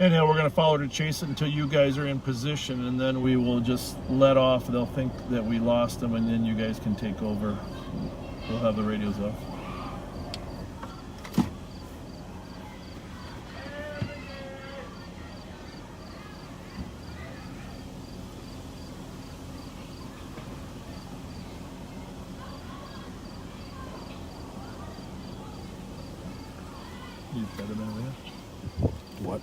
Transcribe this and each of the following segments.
Anyhow, we're going to follow to chase it until you guys are in position, and then we will just let off. They'll think that we lost them, and then you guys can take over. We'll have the radios off. You better than that. What?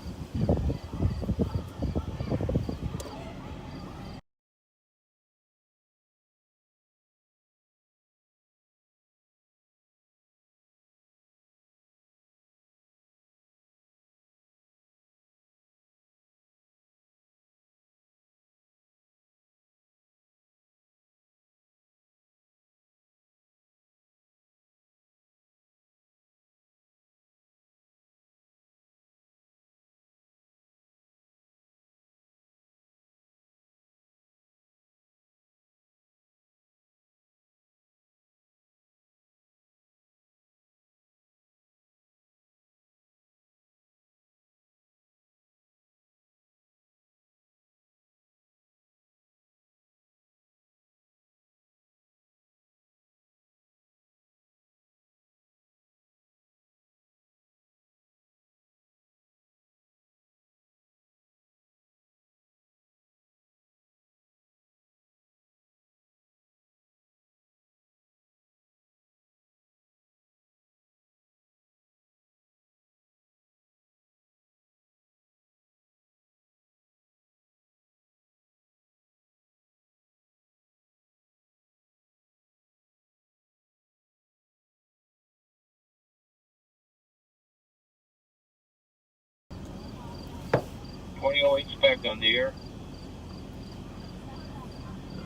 Back on the air.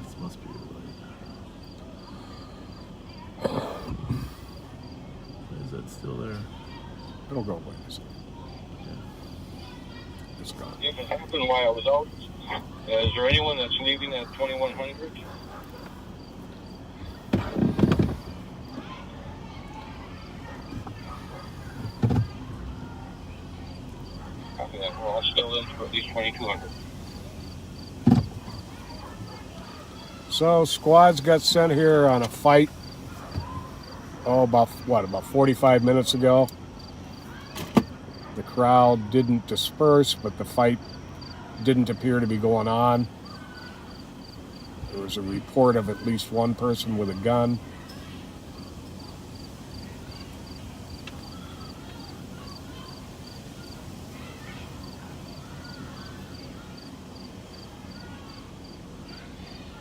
This must be right. Is that still there? It'll go away. Yeah. It's gone. If it happened while I was out, is there anyone that's leaving at 2100? Copy that. We're all still in for at least 2200. So squads got sent here on a fight. About 45 minutes ago. The crowd didn't disperse, but the fight didn't appear to be going on. There was a report of at least one person with a gun.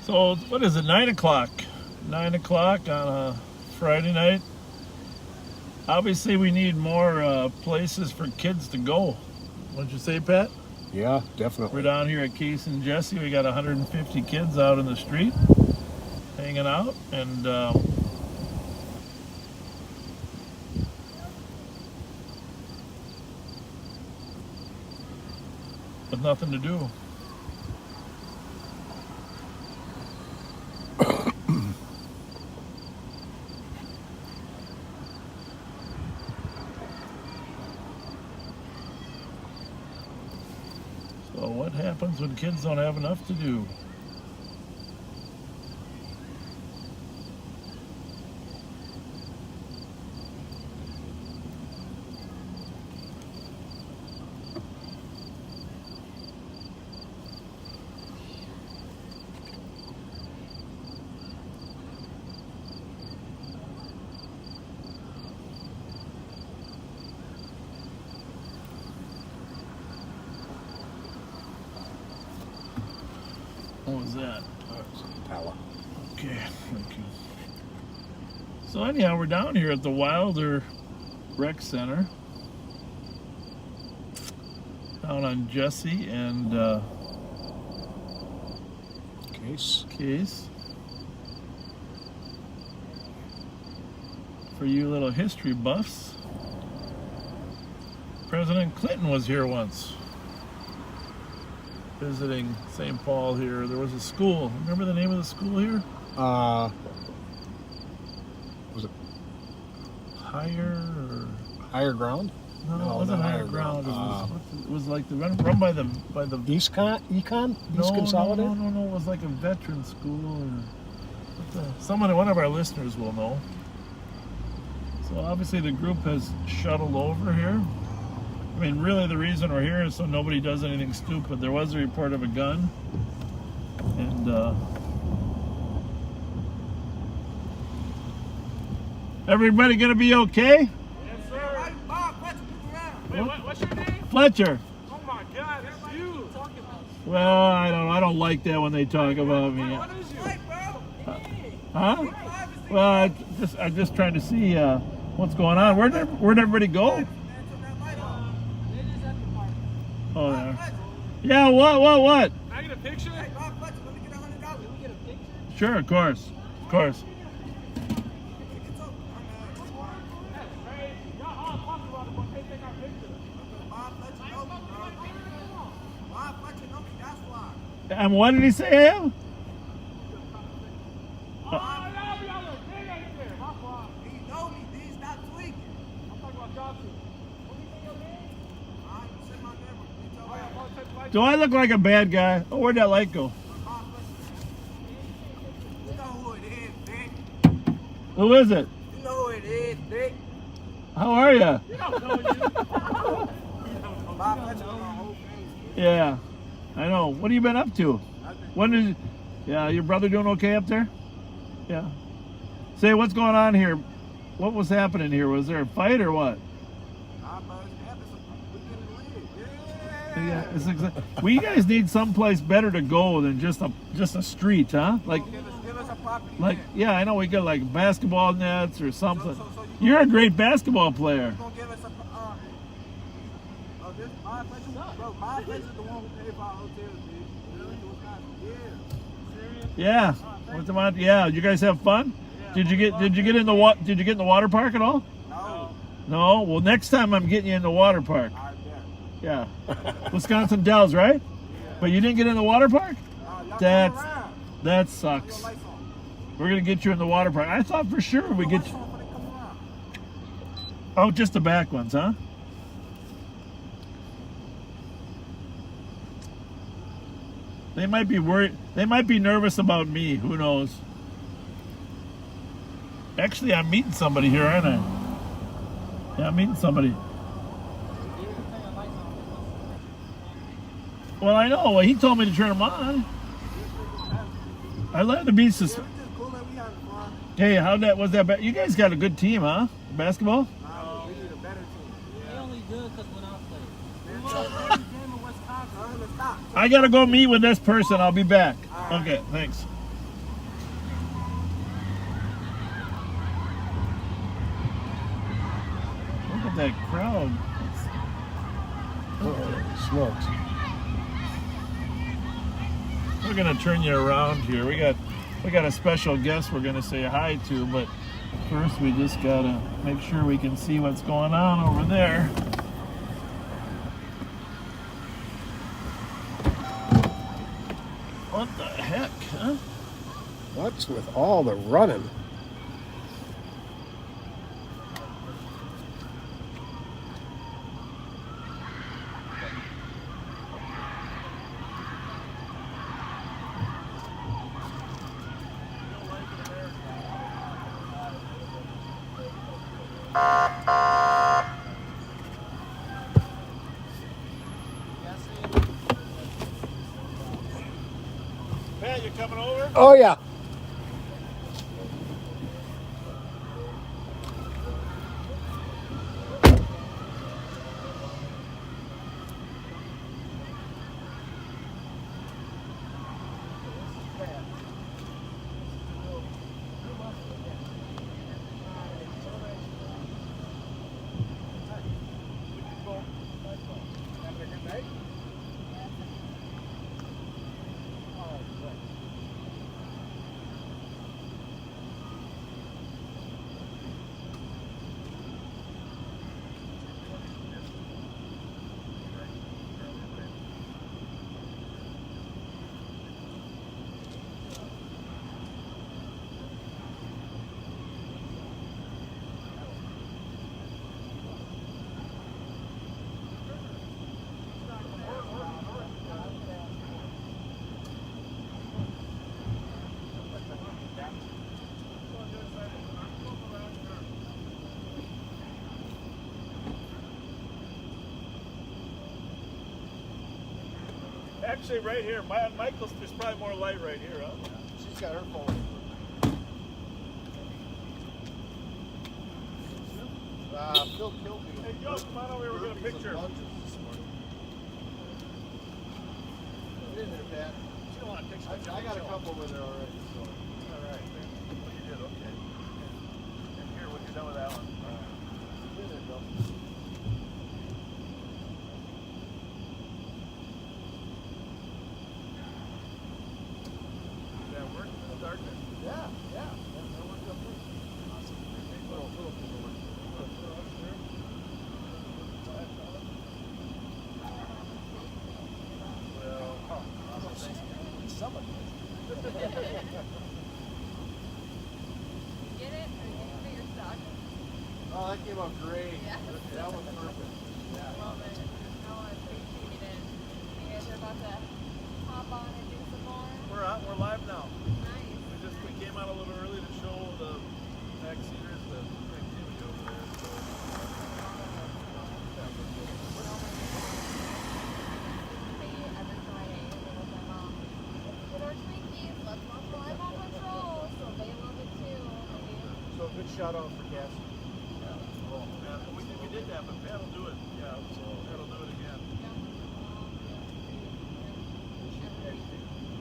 So, what is it, 9 o'clock? 9 o'clock on a Friday night. Obviously, we need more places for kids to go. What'd you say, Pat? Yeah, definitely. We're down here at Case and Jesse. We got 150 kids out in the street hanging out, and with nothing to do. So what happens when kids don't have enough to do? What was that? Power. Okay, thank you. So anyhow, we're down here at the Wilder Rec Center, down on Jesse and Case. For you little history buffs, President Clinton was here once, visiting St. Paul here. There was a school. Remember the name of the school here? Was it Higher Higher Ground? No, No, it wasn't not higher higher ground. ground. It was like the run by the Econ? no, East Consolidated? no. It was like a veteran school. Someone, one of our listeners will know. So obviously the group has shuttled over here. I mean, really, the reason we're here is so nobody does anything stupid. There was a report of a gun, and everybody gonna be okay? Yes, sir. Bob, Fletcher, what's your name? Fletcher. Oh my God, it's you. Well, I don't like that when they talk about me. What is you? Huh? Well, I'm just trying to see what's going on. Where'd everybody go? Oh, there. Yeah. What? Can I get a picture? Hey, Bob, Fletcher, let me get $100. Let me get a picture. Sure, of course. And what did he say? Am? Do I look like a bad guy? Oh, where'd that light go? You know who it is, Vic. Who is it? You know who it is, Vic. How are you? You don't know you. Bob Fletcher on my whole face. Yeah, I know. What have you been up to? Yeah, your brother doing okay up there? Yeah. Say, what's going on here? What was happening here? Was there a fight or what? Yeah, well, you guys need someplace better to go than just a street, huh? Like, yeah, I know we got like basketball nets or something. You're a great basketball player. Yeah. Yeah. You guys have fun? Did you get in the water park at all? No. No. Well, next time I'm getting you in the water park. Yeah. Wisconsin Dells, right? But you didn't get in the water park? That sucks. We're gonna get you in the water park. I thought for sure we'd get you. Oh, just the back ones, huh? They might be worried. They might be nervous about me. Who knows? Actually, I'm meeting somebody here, aren't I? Yeah, I'm meeting somebody. Well, I know. Well, he told me to turn them on. I let the be sus. Hey, was that? You guys got a good team, huh? Basketball? We need a better team. They only good because when I play. I gotta go meet with this person. I'll be back. Okay, thanks. Look at that crowd. Oh, smokes. We're gonna turn you around here. We got a special guest we're gonna say hi to, but first we just gotta make sure we can see what's going on over there. What the heck, huh? What's with all the running? Pat, you coming over? Oh, yeah. actually right here. Michael's, there's probably more light right here, huh? She's got her phone. Phil killed me. Hey, Joe, come on over here. We'll get a picture. She don't want a picture. I got a couple with her already. So. All right. Well, you did, okay. And here, when you're done with that one. Yeah, it worked in the darkness. Yeah. That worked up good. Awesome. Little people work. Somebody. Get it? Or you put your stock? Oh, that came out great. Yeah. That was perfect. Yeah. Love it. No, I appreciate it. You guys are about to hop on and do some more? We're live now. Nice. We came out a little early to show the Mac Cedars the activity over there. So. Every Friday, they with my mom. Get our Twinkies. Let's watch Live on Patrol. So they love it too. So good shout out for Cass. Oh, man, we did that, but Pat will do it. Yeah, so Pat will do it again.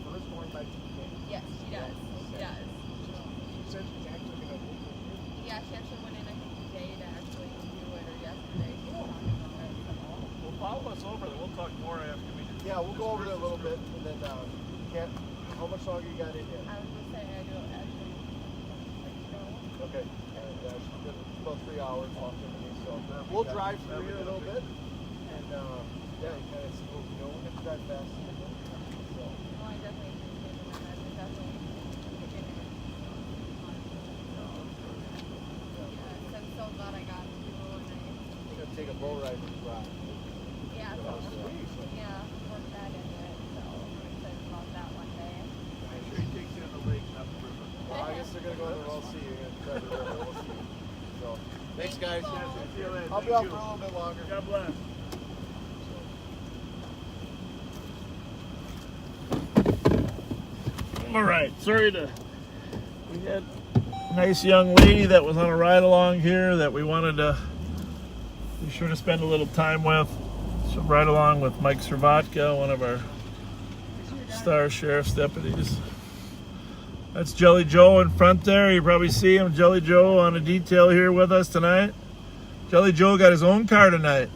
First going by TK. Yes, she does. She does. She said she's actually going to move with you. Yeah, she actually went in, I think, today to actually do it, or yesterday. She was talking about it. Well, follow us over there. We'll talk more after we do. Yeah, we'll go over there a little bit, and then how much longer you got in here? I was just saying, I do it actually. Okay, and she's been about 3 hours talking to me, so we'll drive through here a little bit, and yeah, you kind of see what we know. We're going to drive fast. So. No, I definitely appreciate it. I definitely appreciate it. Yeah, I'm so glad I got to do it. We're going to take a boat ride with Rob. Yeah, so, yeah, work that into it. So I'm excited about that one day. Make sure he takes you in the lake, not the river. Well, I guess they're going to go to the We'll see. You're going to try the river. We'll see. So, thanks, guys. See you later. I'll be Thank out you. for a little bit longer. God bless. All right, we had a nice young lady that was on a ride along here that we wanted to be sure to spend a little time with. So ride along with Mike Servatka, one of our star sheriff's deputies. That's Jelly Joe in front there. You probably see him, Jelly Joe, on a detail here with us tonight. Jelly Joe got his own car tonight.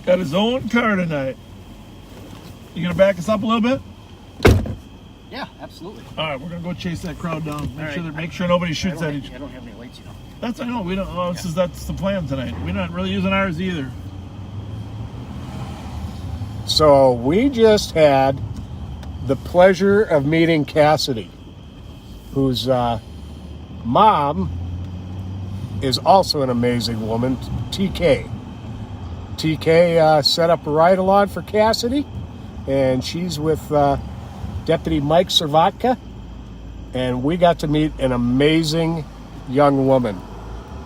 Got his own car tonight. You gonna back us up a little bit? Yeah, absolutely. All right, we're gonna go chase that crowd down. All right. Make sure nobody shoots at each other. I don't have any lights, you know. That's I know. We don't. Oh, that's the plan tonight. We're not really using ours either. So we just had the pleasure of meeting Cassidy, whose mom is also an amazing woman, TK. TK set up a ride-along for Cassidy, and she's with Deputy Mike Servatka, and we got to meet an amazing young woman.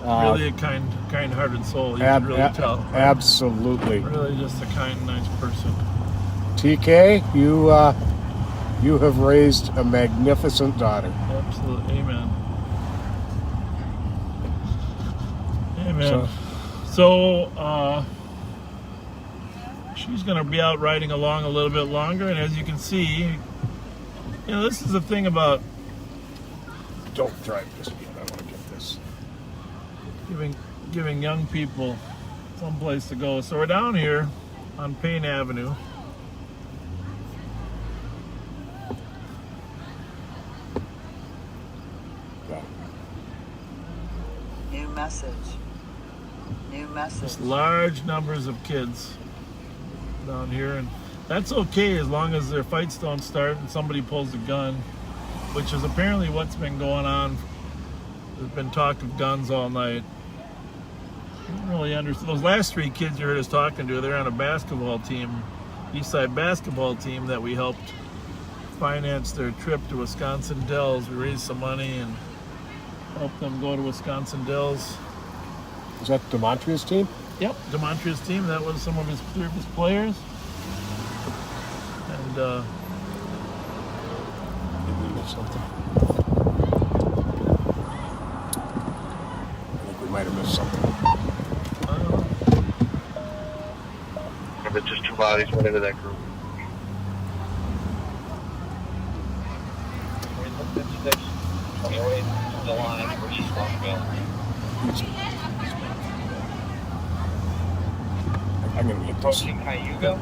Really a kind-hearted soul. You can really tell. Right? Absolutely. Really just a kind, nice person. TK, you have raised a magnificent daughter. Absolutely. Amen. Amen. So she's going to be out riding along a little bit longer, and as you can see, this is the thing about Don't drive this yet. I want to get this. giving young people some place to go. So we're down here on Payne Avenue. New message. New message. Just large numbers of kids down here, and that's okay as long as their fights don't start and somebody pulls a gun, which is apparently what's been going on. There's been talk of guns all night. I don't really understand. Those last three kids you heard us talking to, they're on a basketball team, Eastside basketball team that we helped finance their trip to Wisconsin Dells. We raised some money and helped them go to Wisconsin Dells. Is that Demontria's team? Yep, Demontria's team. That was some of his players. Did we miss something? I think we might have missed something. If it's just two bodies went into that group. 56, 28, still on it, where she's supposed to go. I'm going to get this. Approaching Cayuga.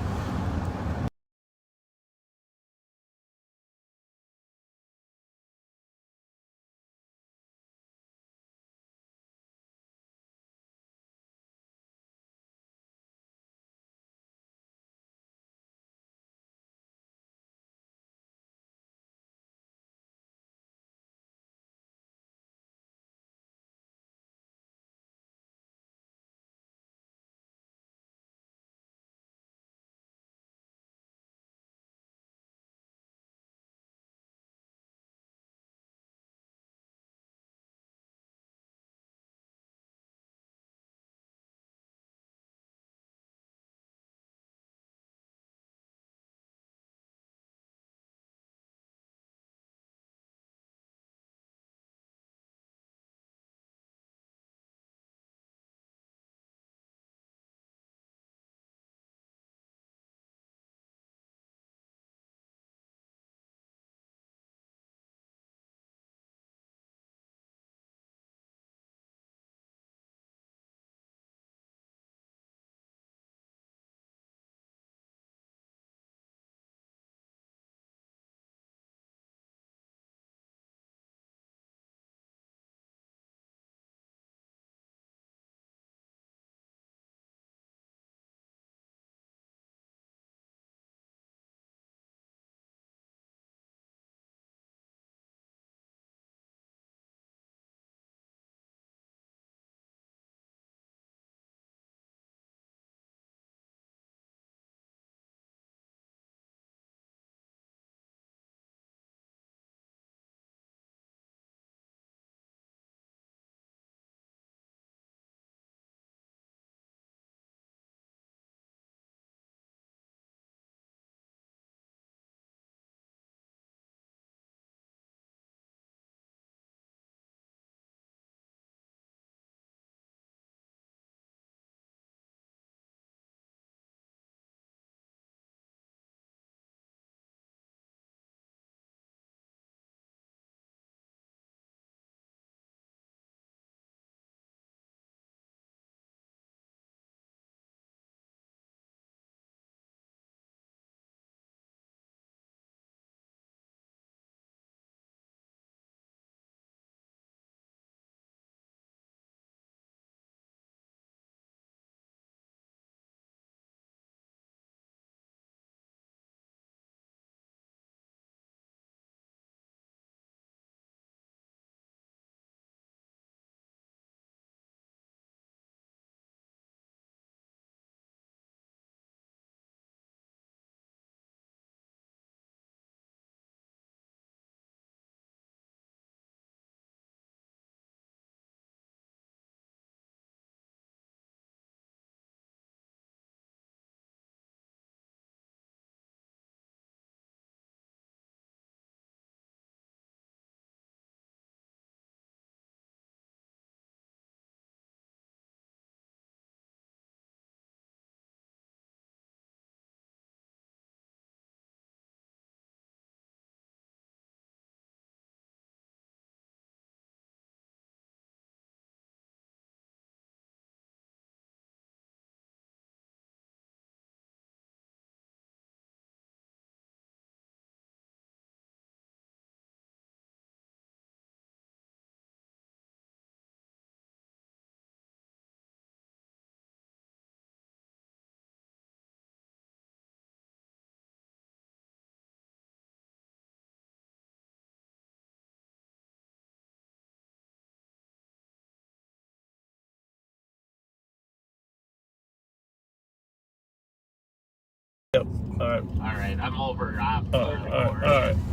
Yep. All right. All right, I'm over. All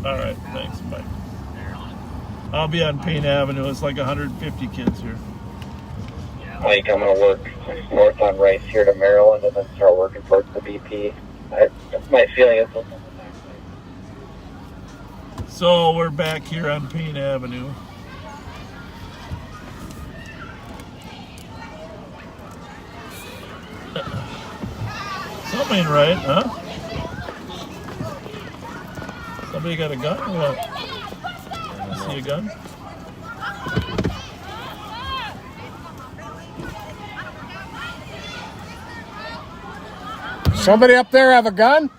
right. Thanks. Bye. I'll be on Payne Avenue. It's like 150 kids here. Mike, I'm going to work north on Rice here to Maryland and then start working towards the BP. My feeling is they'll come back. So we're back here on Payne Avenue. Something ain't right, huh? Somebody got a gun or what? I see a gun. Somebody up there have a gun?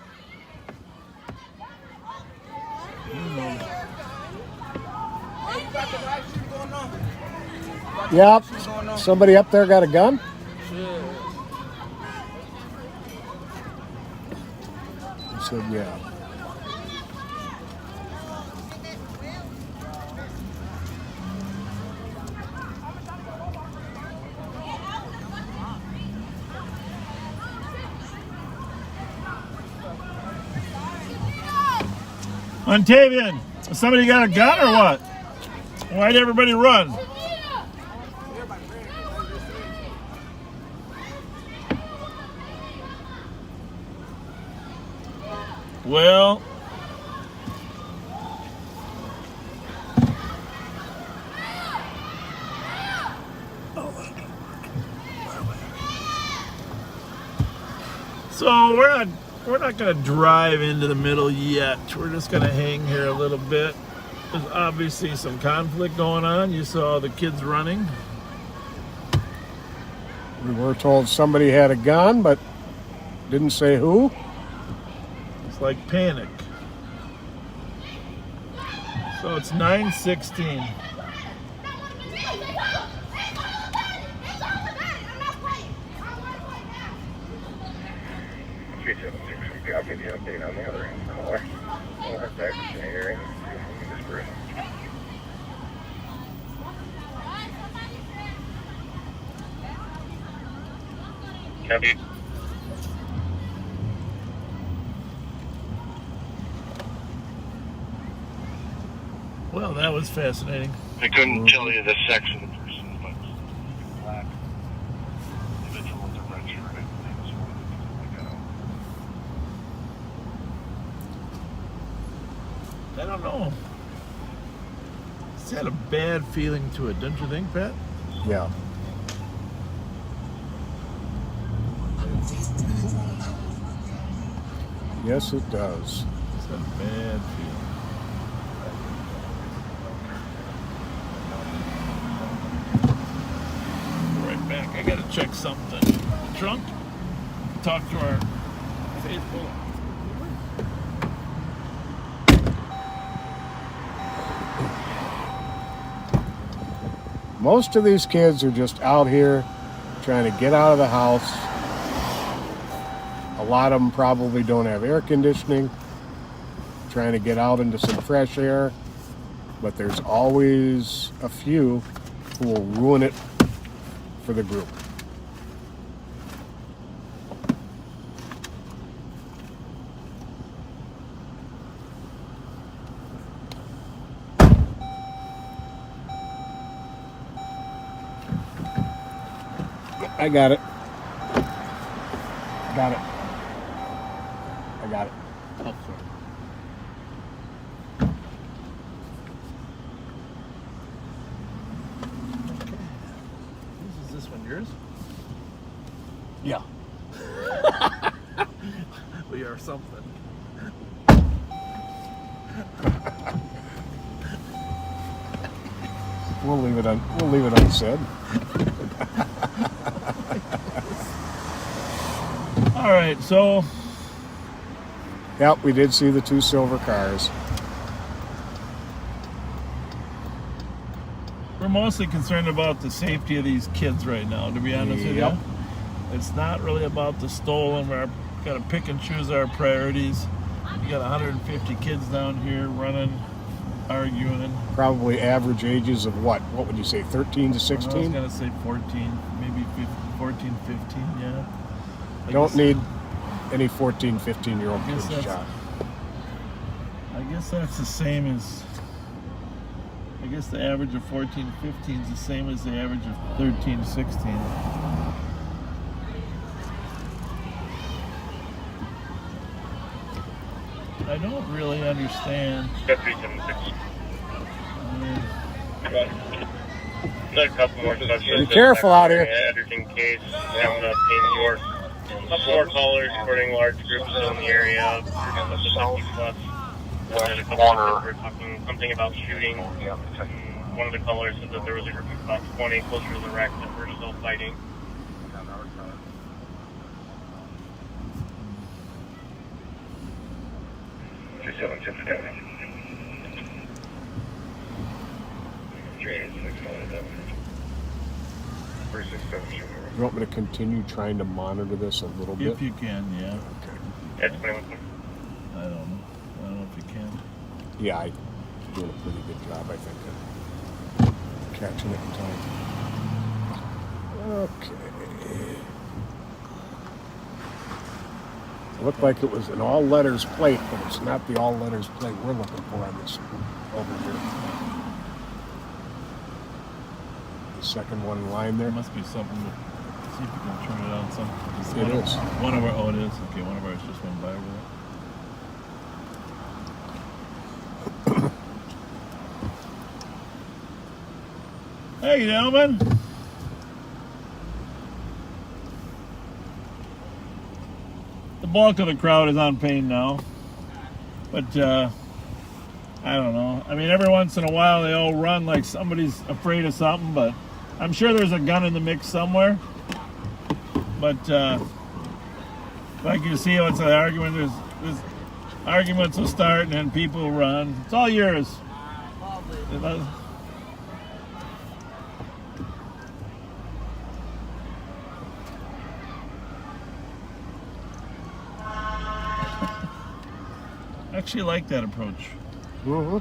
Yep. Somebody up there got a gun? He said, yeah. Montavian, somebody got a gun or what? Why'd everybody run? Well, so we're not going to drive into the middle yet. We're just going to hang here a little bit. There's obviously some conflict going on. You saw the kids running. We were told somebody had a gun, but didn't say who. It's like panic. So it's 9:16. I'll give you an update on the other end. Caller. We'll have to exit the area and see if we can disperse. Copy. Well, that was fascinating. I couldn't tell you the sex of the person, but black. Individual with a red shirt, I believe is one of the I don't know. It's had a bad feeling to it, don't you think, Pat? Yeah. Yes, it does. It's a bad feeling. Right back. I gotta check something. Trunk. Talk to our faithful. Most of these kids are just out here trying to get out of the house. A lot of them probably don't have air conditioning, trying to get out into some fresh air. But there's always a few who will ruin it for the group. I got it. Got it. I got it. Oh, sorry. Okay. Is this one yours? Yeah. We are something. We'll leave it unsaid. All right, so Yep, we did see the two silver cars. we're mostly concerned about the safety of these kids right now, to be honest with you. Yep. It's not really about the stolen. We've got to pick and choose our priorities. You got 150 kids down here running, arguing. Probably average ages of what? What would you say, 13 to I was 16? going to say 14, maybe 14, 15, yeah. I Don't guess- need any 14, 15-year-old I guess kids that's- shot. I guess that's the same as, I guess the average of 14, 15 is the same as the average of 13, 16. I don't really understand. Got 376. Got a couple more suspects. Be careful out here. Edgerton case, Hamlin New York. A couple more callers reporting large groups still in the area. And the South Plus. And a couple of were talking something about shooting. One of the callers said that there was a group of about 20 closer to the wreck that were still fighting. You want me to continue trying to monitor this a little bit? If you can, yeah. That's 21. I don't know. I don't know if you can. Yeah, I'm doing a pretty good job, I think, of catching it in time. Okay. It looked like it was an all letters plate, but it's not the all letters plate we're looking for on this over here. The second one in line there. There must be something. See if you can turn it on. Some. It is. One of our. Oh, it is. Okay, one of ours just went by over there. Hey, gentlemen. The bulk of the crowd is on pain now, but I don't know. I mean, every once in a while they all run like somebody's afraid of something, but I'm sure there's a gun in the mix somewhere. But like you see, what's the argument? There's arguments will start and then people run. It's all yours. I actually like that approach. Mm-hmm.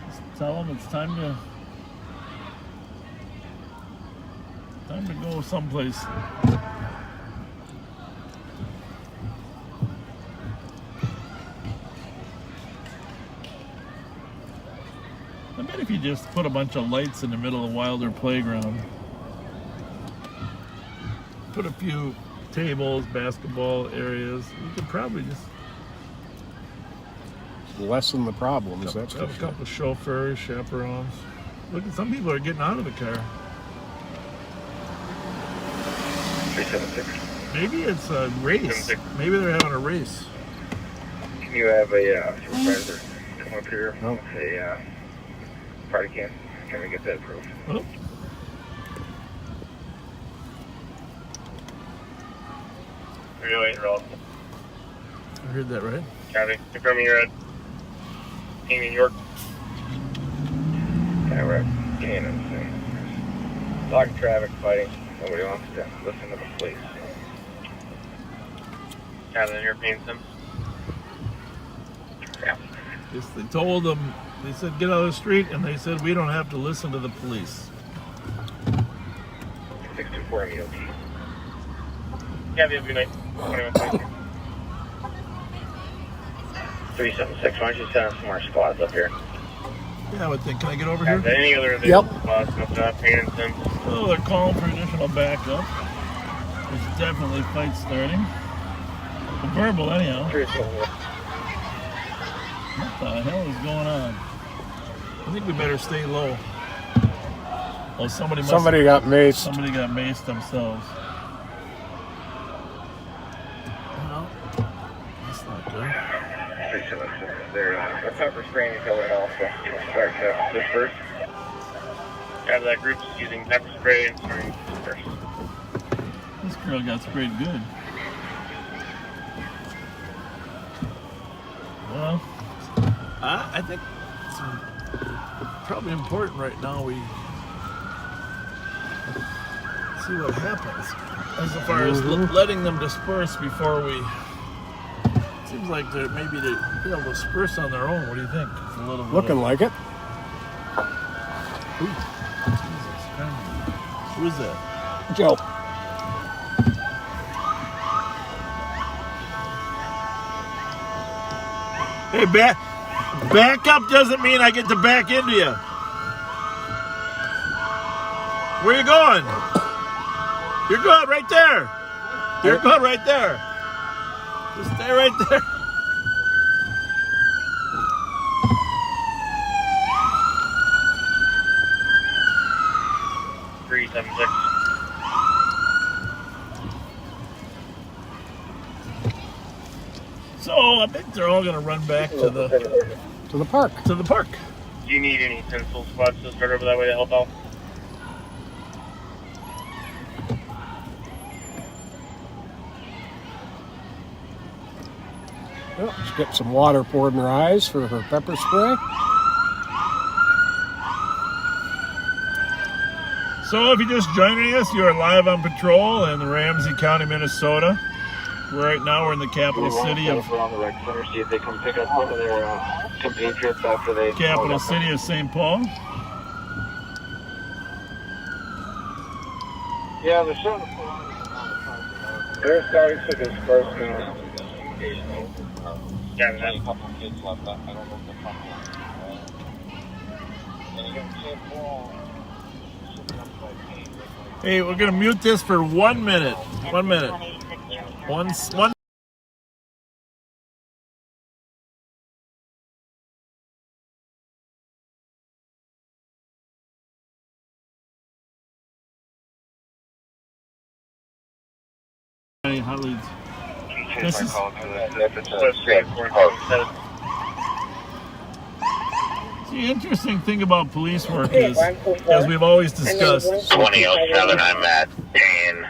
Just tell them it's time to go someplace. I bet if you just put a bunch of lights in the middle of Wilder Playground, put a few tables, basketball areas, you could probably just Lessen the problems, that's for have a sure. couple chauffeurs, chaperones. Look, at some people are getting out of the car. 376. Maybe it's a race. Maybe they're having a race. Can you have a supervisor come up here Oh. with a party can? Can we get that approved? Oh. Roll. I heard that right. County, confirming you're at King, New York. Yeah, we're at Cannon. Blocking traffic, fighting. Nobody wants to listen to the police. County, in European Sims. Yeah. Yes, they told them, they said get out of the street, and they said we don't have to listen to the police. 624 MEOT. Yeah, have a good night. 376, why don't you send us some more squads up here? Yeah, I would think. Can I get over Is there here? any other available squads up to Pain and Sims? Oh, they're calling for additional backup. There's definitely fight starting. Verbal, anyhow. 374. What the hell is going on? I think we better stay low. Oh, somebody Somebody got maced. Somebody got maced themselves. Well, that's not good. 376. Let's not restrain each other also. Start to disperse. Have that group's using pepper spray and starting to disperse. This girl got sprayed good. Well, I think it's probably important right now we see what happens as far as letting them disperse before we. Seems like maybe they'll disperse on their own. What do you think? It's a little bit Looking like it. Ooh, Jesus Christ. Who is that? Joe. Hey, back up doesn't mean I get to back into you. Where you going? You're good right there. You're good right there. Just stay right there. they're all going to run back to the park. To the park. Do you need any pencil squads to start over that way to help out? Well, just get some water poured in her eyes for her pepper spray. So if you're just joining us, you are live on patrol in Ramsey County, Minnesota. Right now we're in the capital city of See if they come pick up one of their compatriots after they capital city of St. Paul. Yeah, they're starting to pull out. They're starting to disperse now. Yeah, there's a couple of kids left. I don't know if they're coming. And you got St. Paul. Hey, we're gonna mute this for 1 minute. 1 minute. One. Hot leads. This is the interesting thing about police work is, as we've always discussed, 2007, I'm at Payne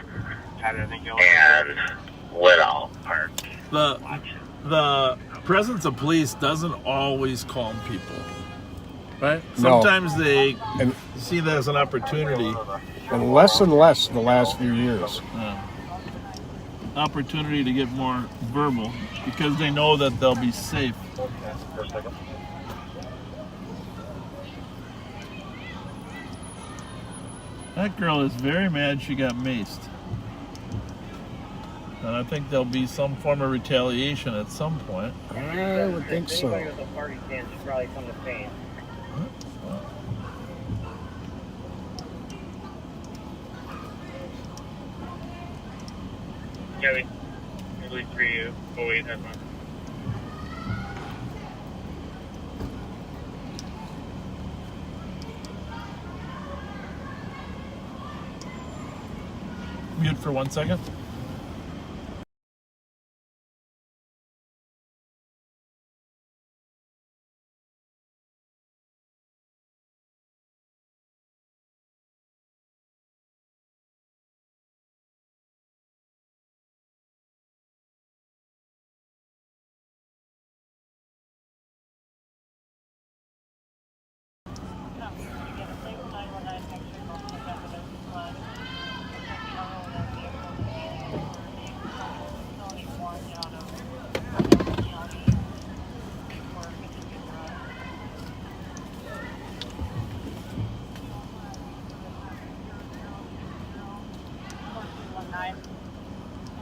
and Whitall Park. the presence of police doesn't always calm people, right? No. Sometimes they see that as an opportunity. And less the last few years. Opportunity to get more verbal because they know that they'll be safe. That girl is very mad she got maced. And I think there'll be some form of retaliation at some point. I would think so. Anybody with a party stand should probably come to Payne. Kelly, usually 308 has one. Mute for 1 second.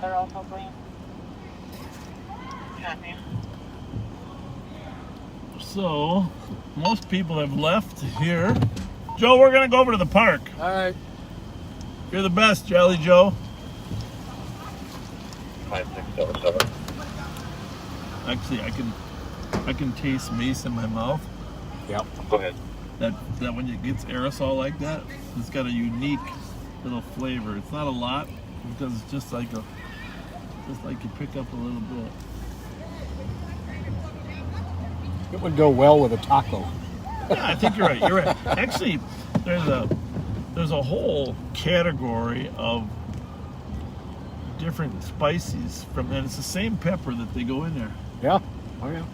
They're also green. Copy. So, most people have left here. Joe, we're going to go over to the park. All right. You're the best, Jolly Joe. 5677. Actually, I can taste mace in my mouth. Yep. Go ahead. That when it gets aerosol like that, it's got a unique little flavor. It's not a lot because it's just like you pick up a little bit. It would go well with a taco. Yeah, I think you're right. You're right. Actually, there's a whole category of different spices and it's the same pepper that they go in there. Yeah. Oh yeah.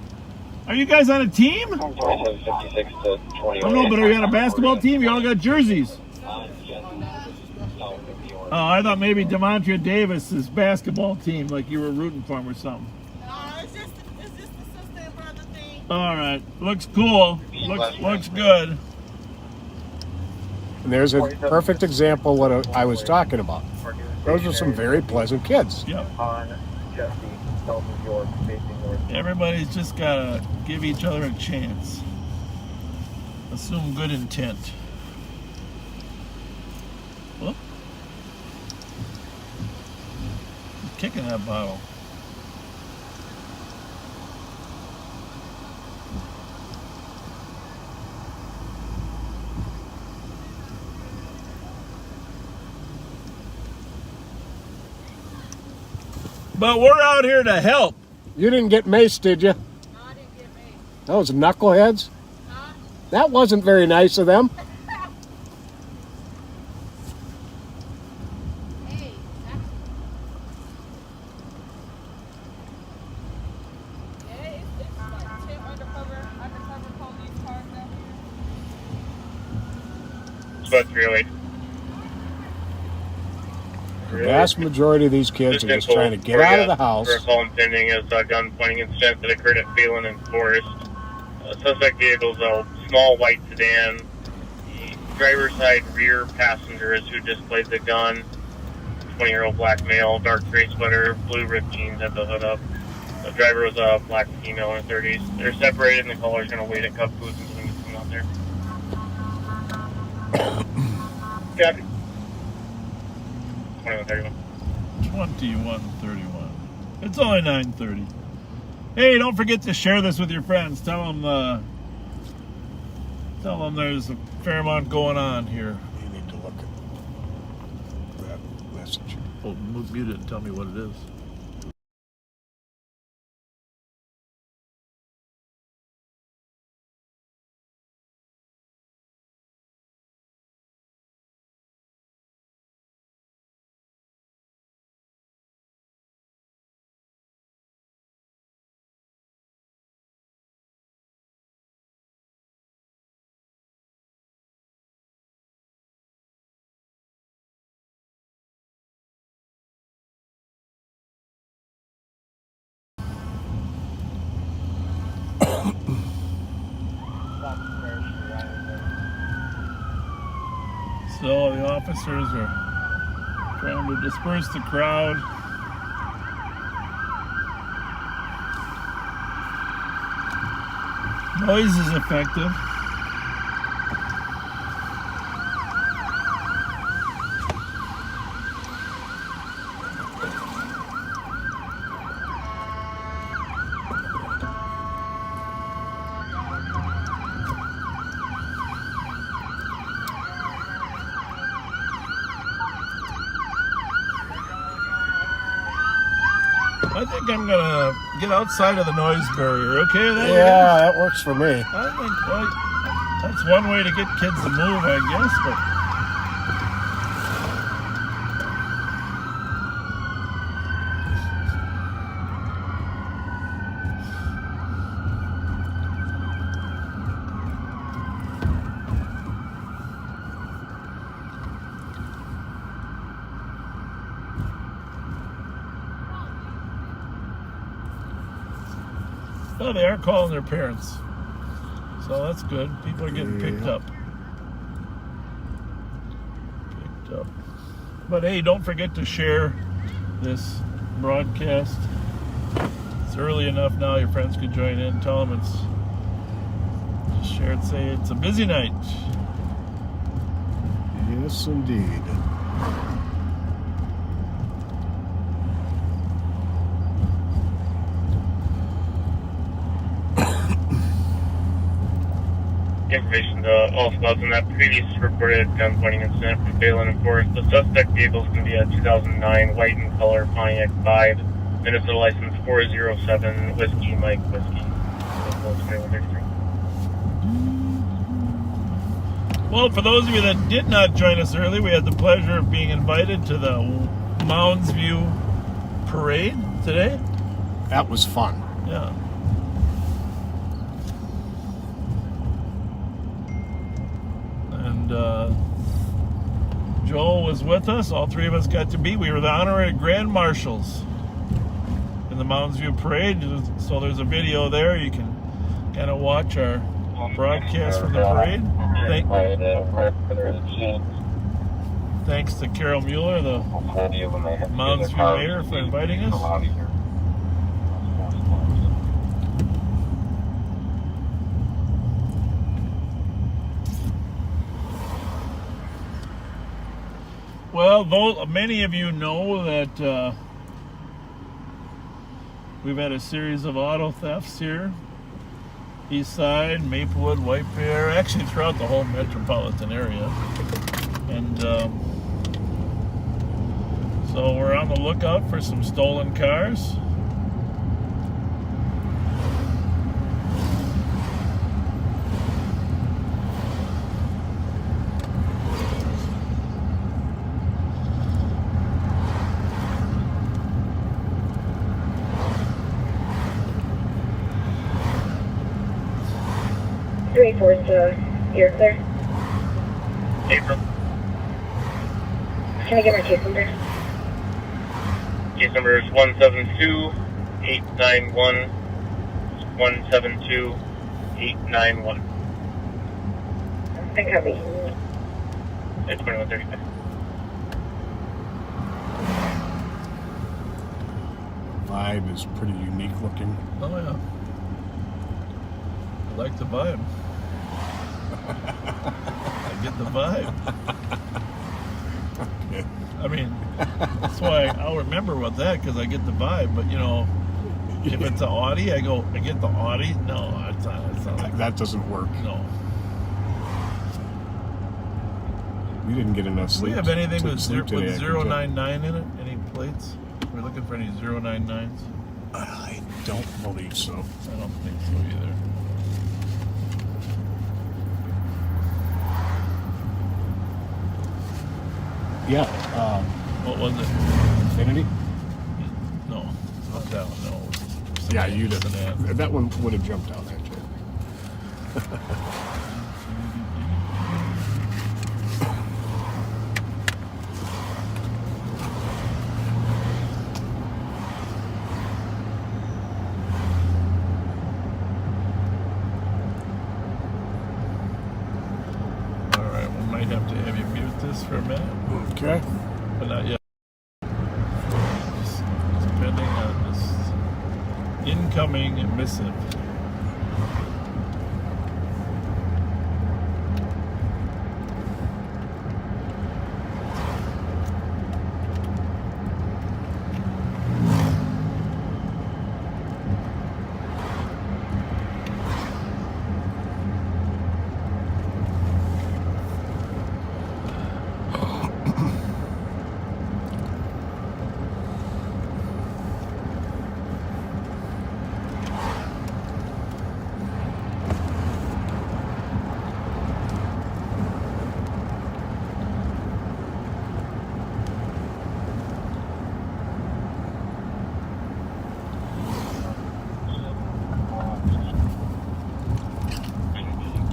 Are you guys on a team? 2756 to 20. Oh no, but are you on a basketball team? You all got jerseys. Oh, I thought maybe Demontria Davis's basketball team, like you were rooting for him or something. It's just the sister and brother thing. All right, looks cool. Looks good. And there's a perfect example of what I was talking about. Those are some very pleasant kids. Yep. On Jesse, South New York, facing north. Everybody's just gotta give each other a chance. Assume good intent. Whoop. He's kicking that bottle. But we're out here to help. You didn't get maced, did you? No, I didn't get me. Those knuckleheads? Huh? That wasn't very nice of them. Hey, that's... Yeah, it's like 10 undercover police cars out here. It's about 308. The vast majority of these kids are just trying to get out of the house. For a call impending as a gun pointing incident that occurred at Phelan and Forest. Suspect vehicle is a small white sedan. The driver's side rear passenger is who displayed the gun. 20-year-old black male, dark gray sweater, blue ripped jeans, had the hood up. The driver was a black female in her 30s. They're separated and the caller's going to wait at Cup Foods until we get them out there. Copy. 2131. 2131. It's only 9:30. Hey, don't forget to share this with your friends. Tell them there's a fair amount going on here. You need to look at that message. Oh, mute it and tell me what it is. So the officers are trying to disperse the crowd. Noise is effective. I think I'm gonna get outside of the noise barrier. Okay, with that? Yeah, that works for me. I think that's one way to get kids to move, I guess. But well, they are calling their parents, so that's good. People are getting picked up. But hey, don't forget to share this broadcast. It's early enough now, your friends could join in. Tell them just share it, say it's a busy night. Yes, indeed. Information to all scouts in that previous reported gun pointing incident from Phelan and Forest. The suspect vehicle is going to be a 2009 white in color Pontiac 5, Minnesota license 407 Whiskey Mike Whiskey. Well, for those of you that did not join us early, we had the pleasure of being invited to the Mounds View Parade today. That was fun. Yeah. And Joel was with us. All three of us got to be. We were the honorary grand marshals in the Mounds View Parade. So there's a video there. You can kind of watch our broadcast from the parade. Thanks to Carol Mueller, the Mounds View mayor, for inviting us. Well, many of you know that we've had a series of auto thefts here. East Side, Maplewood, White Bear, actually throughout the whole metropolitan area. And so we're on the lookout for some stolen cars. 384 is you're clear. April. Can I get my case number? Case number is 172891. 172891. I copy. It's 2135. Vibe is pretty unique looking. Oh yeah. I like the vibe. I get the vibe. Okay. I mean, that's why I'll remember with that because I get the vibe. But you know, if it's an Audi, I get the Audi. No, it's not like That doesn't work. no. We didn't get enough Do sleep. we have anything to with sleep today, I can tell. 099 in it? Any plates? We're looking for any 099s? I don't believe so. I don't think so either. Yeah. What was it? Infinity? No, not that one. No. Yeah, you'd Something have. else. That one would have jumped out at you. All right, we might have to have you mute this for a minute, Okay. but not yet. Just depending on this incoming missive.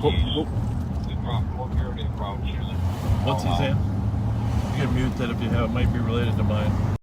Oh, oh. What's he saying? You can mute that if you have. It might be related to mine.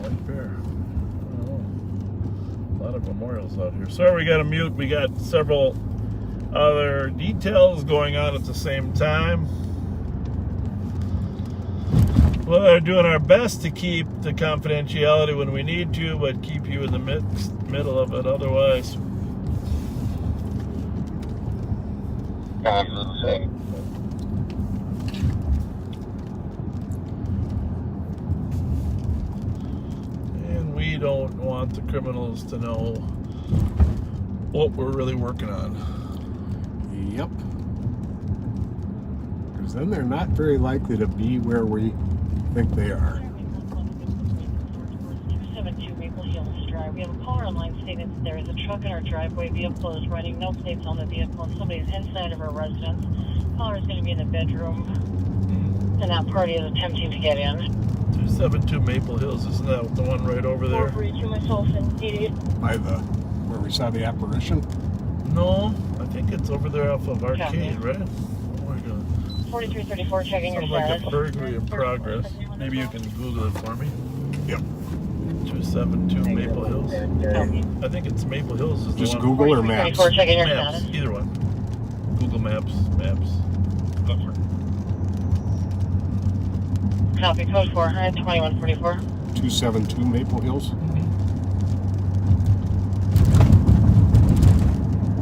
white bear. Oh, a lot of memorials out here. Sorry, we got to mute. We got several other details going on at the same time. We're doing our best to keep the confidentiality when we need to, but keep you in the middle of it otherwise. And we don't want the criminals to know what we're really working on. Yep. Because then they're not very likely to be where we think they are. 272 Maple Hills Drive. We have a caller online stating that there is a truck in our driveway. Vehicle is running. No plates on the vehicle, and somebody's inside of our residence. Caller is going to be in the bedroom, and that party is attempting to get in. 272 Maple Hills, isn't that the one right over there? 442 myself and 88. By the where we saw the apparition. No, I think it's over there off of Arcade, right? Oh my god. 4334, checking your Sounds like status. a burglary in progress. Maybe you can Google it for me. Yep. 272 Maple Hills. I think it's Maple Hills is the Just one. Google or Maps. 4334, checking your Maps, status. either one. Google Maps. Copy, code 2144. 272 Maple Hills.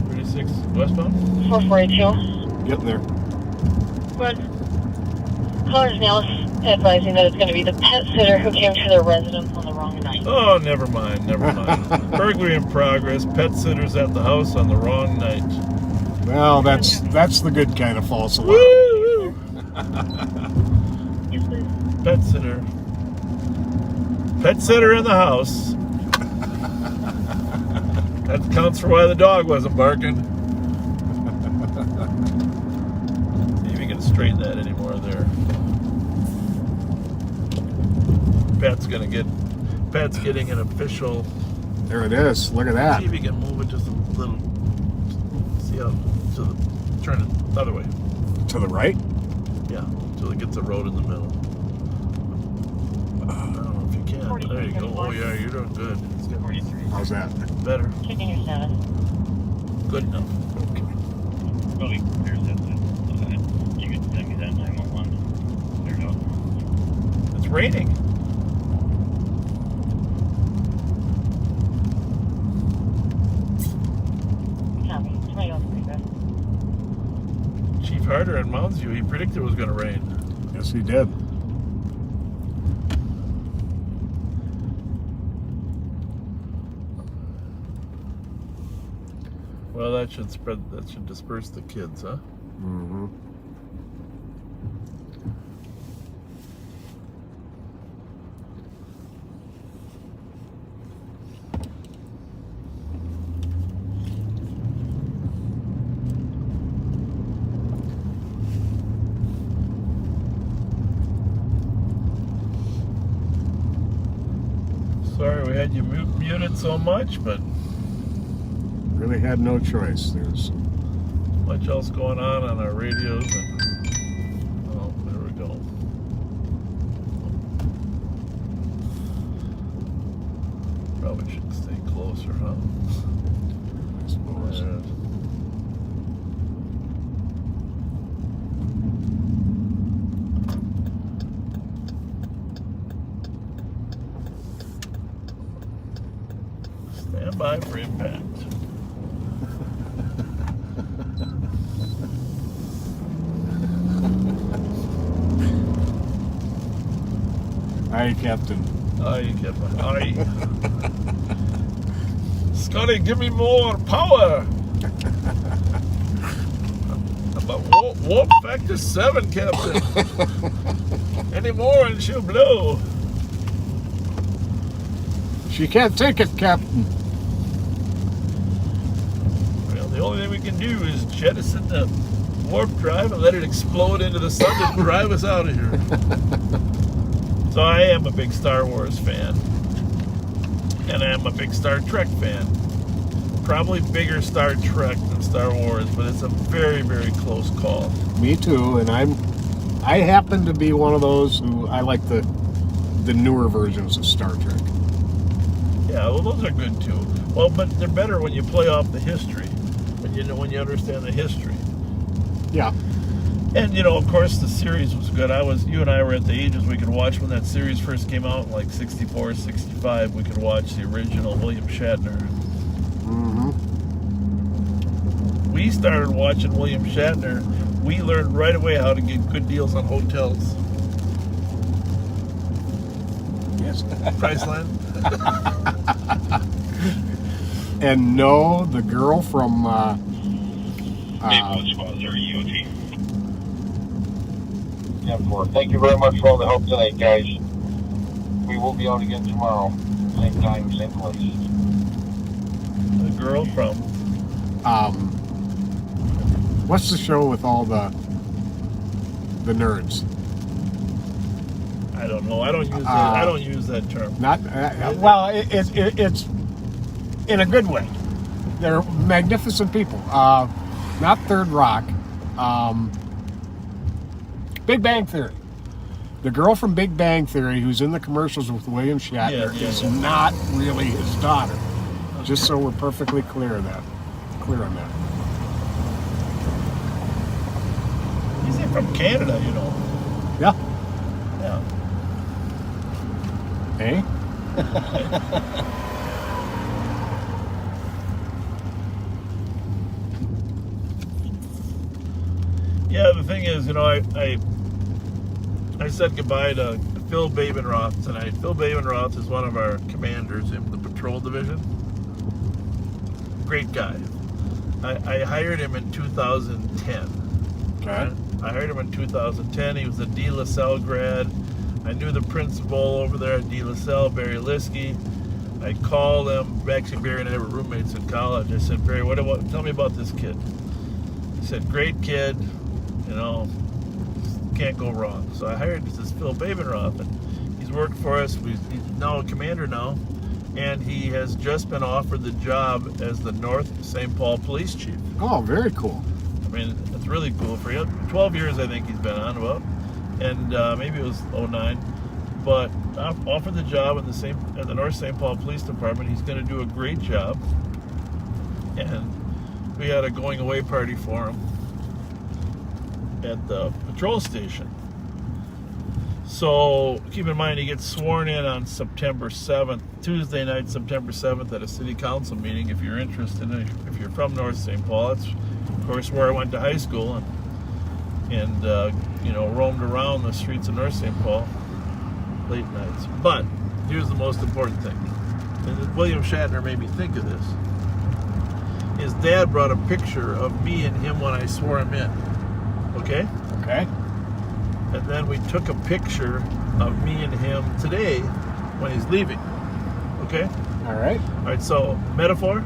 36 westbound. 4482. Getting there. Good. Caller is now advising that it's going to be the pet sitter who came to their residence on the wrong night. Oh, never mind. Burglary in progress. Pet sitters at the house on the wrong night. Well, that's the good kind of false alarm. Woo! Yes, please. Pet sitter. Pet sitter in the house. That accounts for why the dog wasn't barking. See if you can straighten that anymore there. Pat's getting an official. There it is. Look at that. See if you can move it just a little. See how turn it the other way. To the right. Yeah, until it gets a road in the middle. I don't know if you can. There you go. Oh yeah, you're doing good. It's getting How's that? better. Checking your status. Good enough. Okay, there's that. You can send me that 911. There you go. It's raining. Copy. 2145. Chief Harder in Mounds View, he predicted it was going to rain. Yes, he did. Well, that should disperse the kids, huh? Mm-hmm. Sorry we had you muted so much, but Really had no choice. There's much else going on our radios. And, oh, there we go. Probably should stay closer, huh? I suppose. Stand by for impact. Aye, Captain. Aye, Captain. Aye. Scotty, give me more power. About warp factor 7, Captain. Any more and she'll blow. She can't take it, Captain. Well, the only thing we can do is jettison the warp drive and let it explode into the sun to drive us out of here. So I am a big Star Wars fan. And I am a big Star Trek fan. Probably bigger Star Trek than Star Wars, but it's a very, very close call. Me too, and I happen to be one of those who I like the newer versions of Star Trek. Yeah, well, those are good too. Well, but they're better when you play off the history, when you understand the history. Yeah. And you know, of course, the series was good. You and I were at the ages we could watch when that series first came out, like 64, 65. We could watch the original William Shatner. Mm-hmm. We started watching William Shatner. We learned right away how to get good deals on hotels. Yes. Priceline. And no, the girl from Maplewood sponsor EOT. Yeah, thank you very much for all the help tonight, guys. We will be out again tomorrow. Same time, same place. The girl from what's the show with all the nerds? I don't know. I don't use that. I don't use that term. Not well. It's in a good way. They're magnificent people. Not Third Rock. Big Bang Theory. The girl from Big Bang Theory, who's in the commercials with William Shatner, is not really his daughter. Just so we're perfectly clear on that. He's from Canada, you know. Yeah. Yeah. Eh? Yeah, the thing is, you know, I said goodbye to Phil Babenroth tonight. Phil Babenroth is one of our commanders in the patrol division. Great guy. I hired him in 2010. Okay. I hired him in 2010. He was a De La Salle grad. I knew the principal over there at De La Salle, Barry Liskey. I called him. Actually, Barry and I were roommates in college. I said, Barry, tell me about this kid. He said, great kid, you know, can't go wrong. So I hired this Phil Babenroth, and he's worked for us. He's now a commander now, and he has just been offered the job as the North St. Paul Police Chief. Oh, very cool. I mean, it's really cool for you. 12 years, I think he's been on about, and maybe it was 09. But offered the job at the North St. Paul Police Department. He's going to do a great job, and we had a going away party for him at the patrol station. So keep in mind, he gets sworn in on September 7th, Tuesday night, September 7th, at a city council meeting. If you're interested, if you're from North St. Paul, that's of course where I went to high school and you know, roamed around the streets of North St. Paul late nights. But here's the most important thing, and William Shatner made me think of this. His dad brought a picture of me and him when I swore him in. Okay? Okay. And then we took a picture of me and him today when he's leaving. Okay? All right. All right, so metaphor.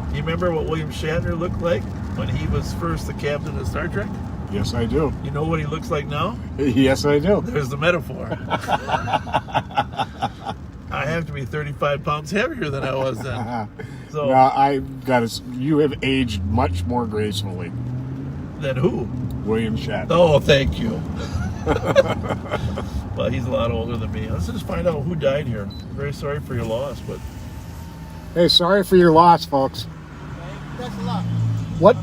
Do you remember what William Shatner looked like when he was first the captain of Star Trek? Yes, I do. You know what he looks like now? Yes, I do. There's the metaphor. I have to be 35 pounds heavier than I was then. So, well, you have aged much more gracefully. Then who? William Shatner. Oh, thank you. Well, he's a lot older than me. Let's just find out who died here. Very sorry for your loss, but Hey, sorry for your loss, folks. Thanks a lot. What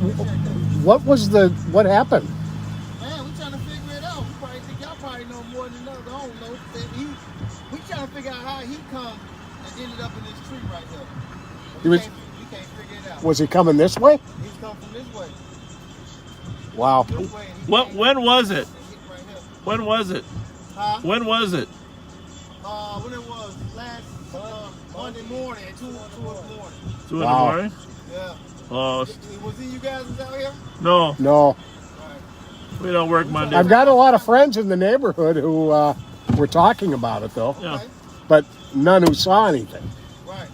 happened? Man, we trying to figure it out. We probably think y'all probably know more than us. I don't know. We trying to figure out how he come and ended up in this tree right here. We can't figure it out. Was he coming this way? He's come from this way. Wow. This way, when was it? Right here. When was it? Huh? When was it? When it was last Monday morning at 2 in the morning. 2 in the morning? Yeah. Oh, Was it you guys was out here? no. No. We don't work Monday. I've got a lot of friends in the neighborhood who were talking about it, though. Yeah. But none who saw anything. Right.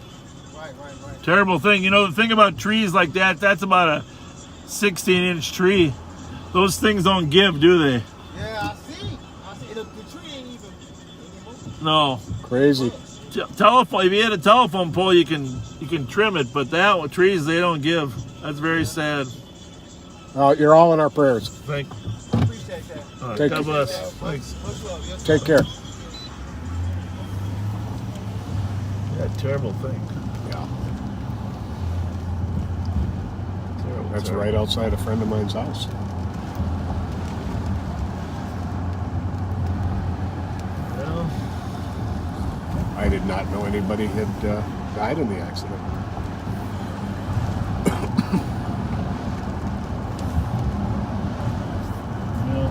Terrible thing. You know, the thing about trees like that, that's about a 16-inch tree. Those things don't give, do they? Yeah, I see. The tree ain't even moving. No. Crazy. Telephone. If you had a telephone pole, you can trim it, but trees, they don't give. That's very sad. You're all in our prayers. Thank. Appreciate that. All right, Take God care. bless. Thanks. Much love. Yes, Take care. Yeah, terrible thing. Yeah. Terrible, That's terrible. right outside a friend of mine's house. Well, I did not know anybody had died in the accident. well.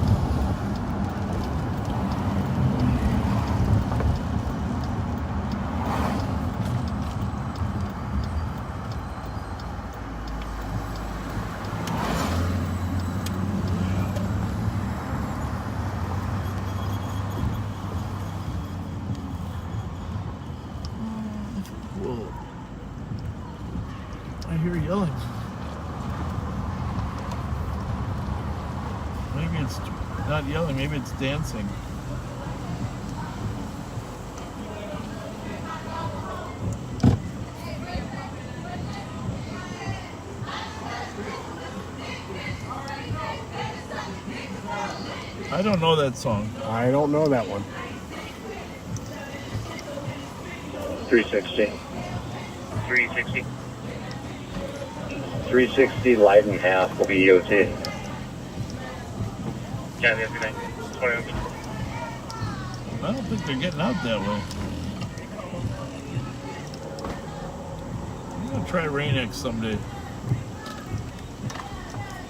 Whoa. I hear yelling. Maybe it's not yelling, maybe it's dancing. I don't know that song. I don't know that one. 360. 360 light and half will be EOT. Yeah, the other night. 20. I don't think they're getting out that way. I'm gonna try Rain-X someday.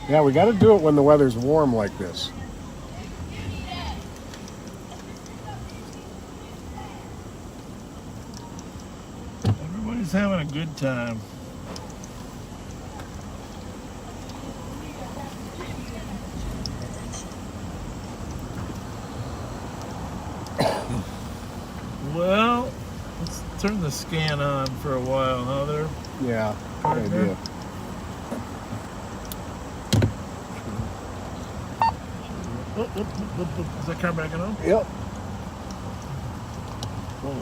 Yeah, we got to do it when the weather's warm like this. Everybody's having a good time. Well, let's turn the scan on for a while, huh there? Yeah, good Partner? idea. Oh, is that car backing up? Yep. Whoa.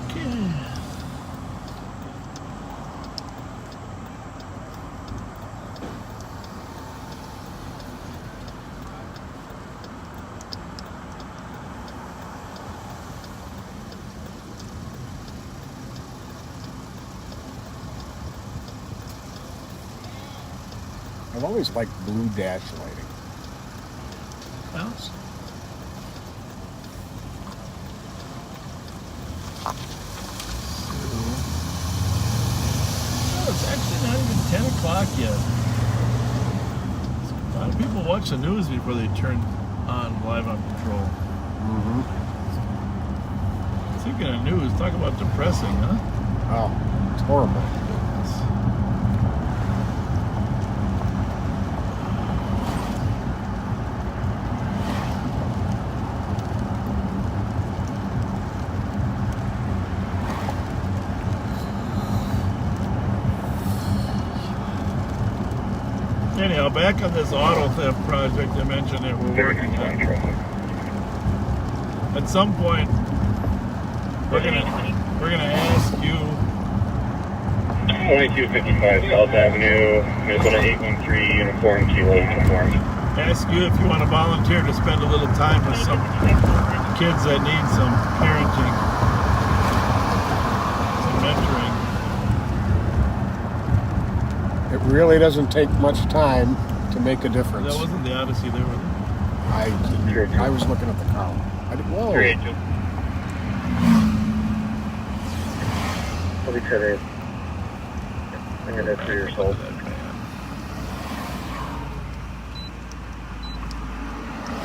Okay. I've always liked blue dash lighting. Well, it's actually not even 10 o'clock yet. A lot of people watch the news before they turn on Live on Patrol. Mm-hmm. Speaking of news, talk about depressing, huh? Oh, it's horrible. Anyhow, back on this auto theft project I mentioned that we're working on. At some point, we're gonna ask you. 2255 South Avenue, Minnesota 813, uniform, kilo uniform. Ask you if you want to volunteer to spend a little time with some kids that need some parenting, some mentoring. It really doesn't take much time to make a difference. That wasn't the Odyssey there, was it? I was looking at the car. Whoa. 382. I'll be today. I'm going to 3 years old.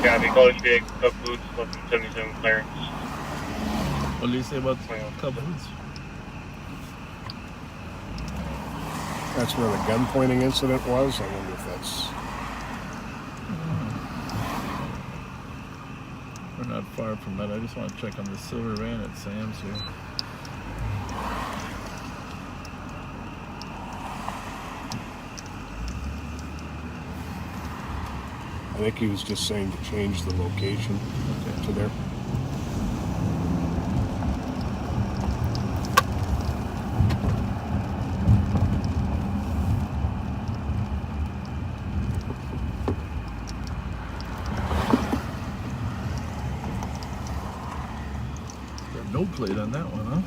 Got me college big, cup boots, less than 77 clearance. What do you say about Cubs? That's where the gun pointing incident was. I wonder if that's... We're not far from that. I just want to check on the silver van at Sam's here. I think he was just saying to change the location to there. plate on that one, huh?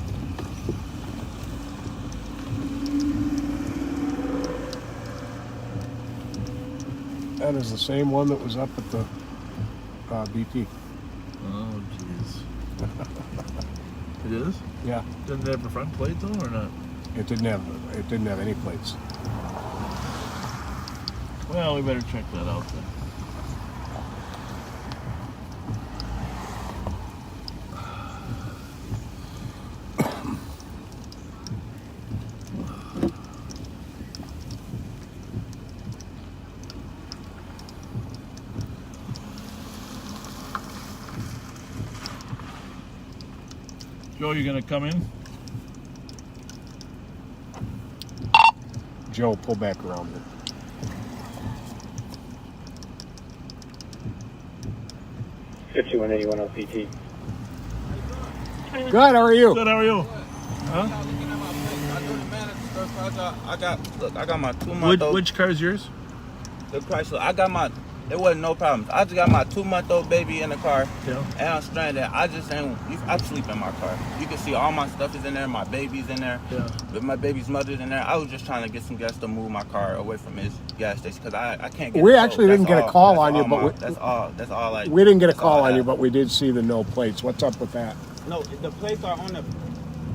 That is the same one that was up at the BP. Oh, jeez. It is? Yeah, Didn't it have a front plate though, or not? it didn't have any plates. Well, we better check that out then. Joe, you gonna come in? Joe, pull back around here. LPT. Good, how are you? Good, how are you? Huh? I got my 2-month-old. Which car's yours? The Chrysler. It wasn't no problem. I just got my 2-month-old baby in the car. Yeah. And I'm stranded. I sleep in my car. You can see all my stuff is in there. My baby's in there. Yeah. But my baby's mother's in there. I was just trying to get some gas to move my car away from his gas station because I can't get. We actually didn't get a call on you, but that's all. We didn't get a call on you, but we did see the no plates. What's up with that? No, the plates are on the.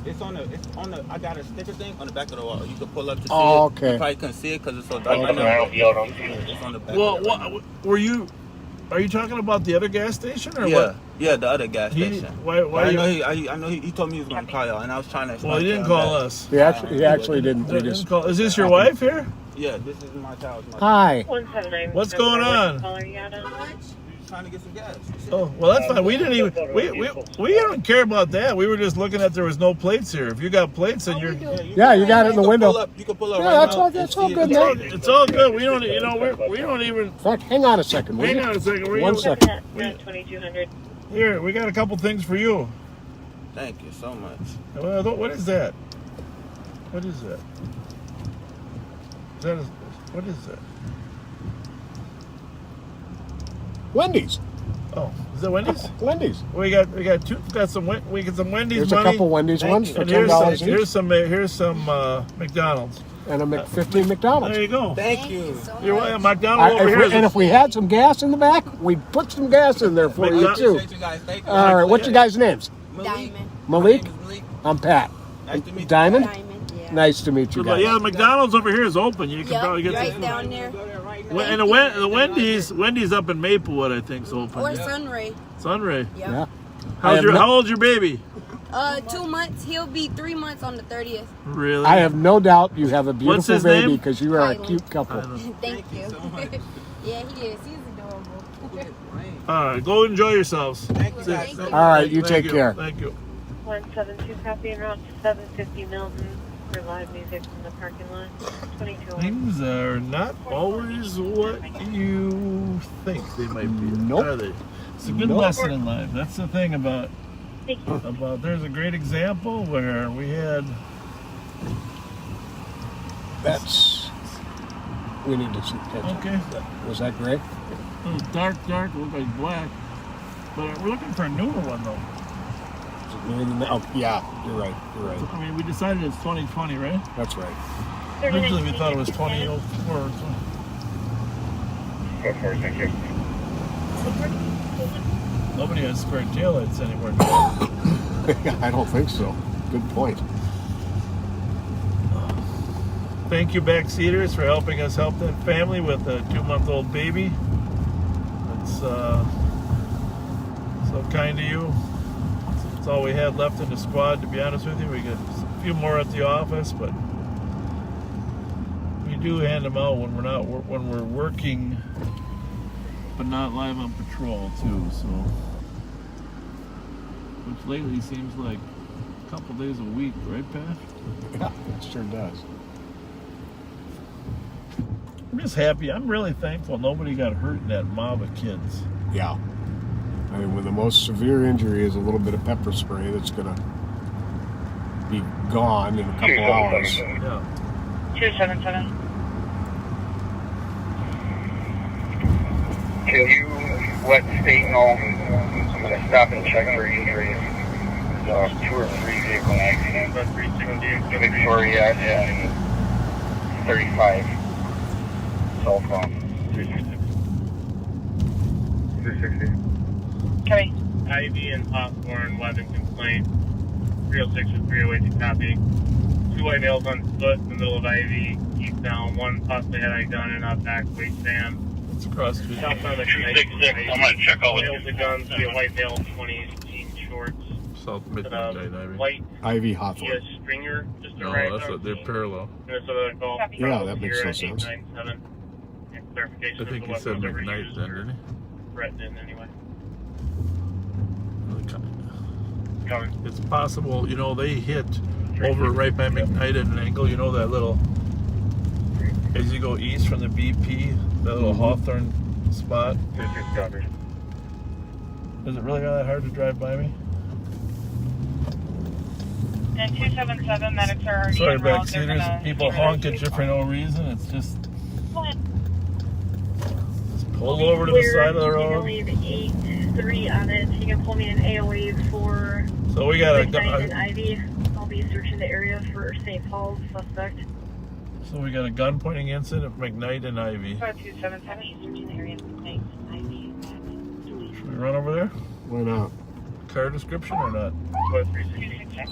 It's on the. I got a sticker thing on the back of the wall. You can pull up to see it. Okay. You probably couldn't see it because it's so dark right now. It's on the back. Well, are you talking about the other gas station or yeah, what? Yeah, the other gas station. Why I know he told me he was going to call y'all, and I was trying to explain. Well, he didn't call us. He actually didn't. He didn't call. Is this your wife here? Yeah, this is my child. Hi. 179. What's going on? Trying to get some gas. Oh, well, that's fine. We didn't even we don't care about that. We were just looking at there was no plates here. If you got plates, then you're Yeah, you got it in the window. You can pull up Yeah, right that's now. all good, man. it's all good. We don't we don't even. In fact, hang on a second. Hang on a second. One second. 2200. Here, we got a couple things for you. Thank you so much. Well, what is that? What is that? What is that? Wendy's. Oh, is that Wendy's? Wendy's. We got some Wendy's There's money. a couple Wendy's ones for And $10 each. here's some McDonald's. And a McFifteen McDonald's. There you go. Thank you. You're welcome. McDonald's over here. If we had some gas in the back, we'd put some gas in there for you too. Appreciate you guys. Thank you. All right, what's your guys' names? Diamond. Malik? My name is Malik. I'm Pat. Nice to meet you. Diamond? Diamond, yeah. Nice to meet you But guys. yeah, the McDonald's over here is open. You can Yep, probably get right down there. And the Wendy's up in Maplewood, I think, is open. Or Sunray. Sunray. Yep. Yeah. How old's your baby? 2 months. He'll be 3 months on the 30th. Really? I have no doubt you have a What's beautiful his baby name? because you are a Tyler. cute couple. Thank you. so much. Yeah, he is. He's adorable. All right, go enjoy yourselves. Thank you guys. Thank you. All right, you Thank take care. Thank you. 172 copy and route 750 Milton for live music in the parking lot. 22. Things are not always what you think they might be. Nope. Are they? It's a good Nope. lesson in life. That's the thing about Thank you. there's a great example where we had We need to see. okay. Was that gray? It was dark, looked like black. But we're looking for a newer one though. Is it newer than that? Oh, yeah, you're right. I mean, we decided it's 2020, right? That's right. Originally we thought it was 2004. Thank you. Nobody has spare taillights anymore. I don't think so. Good point. Thank you, backseaters, for helping us help that family with a 2-month-old baby. It's so kind of you. It's all we had left in the squad, to be honest with you. We got a few more at the office, but we do hand them out when we're working, but not live on patrol too. So, which lately seems like a couple days a week, right, Pat? Yeah, it sure does. I'm just happy. I'm really thankful nobody got hurt in that mob of kids. Yeah. I mean, when the most severe injury is a little bit of pepper spray that's going to be gone in a couple hours. Yeah. 277. Can you let state know I'm going to stop and check for injuries? 2 or 3 vehicle accidents. About 360 Victoria and 35. Southbound. 360. Copy. Ivy and Hawthorne, weapon complaint. 306 or 308 to copy. 2 white males on foot in the middle of Ivy, eastbound. 1 possibly had a gun in a back waistband. It's across the street. Southbound of 266. I'm gonna check all the guns. Be a white male, 20s, jean shorts. South Midnight Ivy. White Ivy Hawthorne. stringer just No, arrived that's on what they're scene. parallel. Minnesota Golf. Yeah, that makes no sense. 897. Clarification I of think the he said weapons ever McKnight used then, or didn't he? threatened in any way. Coming. It's possible, you know, they hit over right by McKnight at an angle, you know, that little, as you go east from the BP, that little Hawthorne spot. Is it really that hard to drive by me? And 277 medics are already Sorry, en route. backseaters, people honk at you for no reason. It's just pull over to the side of the road. leave 8-3 on it. You can pull me an AOE for So we got Midnight and Ivy. I'll be searching the area for St. Paul's suspect. So we got a gun pointing incident of McKnight and Ivy. 277 searching the area of Midnight and Ivy. Should we run over there? Why not? Car description or not? 266.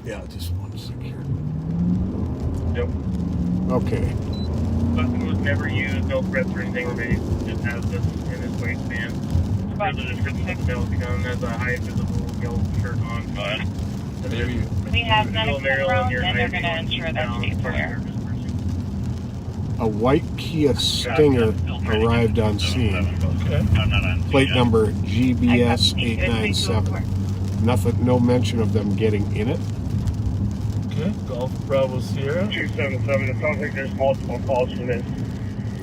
Yeah, just one second here. Yep. Okay. Weapon was never used, no threats or anything remains. Just has this in his waistband. Further description of the male gun has a high visible yellow shirt on. Maybe. We have medics around and they're going to ensure that stays clear. A white Kia Stinger arrived on scene. Okay. Plate number GBS 897. Nothing, no mention of them getting in it. Okay. Golf Bravo Sierra. 277. It sounds like there's multiple calls for this.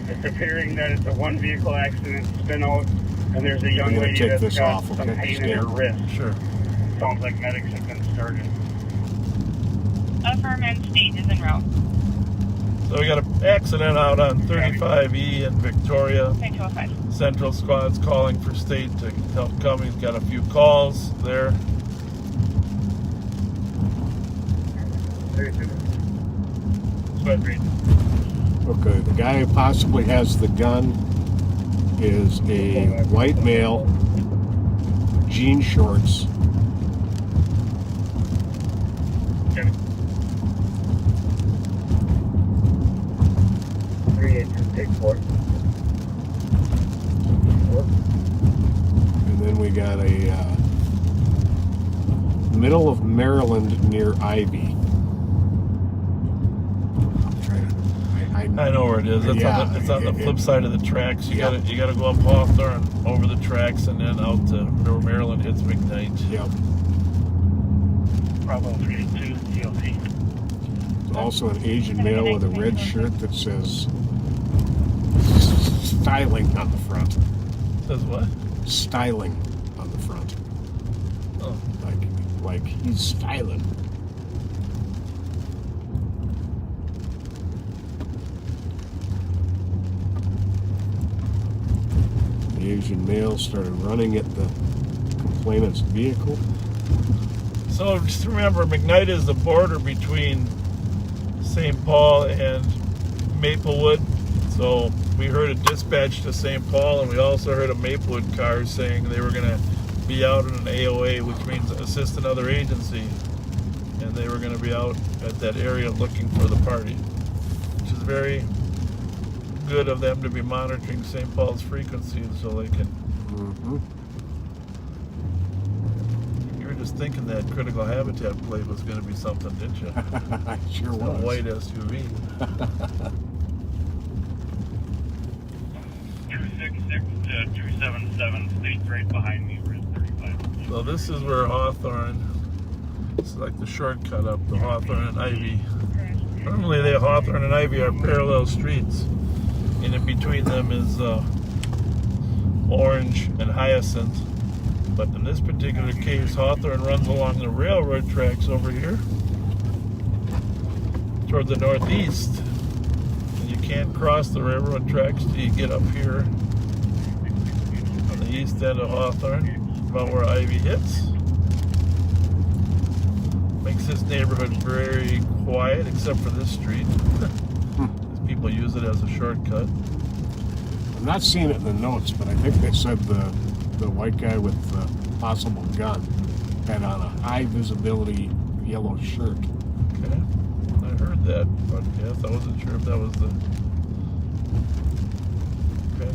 It's appearing that it's a one vehicle accident spin out, and there's a young I'm gonna lady take that's this got off, some okay? pain Stay. in her wrist. Sure. Sounds like medics have been started. Affirm and state is en route. So we got an accident out on 35E in Victoria. 205. Central Squad's calling for state to help come. He's got a few calls there. 32. Sweat breathe. Okay, the guy who possibly has the gun is a white male, jean shorts. Okay. 382, take 4. And then we got a middle of Maryland near Ivy. I know where it is. It's, Yeah. it's on the flip side of the tracks. You gotta go up Hawthorne over the tracks and then out to where Maryland hits McKnight. Yep. Bravo 382, DLT. There's also an Asian male with a red shirt that says styling on the front. Says what? Styling on the front. Oh. Like he's styling. The Asian male started running at the complainant's vehicle. So just remember, McKnight is the border between St. Paul and Maplewood. So we heard a dispatch to St. Paul, and we also heard a Maplewood car saying they were going to be out in an AOA, which means assist another agency. And they were going to be out at that area looking for the party, which is very good of them to be monitoring St. Paul's frequency so they can. Mm-hmm. You were just thinking that critical habitat plate was going to be something, didn't you? I sure A was. white SUV. 266 to 277, state's right behind me, we're at 35. So this is where Hawthorne, it's like the shortcut up to Hawthorne and Ivy. Normally the Hawthorne and Ivy are parallel streets. And in between them is Orange and Hyacinth. But in this particular case, Hawthorne runs along the railroad tracks over here toward the northeast. And you can't cross the railroad tracks till you get up here on the east end of Hawthorne, about where Ivy hits. Makes this neighborhood very quiet, except for this street. People use it as a shortcut. I'm not seeing it in the notes, but I think they said the white guy with the possible gun had on a high visibility yellow shirt. Okay, I heard that, but yes, I wasn't sure if that was the...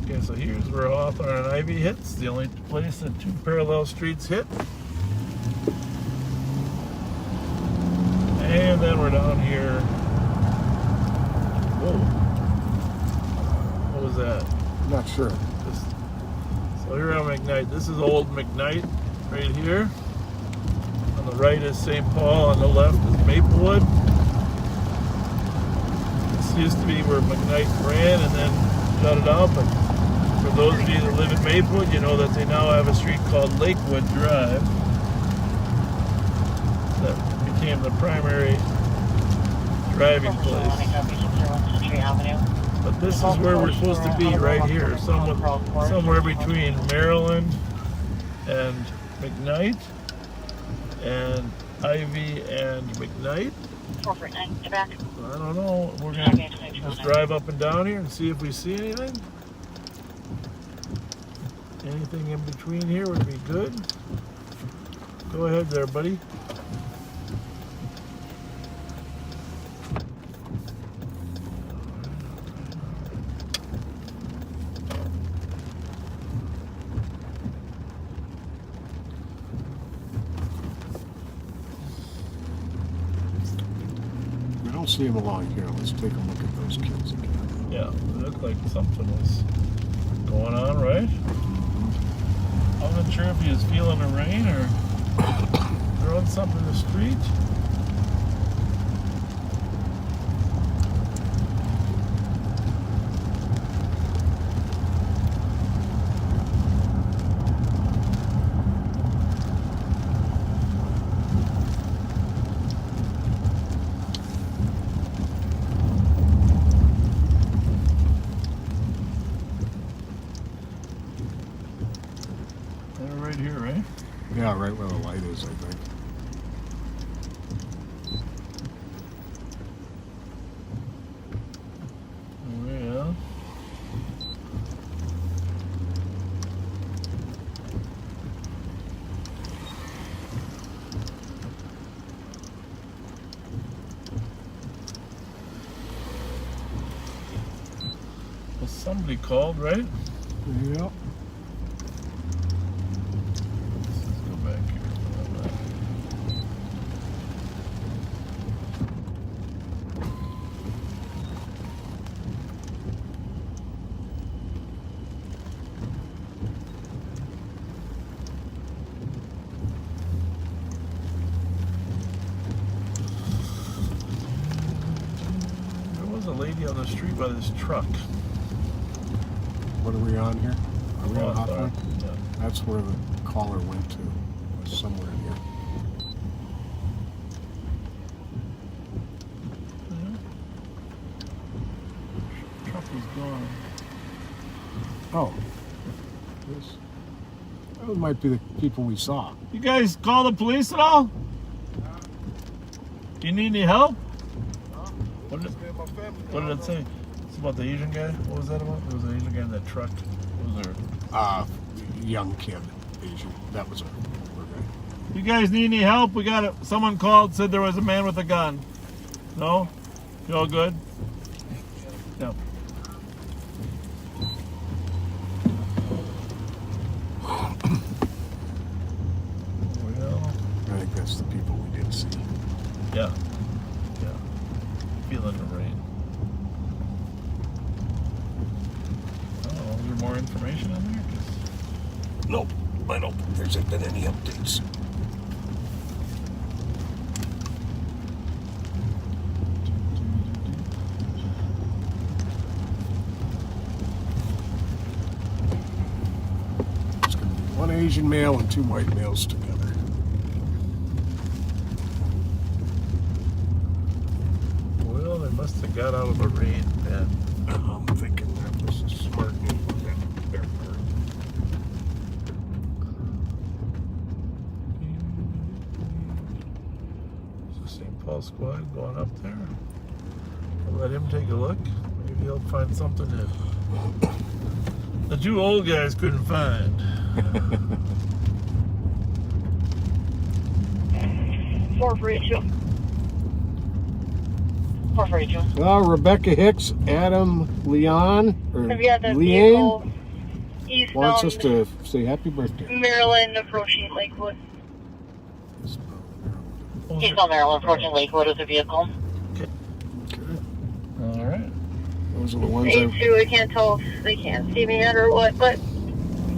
Okay, so here's where Hawthorne and Ivy hits, the only place that two parallel streets hit. And then we're down here. Whoa. What was that? I'm not sure. So here on McKnight. This is old McKnight right here. On the right is St. Paul, on the left is Maplewood. This used to be where McKnight ran and then shut it out, but for those of you that live in Maplewood, you know that they now have a street called Lakewood Drive that became the primary driving place. But this is where we're supposed to be, right here, somewhere between Maryland and McKnight, and Ivy and McKnight. I don't know. We're gonna just drive up and down here and see if we see anything. Anything in between here would be good. Go ahead there, buddy. We don't see him along here. Let's take a look at those kids again. Yeah, it looked like something was going on, right? I wasn't sure if he was feeling the rain or throwing something in the street. Right here, right? Yeah, right where the light is, I think. Oh, yeah. Well, somebody called, right? Yep. Lady on the street by this truck. What are we on here? Are we on Hawthorne? Yeah. That's where the caller went to. It was somewhere in here. Yeah. Truck was gone. Oh. Those might be the people we saw. You guys call the police at all? Do you need any help? What did it say? It's about the Asian guy? What was that about? It was an Asian guy in that truck. What was there? Young kid, Asian. That was a older guy. You guys need any help? We got it. Someone called, said there was a man with a gun. No? You all good? No. Well, I think that's the people we did see. yeah. Feeling the rain. Oh, is there more information on there? Nope. I don't think there's been any updates. It's going to be one Asian male and two white males together. They must have got out of the rain, man. I'm thinking that was a smart move on their part. Paul squad going up there. I'll let him take a look. Maybe he'll find something that the two old guys couldn't find. 442. 442. Rebecca Hicks, Adam Leon, or Have you got that Leanne, vehicle eastbound wants us to say happy birthday. Maryland approaching Lakewood? Eastbound Maryland approaching Lakewood with a vehicle. All right. Those are the ones A2, I can't tell if they can't see me yet or what, but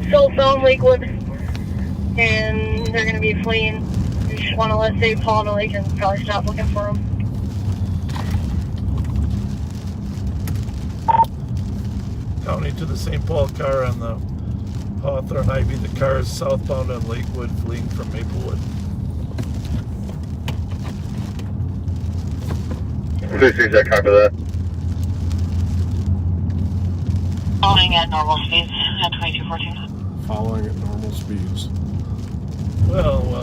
still found Lakewood. And they're going to be fleeing. You just want to let St. Paul know they can probably stop looking for them. County to the St. Paul car on the Hawthorne Ivy. The car is southbound on Lakewood, fleeing from Maplewood. 3-3, Jack, copy that. Following at normal speeds at 2214. following at normal speeds. Well.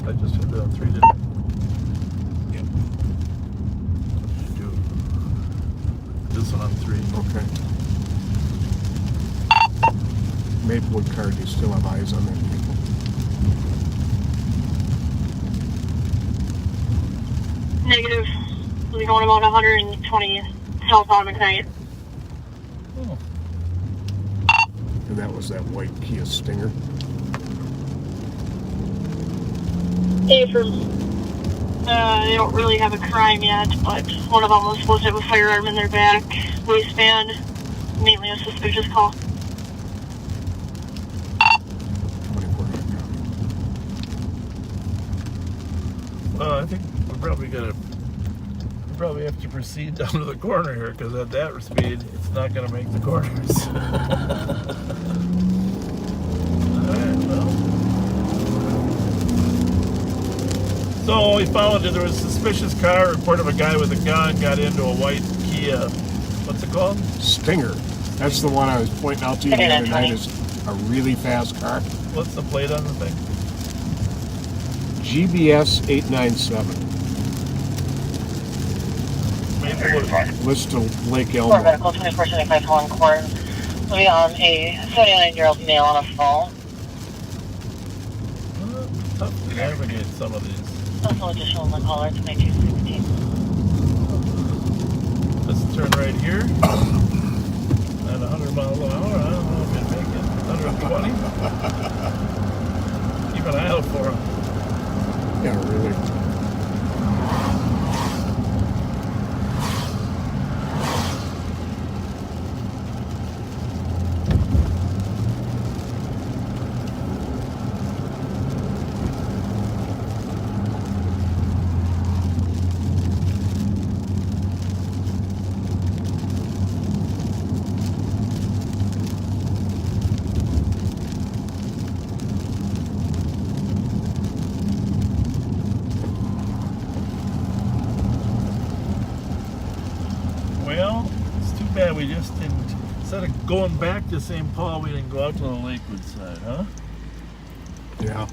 I just hit that on 3, didn't I? Yep. Do this one on 3. Okay. Maplewood car, do you still have eyes on that vehicle? Negative. We'll be going about 120 southbound McKnight. Oh. And that was that white Kia Stinger. Aprons. They don't really have a crime yet, but one of them was supposed to have a firearm in their back waistband. Mainly a suspicious call. 24. Well, I think we're probably have to proceed down to the corner here, because at that speed, it's not going to make the corners. Alright, well. So we found that there was a suspicious car, report of a guy with a gun, got into a white Kia, what's it called? Stinger. That's the one I was pointing out to you the other night. Is a really fast car. What's the plate on the thing? GBS 897. List to Lake Four Elmo. medical 2475 Helen Court. We'll be on a 79-year-old male on a phone. Tough to navigate some of these. Also additional on the caller 2216. Let's turn right here. At 100 miles an hour, I don't know if it'd make it. 120. Keep an eye out for him. Yeah, really. Well, it's too bad we just didn't, instead of going back to St. Paul, we didn't go out to the Lakewood side, huh? Yeah.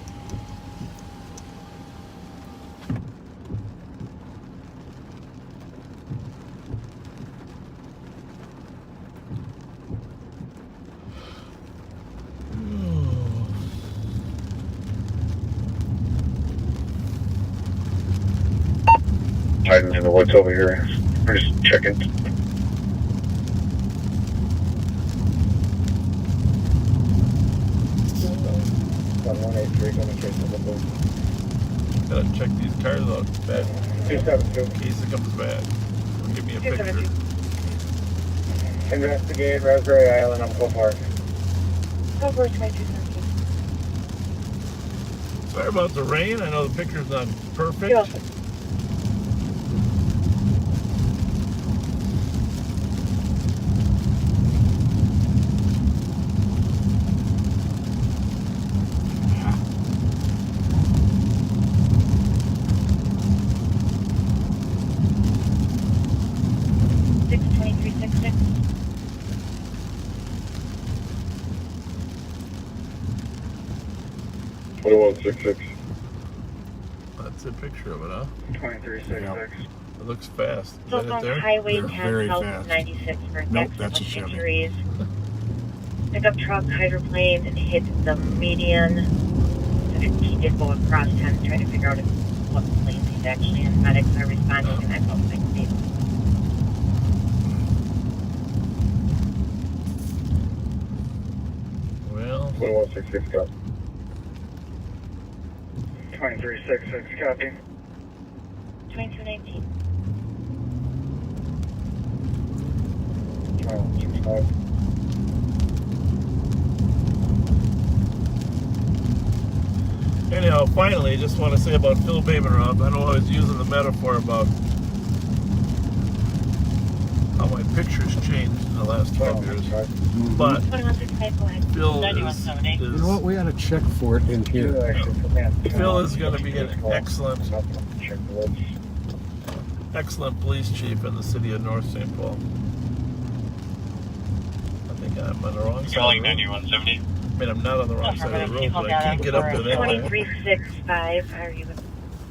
Hiding in the woods over here. We're just checking. Gotta check these cars out back 272. in case it comes back. Or give me a picture. Investigate Raspberry Island on Cole Park. Over 2213. Sorry about the rain. I know the picture's not perfect. Yeah. 2166. That's a picture of it, huh? 2366. Yeah. It looks fast. Is So that it on there? Highway They're 10 very south fast. of 96 for Nope, that's a Chevy. injuries. Pickup truck hydroplane hit the median. He did go across 10 trying to figure out what plane he's actually in. Medics are responding and I felt like they Well, 2166, copy. 2366, copy. 2219. 2165. anyhow, finally, just want to say about Phil Babenrob. I know I was using the metaphor about how my picture's changed in the last 12 years. But 2165, go ahead. Phil is, 9178. You know what? We ought to check for it in here. Phil is going to be an excellent police chief in the city of North St. Paul. I think I'm on the wrong side. Calling of the road. 9170. I mean, I'm not on the wrong side of the road, but I can't get up to that. 2365, are you with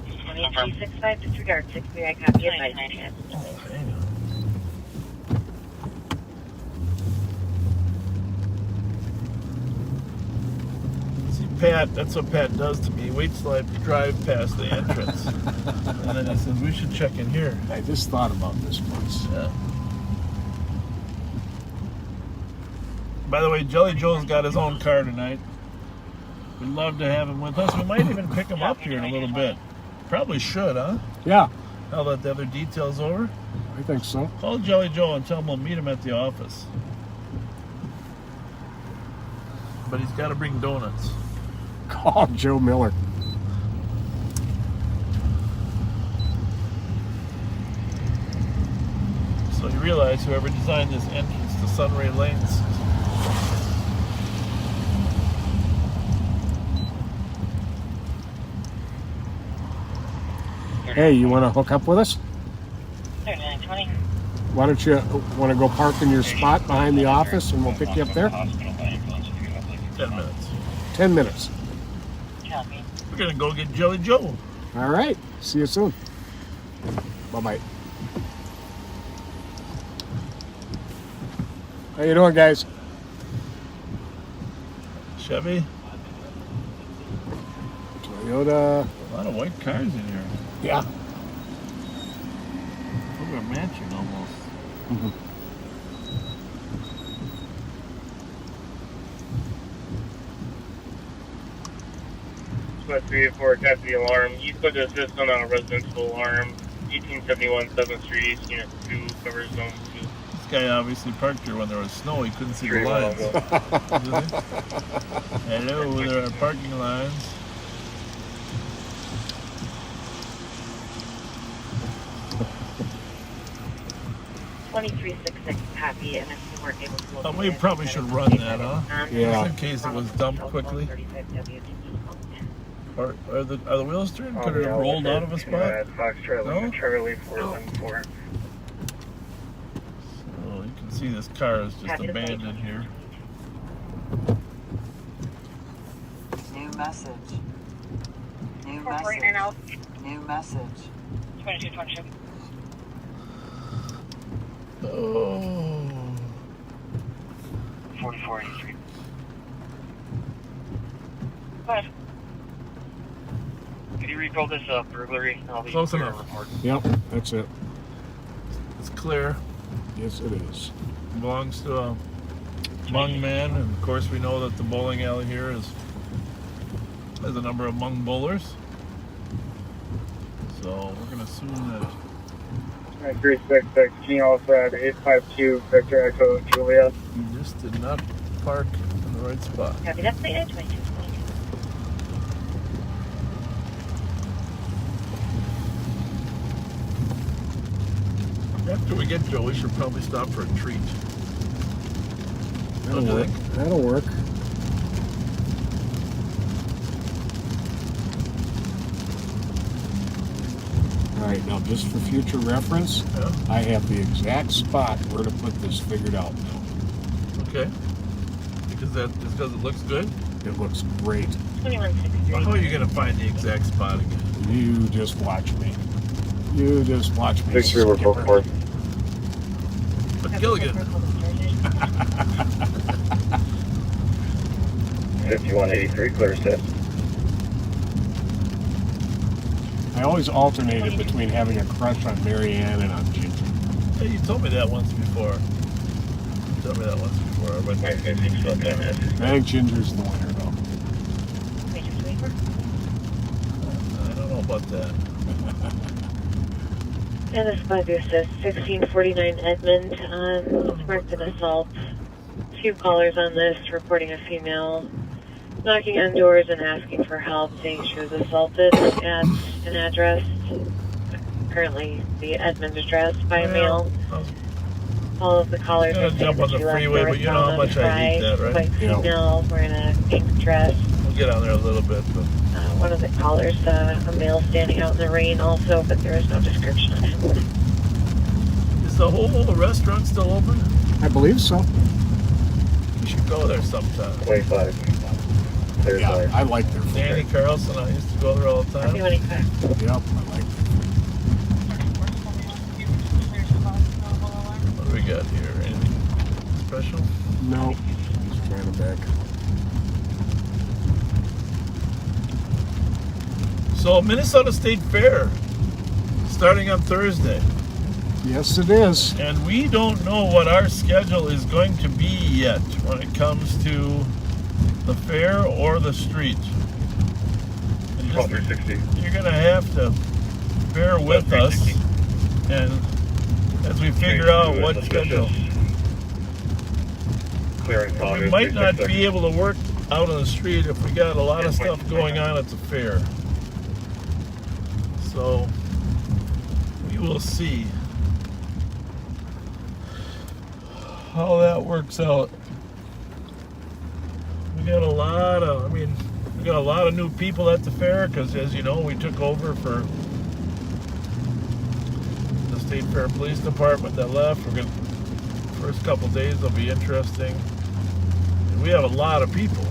2365? Disregard 63, I copy advice. Oh, hang on. See, Pat, that's what Pat does to me. He waits till I drive past the entrance. And then he says, we should check in here. I just thought about this place. Yeah. By the way, Jelly Joe's got his own car tonight. We'd love to have him with us. We might even pick him up here in a little bit. Probably should, huh? Yeah, Now that the other detail's over. I think so. Call Jelly Joe and tell him we'll meet him at the office. But he's got to bring donuts. Call Joe Miller. So you realize whoever designed this entrance to Sunray Lanes. Hey, you want to hook up with us? 3920. Why don't you want to go park in your spot behind the office and we'll pick you up there? 10 minutes. 10 minutes. Copy. We're going to go get Jelly Joe. All right. See you soon. Bye-bye. How you doing, guys? Chevy. Toyota. A lot of white cars in here. Yeah. Look, are matching almost. Squad 384, tap the alarm. East put the assist on a residential alarm. 1871 7th Street East, Unit 2, covers zone 2. This guy obviously parked here when there was snow. He couldn't see the lines. Hello, there are parking lines. Copy, and if we weren't able to locate We it, probably should run that, huh? Yeah. Just in case it was dumped quickly. Are the wheels turned? Could it have rolled out of a spot? Foxtrot, No? Charlie 474. So you can see this car is just abandoned here. New message. New Right message. now, New message. 2222. Oh. 4483. Go ahead. Could you recall this burglary? I'll be Close clear to enough. report. Yep, that's it. It's clear. Yes, it is. Belongs to a Hmong man, and of course we know that the bowling alley here has a number of Hmong bowlers. So we're going to assume that 366, Gene Alfred, 852, Victor Echo, Julia. he just did not park in the right spot. Copy, that's the 2222. After we get Joe, we should probably stop for a treat. That'll Don't you work. think? That'll work. All right, now just for future reference, Yeah. I have the exact spot where to put this figured out now. Okay. Because it looks good. It looks great. 2163. How are you gonna find the exact spot again? You just watch me. You just watch me. 6-3, we're skip both it. forward. But Gilligan. 5183, clear set. I always alternated between having a crush on Marianne and on Ginger. Yeah, you told me that once before. You told me that once before. But I think Ginger's the winner, though. I don't know about that. And the squad boost is 1649 Edmond. It's marked an assault. Few callers on this reporting a female knocking on doors and asking for help, saying she was assaulted at an address, currently the Edmond address, by a male. All of the callers I'm are gonna saying jump on that the she left freeway, but you know how much I hate that, right? White female wearing a pink dress. We'll get on there a little bit, but One of the callers, a male standing out in the rain also, but there is no description of him. is the whole restaurant still open? I believe so. We should go there sometime. 25. Clear Yeah, side. I like their food. Danny Carlson, I used to go there all the time. Yep, I like their food. What do we got here? Anything special? No, just trying to back. So Minnesota State Fair, starting on Thursday. Yes, it is. And we don't know what our schedule is going to be yet when it comes to the fair or the street. And just- 360. you're going to have to bear with us, and as we figure out what schedule. Clearing call. We might not be able to work out on the street if we got a lot of stuff going on at the fair. So we will see how that works out. We got a lot of, we got a lot of new people at the fair because, as you know, we took over for the State Fair Police Department that left. We're gonna, first couple days will be interesting. And we have a lot of people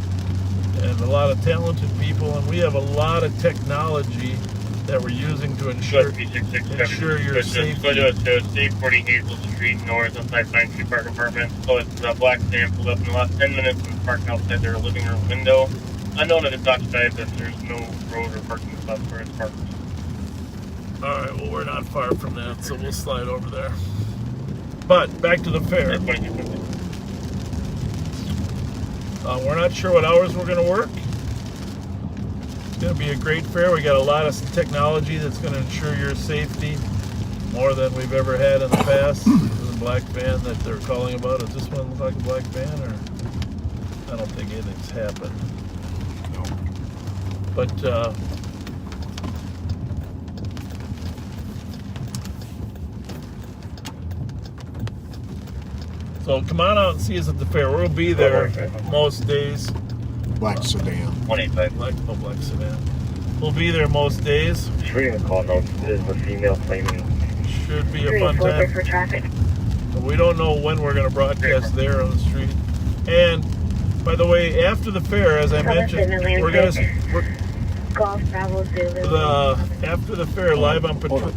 and a lot of talented people, and we have a lot of technology that we're using to ensure your safety. Go to State 40 Hazel Street North outside Pine Tree Park Apartment. So it's black van pulled up in the last 10 minutes and parked outside their living room window. Unknown if it's occupied, but there's no road or parking spots where it's parked. Alright, well, we're not far from that, so we'll slide over there. But back to the fair. We're not sure what hours we're going to work. It's going to be a great fair. We got a lot of technology that's going to ensure your safety, more than we've ever had in the past. The black van that they're calling about, does this one look like a black van, or I don't think anything's happened. No. But so come on out and see us at the fair. We'll be there most days. Black sedan. 185. Black sedan. We'll be there most days. Just reading the call notes, is the female claiming. Should be a fun time. For traffic. But we don't know when we're going to broadcast there on the street. And by the way, after the fair, as I mentioned, we're going to Golf Bravo Zulu. after the fair, live on patrol.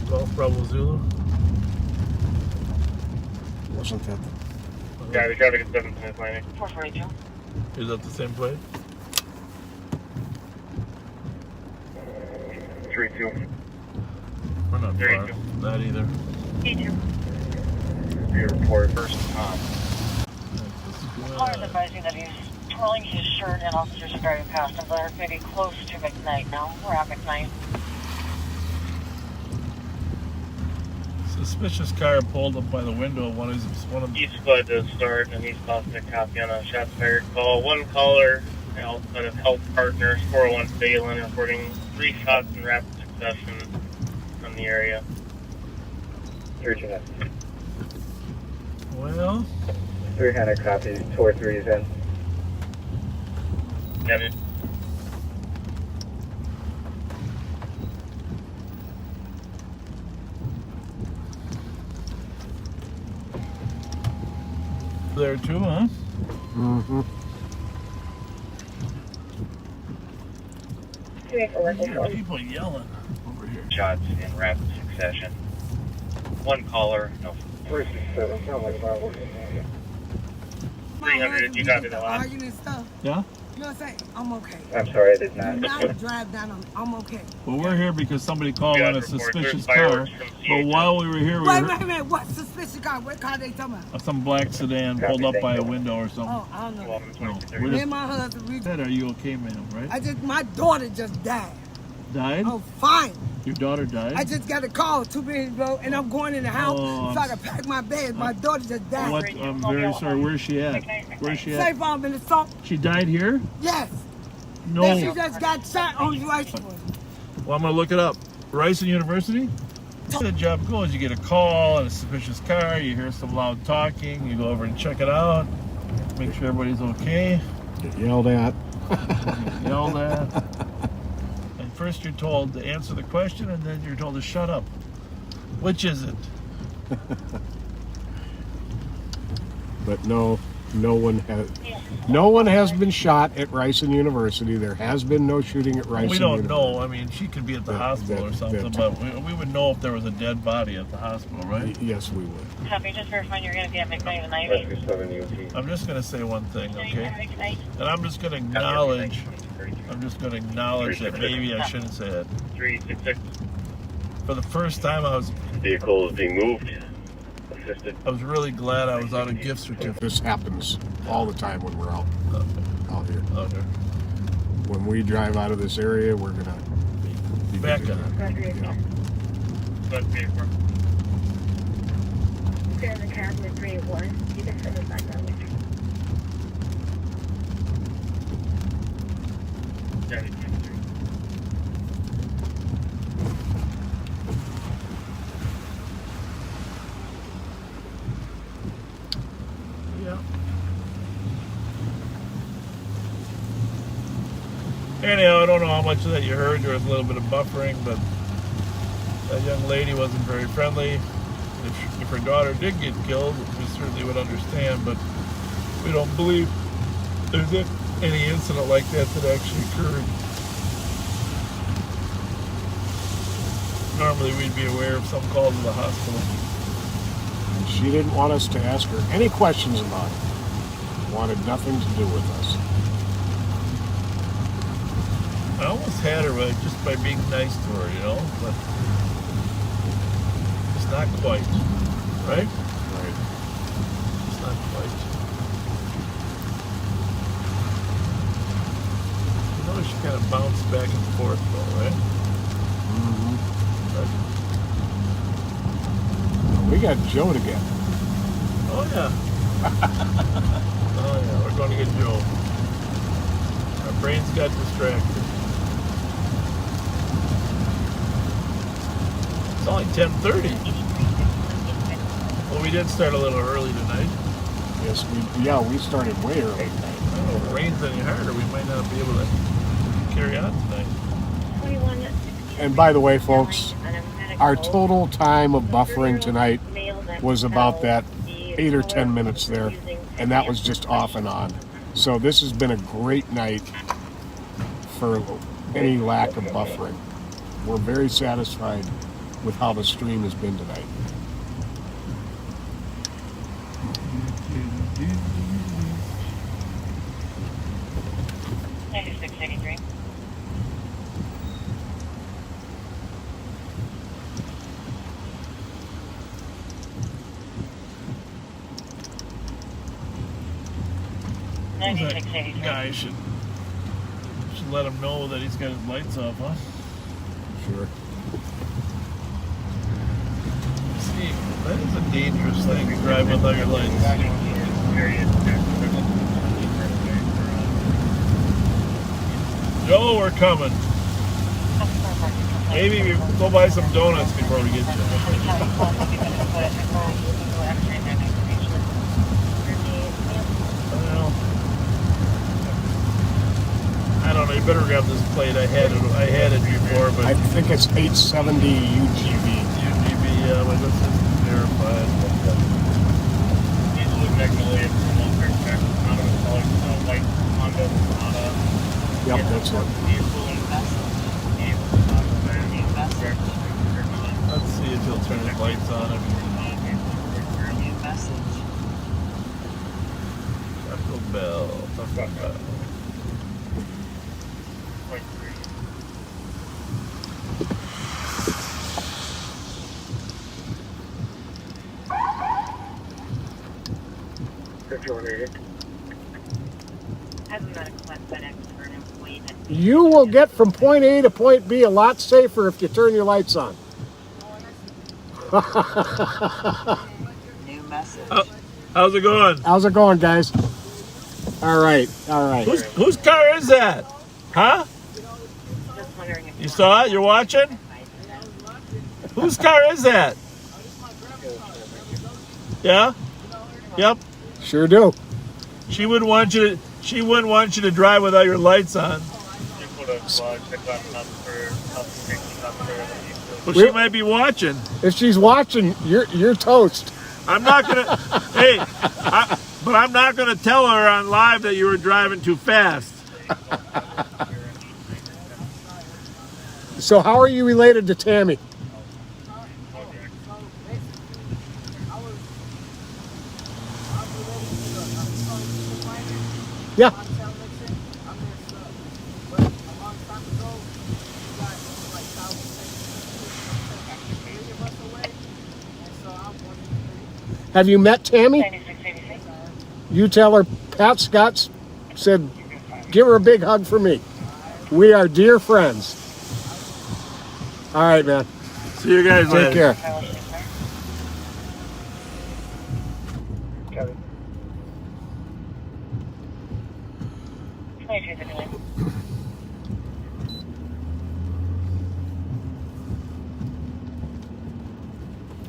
Golf Bravo Zulu. Wasn't that? Yeah, the traffic is 7 minutes landing. 442. Is that the same plate? 32. We're not There you far go. from that either. Your report first time. Caller is advising that he's twirling his shirt and officers are driving past him. They're maybe close to McKnight now. We're at McKnight. Suspicious car pulled up by the window of one of the East squad does start, and he's tossing a copy on a shots fired call. One caller, outside of Health Partners, 401 Phelan, reporting 3 shots in rapid succession from the area. Well, 300 copies, 2-3 is in. Got it. there too, huh? Mm-hmm. I hear people yelling over here. Shots in rapid succession. One caller, no. 300, you got it a lot. Arguing and stuff. Yeah? You know what I'm saying? I'm okay. I'm sorry, I did not. Do not drive down on me. I'm okay. Well, we're here because somebody called You on a got reports. suspicious There's car. fireworks from But CHS. while we were here, we Wait were a minute. What suspicious car? What car they talking about? some black sedan pulled up by a window or something. Oh, I don't know. No, we're Me just and my husband, we said, are you okay, ma'am? Right? my daughter just died. Died? Oh, fine. Your daughter died? I just got a call 2 minutes ago, and I'm going in the house Oh, so I can pack my bag. My daughter just died. What? I'm very sorry. Where's she at? Where's she Safe at? harbor in the salt. She died here? Yes. No. Then she just got shot on Rice. Well, I'm going to look it up. Ryson University? The job goes, you get a call on a suspicious car, you hear some loud talking, you go over and check it out, make sure everybody's okay. Get yelled at. Get yelled at. And first you're told to answer the question, and then you're told to shut up. Which is it? But no one has been shot at Ryson University. There has been no shooting at Ryson We don't University. know. I mean, she could be at the hospital or something, but we would know if there was a dead body at the hospital, right? Yes, we would. Copy, just verifying you're going to be at McKnight and Ivy. I'm just going to say one thing, okay? And I'm just going to acknowledge that maybe I shouldn't say it. 366. For the first time, Vehicle is being moved. Assisted. I was really glad I was out of gift certificate. This happens all the time when we're out here. Okay. When we drive out of this area, we're gonna be Back doing on. that. Yeah. But vehicle. Stand the cabinet 381. You can send it back down there. Yeah. Anyhow, I don't know how much of that you heard. There was a little bit of buffering, but that young lady wasn't very friendly. If her daughter did get killed, we certainly would understand, but we don't believe there's any incident like that actually occurred. Normally we'd be aware of some calls to the hospital. And she didn't want us to ask her any questions about it. Wanted nothing to do with us. I almost had her just by being nice to her, you know, but it's not quite, right? Right. It's not quite. You notice she kind of bounced back and forth, though, right? Mm-hmm. Right. We got Joe to get. Oh, yeah. Oh, yeah, we're going to get Joe. Our brains got distracted. It's only 10:30. Well, we did start a little early tonight. Yes, we started way early tonight. I don't know if it rains any harder, we might not be able to carry on tonight. 21. And by the way, folks, our total time of buffering tonight was about that 8 or 10 minutes there, and that was just off and on. So this has been a great night for any lack of buffering. We're very satisfied with how the stream has been tonight. That guy should let him know that he's got his lights off, huh? Sure. See, that is a dangerous thing to drive without your lights. Joe, we're coming. Maybe we go buy some donuts before we get you. Well, I don't know. You better grab this plate. I had it before, but I think it's 870 UGV. UGB, yeah, but this isn't verified. Yep, that's it. lights on it. New message. Taco Bell. Taco Bell. You will get from point A to point B a lot safer if you turn your lights on. New message. How's it going? How's it going, guys? All right. Whose car is that? Huh? You saw it? You're watching? Whose car is that? Yeah? Yep. Sure do. She wouldn't want you to drive without your lights on. Well, she might be watching. If she's watching, you're toast. I'm not gonna. But I'm not gonna tell her on live that you were driving too fast. So how are you related to Tammy? Yeah. Have you met Tammy? You tell her Pat Scott said, give her a big hug for me. We are dear friends. All right, man. See you guys later. Take care.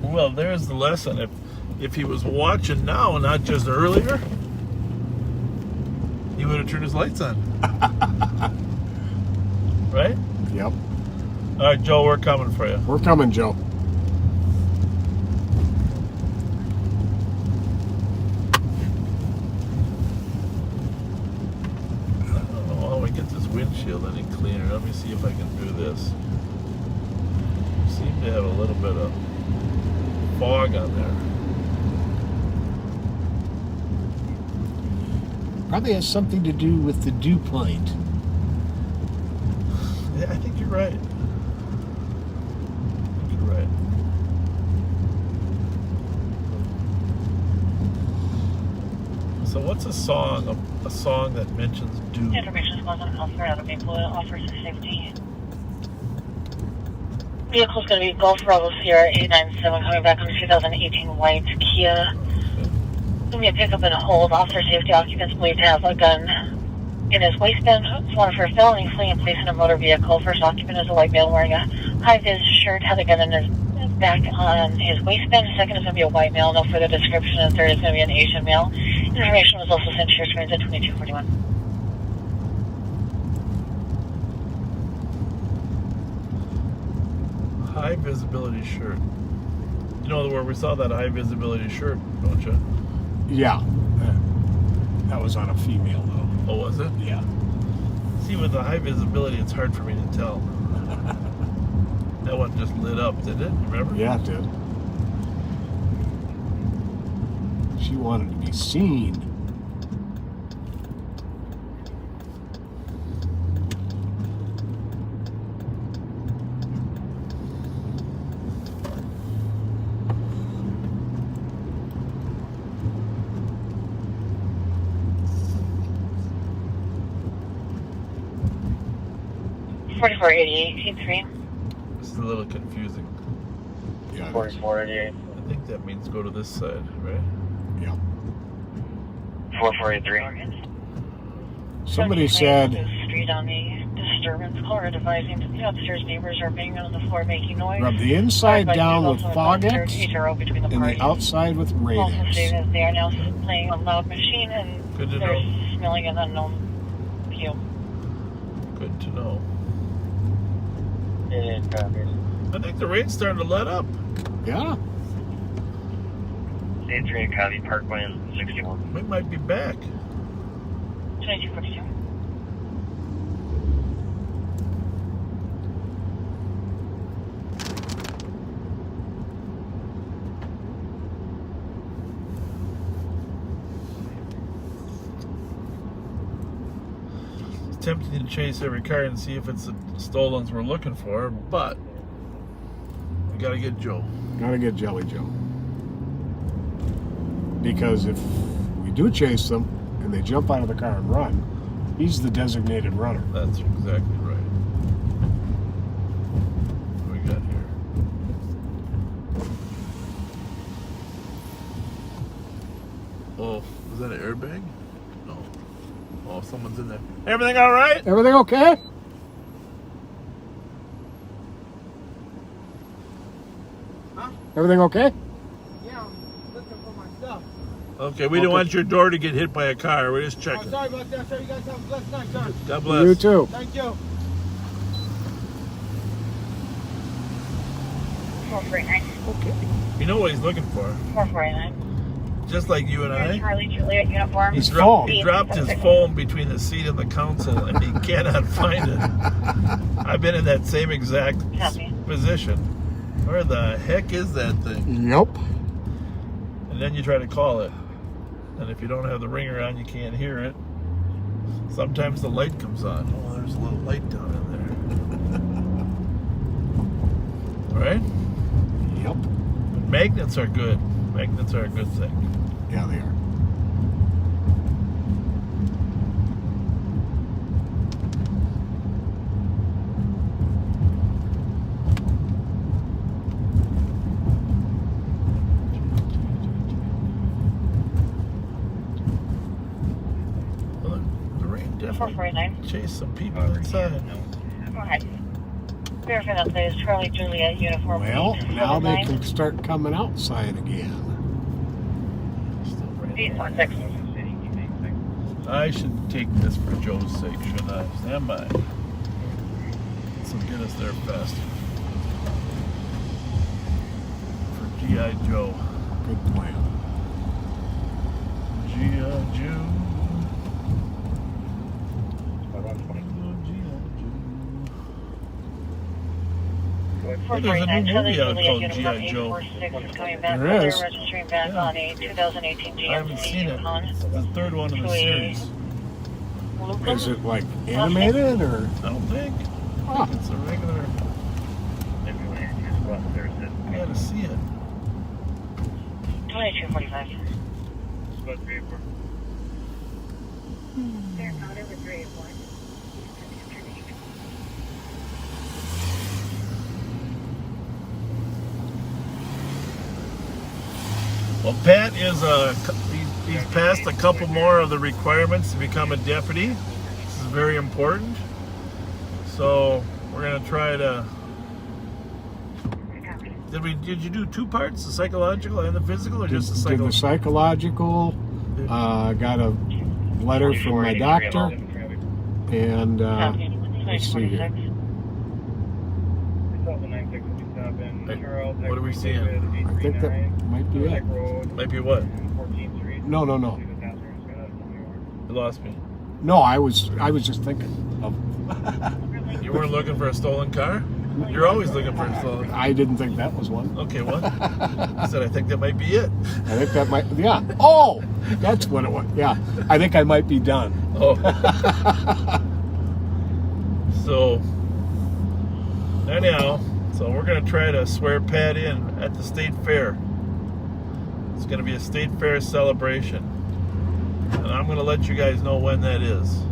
Well, there's the lesson. If he was watching now and not just earlier, he would have turned his lights on. Right? Yep. All right, Joe, we're coming for you. We're coming, Joe. I don't know how we get this windshield any cleaner. Let me see if I can do this. Seem to have a little bit of fog on there. Probably has something to do with the dew point. Yeah, I think you're right. Right. So what's a song that mentions dew? Information wasn't offered out of vehicle offers safety. Vehicle's going to be Golf Bravo Sierra 897 coming back on 2018 white Kia. Going to be a pickup and a hold. Officer safety occupants believed to have a gun in his waistband. It's one for felony fleeing in place in a motor vehicle. First occupant is a white male wearing a high-vis shirt, had a gun in his back on his waistband. Second is going to be a white male, no further description. And third is going to be an Asian male. Information was also sent to your screens at 2241. High visibility shirt. You know where we saw that high visibility shirt, don't you? Yeah. That was on a female, though. Oh, was it? Yeah. See, with the high visibility, it's hard for me to tell. That one just lit up, did it? Remember? Yeah, it did. She wanted to be seen. It's a little confusing. Yeah. 4488. I think that means go to this side, right? Yeah. 4483. Somebody said. Street on the disturbance caller advising the upstairs neighbors are banging on the floor making noise. Rub the inside down with Fogex between the and the outside with Also Radex. stating that they are now playing a loud machine and Good to they're know. smelling an unknown fume. Good to know. Yeah, copies. I think the rain's starting to let up. Yeah. C3 copy, Parkway and 61. We might be back. 2242. tempting to chase every car and see if it's the stolens we're looking for, but we gotta get Joe. Gotta get Jelly Joe. Because if we do chase them and they jump out of the car and run, he's the designated runner. That's exactly right. What do we got here? Oh, was that an airbag? No. Oh, someone's in there. Everything all right? Everything okay? Huh? Everything okay? Yeah, I'm looking for my stuff. Okay, we don't want your door to get hit by a car. We're just Oh, checking. sorry about that, sir. You guys have a blessed night, sir. God bless. You too. Thank you. 449. Okay. You know what he's looking for. 449. Just like you and I. Charlie Juliet uniform. His phone. He dropped his phone between the seat and the console, and he cannot find it. I've been in that same exact position. Where the heck is that thing? Yep. And then you try to call it. And if you don't have the ringer on, you can't hear it. Sometimes the light comes on. Oh, there's a little light down in there. Right? Yep. Magnets are good. Magnets are a good thing. Yeah, they are. Well, the rain definitely 449. chased some people inside. Go ahead. Verify that is Charlie Juliet uniform. Well, now they can start coming outside again. 816. I should take this for Joe's sake, shouldn't I? Stand by. This will get us there faster. For G.I. Joe. Good plan. G.I. Joe. Well, there's a new movie out called G.I. Joe. There is. Registering back on a 2018 GMC I haven't seen it. It's the third one in the series. Is it like animated or? I don't think. I think it's a regular. I gotta see it. 2245. Well, Pat is he's passed a couple more of the requirements to become a deputy. This is very important. So we're gonna try to. Did you do two parts, the psychological and the physical, or just the Did the psychological? psychological. Got a letter from my doctor, and let's see here. What are we seeing? I think that might be it. Might be what? No. You lost me. No, I was just thinking of. You weren't looking for a stolen car? You're always looking for a stolen car. I didn't think that was one. Okay, what? I said I think that might be it. I think that might. Yeah. Oh, that's what it was. Yeah. I think I might be done. Oh. So, anyhow, so we're going to try to swear Pat in at the state fair. It's going to be a state fair celebration. And I'm going to let you guys know when that is.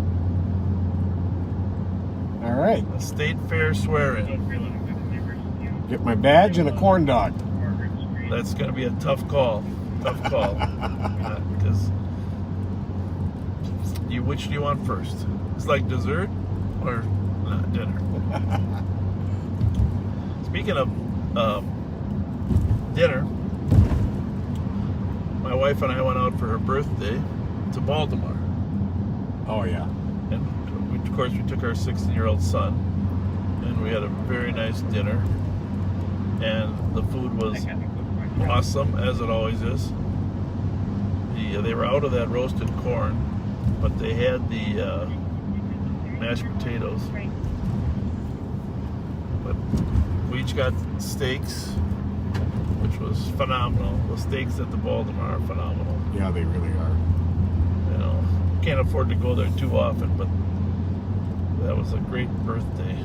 All right. A state fair swearing. Get my badge and a corn dog. That's going to be a tough call. Tough call. Because which do you want first? It's like dessert or dinner. Speaking of dinner, my wife and I went out for her birthday to Baltimore. Oh yeah. And of course we took our 16-year-old son, and we had a very nice dinner, and the food was awesome, as it always is. They were out of that roasted corn, but they had the mashed potatoes. But we each got steaks, which was phenomenal. The steaks at the Baltimore are phenomenal. Yeah, they really are. You know, can't afford to go there too often, but That was a great birthday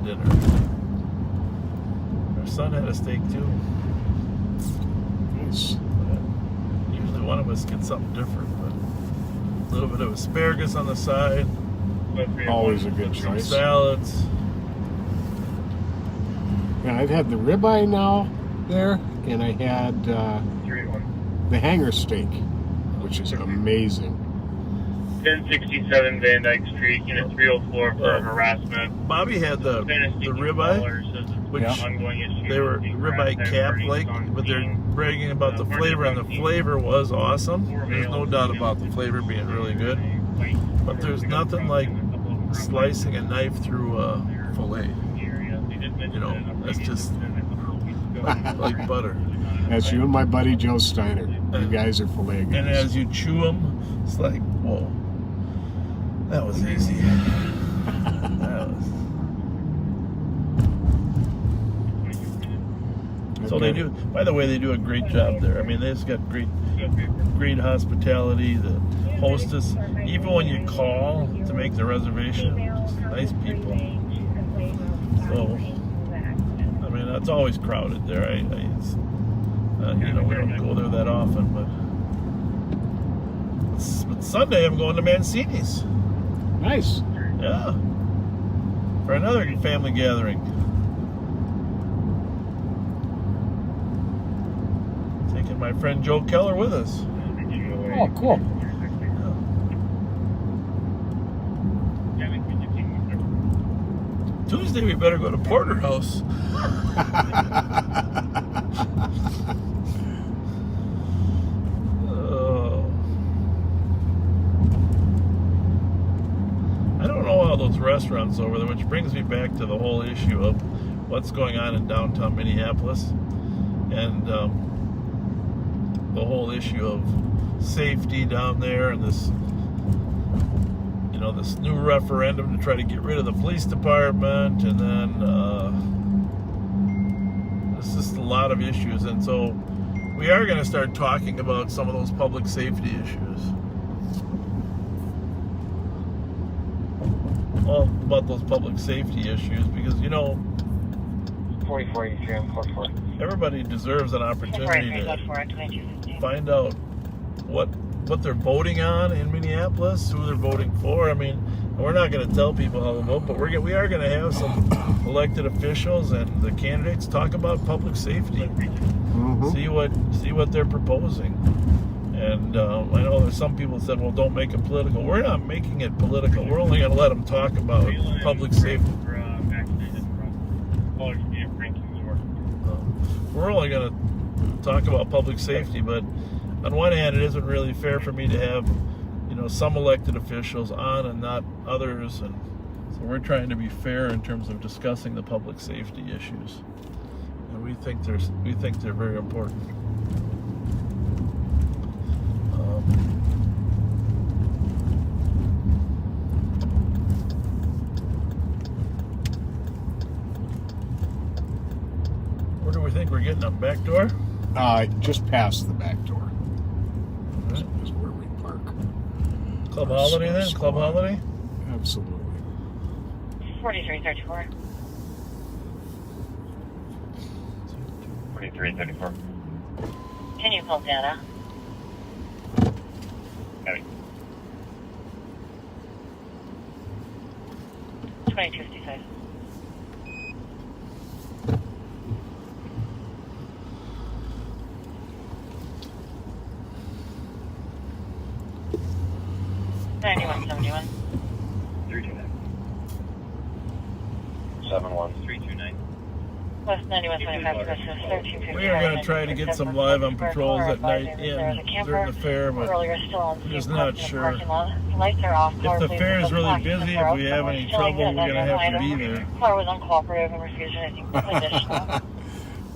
dinner. Our son had a steak too. Nice. Usually one of us gets something different, but a little bit of asparagus on the side. Always a good Some choice. salads. Yeah, I've had the ribeye now there, and I had the hanger steak, which is amazing. 1067 Van Dyke Street, Unit 304 for harassment. Bobby had the ribeye, which they were ribeye cap like, but they're bragging about the flavor, and the flavor was awesome. There's no doubt about the flavor being really good, but there's nothing like slicing a knife through a fillet. You know, that's just like butter. That's you and my buddy Joe Steiner. You guys are filet guys. And as you chew them, it's like, whoa, that was easy. That was... So they do. By the way, they do a great job there. I mean, they've got great hospitality. The hostess, even when you call to make the reservation, just nice people. So, I mean, that's always crowded there. You know, we don't go there that often, but Sunday I'm going to Mancini's. Nice. Yeah. For another family gathering. Taking my friend Joe Keller with us. Oh, cool. Tuesday we better go to Porterhouse. I don't know all those restaurants over there, which brings me back to the whole issue of what's going on in downtown Minneapolis and the whole issue of safety down there, and this, you know, this new referendum to try to get rid of the police department, and then there's just a lot of issues, and so we are going to start talking about some of those public safety issues. Well, about those public safety issues, because, you know, 4483 everybody deserves an opportunity to find out what they're voting on in Minneapolis, who they're voting for. I mean, we're not going to tell people how to vote, but we are going to have some elected officials and the candidates talk about public safety. Mm-hmm. See what they're proposing. And I know there's some people that said, well, don't make it political. We're not making it political. We're only going to let them talk about public safety. We're only going to talk about public safety, but on one hand, it isn't really fair for me to have, you know, some elected officials on and not others, and so we're trying to be fair in terms of discussing the public safety issues, and we think they're very important. Where do we think we're getting up? Back door? Just past the back door. Right. Is where we park. Club Holiday then? Club Holiday? Absolutely. 4334. 4334. Can you pull data? Heavy. 2255. $91.71. 329. 71329. West 91.75 versus 13.55. We are going to try to get some live on patrols at night during the fair, but we're just not sure. The lights are off. If the fair is really busy, if we have any trouble, we're going to have to be there. Car was uncooperative and refused anything additional.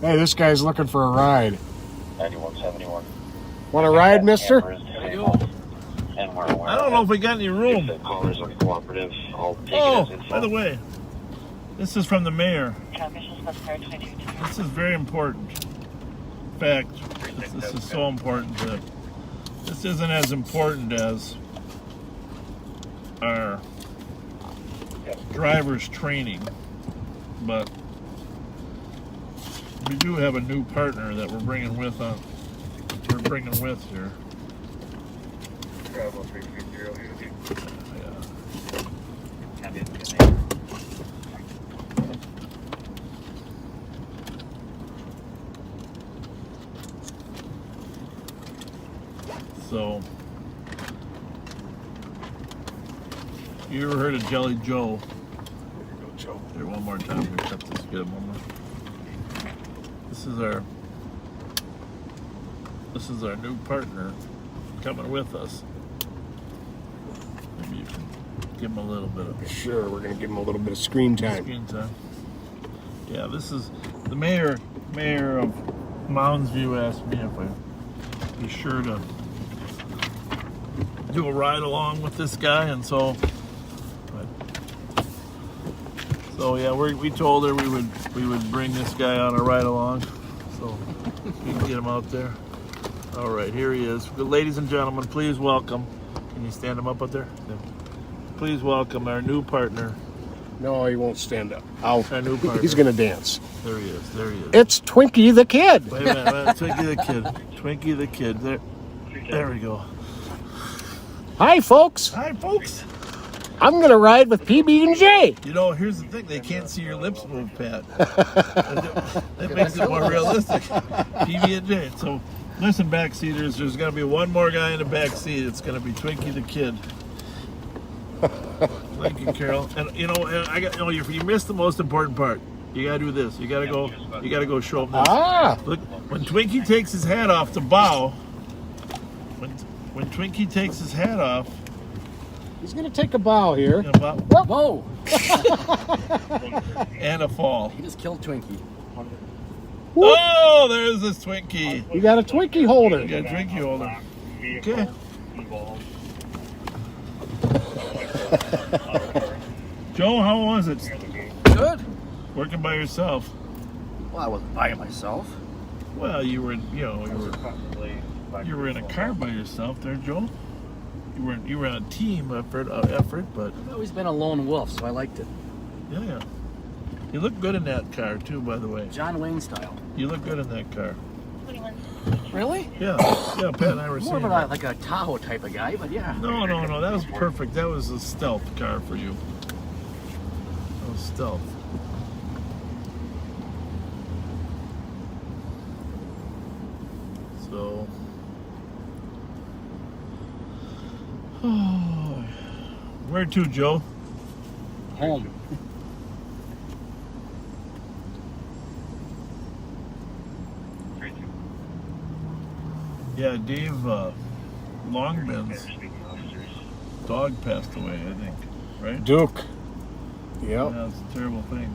Hey, this guy's looking for a ride. 9171. Want a ride, mister? And we're I don't know if we got any room. If the callers are cooperative, I'll take Oh, it as info. by the way, this is from the mayor. Transmission specified 22. This is very important. In fact, this is so important that this isn't as important as our driver's training, but we do have a new partner that we're bringing with here. Travel 330. So, you ever heard of Jelly Joe? Here, one more time. We cut this good one more. This is our new partner coming with us. Maybe you can give him a little bit of. Sure, we're gonna give him a little bit of screen time. Screen time. Yeah, this is the mayor of Moundsview asked me if I'd be sure to do a ride along with this guy, and so yeah, we told her we would bring this guy on a ride along, so we can get him out there. All right, here he is. Ladies and gentlemen, please welcome. Can you stand him up there? Yeah. Please welcome our new partner. No, he won't stand up. Our new partner. He's gonna dance. There he is. It's Twinkie the Kid. Wait a minute, Twinkie the Kid. Twinkie the Kid. There we go. Hi, folks. Hi, folks. I'm gonna ride with PB&J. You know, here's the thing: they can't see your lips move, Pat. That makes it more realistic. PB&J. So, listen, backseaters. There's gonna be one more guy in the back seat. It's gonna be Twinkie the Kid. Thank you, Carol. And you know, you missed the most important part. You gotta do this. You gotta go show them this. Look, when Twinkie takes his hat off to bow. When Twinkie takes his hat off, he's gonna take a bow here. Whoa! And a fall. He just killed Twinkie. Oh, there's this Twinkie. You got a Twinkie holder. You got a Twinkie holder. Okay. Joe, how was it? Good. Working by yourself. Well, I wasn't by myself. Well, you were in a car by yourself there, Joe. You were in a team effort, but I've always been a lone wolf, so I liked it. Yeah. You look good in that car too, by the way. John Wayne style. You look good in that car. Really? Yeah, Pat and I were More seeing of that. like a Tahoe type of guy, but yeah. No, that was perfect. That was a stealth car for you. That was stealth. So, where to, Joe? Home. Yeah, Dave Longbin's dog passed away, I think, right? Duke. Yep. Yeah, it's a terrible thing.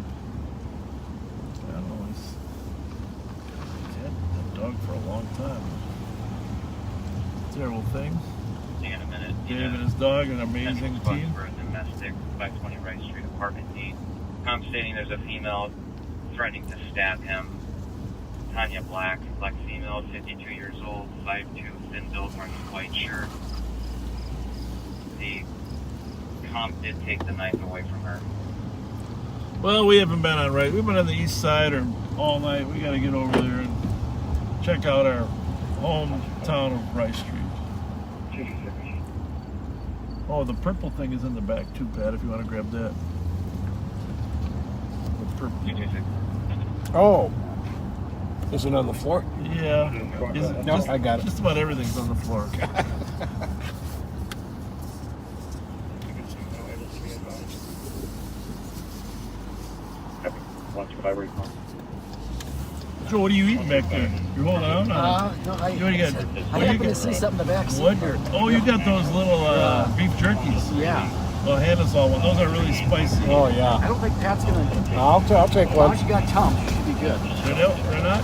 I don't know, he's had that dog for a long time. Terrible thing. In a minute. Dave and his dog, an amazing team. For a domestic 520 Rice Street apartment D. Tom stating there's a female threatening to stab him. Tanya Black female, 52 years old, 5'2", thin build, wearing a white shirt. The comp did take the knife away from her. Well, we haven't been on right. We've been on the east side all night. We got to get over there and check out our hometown of Rice Street. Oh, the purple thing is in the back too, Pat, if you want to grab that. The purple. Oh. Is it on the floor? Yeah. No, I got it. Just about everything's on the floor. Joe, what are you eating back there? You're holding on? No, What do you got? I happened to see something in the back seat. What? Oh, you got those little beef jerkies. Yeah. Well, hand us all one. Those are really spicy. Oh yeah. I don't think Pat's gonna. I'll take As long one. as you got Tom, you should be good. They're not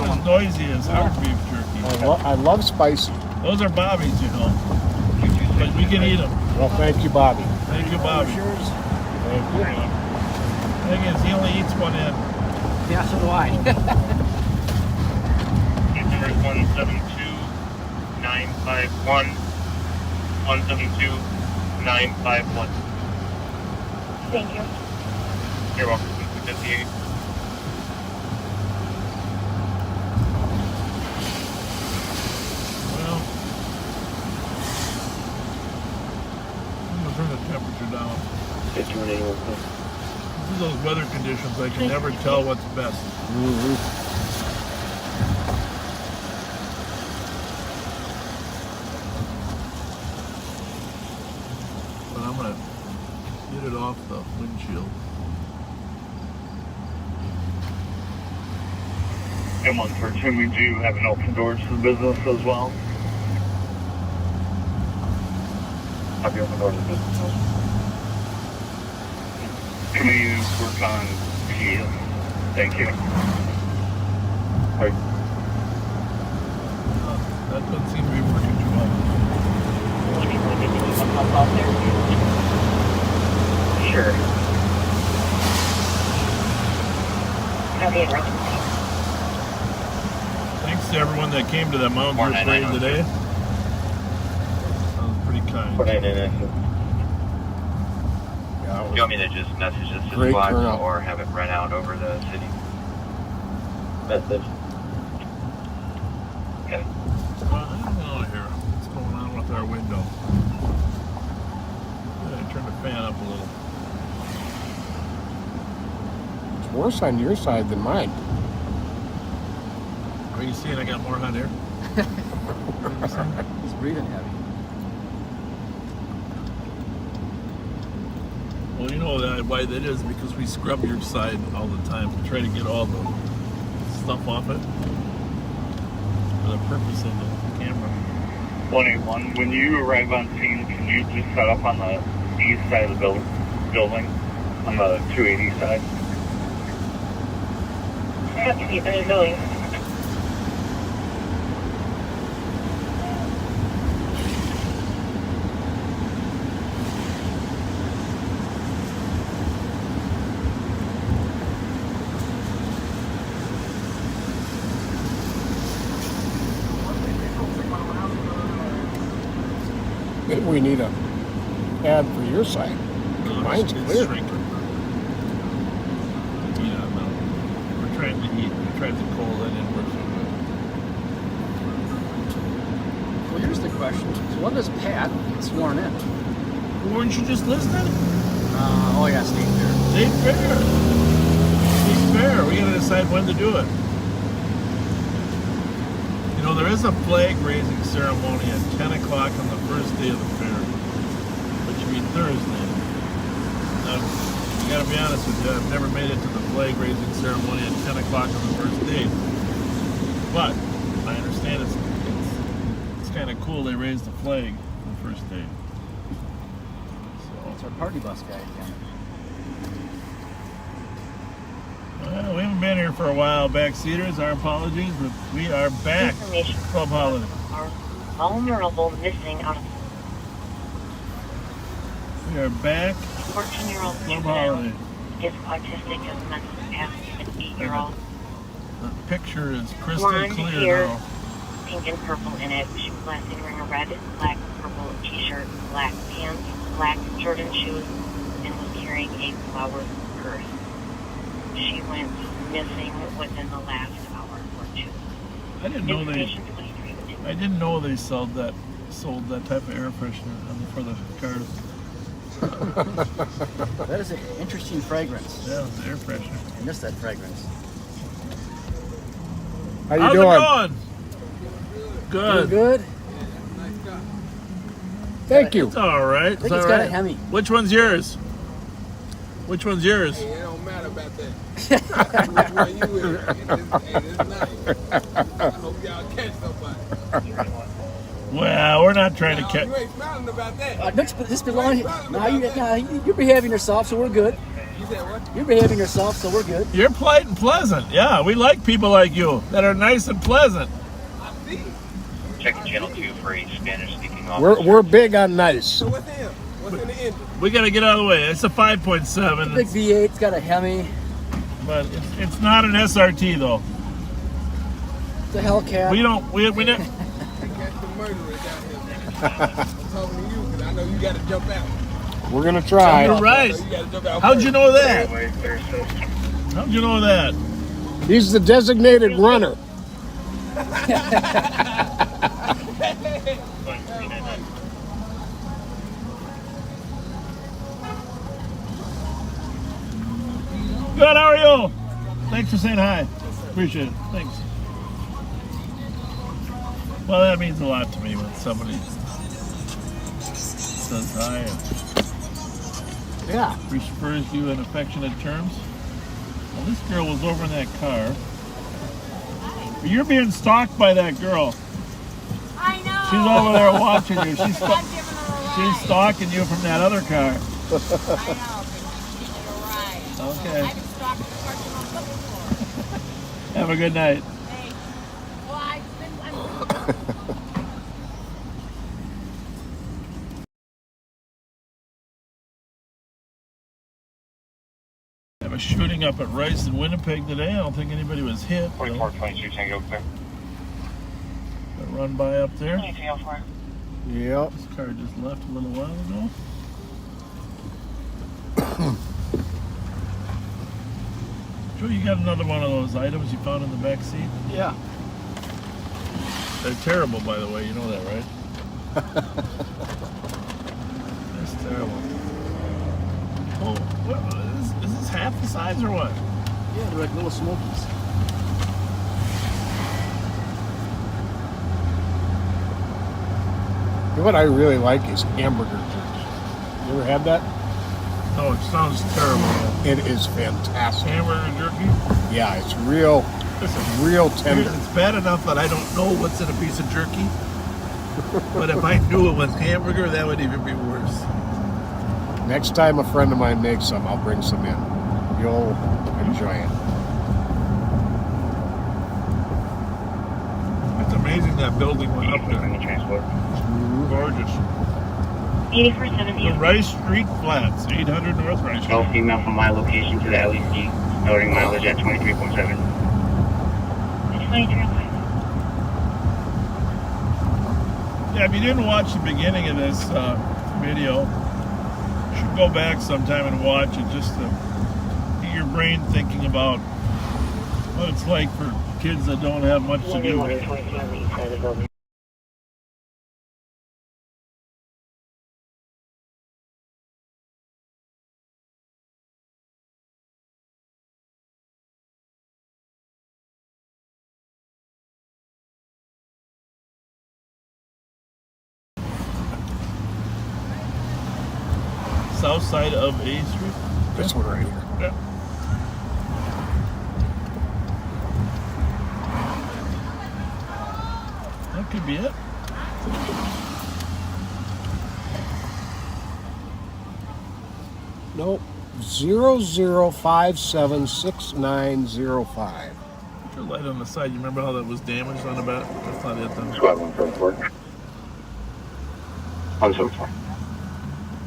as noisy as our beef jerky. I love spicy. Those are Bobby's, you know. But we can eat them. Well, thank you, Bobby. Thank you, Bobby. Thank you. Thing is, he only eats one end. Yeah, so do I. Number 172-951. 172-951. Thank you. You're welcome. 58. Well, I'm gonna turn the temperature down. This is those weather conditions. I can never tell what's best. But I'm gonna get it off the windshield. And one for two, we do have an open doors to the business as well. Have the open doors to the business. Comedians work on keys. Thank you. Right. That doesn't seem to be working too well. Sure. Thanks to everyone that came to that Mount Group parade today. That was pretty kind. Do you want me to just message the city Great block turnout. or have it run out over the city? Message. Okay. Well, I don't know here what's going on with our window. I turned the fan up a little. It's worse on your side than mine. Are you seeing I got more hot air? He's breathing heavy. Well, you know why that is, because we scrub your side all the time to try to get all the stuff off it for the purpose of the camera. 181, when you arrive on scene, can you just set up on the east side of the building, on the 280 side? I have to keep it going. Maybe we need a ad for your side. Mine's It's clear. shrinking. Yeah, no. We're trying to heat. We tried to cold. That didn't work so good. Well, here's the question. So when does Pat get sworn in? Weren't you just listening? Oh yeah, State Fair. State Fair. State Fair. We gotta decide when to do it. You know, there is a flag raising ceremony at 10 o'clock on the first day of the fair, which would be Thursday. Now, I gotta be honest with you, I've never made it to the flag raising ceremony at 10 o'clock on the first day. But I understand it's kind of cool they raised the flag on the first day. It's our party bus guy again. Well, we haven't been here for a while, backseaters. Our apologies, but we are back. Information. Club holiday. Are vulnerable missing out of We are back. 14-year-old Club juvenile holiday. is autistic as mental capacity of an 8-year-old. The picture is crystal Blonde clear hair, now. pink and purple in it. She was last seen wearing a red, black, purple t-shirt, black pants, black Jordan shoes, and was carrying a flower purse. She went missing within the last hour or two. I didn't know they. Information 23. I didn't know they sold that type of air freshener for the cars. That is an interesting fragrance. Yeah, it's air freshener. I miss that fragrance. How you How's doing? it going? Good. Good. Thank you. It's all right. I think it's got a Hemi. Which one's yours? Which one's yours? Hey, it don't matter about that. Which one you in? It's nice. I hope y'all catch somebody. Well, we're not trying to catch. You ain't smiling about that. This belongs. You're behaving yourself, so we're good. You said what? You're behaving yourself, so we're good. You're polite and pleasant. Yeah, we like people like you that are nice and pleasant. I see. Checking channel 2 for a Spanish-speaking officer. We're big on nice. So what's him? What's in the engine? We got to get out of the way. It's a 5.7. Big V8, it's got a Hemi. But it's not an SRT though. It's a Hellcat. We never. They catch the murderer down here. I'm talking to you because I know you got to jump out. We're gonna try. You're right. How'd you know that? How'd you know that? He's the designated runner. Good, how are you? Thanks for saying hi. Appreciate it. Thanks. Well, that means a lot to me when somebody says hi and Yeah. refers you in affectionate terms. Well, this girl was over in that car. You're being stalked by that girl. I know. She's over there watching you. She's I'm giving her a ride. she's stalking you from that other car. I know, but she's giving her a ride. Okay. I've been stalking the person on foot before. Have a good night. Hey. Well, I'm Have a shooting up at Rice in Winnipeg today. I don't think anybody was hit. 2422 Tango clear. Got run by up there. 2304. Yep. This car just left a little while ago. Joe, you got another one of those items you found in the back seat? Yeah. They're terrible, by the way. You know that, right? That's terrible. Oh, what, is this half the size or what? Yeah, they're like little Smokies. You know what I really like is hamburger jerky. You ever had that? No, it sounds terrible. It is fantastic. Hamburger jerky? Yeah, it's real tender. It's bad enough that I don't know what's in a piece of jerky. But if I knew it was hamburger, that would even be worse. Next time a friend of mine makes some, I'll bring some in. You'll enjoy it. It's amazing that building went up there. Gorgeous. 8470. The Rice Street Flats, 800 North Rice Street. No female from my location to the LEC. Noting mileage at 23.7. 2305. Yeah, if you didn't watch the beginning of this video, you should go back sometime and watch it just to get your brain thinking about what it's like for kids that don't have much to do. 122 on the east side of the building. South side of A Street. This one right here. Yeah. That could be it. Nope. 00576905. Put your light on the side. You remember how that was damaged on the back? That's not it then. Squad 174. 174.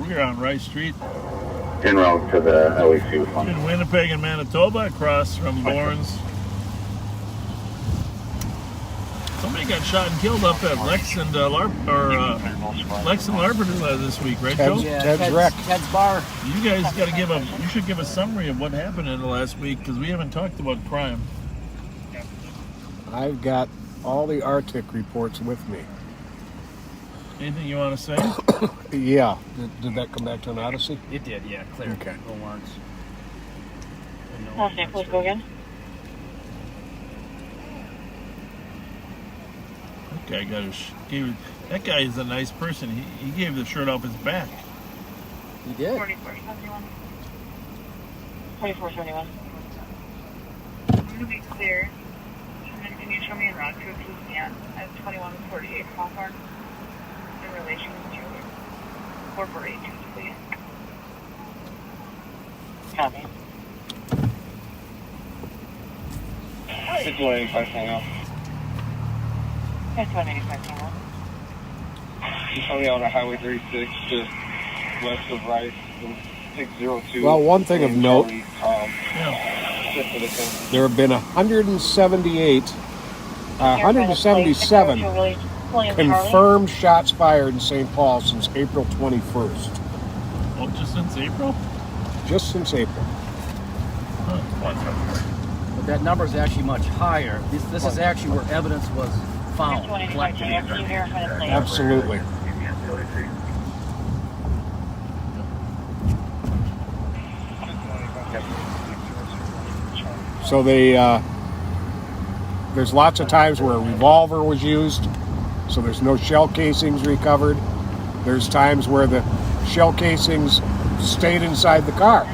We're on Rice Street En route to the LEC. in Winnipeg and Manitoba, across from Bourne's. Somebody got shot and killed up at Lex and Larper this week, right, Joe? Ted's wreck. Ted's bar. You guys got to you should give a summary of what happened in the last week because we haven't talked about crime. I've got all the Arctic reports with me. Anything you want to say? Yeah. Did that come back to an Odyssey? It did, yeah, clear. Okay. No warrants. Last name, please go again. That guy that guy is a nice person. He gave the shirt off his back. He did. 4471. 4471. I'm going to be clear. And then can you show me en route to a key scan at 2148 Hawthorne in relation to 4482, please? Copy. 6185 Tango. That's 185 Tango. He's probably on Highway 36, just west of Rice, 602. Well, one thing of note, Yeah. there have been 177 confirmed shots fired in St. Paul since April 21st. Oh, just since April? Just since April. But that number is actually much higher. This is actually where evidence was found. Collected. Absolutely. So there's lots of times where a revolver was used, so there's no shell casings recovered. There's times where the shell casings stayed inside the car.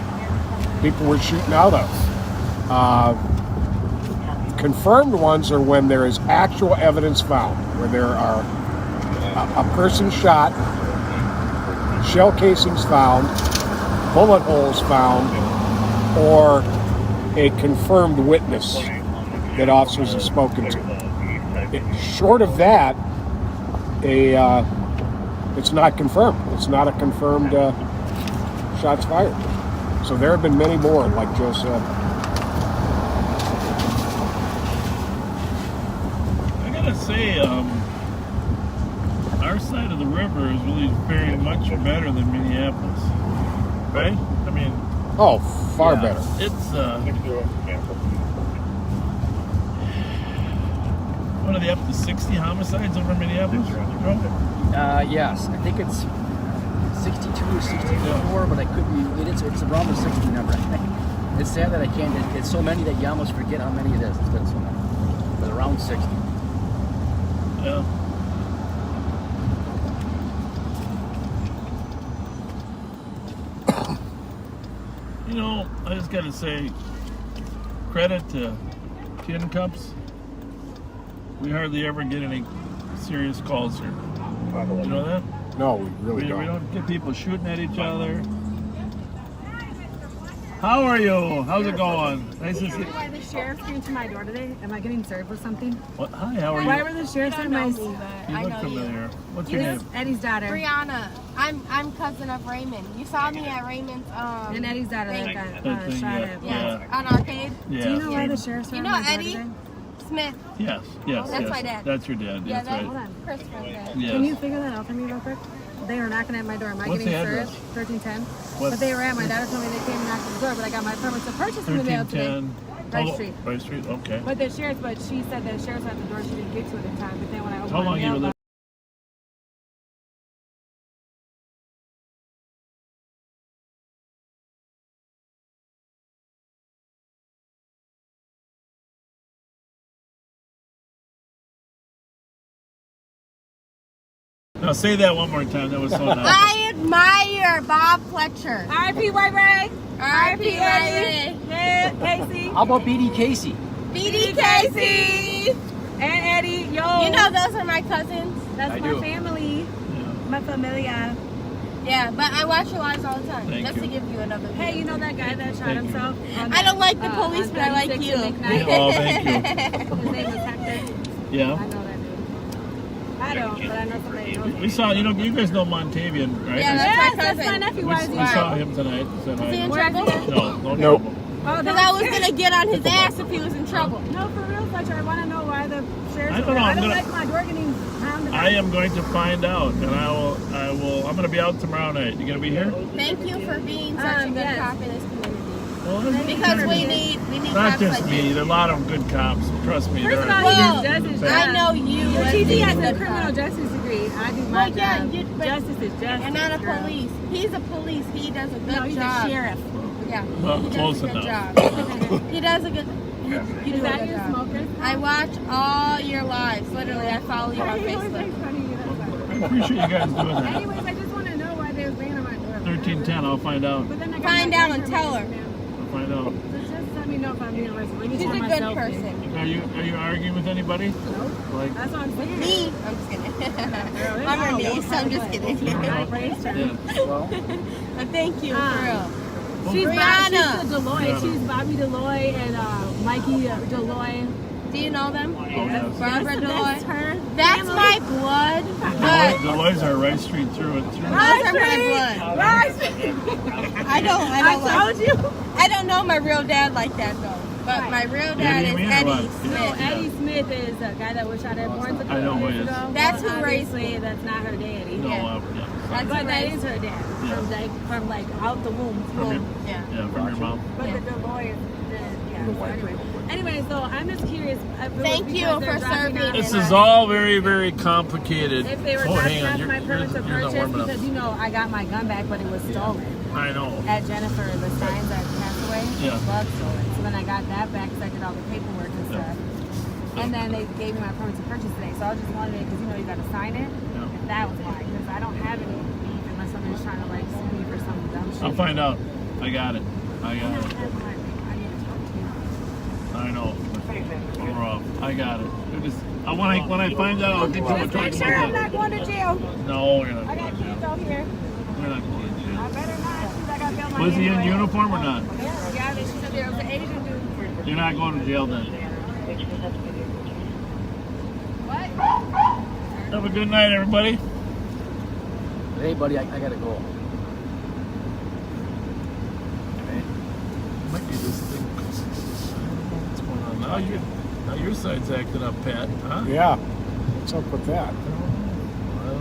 People were shooting out of. Confirmed ones are when there is actual evidence found, where there are a person shot, shell casings found, bullet holes found, or a confirmed witness that officers have spoken to. Short of that, it's not confirmed. It's not a confirmed shots fired. So there have been many more, like Joe said. I gotta say, our side of the river is really faring much better than Minneapolis, right? I mean, oh, far better. It's what are they up to 60 homicides over Minneapolis? Yes, I think it's 62 or 64, but I could be. It's around the 60 number. It's sad that I can't. It's so many that you almost forget how many it is. It's been so many, but around 60. Yeah. You know, I just gotta say, credit to tin cups. We hardly ever get any serious calls here. You know that? No, we really don't. We don't get people shooting at each other. How are you? How's it going? Nice to see you. Why the sheriff came to my door today? Am I getting served with something? What? Hi, how are you? Why were the sheriffs at my... You look familiar. What's your name? Eddie's daughter. Brianna. I'm cousin of Raymond. You saw me at Raymond's and Eddie's daughter that got shot at. Yeah. On Arcade. Yeah. Do you know why the sheriffs were You at know my door Eddie today? Smith? Yes. That's my dad. That's your dad. Yeah, That's right. Hold on. Christopher's dad. Yes. Can you figure that out for me real quick? They were knocking at my door. Am I What's getting the address? served? 1310. What? But they were at my daughter told me they came and knocked at the door, but I got my permit to purchase in the mail today. 1310. Rice Street. Rice Street, okay. But she said the sheriff's at the door, she didn't get to it in time. But then when I opened How my long you mailbox, live? Now say that one more time. That was so nice. I admire Bob Fletcher. R.I.P. White Ray. R.I.P. Eddie. Yeah, Casey. How about BD Casey? BD Casey. And Eddie. Yo. You know those are my cousins. That's my family. My familia. Yeah, but I watch your lives all the time. Thank just you. to give you another. Hey, you know that guy that shot himself? I don't like the police, but I like you. Oh, thank you. His name was Hector. Yeah. I know that name. I don't, but I know somebody knows. We saw, you guys know Montavian, right? Yeah, that's my cousin. That's my nephew. Why is We he saw him tonight. Said Is he hi. in trouble? No Nope. trouble. Oh, Because I was gonna get on his ass if he was in trouble. No, for real, Fletcher. I want to know why the sheriff's. I don't know, I I'm don't gonna- like my door getting pounded. I am going to find out, and I'm going to be out tomorrow night. You going to be here? Thank you for being such a good yes. cop in this community. Well, Because we need not cops just like me. you. There are a lot of good cops. Trust me. First of there all, are. he just does his job. I know you. Your as TT being has a a good criminal cop. justice degree. I do my Well, yeah, job. but Justice is justice. You're not a girl. police. He's a police. He does a good No, he's job. a sheriff. Yeah. Well, he does close a good enough. job. He does a good. You Is do a that good your job. smoker? I watch all your lives. Literally, I follow you on He always Facebook. makes fun of you. That's why. I appreciate you guys doing that. Anyways, I just want to know why they were banging on my door. 1310, I'll find out. But then I got Find my out and information tell her. now. I'll find out. So just let me know if I'm being arrested. Let me She's check a good myself in. person. Are you arguing with anybody? Nope. Like, That's what I'm saying. Me? I'm just kidding. I'm her niece. I'm just kidding. yeah. But thank you, for real. She's Brianna. She's the Deloy. She's Bobby Deloy and Mikey Deloy. Do you know them? Yes. Barbara That's Deloy. her. That's my blood. But Deloys are Rice Street through and through. those are my blood. Right. I don't I told you. I don't know my real dad like that though. But my real Yeah, dad you is mean or Eddie what? Smith. No, Eddie Smith is a guy that was shot at Borns a I know couple who he years is. ago. That's But who raised obviously me. that's not her daddy. No, Yeah. yeah. But that is her dad. From like out the womb. From your, Yeah. yeah, from your mom. But the lawyer, yeah. So anyway, so I'm just curious. Thank you for serving. This is all very, very complicated. If they were Oh, dropping hang on. off You're, my you're, permit to you're not purchase, warming up. because you know I got my gun back, but it was stolen. I know. At Jennifer, the signs that passed away, Yeah. the bug stolen. So then I got that back because I did all the paperwork and stuff. And then they gave me my permit to purchase today. So I was just wondering, because you know you got to sign it. Yeah. If that was why, because I don't have any beef unless somebody's trying to like sue me for some dumb shit. I'll find out. I got it. I got it. I know. We're off. I got it. When I find out, I'll get you a Make talk sure I'm about not going to jail. that. No, you're not I going got to jail. kids out here. You're not going to jail. I better not, because I got bail my Was he in anyway. uniform or not? Yeah, they said there was an Asian dude. You're not going to jail then. What? Have a good night, everybody. Hey, buddy, I gotta go. Might be this thing. What's going on now? Now your side's acting up, Pat, huh? Yeah. What's up with that? Well,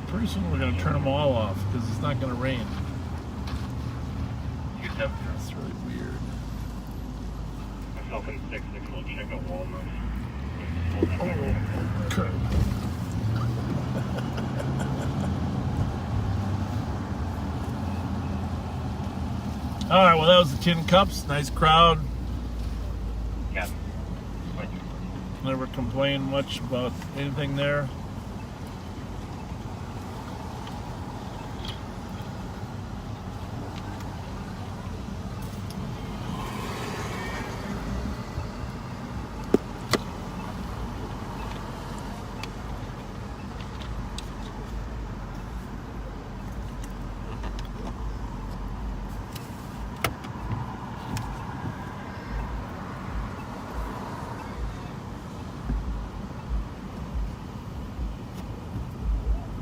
pretty soon we're going to turn them all off because it's not going to rain. That's really weird. Myself and 6 will check out Walnut. Okay. All right, well, that was the Tin Cups. Nice crowd. Yeah. Never complained much about anything there.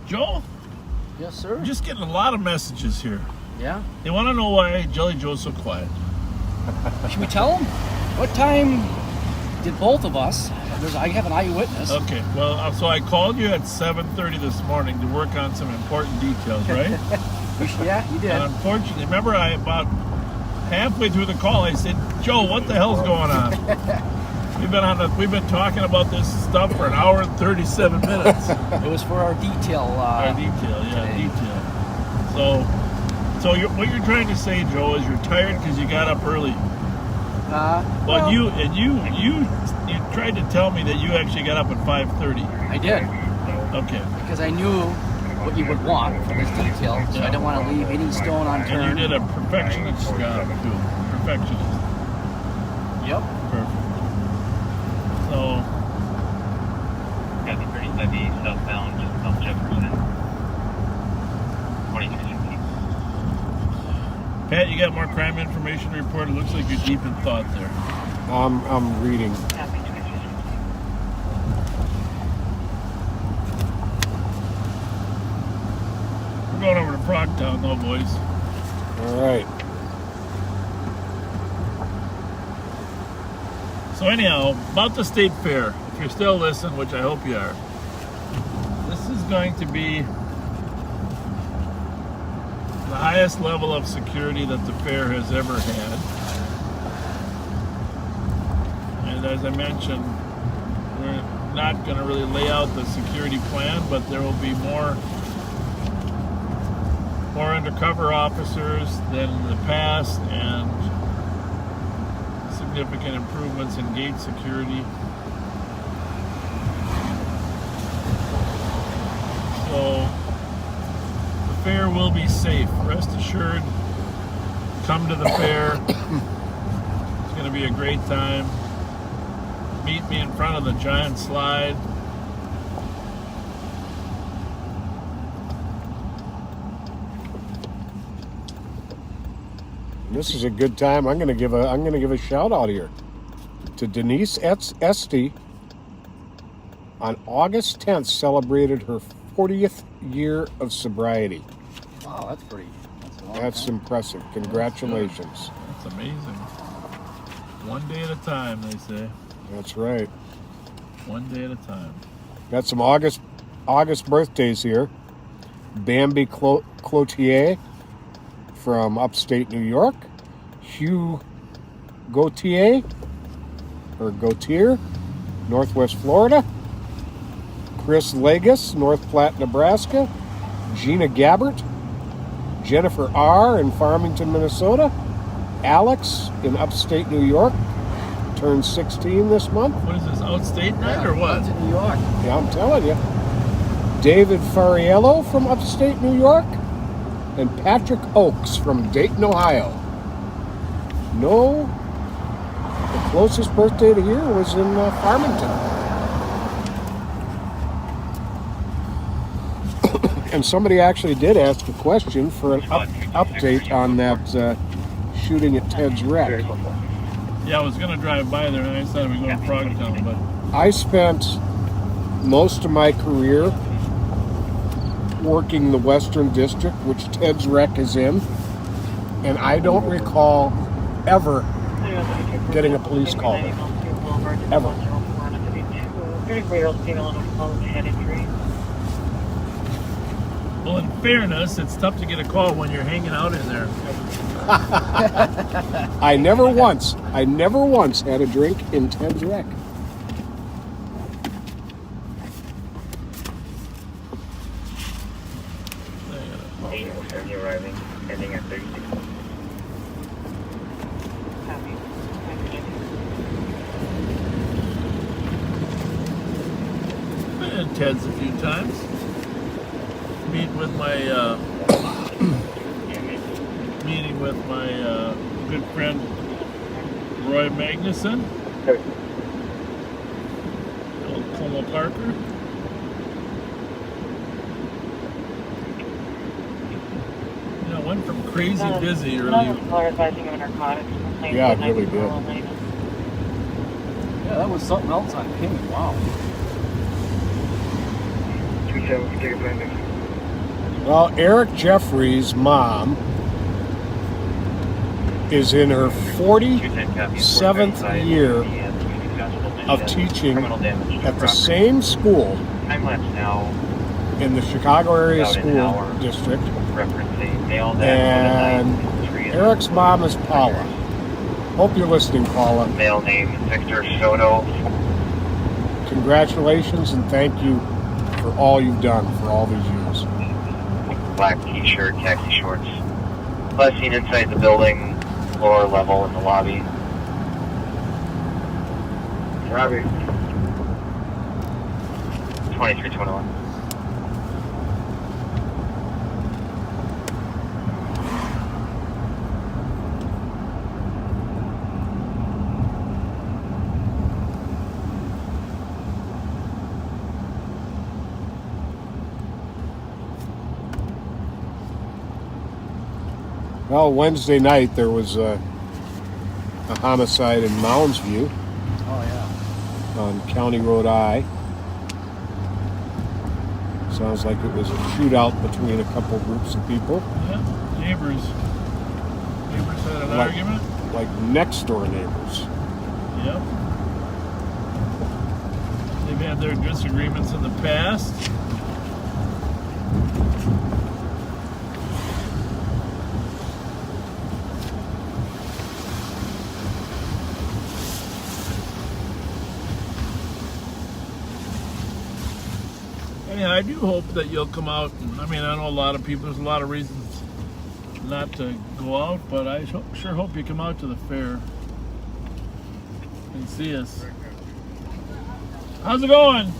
Joe? Yes, sir. I'm just getting a lot of messages here. Yeah? They want to know why Jelly Joe's so quiet. Should we tell them? What time did both of us? I have an eyewitness. Okay, well, so I called you at 7:30 this morning to work on some important details, right? Yeah, you did. And unfortunately, remember, about halfway through the call, I said, "Joe, what the hell's going on?" We've been talking about this stuff for an hour and 37 minutes. It was for our detail. Our detail, yeah, today. detail. So what you're trying to say, Joe, is you're tired because you got up early. Well, you tried to tell me that you actually got up at 5:30. I did. Okay. Because I knew what you would want for this detail, so I didn't want to leave any stone unturned. And you did a perfectionist job, too. Perfectionist. Yep. Perfect. So, Got the 37 southbound, just above Jefferson. 2360. Pat, you got more crime information to report? It looks like you're deep in thought there. I'm reading. We're going over to Frogtown, though, boys. All right. So anyhow, about the state fair, if you're still listening, which I hope you are, this is going to be the highest level of security that the fair has ever had. And as I mentioned, we're not going to really lay out the security plan, but there will be more undercover officers than in the past, and significant improvements in gate security. So the fair will be safe. Rest assured, come to the fair. It's going to be a great time. Meet me in front of the giant slide. This is a good time. I'm gonna give a shout out here to Denise Esty. On August 10th, celebrated her 40th year of sobriety. Wow, that's pretty. That's a long That's time. impressive. Congratulations. That's amazing. One day at a time, they say. That's right. One day at a time. Got some August birthdays here. Bambi Cloutier from upstate New York. Hugh Gautier, Northwest Florida. Chris Legas, North Platte, Nebraska. Gina Gabbert. Jennifer R. in Farmington, Minnesota. Alex in upstate New York. Turned 16 this month. What is this, outstate night or what? It's in New York. Yeah, I'm telling you. David Fariello from upstate New York. And Patrick Oakes from Dayton, Ohio. No, the closest birthday to here was in Farmington. And somebody actually did ask a question for an update on that shooting at Ted's Wreck. Yeah, I was going to drive by there and I decided we'd go to Frogtown, but I spent most of my career working the Western District, which Ted's Wreck is in, and I don't recall ever getting a police call there. Ever. well, in fairness, it's tough to get a call when you're hanging out in there. I never once had a drink in Ted's Wreck. Arriving, ending at 36. Been in Ted's a few times. Meeting with my good friend Roy Magnuson. Old Como Parker. Went from crazy busy early. Yeah, it really did. Yeah, that was something else on King. Wow. Well, Eric Jeffrey's mom is in her 47th year of teaching at the same school in the Chicago area school district. And Eric's mom is Paula. Hope you're listening, Paula. Male name Victor Soto. Congratulations and thank you for all you've done for all these years. Black t-shirt, khaki shorts. Last seen inside the building, lower level in the lobby. Robbie. 2321. Well, Wednesday night there was a homicide in Mounds View. Oh, yeah. On County Road I. Sounds like it was a shootout between a couple groups of people. Yeah, neighbors had an argument. Like next door neighbors. Yep. They've had their disagreements in the past. Yeah, I do hope that you'll come out. I mean, I know a lot of people, there's a lot of reasons not to go out, but I sure hope you come out to the fair and see us. How's it going?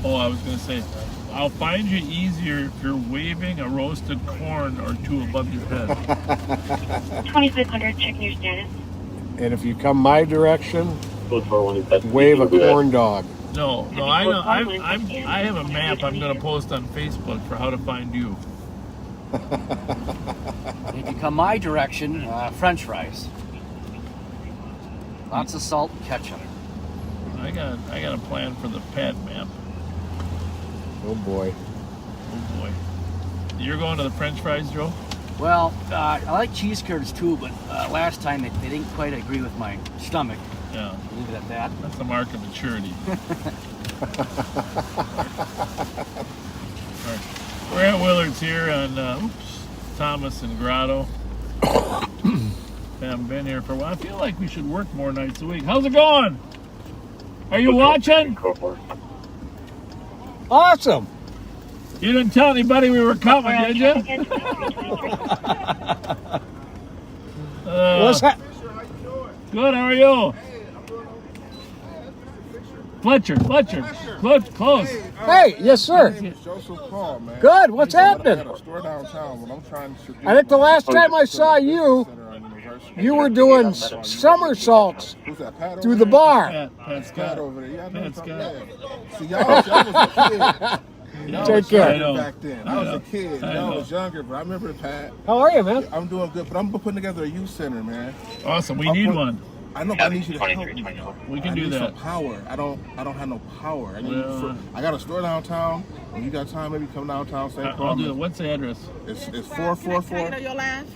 Oh, I was going to say, I'll find you easier if you're waving a roasted corn or two above your head. 2500, checking your status. And if you come my direction, wave a corn dog. No, I know. I have a map I'm going to post on Facebook for how to find you. If you come my direction, French fries. Lots of salt and ketchup. I got a plan for the pad map. Oh boy. Oh boy. You're going to the French fries, Joe? Well, I like cheese curds too, but last time they didn't quite agree with my stomach. Yeah. Leave it at that. That's the mark of maturity. All right. We're at Willard's here on Thomas and Grotto. Haven't been here for a while. I feel like we should work more nights a week. How's it going? Are you watching? Awesome. You didn't tell anybody we were coming, did you? What's that? Good, how are you? Fletcher. Close. Hey, yes, sir. Joseph Paul, man. Good. What's happening? At a store downtown, but I'm trying to I think the last time I saw you, you were doing somersaults through the bar. Pat over there. Yeah, I know Pat Scott. See, y'all was a kid. Take care. Back then, I was a kid. I was younger, but I remember Pat. How are you, man? I'm doing good, but I'm putting together a youth center, man. Awesome. We need one. I know, but I need you to help me. We can I do need that. some power. I don't have no power. Well, I got a store downtown. When you got time, maybe come downtown. St. Paul. I'll do it. What's the address? It's 444. Your live?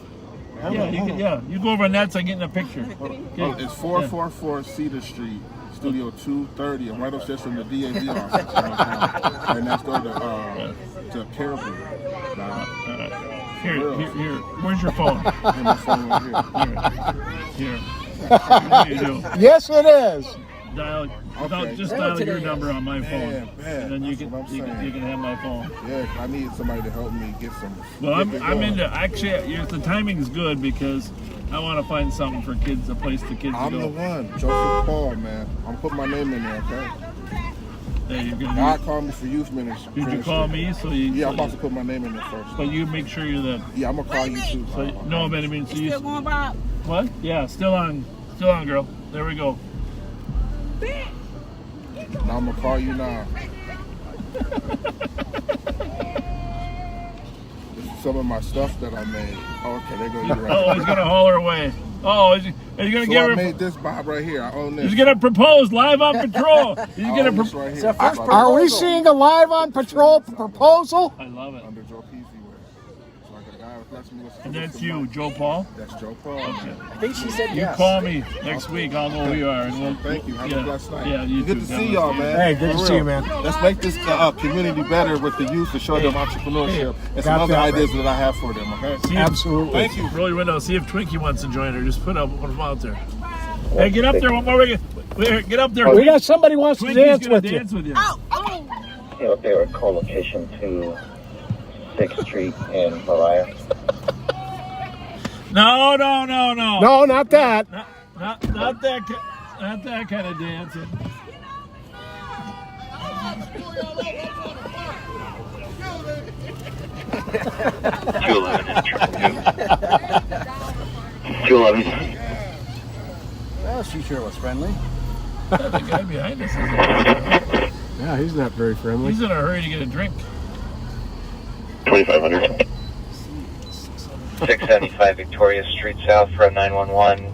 You go over on that so I get in a picture. Okay. It's 444 Cedar Street, Studio 230. I'm right upstairs from the DAV office downtown. Right next door to Caribou. Here. Where's your phone? Here's my phone right Here. What do you do? Yes, it is. Dial your number on my phone, and then you can have my phone. Yeah, I need somebody to help me get some. Well, I'm into the timing's good because I want to find something for kids, a place the kids I'm go. the one, Joseph Paul, man. I'm putting my name in there, okay? Hey, God called me for youth ministry. Did you call me? Yeah, I'm about to put my name in there first. But you make sure you're the. Yeah, I'm gonna call you too. So, no, but I mean, so you. Still going, Bob? What? Yeah, still on, girl. There we go. Now I'm gonna call you now. This is some of my stuff that I made. Oh, okay, there goes your Oh, he's gonna haul her away. Oh, are you gonna give her? I made this Bob right here. I own this. He's gonna propose live on patrol. He's gonna propose right here. Are we seeing a live on patrol proposal? I love it. Under Joe Peasy way. So I got a guy with lets me listen. And that's you, Joe Paul? That's Joe Paul. Okay. I think she said You yes. call me next week. I'll know who you are. And we'll, Thank you. Have a blessed night. Yeah, you good too. to see y'all, man. Hey, good to see you, man. Let's make this community better with the youth to show them entrepreneurship and some other ideas that I have for them, okay? Absolutely. Thank you. Roll your window. See if Twinkie wants to join her. Just put one of them out there. Hey, get up there. One more. Get up there. We got somebody who wants to dance with you. Okay, co-location to 6th Street in Mariah. No. No, not that. Not that. Not that kind of dancing. Well, she sure was friendly. The guy behind us isn't. Yeah, he's not very friendly. He's in a hurry to get a drink. 2500. 675 Victoria Street South for a 911.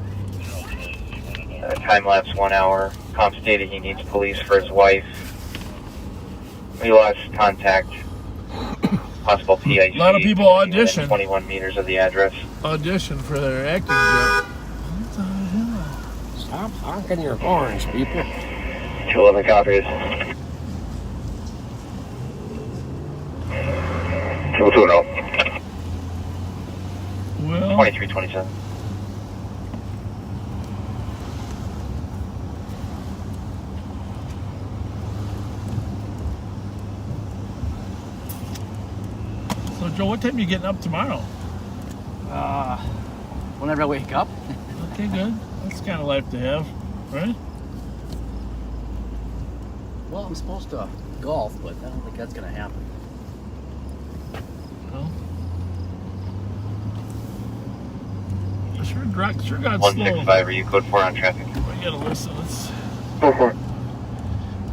Time lapse 1 hour. Comp stated he needs police for his wife. We lost contact. Possible PIC. A lot of people audition. 21 meters of the address. Audition for their acting job. Stop honking your horns, people. 211 copies. 220. Well, 2327. so Joe, what time are you getting up tomorrow? Whenever I wake up. Okay, good. That's the kind of life to have, right? Well, I'm supposed to golf, but I don't think that's going to happen. Well, sure got slow. 165, are you code 4 on traffic? We gotta listen. Let's. Go for it.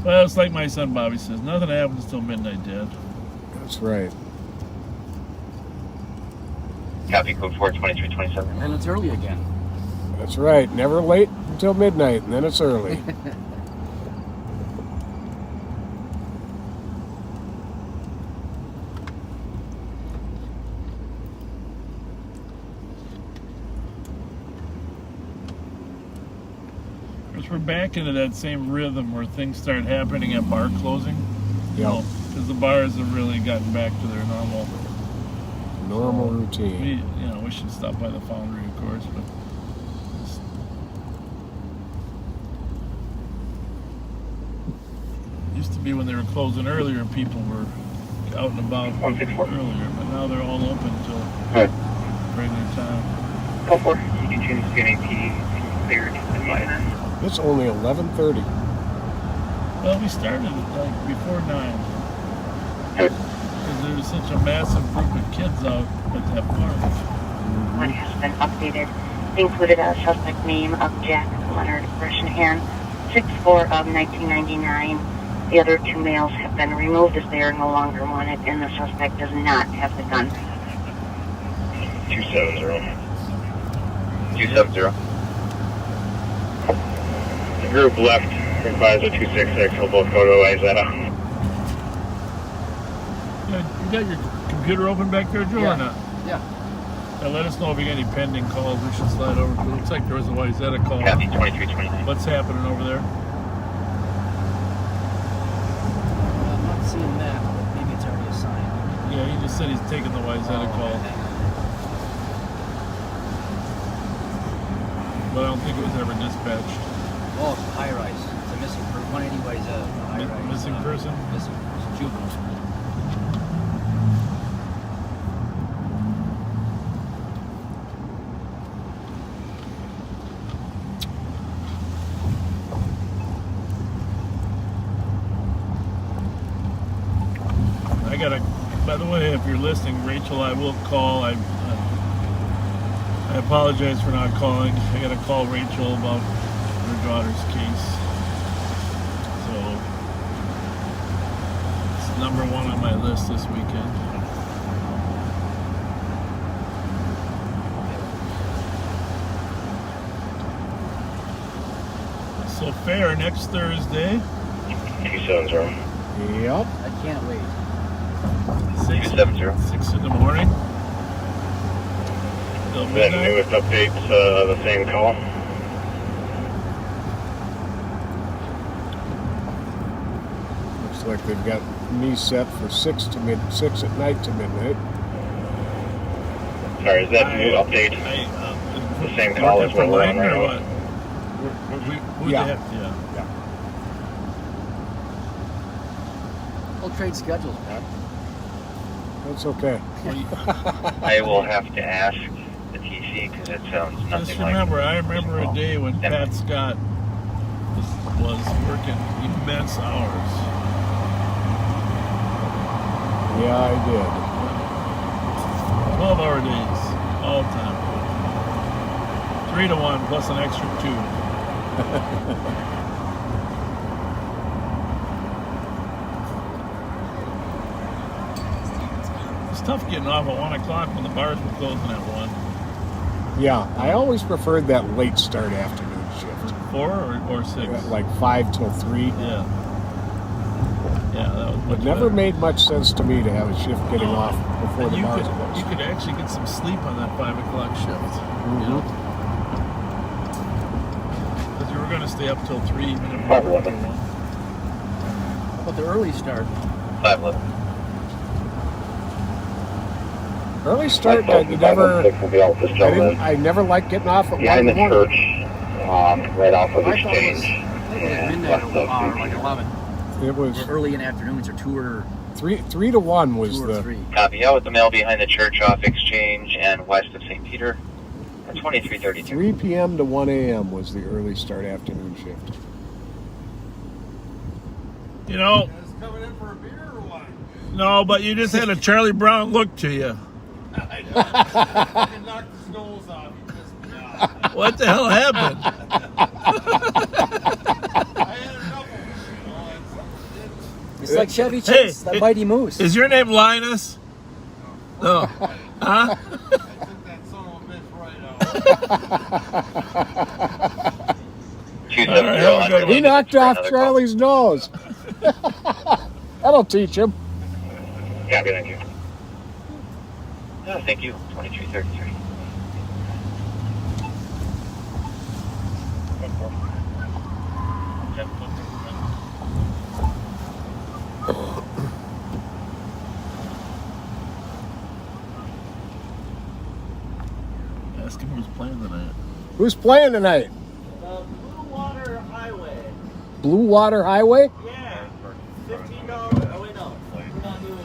Well, it's like my son Bobby says, nothing happens till midnight, Dad. That's right. Copy code 4, 2327. And it's early again. That's right. Never late until midnight, and then it's early. Because we're back into that same rhythm where things start happening at bar closing. Yeah. Because the bars have really gotten back to their normal routine. We should stop by the Foundry, of course, but used to be when they were closing earlier, people were out and about earlier, but now they're all open till regular time. 4-4. You can choose CNAP cleared in minor. It's only 11:30. Well, we started like before 9. Because there's such a massive group of kids out at that park. One has been updated. They included a suspect name of Jack Leonard Breshenhan, 6'4" of 1999. The other 2 males have been removed as they are no longer wanted, and the suspect does not have the gun. 270. 270. The group left requires a 266. We'll both go to Izetta. You got your computer open back there, Joe, or not? Yeah. Let us know if you get any pending calls. We should slide over. It looks like there was a Wyzetta call. Copy 2329. What's happening over there? I'm not seeing that, but maybe it's already assigned. Yeah, he just said he's taking the Wyzetta call. But I don't think it was ever dispatched. Oh, it's a high rise. It's a missing person. 180 is a high rise. Missing person? Missing person. Juvenile. By the way, if you're listening, Rachel, I will call. I apologize for not calling. I got to call Rachel about her daughter's case. So it's #1 on my list this weekend. So fair next Thursday. 270. Yep. I can't wait. 6 in the morning. Till That midnight. newest update's the same call. Looks like they've got me set for 6 at night to midnight. Sorry, is that new update the same call as what we're on right now? Yeah. We'll trade schedules, Pat. That's okay. I will have to ask the TC because it sounds nothing Just like. remember, I remember a day when Pat Scott was working immense hours. Yeah, I did. 12-hour days, all the time. 3 to 1 plus an extra 2. It's tough getting off at 1 o'clock when the bars were closing at 1. Yeah, I always preferred that late start afternoon shift. 4 or 6? Yeah, like 5 till 3. Yeah. Yeah, that was much It never better. made much sense to me to have a shift getting off before And the you bars could, closed. you could actually get some sleep on that 5 o'clock shift. You know? Because you were going to stay up till 3, even if you were working 1. How about the early start? 5:11. Early start, I never liked getting off at 1 in Behind the the morning. church, right off of I thought it was Exchange. midnight or like 11. It was Or early in afternoons or 2 or 3 to 1 was 2 or the 3. Copy. Out with the mail behind the church off Exchange and west of St. Peter. 2332. 3 p.m. to 1 a.m. was the early start afternoon shift. You know, Guys coming in for a beer or what? no, but you just had a Charlie Brown look to you. I know. Fucking knocked his nose off. He pissed me off. What the hell happened? I had a couple. It's like Chevy Hey, Chase, that Mighty Moose. Is your name Linus? No. Huh? I took that son of a bitch right out. All right, have a good He one. knocked off Charlie's nose. That'll teach him. Copy, thank you. Oh, thank you. 2333. Ask him who's playing tonight. Who's playing tonight? Blue Water Highway. Blue Water Highway? Yeah. $15. Oh, wait, no. We're not doing.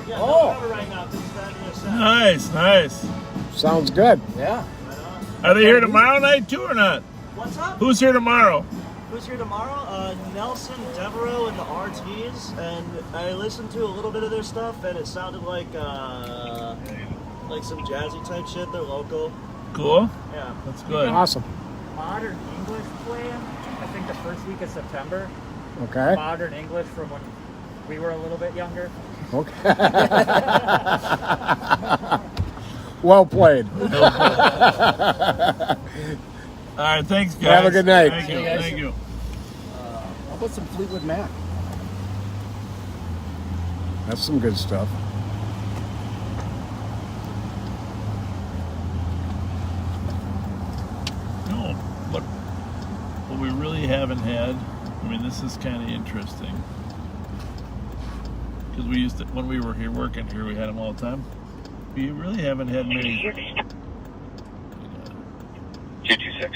Yeah, Oh. no cover right now. Just starting your set. Nice, nice. Sounds good. Yeah. Are they here tomorrow night too or not? What's up? Who's here tomorrow? Who's here tomorrow? Nelson, Devereaux, and the RTs. And I listened to a little bit of their stuff, and it sounded like some jazzy type shit. They're local. Cool. Yeah. That's good. Awesome. Modern English playing, I think the first week of September. Okay. Modern English from when we were a little bit younger. Okay. Well played. All right, thanks, guys. Have a good night. Thank you. Thank you. How about some Fleetwood Mac? That's some good stuff. No, but what we really haven't had, I mean, this is kind of interesting. Because we used to, when we were here working here, we had them all the time. We really haven't had many. 226.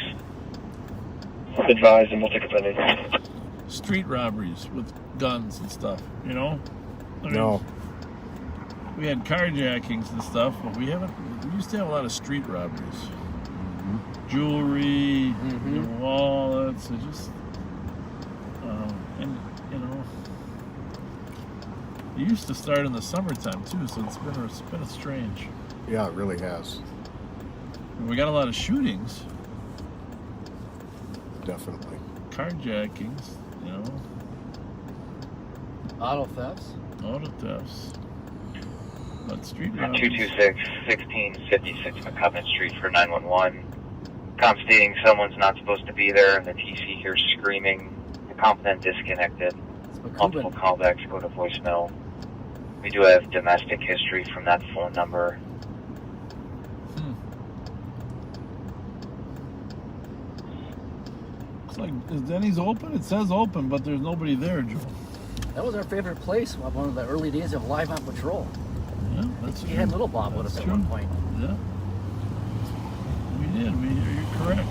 Advise and we'll take a penny. Street robberies with guns and stuff, you know? I mean, No. We had carjackings and stuff, but we used to have a lot of street robberies. Jewelry, your wallets, and just, and, you know, it used to start in the summertime too, so it's been strange. Yeah, it really has. And we got a lot of shootings. Definitely. Carjackings, you know. Auto thefts. Auto thefts. But street robberies. 226, 1656 McCubbin Street for 911. Com stating someone's not supposed to be there, and the TC hears screaming. The comp then disconnected. Multiple callbacks go to voicemail. We do have domestic history from that phone number. It's like, is Denny's open? It says open, but there's nobody there, Joe. That was our favorite place. One of the early days of Live on Patrol. Yeah, that's We had Little Bob with us at one point. Yeah. We did. You're correct.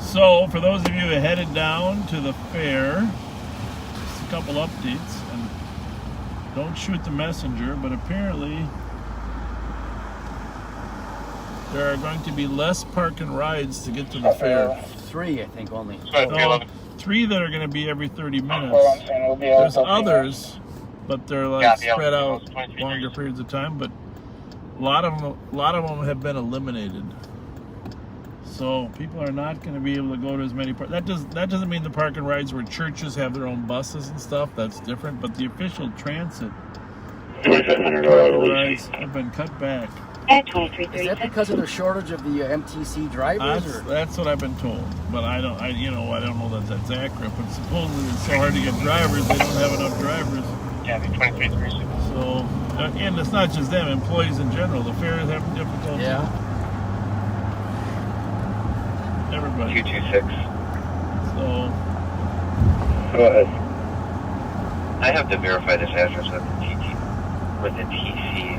So, for those of you who headed down to the fair, just a couple updates. And don't shoot the messenger, but apparently there are going to be less park and rides to get to the fair. 3, I think, only. No, 3 that are going to be every 30 minutes. There's others, but they're like spread out longer periods of time. But a lot of them have been eliminated. So people are not going to be able to go to as many parks. That doesn't mean the park and rides where churches have their own buses and stuff. That's different. But the official transit rides have been cut back. At 2330. Is that because of the shortage of the MTC drivers? That's what I've been told, but I don't know that that's accurate. But supposedly it's so hard to get drivers, they don't have enough drivers. Yeah, 2330. So, and it's not just them, employees in general. The fair is having difficulty. Yeah. Everybody. 226. So. Go ahead. I have to verify this address with the TC.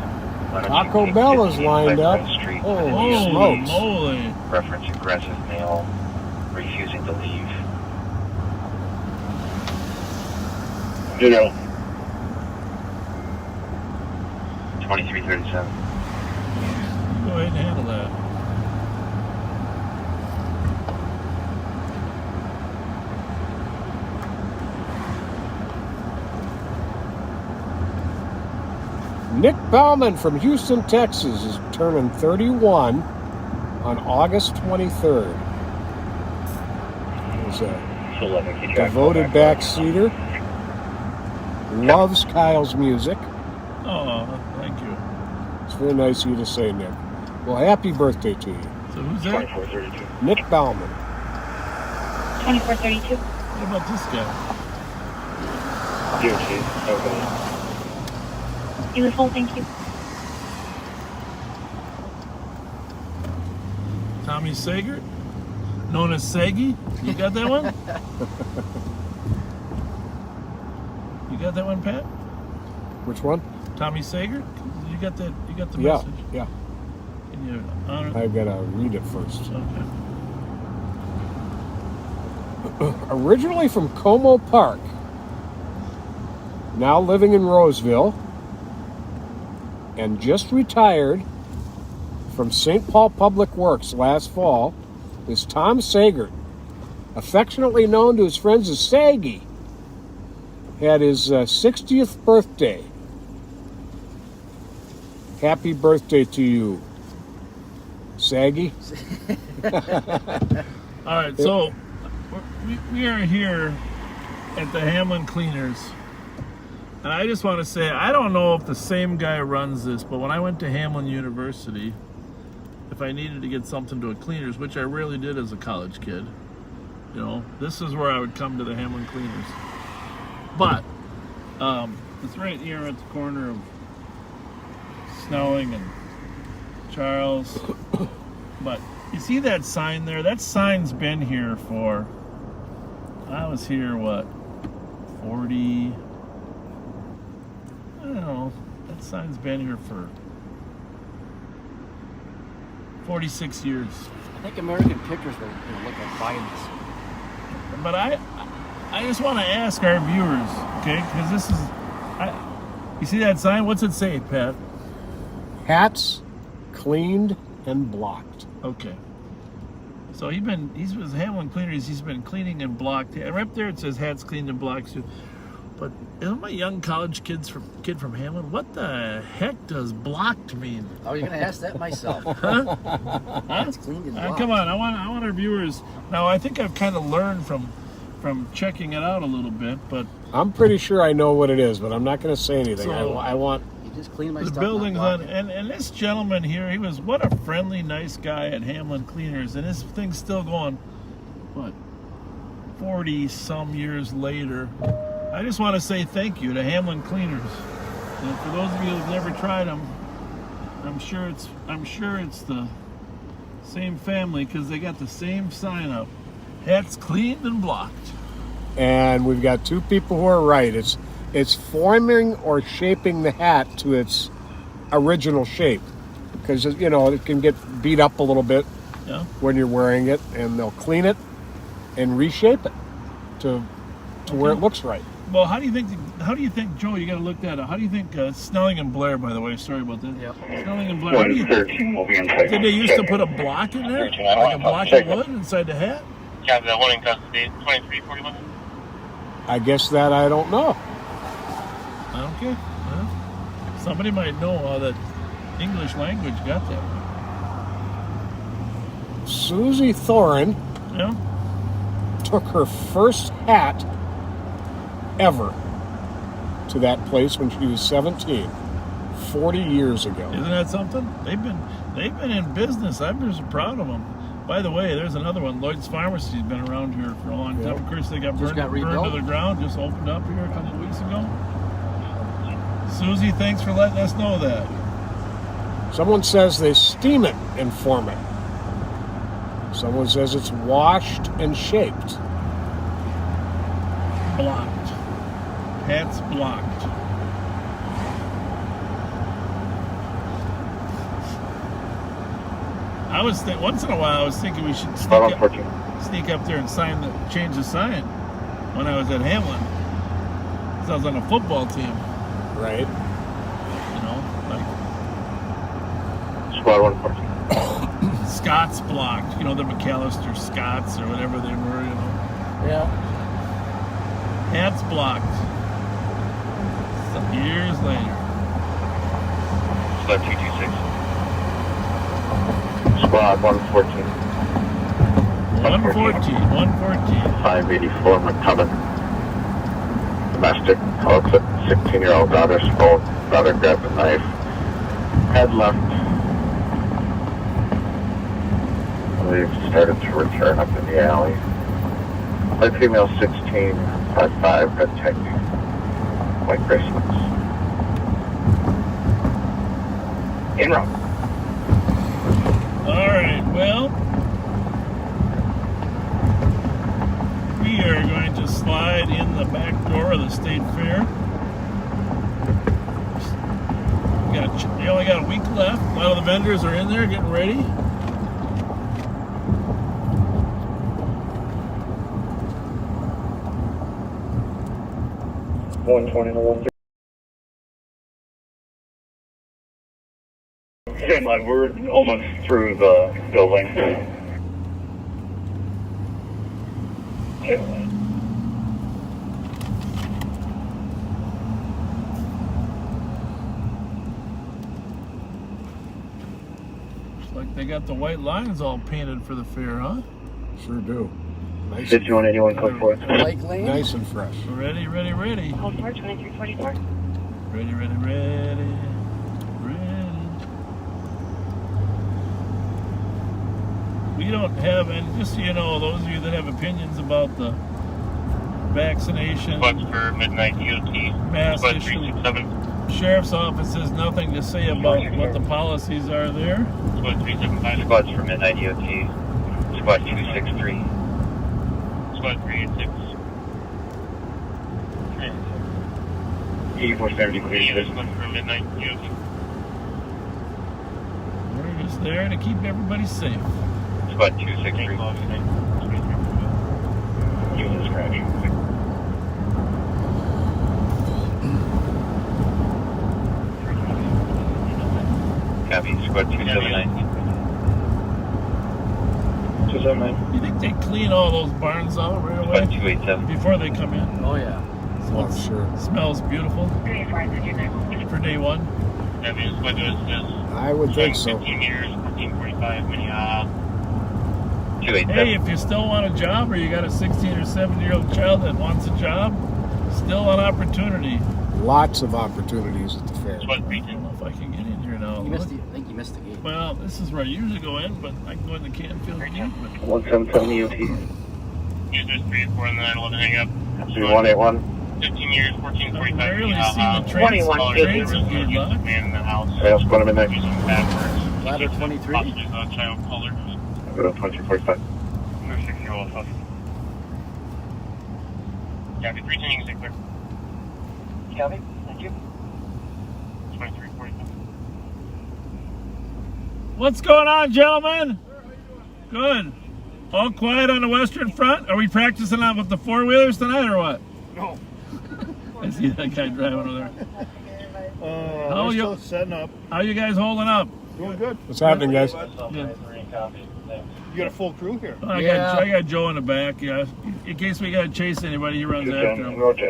Taco Bell is lined up. Holy smokes. Moly. Reference aggressive male refusing to leave. You know. 2337. Go ahead and handle that. Nick Bauman from Houston, Texas is turning 31 on August 23rd. He's a devoted backseater. Loves Kyle's music. Oh, thank you. It's very nice of you to say, Nick. Well, happy birthday to you. So who's that? 2432. Nick Bauman. 2432. What about this guy? Beautiful, thank you. Tommy Sagert? known as Saggy. You got that one? You got that one, Pat? Which one? Tommy Sager? You got that? You got the Yeah, message? yeah. Can you honor? I gotta read it first. Okay. Originally from Como Park, now living in Roseville, and just retired from St. Paul Public Works last fall, is Tom Sagert, affectionately known to his friends as Saggy. Had his 60th birthday. Happy birthday to you, Saggy. All right, so we are here at the Hamlin Cleaners. And I just want to say, I don't know if the same guy runs this, but when I went to Hamlin University, if I needed to get something to a Cleaners, which I rarely did as a college kid, you know, this is where I would come to the Hamlin Cleaners. But it's right here at the corner of Snelling and Charles. But you see that sign there? That sign's been here for, I was here, what, 40, I don't know. That sign's been here for 46 years. I think American Pictures will look at buying this. But I just want to ask our viewers, okay? Because this is, you see that sign? What's it say, Pat? Hats cleaned and blocked. Okay. So he's with Hamlin Cleaners. He's been cleaning and blocked. And right up there it says hats cleaned and blocked too. But my young college kid from Hamlin, what the heck does blocked mean? Oh, you're gonna ask that myself. Huh? Hats cleaned and blocked. Come on, I want our viewers. Now I think I've kind of learned from checking it out a little bit, but I'm pretty sure I know what it is, but I'm not going to say anything. So, I want. You just clean my the stuff. buildings on, and this gentleman here, he was what a friendly, nice guy at Hamlin Cleaners, and this thing's still going. What? 40 some years later. I just want to say thank you to Hamlin Cleaners. And for those of you who've never tried them, I'm sure it's the same family because they got the same sign up. Hats cleaned and blocked. And we've got two people who are right. It's forming or shaping the hat to its original shape, because you know it can get beat up a little bit when you're wearing it, and they'll clean it and reshape it to where it looks right. Well, how do you think, Joe? You got to look that up. How do you think Snelling and Blair? By the way, sorry about that. Yep. Snelling and Blair. Did they used to put a block in there, like a block of wood inside the hat? Yeah, the one in custody, 2341. I guess that I don't know. I don't care. Well, somebody might know how that English language got that way. Susie Thorin took her first hat ever to that place when she was 17, 40 years ago. Isn't that something? They've been in business. I'm just proud of them. By the way, there's another one. Lloyd's Pharmacy's been around here for a long time. Of course, they got burned to the ground. Just opened up here a couple of weeks ago. Susie, thanks for letting us know that. Someone says they steam it and form it. Someone says it's washed and shaped. Blocked. Hats blocked. Once in a while I was thinking we should sneak up there and change the sign when I was at Hamlin. Because I was on a football team. Right. You know, like Squad 114. Scots blocked. You know, the McAllister Scots or whatever they were, you know. Yeah. Hats blocked. Some years later. Squad 226. Squad 114. 114. 584 McCubbin. Domestic. Call 16-year-old daughter's phone. Daughter grabbed a knife. Head left. They've started to return up in the alley. My female 16, 5'5", red tech, white bracelets. In route. All right, well, slide in the back door of the State Fair. You only got a week left. A lot of the vendors are in there getting ready. Stand by, we're almost through the building. Looks like they got the white lines all painted for the fair, huh? Sure do. Nice. 5181, code 4. Lake Lane? Nice and fresh. Ready, ready, ready. Code 4, 2344. Ready, ready, ready. We don't have, and just so you know, those of you that have opinions about the vaccination, Squad for midnight EOT. mask Squad issue, 367. Sheriff's office has nothing to say about what the policies are there. Squad 375. Squads for midnight EOT. Squad 263. Squad 386. 8470 clear. Squad for midnight EOT. We're just there to keep everybody safe. Squad 263. Unit scratching. Copy. Squad 279. 279. You think they clean all those barns out right away? Squad 287. Before they come in? Oh, yeah. Oh, sure. Smells beautiful for day one. Copy. Squad 286. I would think so. 15 meters, 1445, Minnehaha. 287. Hey, if you still want a job or you got a 16 or 17-year-old child that wants a job, still an opportunity. Lots of opportunities at the fair. I don't know if I can get in here now. I think you missed the gate. Well, this is where I usually go in, but I can go in the Canfield gate. 177 EOT. Users 3 4 and 911 hang up. 3181. 15 years, 1445. I rarely see the trains gate locked. Man in the house. Yes, one minute. Ladder 23. Possibly child color. Go to 2245. 6-year-old husband. Copy, 310, you clear. Copy, thank you. 2345. What's going on, gentlemen? Good. All quiet on the Western Front? Are we practicing out with the four-wheelers tonight or what? No. I see that guy driving over there. We're still setting up. How you guys holding up? Doing good. What's happening, guys? Good. You got a full crew here. I got Joe in the back, yeah. In case we got to chase anybody, he runs after him. That's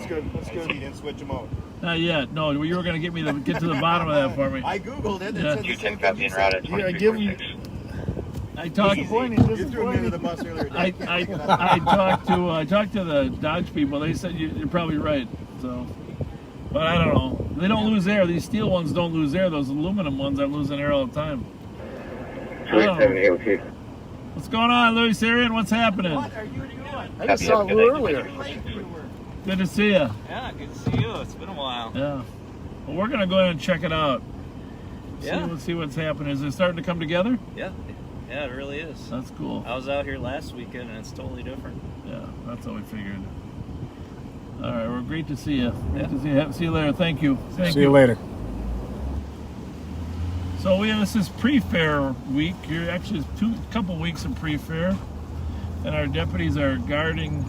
good. That's good. You didn't switch them out. Not yet. No, you were going to get me to get to the bottom of that for me. I Googled it. Yeah. It said the same copy thing. and route at 2346. I talked. You threw me under the bus earlier. I talked to the Dodge people. They said you're probably right. So, but I don't know. They don't lose air. These steel ones don't lose air. Those aluminum ones are losing air all the time. 287 What's going on, Louis Syrian? What's happening? What are you doing? I just saw Lou earlier. Good to see you. Yeah, good to see you. It's been a while. Yeah. Well, we're gonna go ahead and check it out. Yeah. Let's see what's happening. Is it starting to come together? Yeah. Yeah, it really is. That's cool. I was out here last weekend and it's totally different. Yeah, that's what we figured. All right, well, great to see you. Great to see you. See you later. Thank you. See you later. So this is pre-fair week. Here actually is a couple weeks of pre-fair, and our deputies are guarding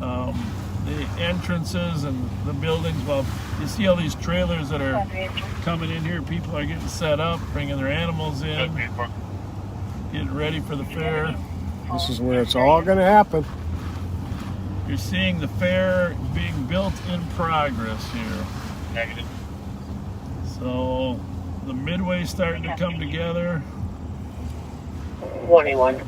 the entrances and the buildings. Well, you see all these trailers that are coming in here. People are getting set up, bringing their animals in, getting ready for the fair. This is where it's all going to happen. You're seeing the fair being built in progress here. Negative. So the Midway's starting to come together. 21.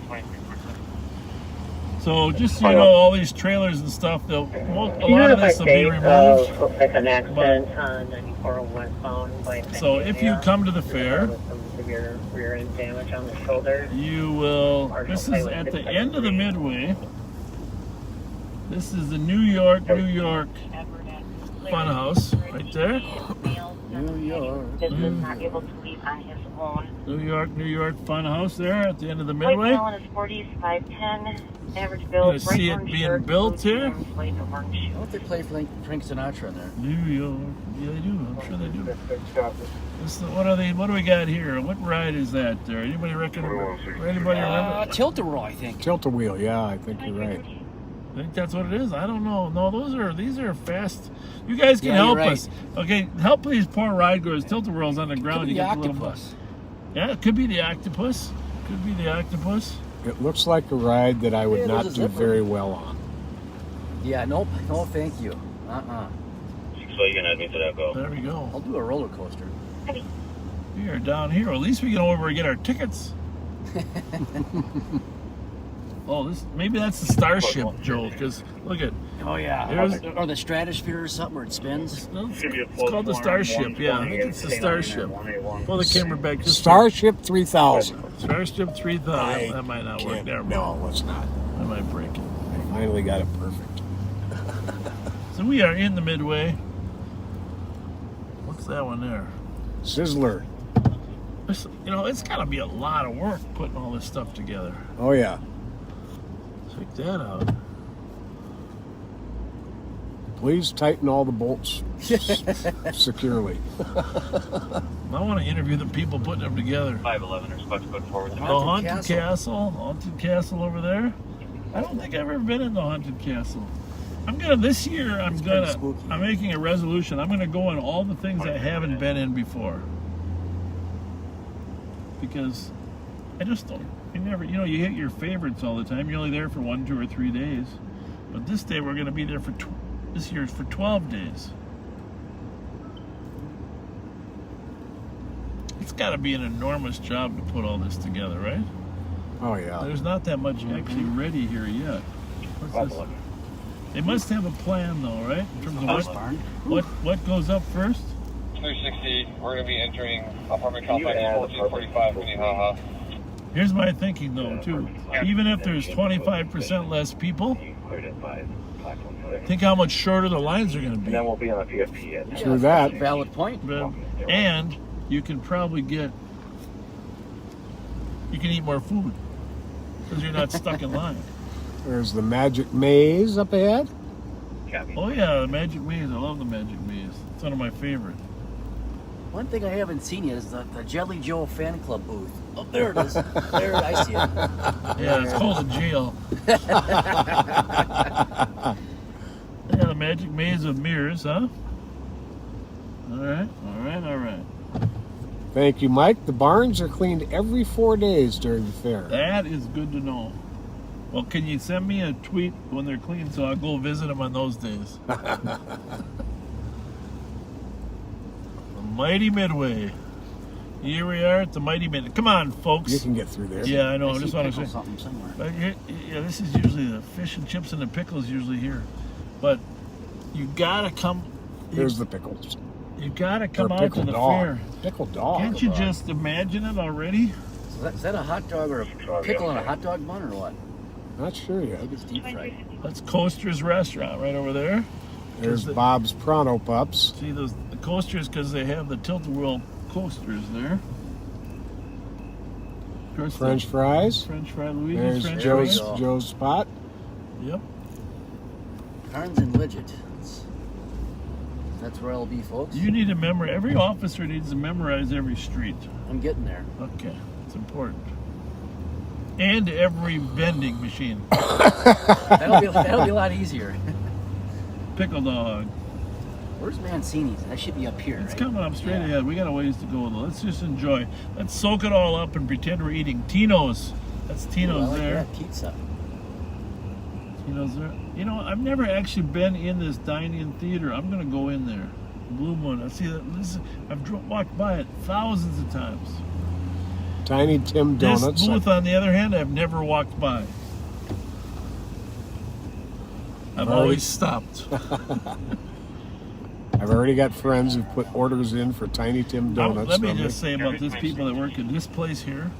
So just so you know, all these trailers and stuff, a lot of this will be removed. Looks like an accident on 9401 phone. So if you come to the fair, severe rear end damage on the shoulder. You will. This is at the end of the Midway. This is the New York Funhouse right there. New York. Business not able to leave on his own. New York fun house there at the end of the White Midway. male in his 40s, 5'10". Average build, You gonna see it orange being shirt, built blue here? jeans, light orange shoes. Don't they play Frank Sinatra in there? New York. Yeah, they do. I'm sure they do. What are they? What do we got here? What ride is that there? Anybody reckon? Anybody remember? Tilt-a-roll, I think. Tilt-a-wheel, yeah, I think you're right. I think that's what it is. I don't know. No, these are fast. You guys can Yeah, help you're right. us. Okay, help these poor ride goers. Tilt-a-whirl's on the ground. Could be You the get a little octopus. Yeah, it could be the octopus. Could be the octopus. It looks like a ride that I would Yeah, not there's a do zipper. very well on. Yeah, nope. No, thank you. So you can add me to that go. There we go. I'll do a roller coaster. We are down here. At least we can go over and get our tickets. Oh, maybe that's the Starship, Joel. Because look at. Oh yeah. There's, Or the stratosphere or something where it spins. it's called the Starship. Yeah, I think it's the Starship. Pull the camera back. Just Starship 3000. Starship 3000. That might not work there. No, it's not. I might break it. I finally got it perfect. So we are in the Midway. What's that one there? Sizzler. It's got to be a lot of work putting all this stuff together. Oh, yeah. Check that out. Please tighten all the bolts securely. I want to interview the people putting them together. 511 or Scotch Code forward. The Haunted Castle over there. I don't think I've ever been in the Haunted Castle. This year I'm making a resolution. I'm gonna go in all the things I haven't been in before. Because I just don't, you hit your favorites all the time. You're only there for 1, 2, or 3 days. But this day we're gonna be there this year's for 12 days. It's gotta be an enormous job to put all this together, right? Oh, yeah. There's not that much actually ready here yet. What's this? They must have a plan though, right? In terms of what goes up first? 360, we're going to be entering apartment complex 1445 Minnehaha. Here's my thinking though too. Even if there's 25% less people, think how much shorter the lines are going to be. And then we'll be on a PFP. True that. Valid point. And you can probably you can eat more food because you're not stuck in line. There's the Magic Maze up ahead. Oh yeah, the Magic Maze. I love the Magic Maze. It's one of my favorite. One thing I haven't seen yet is the Jelly Joe fan club booth. Oh, there it is. There, I see it. Yeah, it's called a jail. Yeah, the Magic Maze of mirrors, huh? All right. Thank you, Mike. The barns are cleaned every 4 days during the fair. That is good to know. Well, can you send me a tweet when they're clean so I'll go visit them on those days? The Mighty Midway. Here we are at the Mighty Midway. Come on, folks. You can get through there. Yeah, I know. I just want to say something somewhere. But yeah, this is usually the fish and chips and the pickles usually here. But you gotta come. Here's the pickles. You gotta come Or out to the fair. Pickled dog. Can't you just imagine it already? Is that a hot dog or a pickle in a hot dog bun or what? Not sure yet. Maybe it's deep fried. That's Coaster's Restaurant right over there. There's Bob's Pronto Pups. See the coasters because they have the tilt-a-whirl coasters there. Of course, French fries. French fry, Luigi's There's French Joe's, fries. Joe's spot. Yep. Carnes and Widget. That's where I'll be, folks. You need to memorize. Every officer needs to memorize every street. I'm getting there. Okay, it's important. And every vending machine. That'll be a lot easier. Pickle dog. Where's Mancini's? That should be up here. It's right? coming up straight ahead. We got a ways to go though. Let's just enjoy. Let's soak it all up and pretend we're eating Tino's. That's Tino's Ooh, I like there. that pizza. Tino's there. I've never actually been in this dine-in theater. I'm gonna go in there. Blue Moon. I see that. I've walked by it thousands of times. Tiny Tim Donuts. This booth, on the other hand, I've never walked by. I've always stopped. I've already got friends who've put orders in for Tiny Tim Donuts. Let me just say about these people that work in this place here.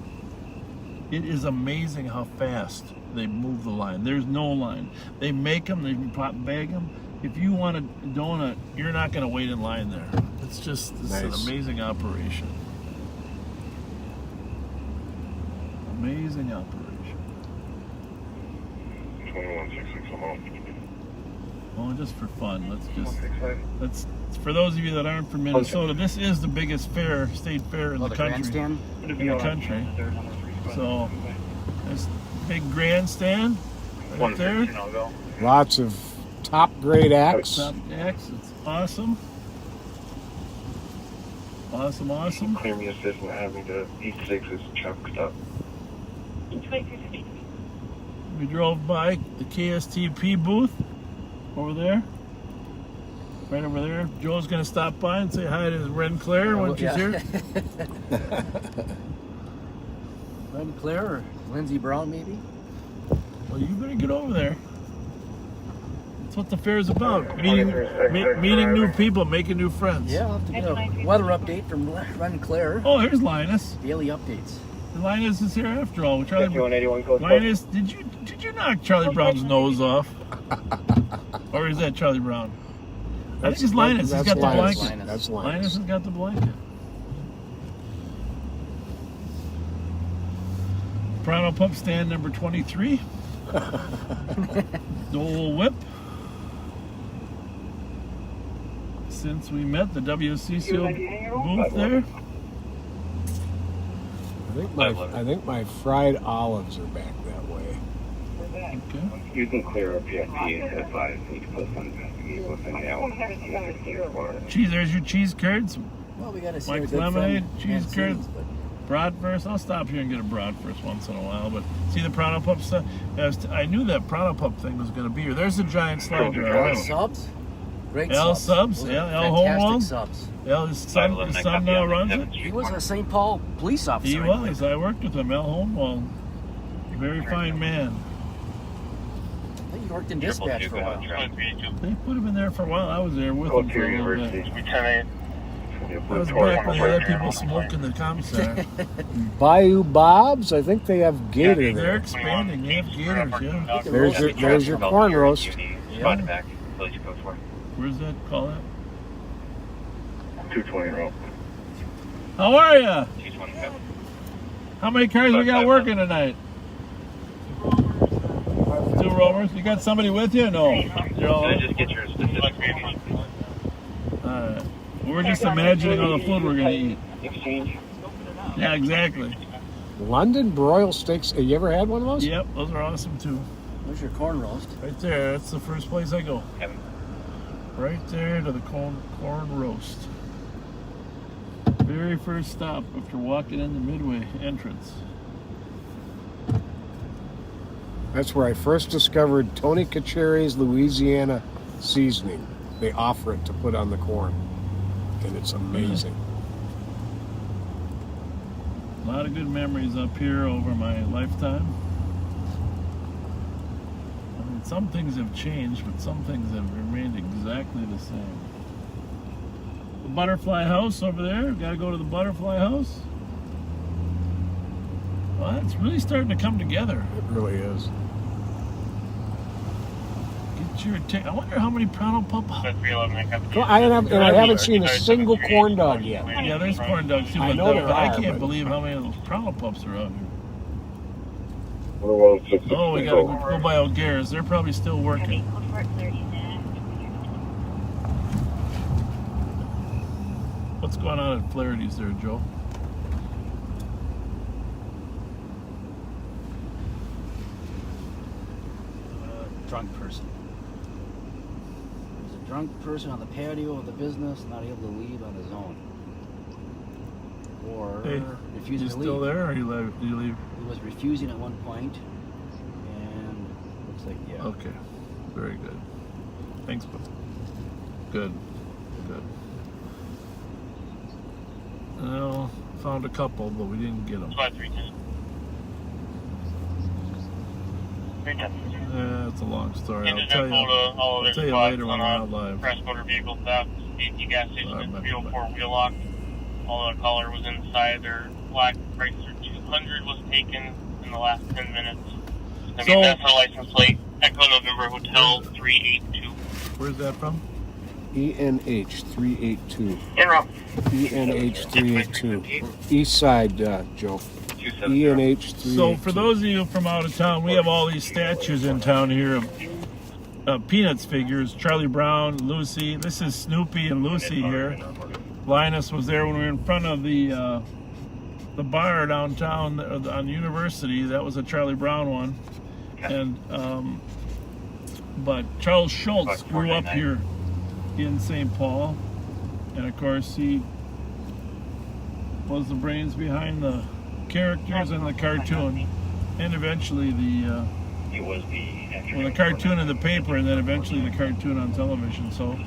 It is amazing how fast they move the line. There's no line. They make them, they bag them, if you want a donut, you're not going to wait in line there. It's Nice. an amazing operation. Amazing operation. 2166, I'm on. Well, just for fun, let's for those of you that aren't from Minnesota, this is the biggest state fair in the country. Grandstand? In the country. So, this big grandstand right there. Lots of top grade acts. Top acts. It's awesome. Awesome. Clear me assist with having to eat 6 is traffic stop. We drove by the KSTP booth over there. Right over there. Joe's going to stop by and say hi to Ren Claire when she's here. Ren Claire or Lindsey Brown, maybe? Well, you better get over there. That's what the fair is about. Meeting new people, making new friends. Yeah, I'll have to get a weather update from Ren Claire. Oh, here's Linus. Daily updates. Linus is here after all. Linus, did you knock Charlie Brown's nose off? Or is that Charlie Brown? I think it's Linus. He's got the blanket. That's Linus has got the blanket. Prano Pump stand number 23. Dole Whip. Since we met, the WCCO booth there. I think my fried olives are back that way. Okay. You can clear up PFP and advise each post on investigate what's in the Cheese, there's your cheese curds. Well, we got to see Mike's lemonade, cheese curds, bratwurst. I'll stop here and get a bratwurst once in a while. But see the Prano Pump stuff. I knew that Prano Pump thing was going to be here. There's a giant slide there. Subs? Great L subs. L Homewald. Subs. His son now runs it. He was a St. Paul police officer. He was. I worked with him. L Homewald. Very fine man. I think he worked in dispatch for a while. They put him in there for a while. I was there with him for a little bit. That was back when they had people smoking the comm center. Bayou Bob's, I think they have gator They're there. expanding. They have gators, yeah. There's your corn roast. Yeah. Where's that call at? 220 row. How are ya? How many cars we got working tonight? 2 roamers. You got somebody with you? No. You're all Just get your specific Alright. We're just imagining all the food we're going to eat. exchange. Yeah, exactly. London broil steaks. Have you ever had one of those? Yep, those are awesome too. There's your corn roast. Right there. That's the first place I go. Right there to the corn roast. Very first stop after walking in the Midway entrance. That's where I first discovered Tony Cacciari's Louisiana seasoning. They offer it to put on the corn, and it's amazing. A lot of good memories up here over my lifetime. I mean, some things have changed, but some things have remained exactly the same. The Butterfly House over there. Got to go to the Butterfly House. Well, it's really starting to come together. It really is. Get your ticket. I wonder how many Prano Pump. I haven't seen a single corn dog yet. Yeah, there's corn dogs too. I But know there I are, can't but- believe how many of those Prano Pumps are out here. Oh, We gotta go by O'Gara's. They're probably still working. What's going on at Flaherty's there, Joe? Drunk person. There's a drunk person on the patio of the business, not able to leave on his own. Or Hey, refusing you to leave. still there, or you leave? He was refusing at one point, and looks like, yeah. Okay, very good. Thanks, bud. Good. Well, found a couple, but we didn't get them. It's a long story. I'll tell you later when we're out live. Press motor vehicle theft, AT gas station at 304 Wheelock. All the caller was inside. Their black Chrysler 200 was taken in the last 10 minutes. It's going to be a master license plate, Echo November Hotel 382. Where's that from? ENH 382. Interrupt. ENH 382. East side, Joe. ENH 382. So for those of you from out of town, we have all these statues in town here of Peanuts figures. Charlie Brown, Lucy. This is Snoopy and Lucy here. Linus was there when we were in front of the bar downtown on University. That was a Charlie Brown one. And but Charles Schultz grew up here in St. Paul, and of course he was the brains behind the characters and the cartoon, and eventually the cartoon in the paper, and then eventually the cartoon on television. So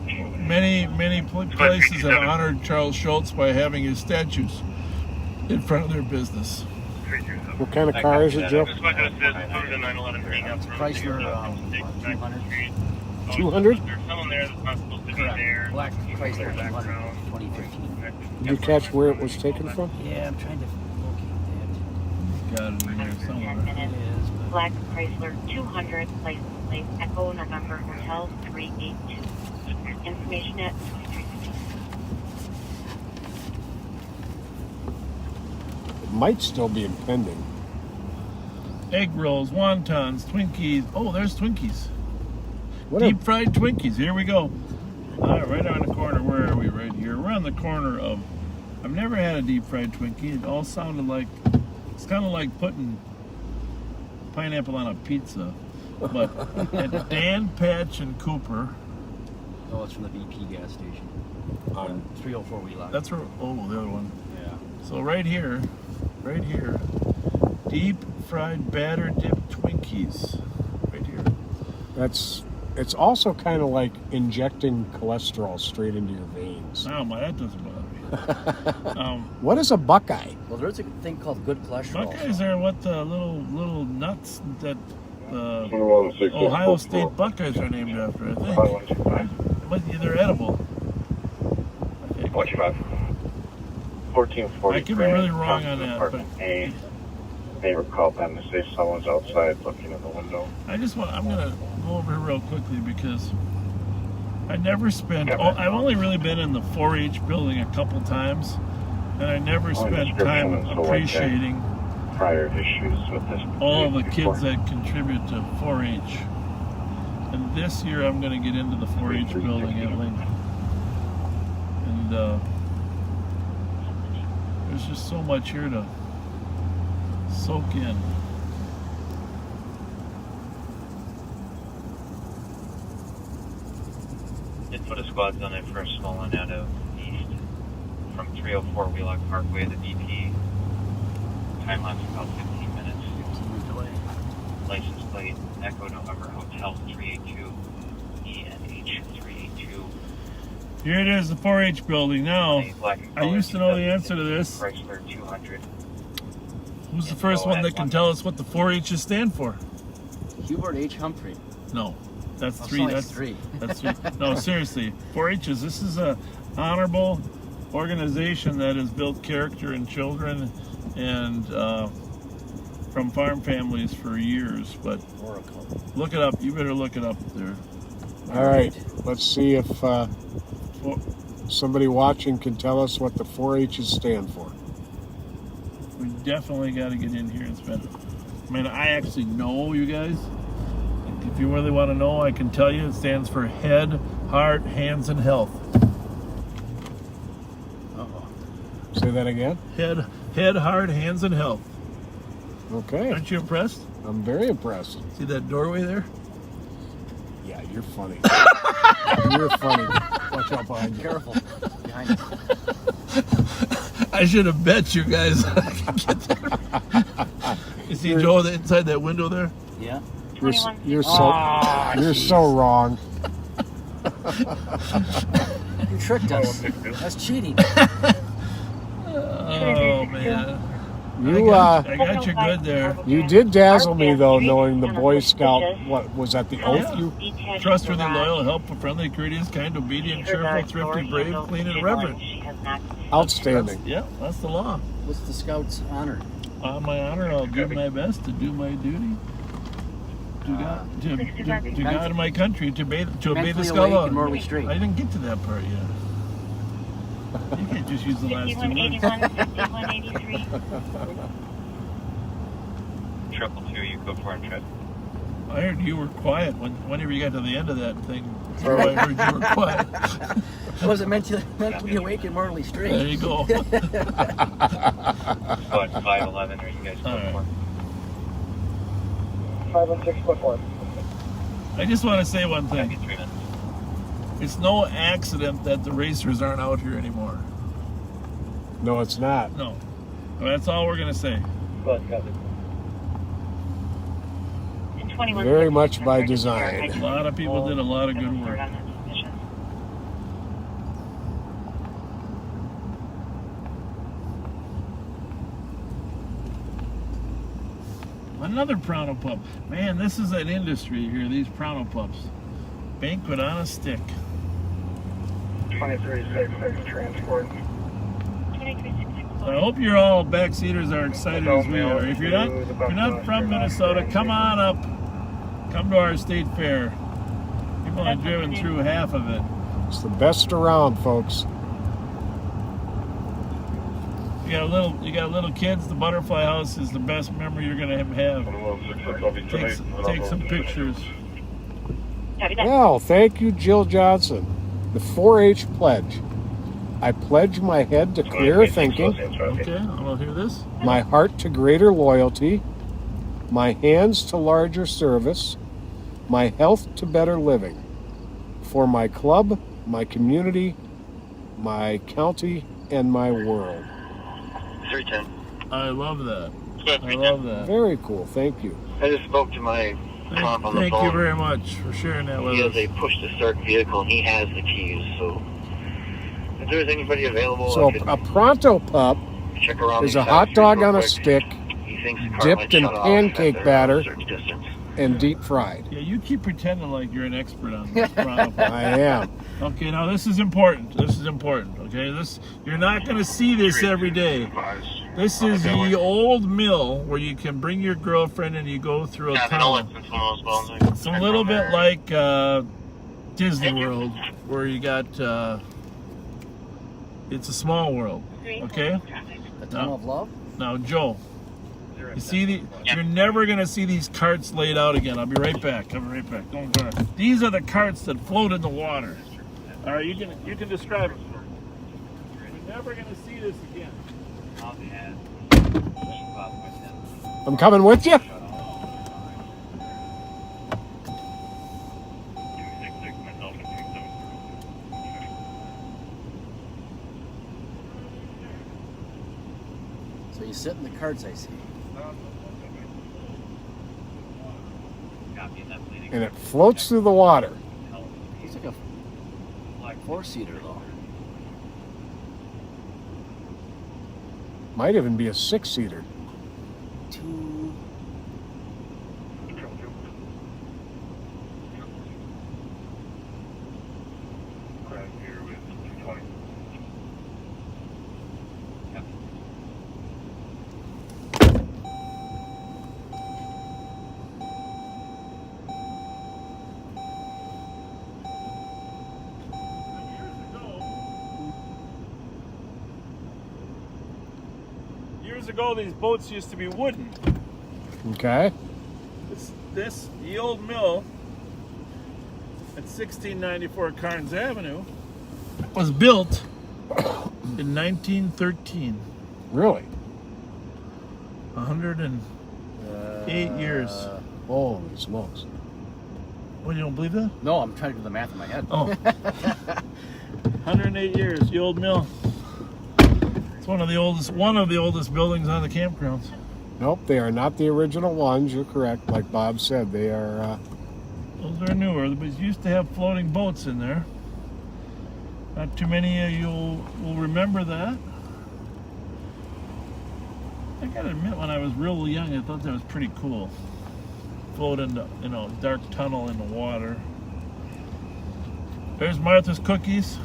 many places have honored Charles Schultz by having his statues in front of their business. What kind of car is it, Joe? Chrysler 200. 200? There's someone there that's not supposed to be there. Black Chrysler 200, 2015. Did you catch where it was taken from? Yeah, I'm trying to locate Got it in there somewhere. Black Chrysler 200, license plate Echo November Hotel 382. Information at 2350. It might still be impending. Egg rolls, wontons, Twinkies. Oh, there's Twinkies. What Deep fried Twinkies. Here we go. All right, right on the corner. Where are we? Right here. We're on the corner of. I've never had a deep fried Twinkie. It all sounded like. It's kind of like putting pineapple on a pizza. But at Dan, Patch, and Cooper. Oh, it's from the BP gas station. On 304 Wheelock. That's where. Oh, the other one. Yeah. So right here. Deep fried batter dipped Twinkies. Right here. It's also kind of like injecting cholesterol straight into your veins. Oh, that doesn't bother me. What is a Buckeye? Well, there's a thing called good cholesterol. Buckeyes are what the little nuts that Ohio State Buckeyes are named after, I think. But they're edible. 1440. I could be really wrong on that, but Neighbor called them to say someone's outside looking in the window. I'm gonna go over here real quickly because I never spent. I've only really been in the 4-H building a couple times, and I never spent time appreciating prior issues with this. All of the kids that contribute to 4-H. And this year I'm going to get into the 4-H building at Lincoln. And there's just so much here to soak in. Did put a squad on it for a small one out of east from 304 Wheelock Parkway to BP. Time lapse about 15 minutes. 15 delay. License plate Echo November Hotel 382 ENH 382. Here it is, the 4-H building. Now, I used to know the answer to this. Chrysler 200. Who's the first one that can tell us what the 4-H's stand for? Hubert H. Humphrey. No, that's Oh, three. so That's it's three. That's three. No, seriously, 4-H's. This is a honorable organization that has built character in children and from farm families for years. But look it up. You better look it up there. All right, let's see if somebody watching can tell us what the 4-H's stand for. We definitely got to get in here and spend. I mean, I actually know, you guys. If you really want to know, I can tell you. It stands for Head, Heart, Hands, and Health. Say that again. Head, Heart, Hands, and Health. Okay. Aren't you impressed? I'm very impressed. See that doorway there? Yeah, you're funny. You're funny. Watch out behind you. Careful. Behind you. I should have bet you guys I can get there. You see Joe inside that window there? Yeah. You're so wrong. You tricked us. That's cheating. Oh man. I got you good there. You did dazzle me though, knowing the Boy Scout. What was that? The oath you? Trustworthy, loyal, helpful, friendly, courteous, kind, obedient, cheerful, thrifty, brave, clean, and reverent. Outstanding. That's the law. What's the Scout's honor? On my honor, I'll do my best to do my duty. to God in my country, to obey the Mentally skull awake law. and morally straight. I didn't get to that part yet. You can't just use the last two words. 5181, 5183. 222, you go for a trip. I heard you were quiet whenever you got to the end of that thing. Or I heard you were quiet. I wasn't mentally awake and morally straight. There you go. So it's 511, are you guys All right. 516.1. I just want to say one thing. It's no accident that the racers aren't out here anymore. No, it's not. No. That's all we're going to say. Very much by design. A lot of people did a lot of good work. Another Pronto Pup. Man, this is an industry here, these Pronto Pups. Banquet on a stick. 2366 transport. I hope you're all backseaters are excited as we are. If you're not from Minnesota, come on up. Come to our state fair. You've only driven through half of it. It's the best around, folks. You got little kids. The Butterfly House is the best memory you're gonna have. Take some pictures. Well, thank you, Jill Johnson. The 4-H pledge. I pledge my head to clearer thinking. Okay, I'll hear this. My heart to greater loyalty. My hands to larger service. My health to better living. For my club, my community, my county, and my world. 310. I love that. I love that. Very cool. Thank you. I just spoke to my comp on the Thank phone. you very much for sharing that with He us. has a push-to-start vehicle, and he has the keys, so if there's anybody available, So I could a Pronto Pup check around is the a hot side dog real on a quick. stick, He thinks the car dipped might in shut off pancake at a batter, certain distance. and deep fried. Yeah, you keep pretending like you're an expert on this. Pronto Pup. I am. Okay, now this is important. This is important. Okay, you're not going to see this every day. This is the old mill where you can bring your girlfriend and you go through a tunnel. It's a little bit like Disney World, where you got. It's a small world. Okay. The Tunnel of Love? Now, Joe. You see, you're never going to see these carts laid out again. I'll be right back. Don't go. These are the carts that float in the water. All right, you can describe it. You're never going to see this again. I'm coming with you. So you sit in the carts, I see. And it floats through the water. It's like a 4-seater, though. Might even be a 6-seater. Years ago, these boats used to be wooden. Okay. The old mill at 1694 Carnes Avenue was built in 1913. Really? 108 years. Holy smokes. What, you don't believe that? No, I'm trying to do the math in my head. Oh. 108 years, the old mill. It's one of the oldest buildings on the campgrounds. Nope, they are not the original ones. You're correct. Like Bob said, they are... Those are newer, but it used to have floating boats in there. Not too many of you will remember that. I gotta admit, when I was real young, I thought that was pretty cool. Float in the, dark tunnel in the water. There's Martha's Cookies.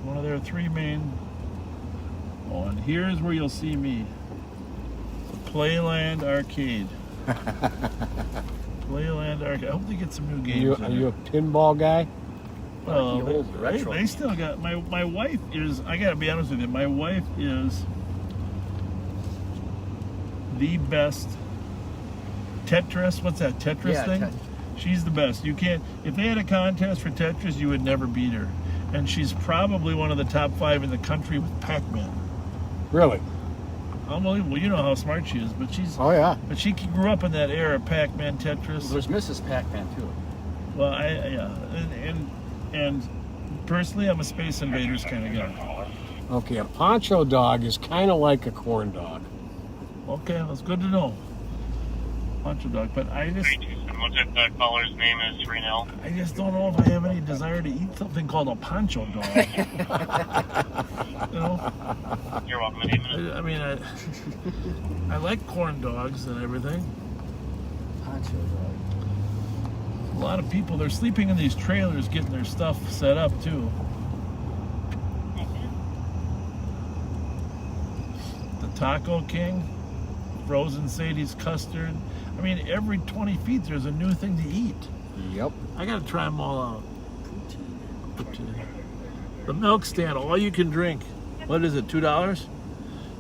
One of their 3 main. Oh, and here's where you'll see me. Playland Arcade. Playland Arcade. I hope they get some new Are games. you a pinball guy? Well, The old retro they still got my wife is. I gotta be honest with you. My wife is the best Tetris. What's that Tetris thing? She's the best. You can't. If they had a contest for Tetris, you would never beat her. And she's probably one of the top 5 in the country with Pac-Man. Really? Unbelievable. You know how smart she is, but she's. Oh yeah. But she grew up in that era, Pac-Man, Tetris. There's Mrs. Pac-Man too. Well, and personally, I'm a Space Invaders kind of guy. Okay, a poncho dog is kind of like a corn dog. Okay, that's good to know. Poncho dog, but I just. What's if the caller's name is Renell? I just don't know if I have any desire to eat something called a poncho dog. You know? You're welcome. I mean, I like corn dogs and everything. Poncho dog. A lot of people, they're sleeping in these trailers getting their stuff set up too. The Taco King, frozen Sadie's custard. I mean, every 20 feet there's a new thing to eat. Yep. I gotta try them all out. The milk stand, all you can drink. What is it, $2?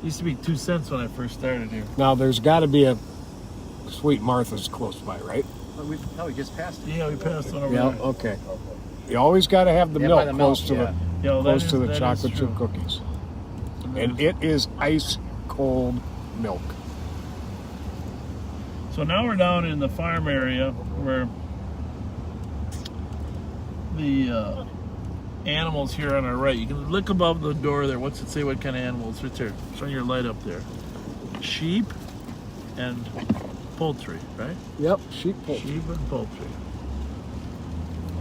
Used to be 2 cents when I first started here. Now there's got to be a Sweet Martha's close by, right? We just passed it. Yeah, we passed one over Yeah. there. Okay. You always got to have the Yeah, milk by the close milk, to yeah. Yeah, close to that the is chocolate true. chip cookies, and it is ice cold milk. So now we're down in the farm area where the animals here on our right. You can look above the door there. What's it say? What kind of animals? Right there. Showing your light up there. Sheep and poultry, right? Yep, sheep poultry. Sheep and poultry.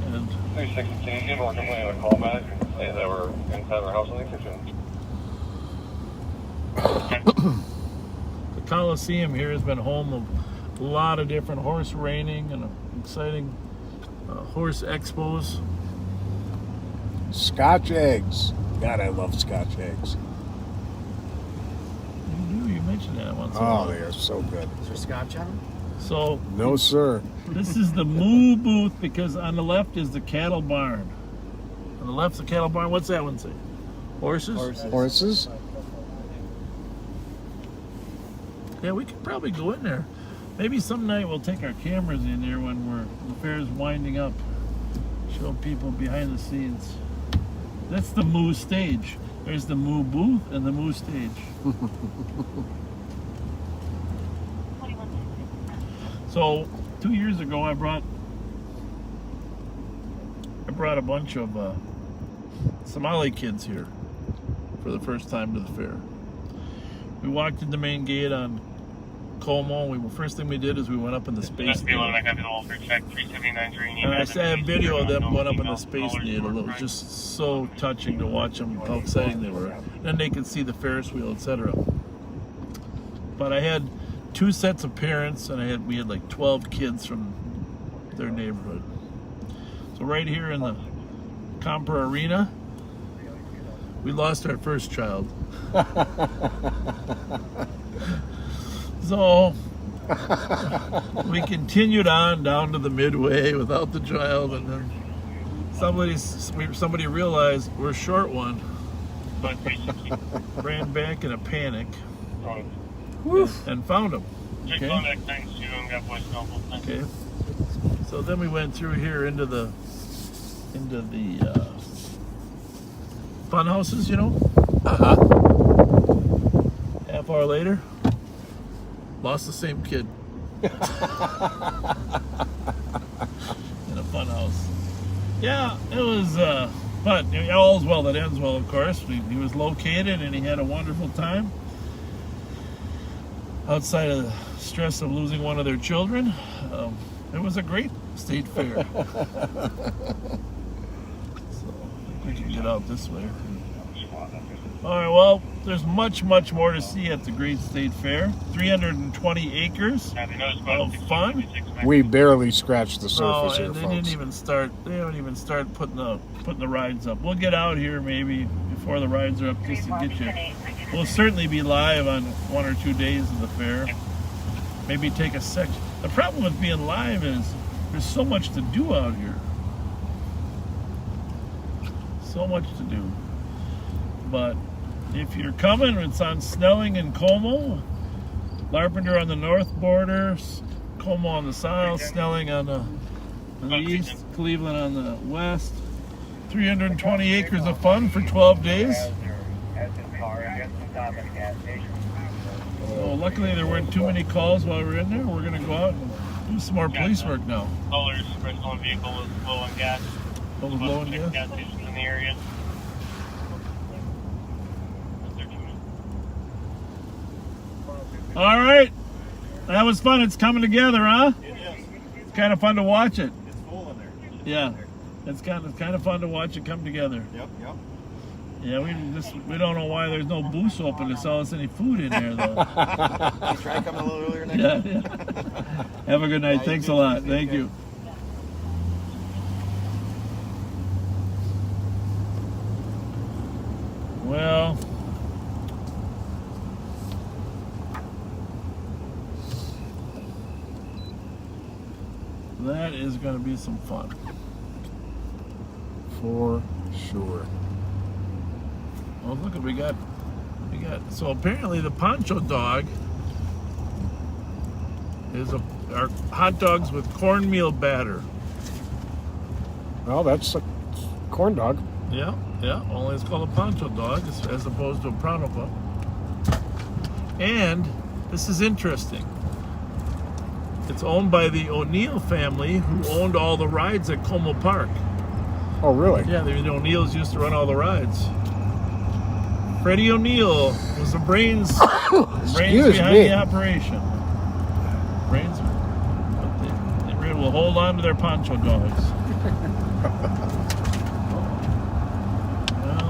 And 316, we're completing a call back. Say that we're inside our house in the kitchen. the Coliseum here has been home of a lot of different horse reining and exciting horse expos. Scotch eggs. God, I love Scotch eggs. You mentioned that once. Oh, they are so good. Is there scotch on them? So No, sir. this is the moo booth because on the left is the cattle barn. On the left's the cattle barn. What's that one say? Horses? Horses. Yeah, we could probably go in there. Maybe some night we'll take our cameras in there when the fair's winding up. Show people behind the scenes. That's the moo stage. There's the moo booth and the moo stage. So 2 years ago, I brought a bunch of Somali kids here for the first time to the fair. We walked in the main gate on Como. First thing we did is we went up in the Space Needle. And I have video of them going up in the Space Needle. It was just so touching to watch them, how exciting they were. Then they could see the Ferris wheel, etc. But I had 2 sets of parents, and we had like 12 kids from their neighborhood. So right here in the Comper Arena, we lost our first child. So we continued on down to the Midway without the child, and then somebody realized we're short one, but ran back in a panic and found him. Okay. So then we went through here into the fun houses, you know. Half hour later, lost the same kid in a fun house. Yeah, it was, but all's well that ends well, of course. He was located and he had a wonderful time. Outside of the stress of losing one of their children, it was a great state fair. So I think we can get out this way. All right, well, there's much, much more to see at the Great State Fair. 320 acres of fun. We barely scratched the surface here, and they folks. didn't even start. They don't even start putting the rides up. We'll get out here maybe before the rides are up just to get you. We'll certainly be live on 1 or 2 days of the fair. maybe take a section. The problem with being live is there's so much to do out here. So much to do. But if you're coming, it's on Snelling and Como. Larpenteur on the north border, Como on the south, Snelling on the east, Cleveland on the west. 320 acres of fun for 12 days. So luckily there weren't too many calls while we were in there. We're going to go out and do some more police work now. Colors, original vehicle was low on gas. Oh, was low on gas? Gas stations in the area. All right. That was fun. It's coming together, huh? It is. It's kind of fun to watch it. It's full in there. Yeah. It's kind of fun to watch it come together. Yep. Yeah, we don't know why there's no booths open to sell us any food in there though. Try coming a little earlier next time. Yeah. Have a good night. Thanks a lot. Thank you. Well, that is going to be some fun. For sure. Well, look, we got. So apparently, the Poncho Dog is our hot dogs with cornmeal batter. Well, that's a corn dog. Yeah. Only it's called a Poncho Dog as opposed to a Pronto Pup. And this is interesting. It's owned by the O'Neill family, who owned all the rides at Como Park. Oh, really? Yeah, the O'Neills used to run all the rides. Freddie O'Neill was the brains behind the operation. But they really will hold on to their Poncho Dogs. Well,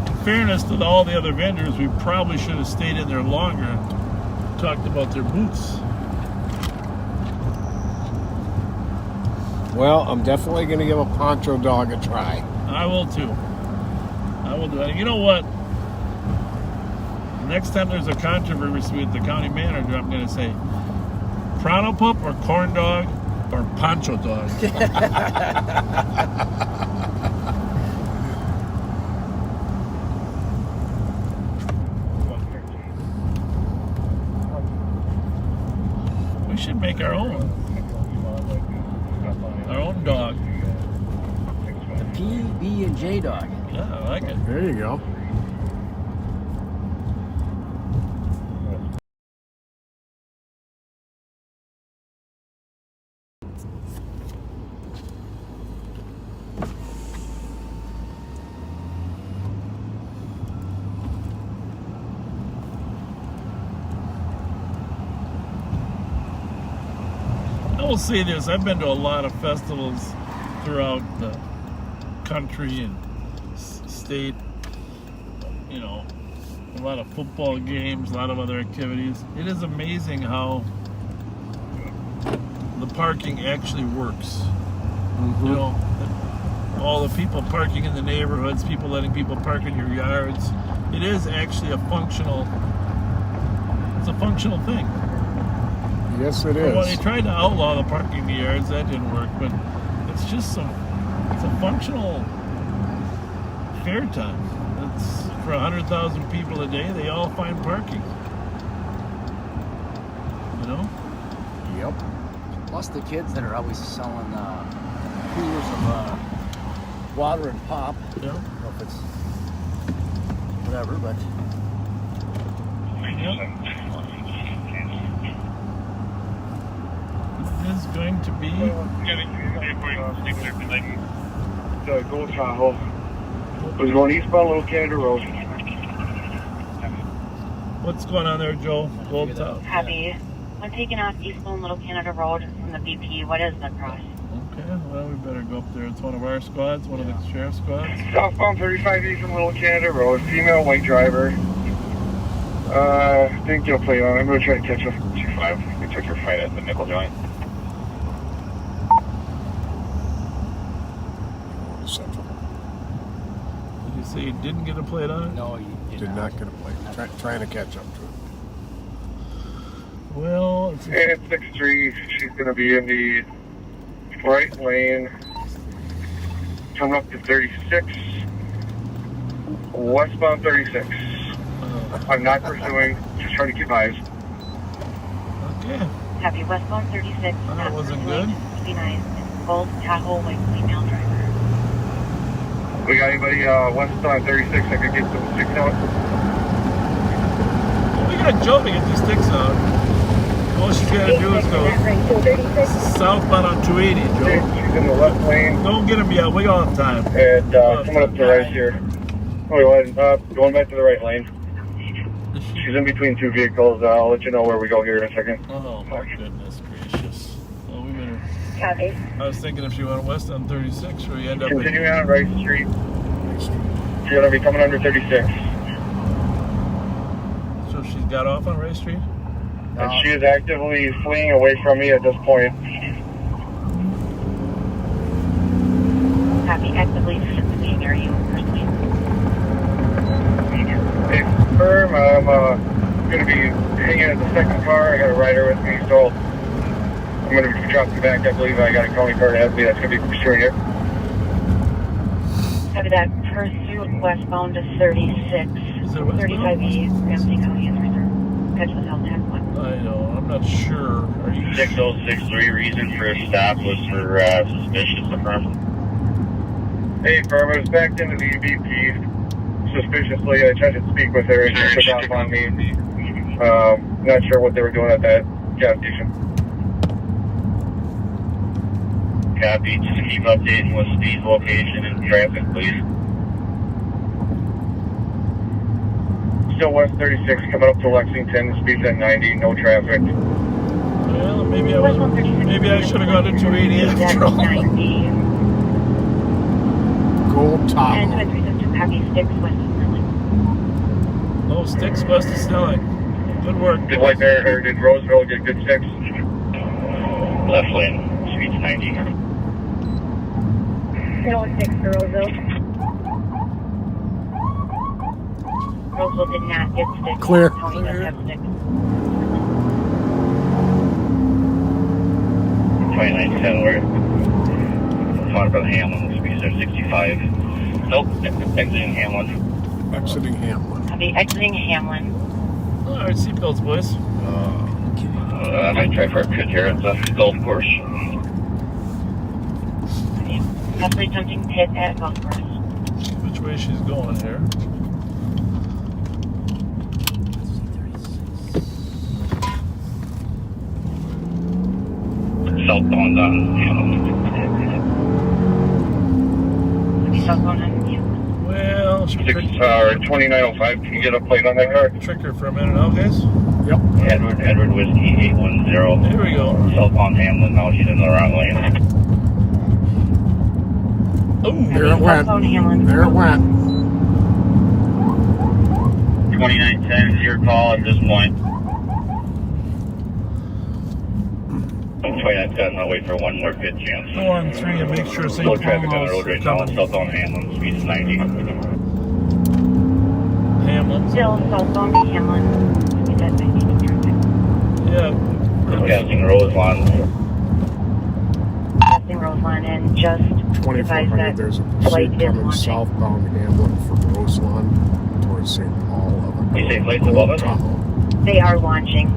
in fairness to all the other vendors, we probably should have stayed in there longer and talked about their booths. Well, I'm definitely going to give a Poncho Dog a try. I will too. I will do it. You know what? Next time there's a controversy with the county manager, I'm going to say Pronto Pup or corn dog or Poncho Dog. We should make our own dog. The PB&J dog. Yeah, I like it. There you go. I will say this, I've been to a lot of festivals throughout the country and state, you know, a lot of football games, a lot of other activities. It is amazing how the parking actually works. Mm-hmm. You know, all the people parking in the neighborhoods, people letting people park in your yards. It is actually a functional thing. Yes, it is. Well, they tried to outlaw the parking in the yards. That didn't work, but it's just it's a functional fair time. It's for 100,000 people a day. They all find parking. You know? Yep. Plus the kids that are always selling coolers of water and pop. Yeah. I don't know if it's whatever, but. This is going to be. Go Tahoe. Was going eastbound Little Canada Road. What's going on there, Joe? Gold Top. Happy. I'm taking off eastbound Little Canada Road from the BP. What is the cross? Okay, well, we better go up there. It's one of our squads, one of the sheriff's squads. Southbound 35 east from Little Canada Road. Female white driver. Didn't get a plate on. I'm going to try to catch up. 2-5. We took your fight at the nickel joint. Did you say you didn't get a plate on it? No, you did not get a plate. Trying to catch up to it. Well, And 6-3, she's going to be in the right lane, coming up to 36, westbound 36. I'm not pursuing, just trying to keep eyes. Okay. Copy, westbound 36. That wasn't good. 59, Gold Tahoe, white female driver. We got anybody westbound 36 that could get some sticks out? Well, we got Joe to get these sticks out. All she's got to do is go southbound on 280, Joe. She's in the left lane. Don't get him yet. We got time. And coming up to right here. Oh, going back to the right lane. She's in between two vehicles. I'll let you know where we go here in a second. Oh, my goodness gracious. Well, we better... Copy. I was thinking if she went west on 36, where you end up... Continuing on Rice Street. She's going to be coming under 36. So she's got off on Rice Street? And she is actively fleeing away from me at this point. Copy, actively fleeing. Are you pursuing? Hey, firm, I'm going to be hanging at the second car. I got a rider with me, so I'm going to be dropping back. I believe I got a county car ahead of me that's going to be pursuing it. Copy that. Pursuit westbound to 36. 35E, Ramsey County is reserved. Schedule is held 10-1. I know, I'm not sure. Are you... 6063, reason for a stop was for suspicious affirm. Hey, firm, I was backed into the EVP suspiciously. I tried to speak with her and she took off on me. Not sure what they were doing at that gas station. Copy, just keep updating with speed, location, and traffic, please. Still west 36, coming up to Lexington, speeds at 90, no traffic. Well, maybe I should have gone to 280 after all. Gold top. And 232, copy, sticks west of Sterling. Oh, sticks west of Sterling. Good work. Did White Bear, or did Roseville get good sticks? Left lane, speeds 90. No sticks for Roseville. Roseville did not get sticks. Clear. Tony does have sticks. 2910, we're talking about Hamlin, speeds are 65. Nope, exiting Hamlin. Exiting Hamlin. Copy, exiting Hamlin. All right, seatbelts, boys. I might try for a pit here at the golf course. Possibly attempting pit at golf course. Which way she's going here? Southbound on Hamlin. Southbound on Hamlin. Well, she 2905, can you get a plate on that car? Trick her for a minute now, guys. Yep. Edward Whiskey 810. There we go. Southbound Hamlin, now she's in the wrong lane. Oh, there it went. There it went. 2910 is your call at this point. 2910, I'll wait for one more pit chance. Go on 3 and make sure Slow traffic on the road right now. coming. Southbound Hamlin, speed is 90. Hamlin. Still southbound Hamlin. Speed at 90 traffic. Yeah. Passing Roseland. Passing Roseland and just 2400, there's a flight pursuit is coming launching. southbound Hamlin from Roseland towards St. Paul of a You say flight's above us? Tahoe. They are launching.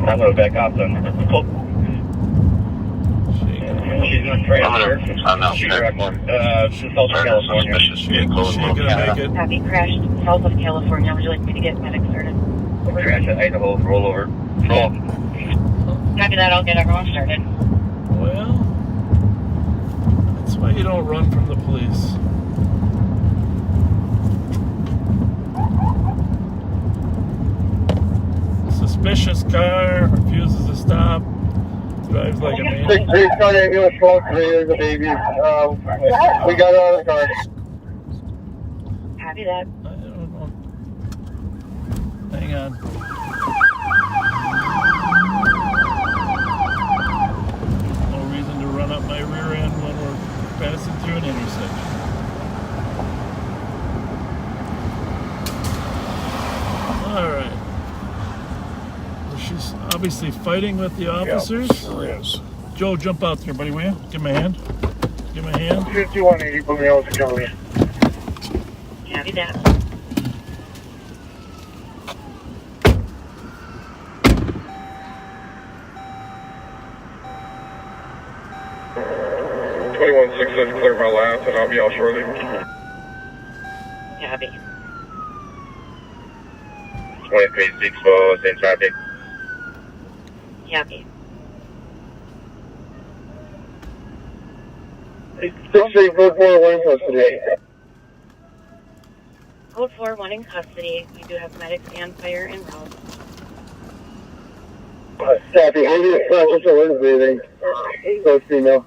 I'm going to back off then. Oh. She's going to transfer. I'm not sure. South of California. She ain't gonna make it. Copy, crashed south of California. Would you like me to get medic started? Crash at Idaho, roll over. Roll. Copy that, I'll get everyone started. Well, that's why you don't run from the police. Suspicious car, refuses to stop, drives like a maniac. 6-3, sorry, it was 12-3, there's a baby. We got out of the car. Copy that. I don't know. Hang on. No reason to run up my rear end when we're passing through an intersection. All right. obviously fighting with the officers. Yep, sure is. Joe, jump out there, buddy, will you? Give him a hand. Give him a hand. 5180, put me out to Kelly. Copy that. Says clear my last, and I'll be out shortly. Copy. 23-6 same traffic. Copy. Don't say code 4 1 in custody. Code 4, 1 in custody. We do have medics and fire en route. Copy. How do you what's the word breathing? Close female.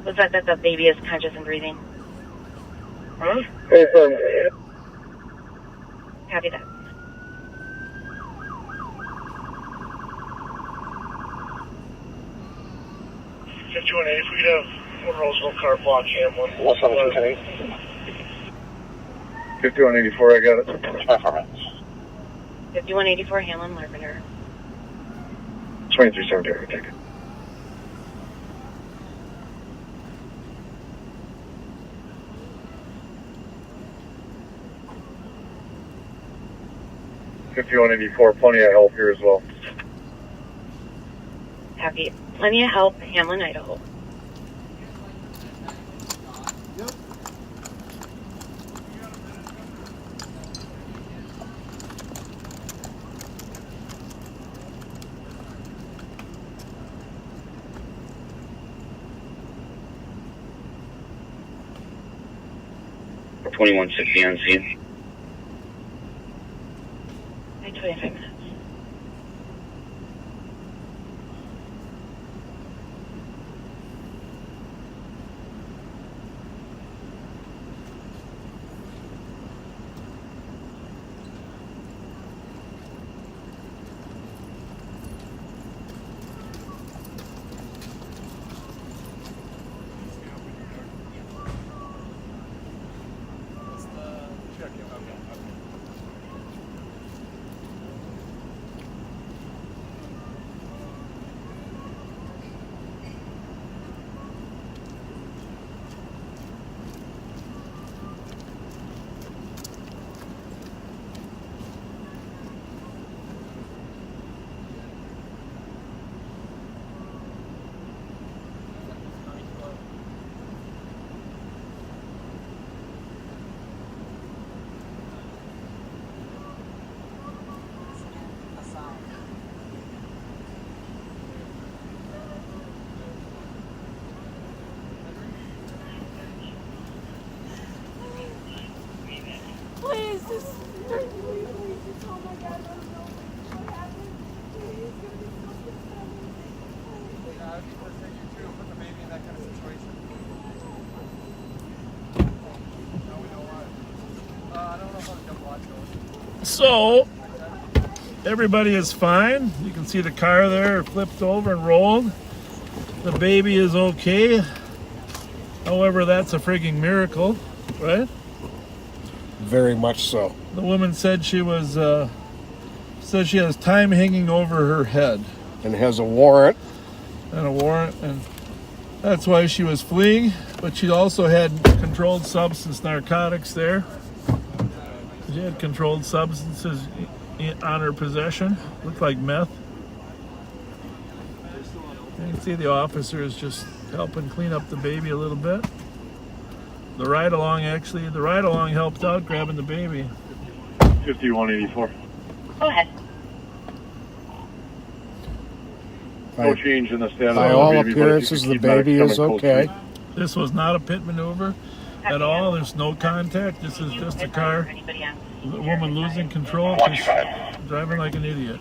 Looks like that the baby is conscious and breathing. Huh? Confirm. Copy that. If we could have one Roseville car block Hamlin. What's on the 5184, I got it. 5184 Hamlin Lavender. 2370, take it. $5184, plenty of help here as well. Copy. Plenty of help, Hamlin, Idaho. Yep. 2160 on scene. 25 minutes. Please, just oh my God, I don't know what happened. Please, it's gonna be something funny. Yeah, I was going to say you too, put the baby in that kind of situation. No, we don't want it. I don't know how the jump watch goes. So, everybody is fine. You can see the car there flipped over and rolled. The baby is okay. However, that's a frigging miracle, right? Very much so. The woman said she was, says she has time hanging over her head. And has a warrant. And that's why she was fleeing. But she also had controlled substance narcotics there. She had controlled substances on her possession. Looked like meth. You can see the officer is just helping clean up the baby a little bit. The ride-along helped out grabbing the baby. 5184. Go ahead. No change in the status By of all the baby, appearances, the baby is okay. This was not a pit maneuver at all. There's no contact. This is just a car. The woman losing control, driving like an idiot.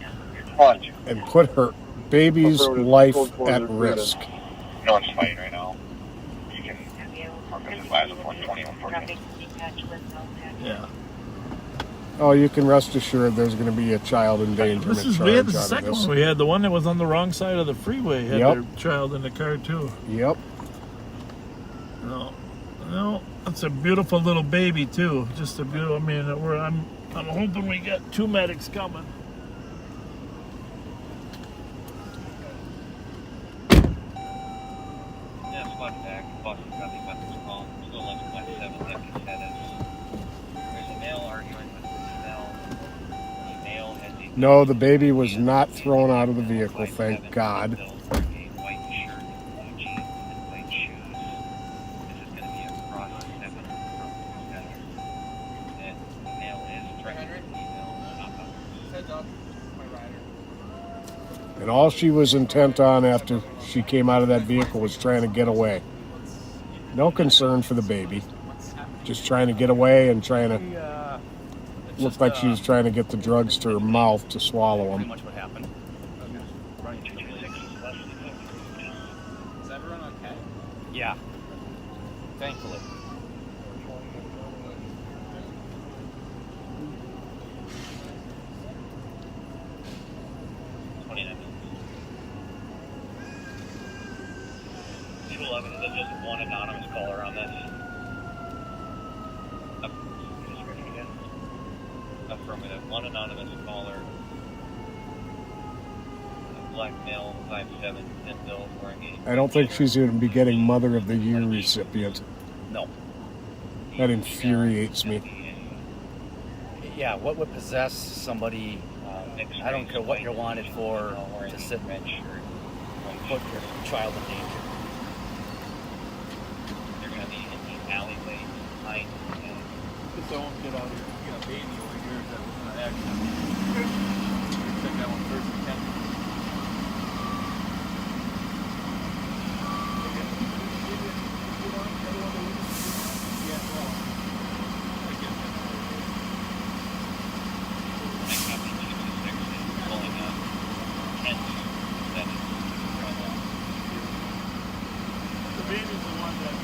And put her baby's life at risk. No one's fighting right now. You can work on this last one, 2140. Yeah. Oh, you can rest assured there's going to be a child endangerment charge We had the out of second this. one. We had the one that was on the wrong side of the freeway. Had their child in the car too. Yep. No, I It's a beautiful little baby too. Just a beautiful. I mean, I'm hoping we get 2 medics coming. Yeah, squad back. Boss has got the weapons call. Still 11.7. Deputy status. There's a male arguing with the female. The male has a No, the baby was not thrown out of the vehicle, thank God. white shirt, blue jeans, and white shoes. This is going to be a cross 7 from center. And the male is threatening the female. Heads up, my rider. And all she was intent on after she came out of that vehicle was trying to get away. No concern for the baby. Just trying to get away and trying to look like she was trying to get the drugs to her mouth to swallow Pretty them. much what happened. Running to the lake. Is everyone okay? Yeah. Thankfully. There's just one anonymous caller on this. Affirmative. One anonymous caller. Black male, 5'7", thin build, wearing a... I don't think she's going to be getting Mother of the Year recipient. No. That infuriates me. Yeah, what would possess somebody, I don't care what you're wanted for, to sit and put your child in danger. They're going to be in the alleyway behind. Just don't get out here. You got a baby over here that was in an accident. Check that one first. We can. The baby's the one that.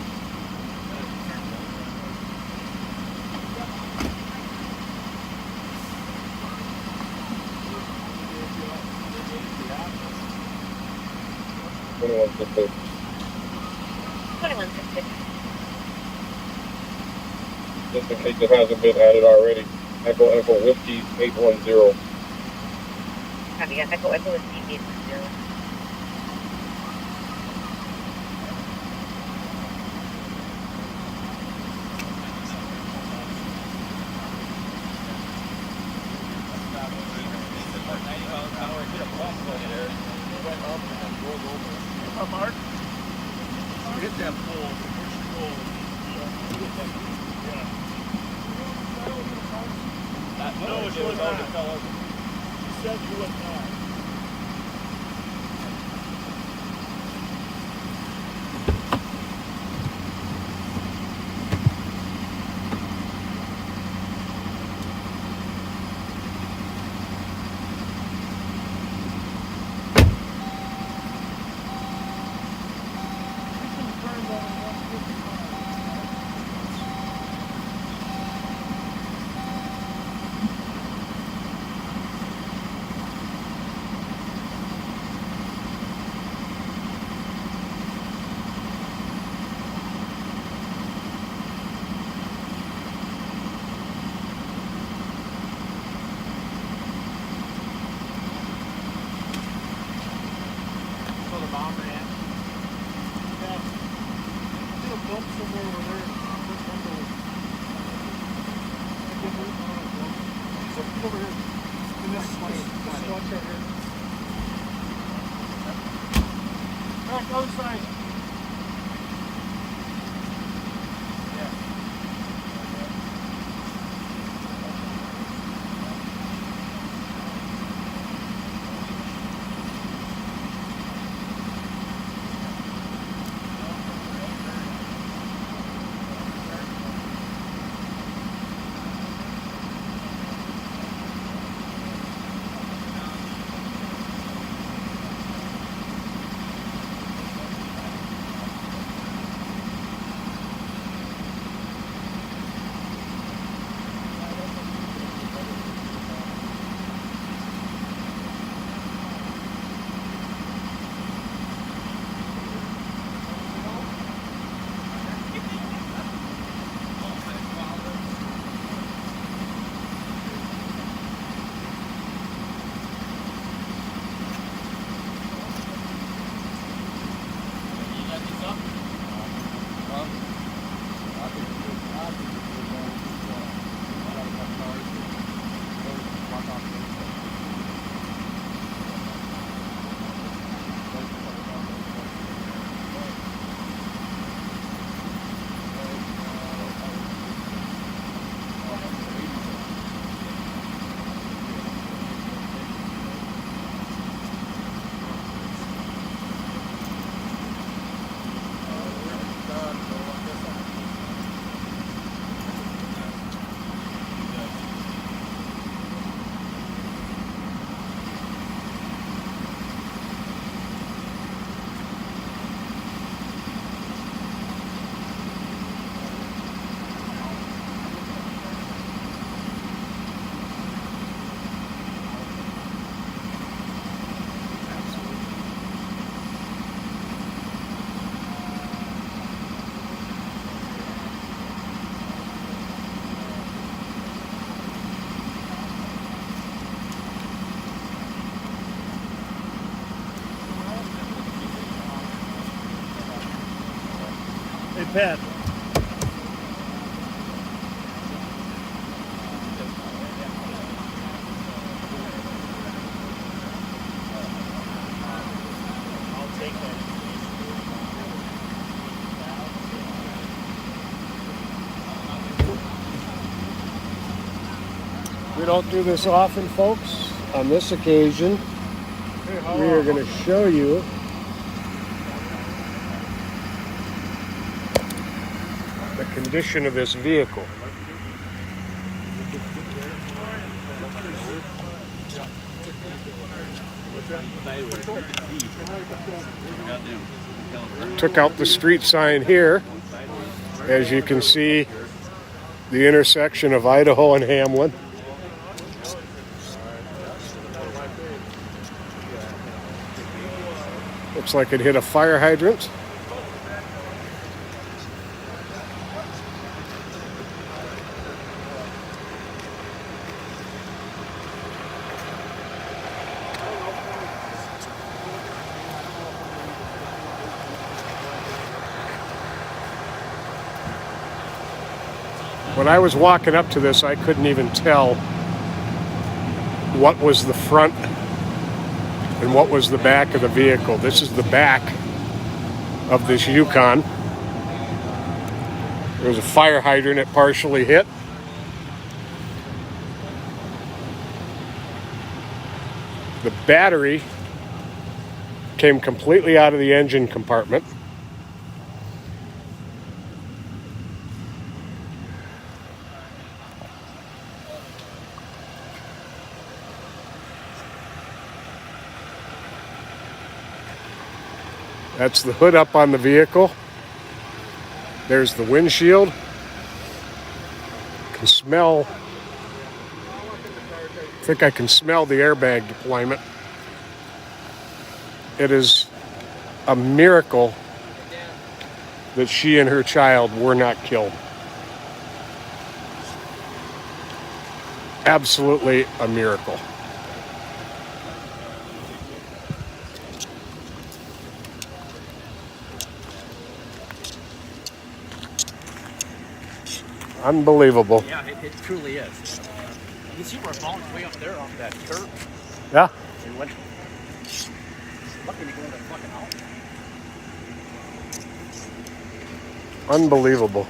Just in case it hasn't been added already. Echo Whiskey 810. Copy, yes, Echo Whiskey 810. Mark? Hit that pole. Push the pole. Yeah. No, she was not. She said she was not. Outside. Hey, Pat. We don't do this often, folks. On this occasion, we are going to show you the condition of this vehicle. Took out the street sign here. As you can see, the intersection of Idaho and Hamlin. Looks like it hit a fire hydrant. When I was walking up to this, I couldn't even tell what was the front and what was the back of the vehicle. This is the back of this Yukon. There was a fire hydrant it partially hit. The battery came completely out of the engine compartment. That's the hood up on the vehicle. There's the windshield. Can smell, I think I can smell the airbag deployment. It is a miracle that she and her child were not killed. Absolutely a miracle. Unbelievable. Yeah, it truly is. You see where it bounced way up there off that curb? Yeah. And went. Lucky to go in the fucking house. Unbelievable.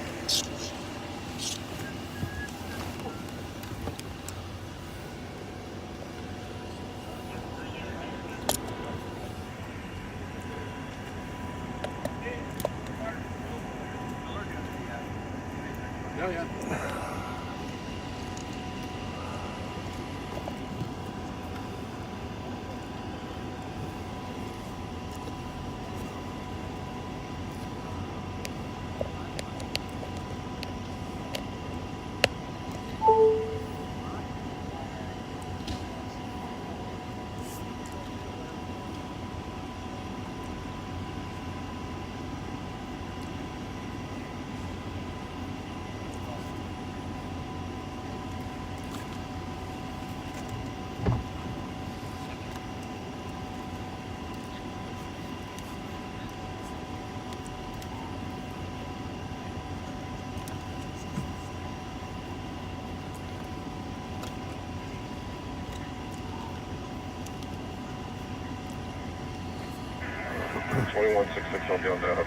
I'll be on that.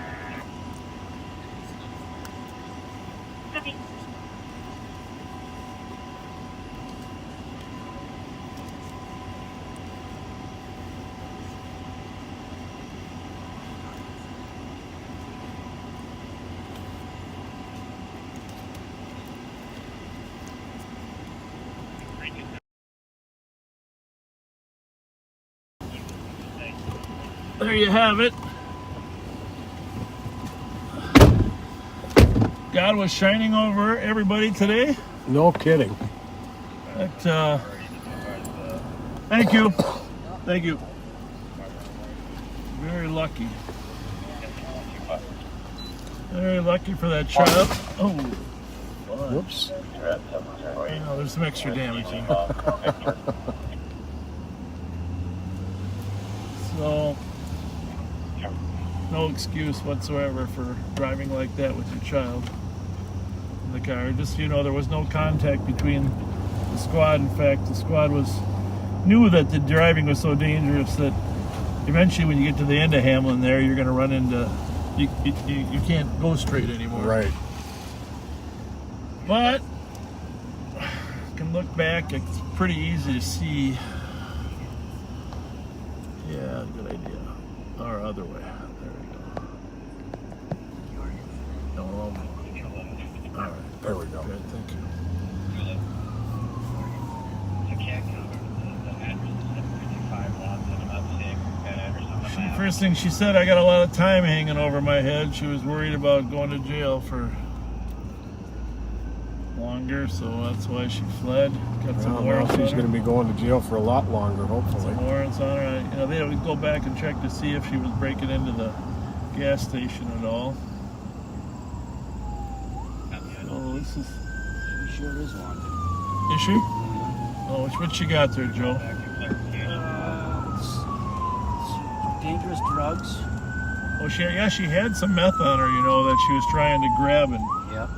Copy. There you have it. God was shining over everybody today. No kidding. But, thank you. Thank you. Very lucky. Very lucky for that child. Oh. Whoops. Oh, there's some extra damage in. So, no excuse whatsoever for driving like that with your child in the car. Just, you know, there was no contact between the squad. In fact, the squad knew that the driving was so dangerous that eventually when you get to the end of Hamlin there, you're going to run into, you can't go straight anymore. Right. But you can look back, it's pretty easy to see. Yeah, good idea. Or other way. There we go. No, all right. There we go. Good, thank you. First thing she said, I got a lot of time hanging over my head. She was worried about going to jail for longer, so that's why she fled. Got some warrants. She's going to be going to jail for a lot longer, hopefully. Some warrants on her. You know, they would go back and check to see if she was breaking into the gas station at all. Oh, this is. She sure is one. Is she? Oh, what you got there, Joe? Dangerous drugs. Oh, she had some meth on her, you know, that she was trying to grab and. Yep.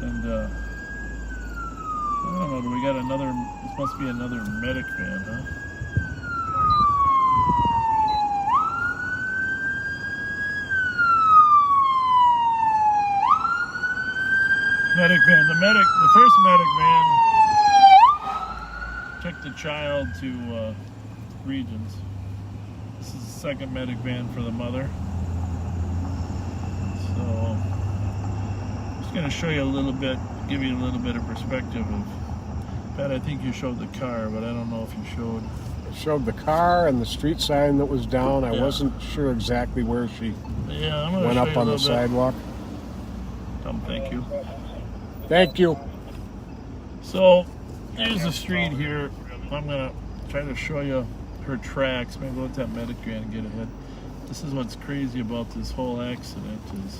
And I don't know. Do we got another? This must be another medic van, huh? Medic van. The first medic van took the child to Regions. This is the second medic van for the mother. So, I'm just going to show you a little bit, give you a little bit of perspective of. Pat, I think you showed the car, but I don't know if you showed. I showed the car and the street sign that was down. I wasn't sure exactly where she went up on the sidewalk. Thank you. Thank you. So, here's the street here. I'm going to try to show you her tracks. Maybe let that medic van and get ahead. This is what's crazy about this whole accident is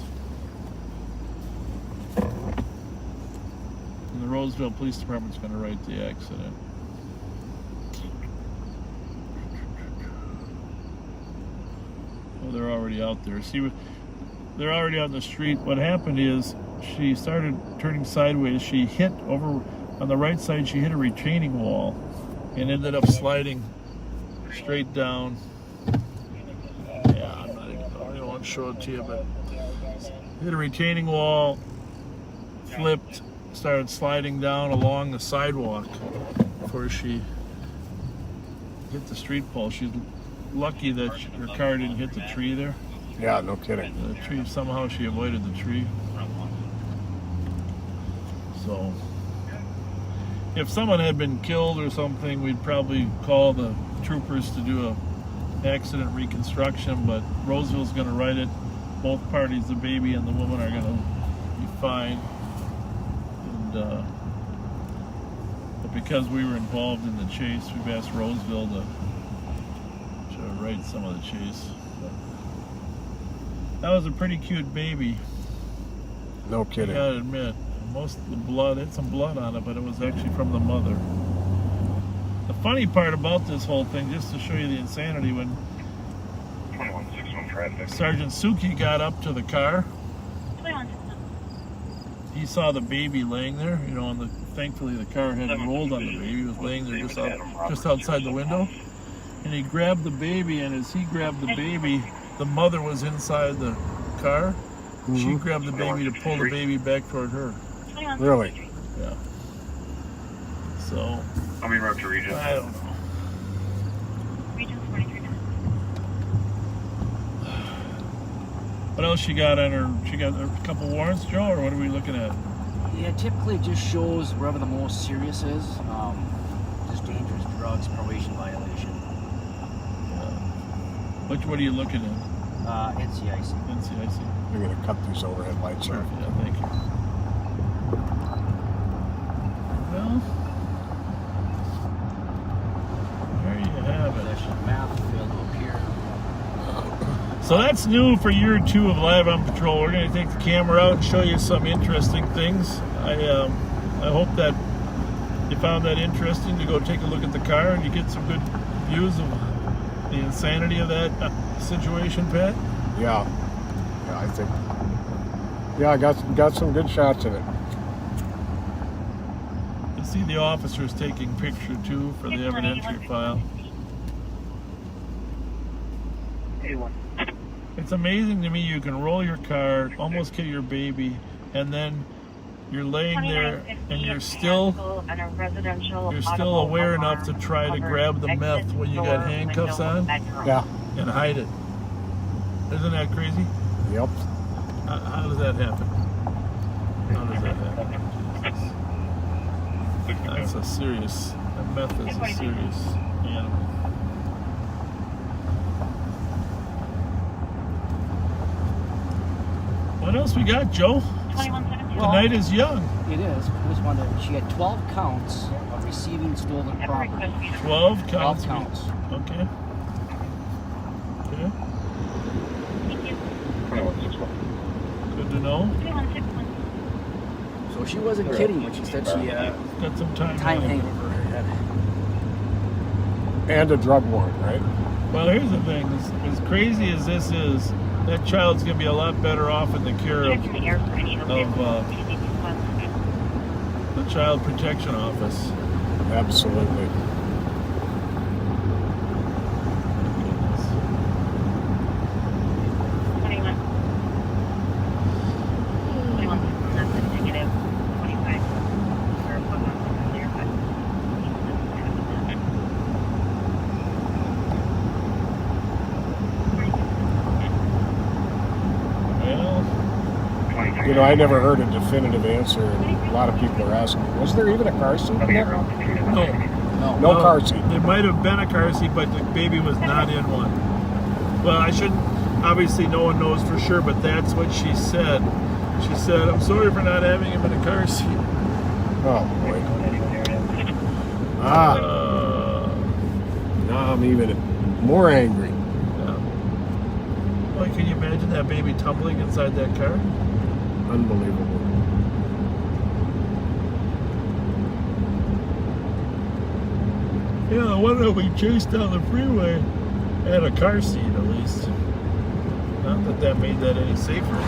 and the Roseville Police Department's going to write the accident. Oh, they're already out there. See, they're already out in the street. What happened is she started turning sideways. She hit over on the right side. She hit a retaining wall and ended up sliding straight down. Yeah, I don't want to show it to you, but hit a retaining wall, flipped, started sliding down along the sidewalk before she hit the street pole. She's lucky that her car didn't hit the tree there. Yeah, no kidding. The tree, somehow she avoided the tree. So, if someone had been killed or something, we'd probably call the troopers to do a accident reconstruction, but Roseville's going to write it. Both parties, the baby and the woman, are going to be fine. And but because we were involved in the chase, we've asked Roseville to write some of the chase. But that was a pretty cute baby. No kidding. I gotta admit, most of the blood, had some blood on it, but it was actually from the mother. The funny part about this whole thing, just to show you the insanity, when 2161 traffic. Sergeant Suki got up to the car, he saw the baby laying there, you know, and thankfully the car hadn't rolled on the baby. It was laying there just outside the window. And he grabbed the baby, and as he grabbed the baby, the mother was inside the car. Mm-hmm. She grabbed the baby to pull the baby back toward her. Really? Yeah. So, I'll be right to Regis. I don't know. Regis 43 minutes. What else she got on her? She got a couple warrants, Joe, or what are we looking at? Yeah, typically it just shows wherever the most serious is. Just dangerous drugs, probation violation. What are you looking at? NCIC. NCIC. You're going to cut these overhead lights off. Yeah, thank you. Well, there you have it. Map failed to appear. So that's new for year 2 of Live on Patrol. We're going to take the camera out and show you some interesting things. I hope that you found that interesting to go take a look at the car and you get some good views of the insanity of that situation, Pat. Yeah. Yeah, I think. Yeah, I got some good shots of it. You see the officers taking picture too for the evidentiary file. It's amazing to me you can roll your car, almost kill your baby, and then you're laying there and you're still aware enough to try to grab the meth when you got handcuffs on. Yeah. And hide it. Isn't that crazy? Yep. How does that happen? How does that happen? Jesus. That's a serious, that meth is a serious animal. What else we got, Joe? The night is young. It is. I just wanted. She had 12 counts of receiving stolen property. 12 counts. 12 counts. Okay. Okay. Good to know. So she wasn't kidding when she said she got some time hanging over her head. And a drug warrant, right? Well, here's the thing. As crazy as this is, that child's going to be a lot better off in the care of the Child Protection Office. Absolutely. You know, I never heard a definitive answer, and a lot of people are asking, was there even a car seat in there? No car seat. There might have been a car seat, but the baby was not in one. Well, I shouldn't, obviously no one knows for sure, but that's what she said. She said, I'm sorry for not having him in a car seat. Oh, boy. Now I'm even more angry. Yeah. Boy, can you imagine that baby tumbling inside that car? Unbelievable. Yeah, the one that we chased down the freeway had a car seat at least. Not that that made that any safer.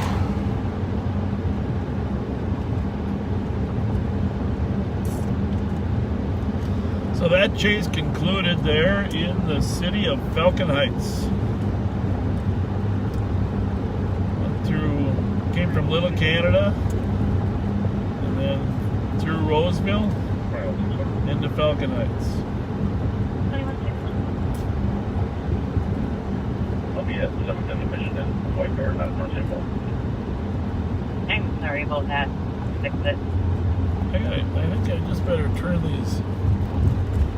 So that chase concluded there in the city of Falcon Heights. Came from Little Canada and then through Roseville into Falcon Heights. I'll be at 7th Division in White Bear, not North Simple. I'm sorry about that. Fix it. I think I just better turn these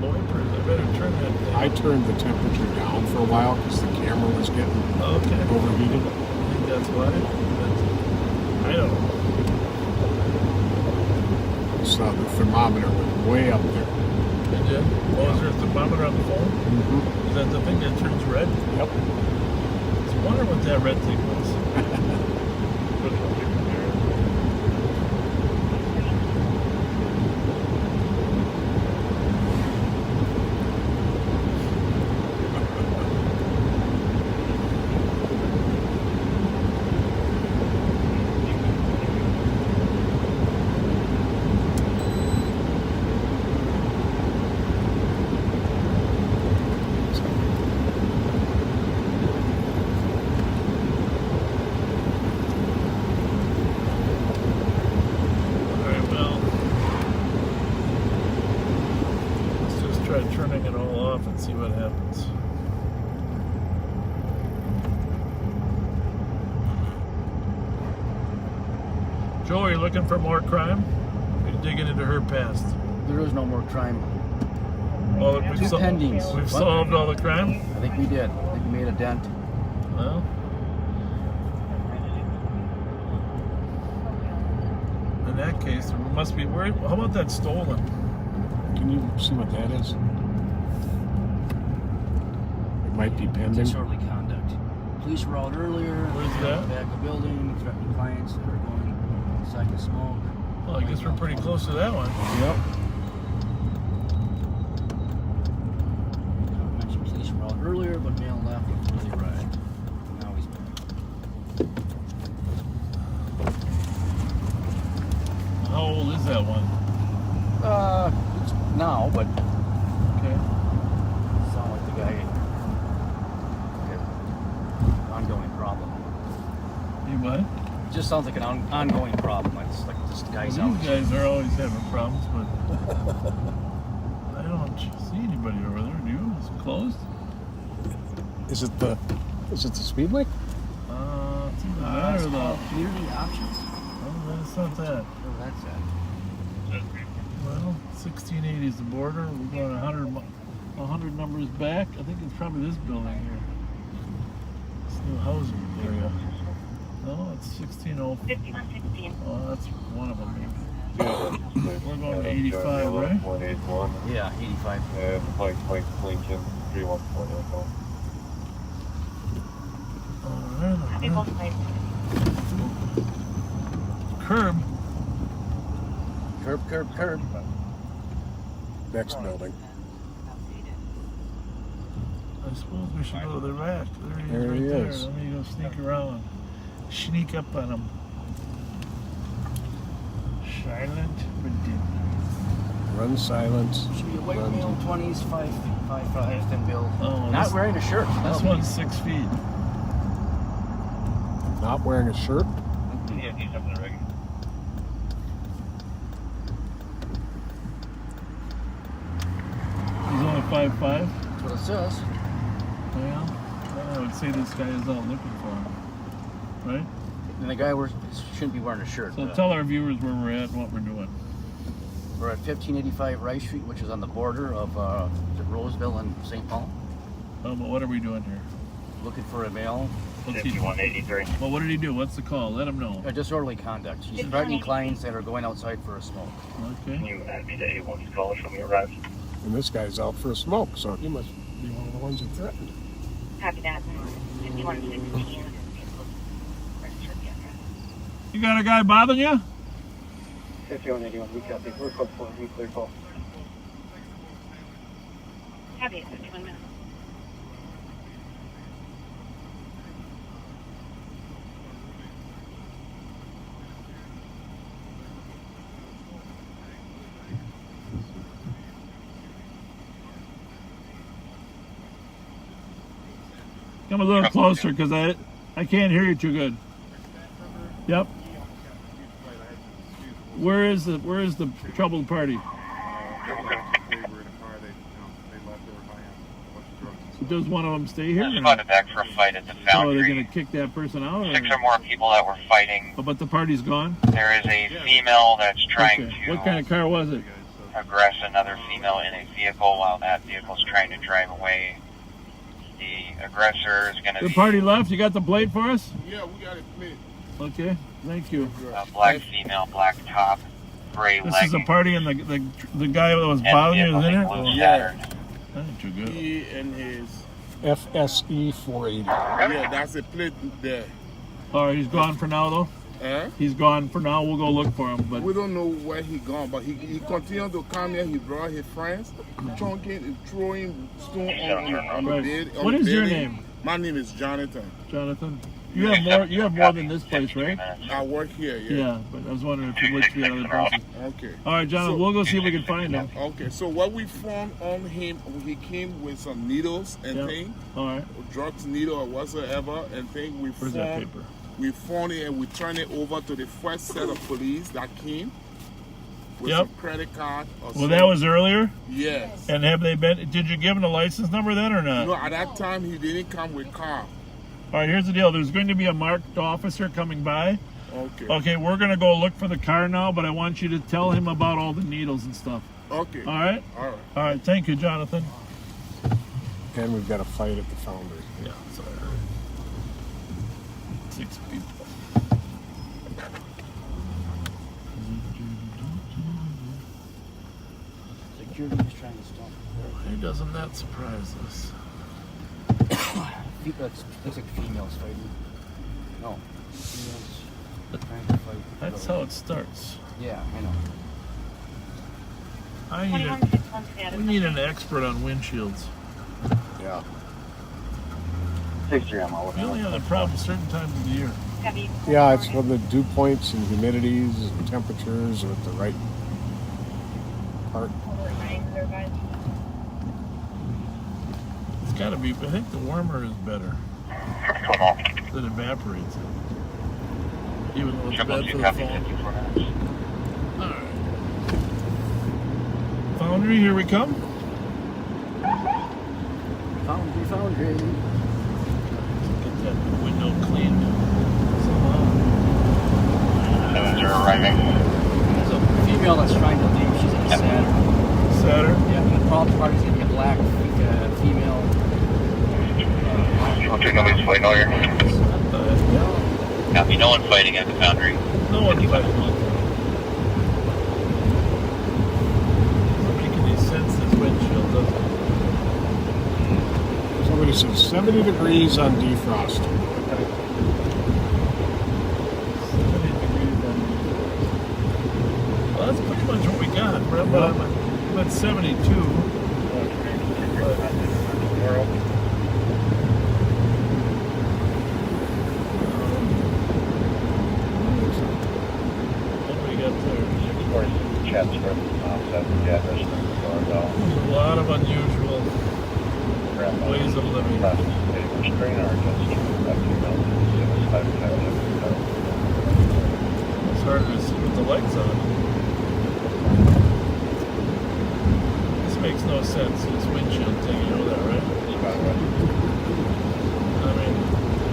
wipers. I better turn that thing. I turned the temperature down for a while because the camera was getting overheated. I think that's why. I don't know. So the thermometer was way up there. Did you? Oh, is there a thermometer on the phone? Mm-hmm. Is that the thing that turns red? Yep. I was wondering what that red thing was. Turning it all off and see what happens. Joe, are you looking for more crime? Are you digging into her past? There is no more crime. Well, Two pendings. We've solved all the crime? I think we did. I think we made a dent. Well, in that case, there must be. Where? How about that stolen? Can you see what that is? It might be pending. Disorderly conduct. Police were out earlier. Where's that? Back of the building, threatening clients that are going inside to smoke. Well, I guess we're pretty close to that one. Yep. Police were out earlier, but male left before they arrived. Now he's back. but Okay. sound like the guy. Ongoing problem. You what? It just sounds like an ongoing problem. It's like this guy's out. These guys are always having problems, but I don't see anybody over there. Do you? Is it closed? Is it the Speedway? It's either that or the community options. Oh, that's not that. Oh, that's that. Well, 1680 is the border. We're going 100 numbers back. I think it's probably this building here. This new housing area. No, it's 1605. 5116. Oh, that's one of them maybe. We're going to 85, right? 181. Yeah, 85. And Mike Lincoln 3140. Curb. Next building. I suppose we should go to the rack. There he is. Let me go sneak around. Sneak up on him. Silent but dim. Run silent. Should be a white male, 20s, 5'5", thin build. Oh, Not wearing a shirt. This one's 6 feet. Not wearing a shirt? Yeah, he's up in the rig. He's only 5'5". That's what it says. Well, I would say this guy is out looking for him. Right? And the guy shouldn't be wearing a shirt. So tell our viewers where we're at and what we're doing. We're at 1585 Rice Street, which is on the border of Roseville and St. Paul. Oh, but what are we doing here? Looking for a male. 5183. Well, what did he do? What's the call? Let him know. Disorderly conduct. He's threatening clients that are going outside for a smoke. Okay. Can you add me to A1's call from your arrives? And this guy's out for a smoke, so he must be one of the ones that threatened. Copy that. 5116. You got a guy bothering you? 5181, we copy. We're code 4, we clear call. Copy it, 51 minutes. Come a little closer because I can't hear you too good. Yep. Where is the troubled party? Does one of them stay here? They're spotted back for a fight at the So are they Foundry. going to kick that person out? 6 or more people that were fighting. Oh, but the party's gone? There is a female that's trying Okay. to What kind of car was it? aggress another female in a vehicle while that vehicle is trying to drive away. The aggressor is going to The be party left? You got the plate for us? Yeah, we got it plate. Okay, thank you. a black female, black top, gray This leggings. is a party and the guy that was And bothering you vehicle was in named it? Blue Yeah. Saturn. That ain't too good. He and his. FSE 480. Yeah, that's a plate there. All right, he's gone for now though? Eh? He's gone for now. We'll go look for him. But We don't know where he gone, but he continued to come here. He brought his friends, chunking and throwing stone on the Right. bed. on What the is your building. name? My name is Jonathan. Jonathan, you have more than this place, right? I work here, yeah. Yeah, but I was wondering if you worked for the other places. Okay. All right, Jonathan, we'll go see if we can find him. Okay, so what we found on him, he came with some needles and Yep. thing, All right. drugs, needle or whatsoever, and thing. Where's that paper? We found it and we turned it over to the first set of police that came with Yep. some credit card. Or Well, that was earlier. Yes. And have they been? Did you give him the license number then or not? No, at that time he didn't come with car. All right, here's the deal. There's going to be a marked officer coming by. Okay. Okay, we're going to go look for the car now, but I want you to tell him about all the needles and stuff. Okay. All right? All right. All right, thank you, Jonathan. And we've got a fight at the Foundry. Yeah, that's what I heard. 6 people. Security is trying to stop. Why doesn't that surprise us? Looks like females fighting. No. Females trying to fight. That's how it starts. Yeah, I know. We need an expert on windshields. Yeah. 6-3, I'm all We only have a problem certain times of the year. Yeah, it's when the dew points and humidities and temperatures are at the right part. advised. It's got to be. I think the warmer is better. That evaporates it. Even though it's bad for the phone. Alright. Foundry, here we come. Foundry. Get that window cleaned somehow. They're arriving. There's a female that's trying to leave. She's at Saturn. Saturn? Yeah, the problem part is going to be a black female. Okay, nobody's fighting out here. Copy, no one fighting at the foundry. No one fighting. Doesn't make any sense, this windshield, does it? Somebody said 70 degrees on defrost. 70 degrees on defrost. Well, that's pretty much what we got. I'm at 72. There's a lot of unusual ways of living. It's harder to see with the lights on. This makes no sense, this windshield thing, you know that, right? I mean,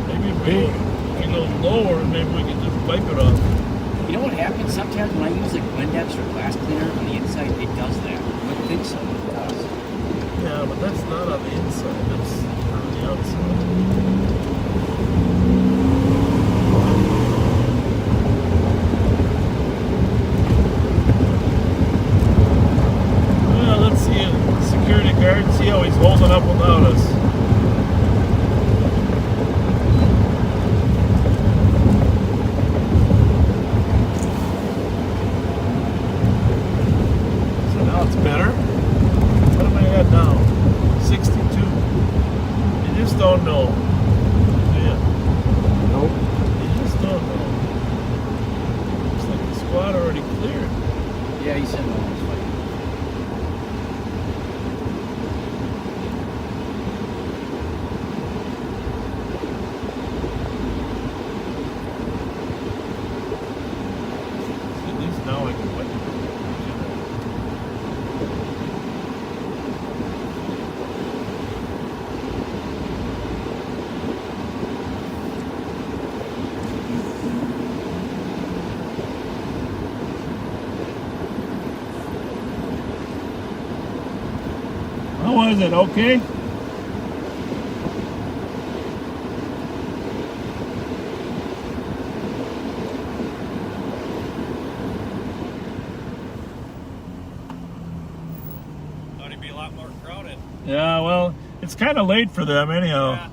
maybe if we go lower, maybe we can just wipe it off. You know what happens sometimes when I use like Windex or glass cleaner on the inside, it does that. I wouldn't think so, but it does. Yeah, but that's not on the inside, that's on the outside. Well, let's see a security guard, see how he's holding up without us. Better? What am I at now? 62. You just don't know. Yeah. Nope. You just don't know. Looks like the squad already cleared. Yeah, he said no one's fighting. At least now I can wait. How was it? Okay? Thought it'd be a lot more crowded. Yeah, well, it's kind of late for them anyhow. Yeah.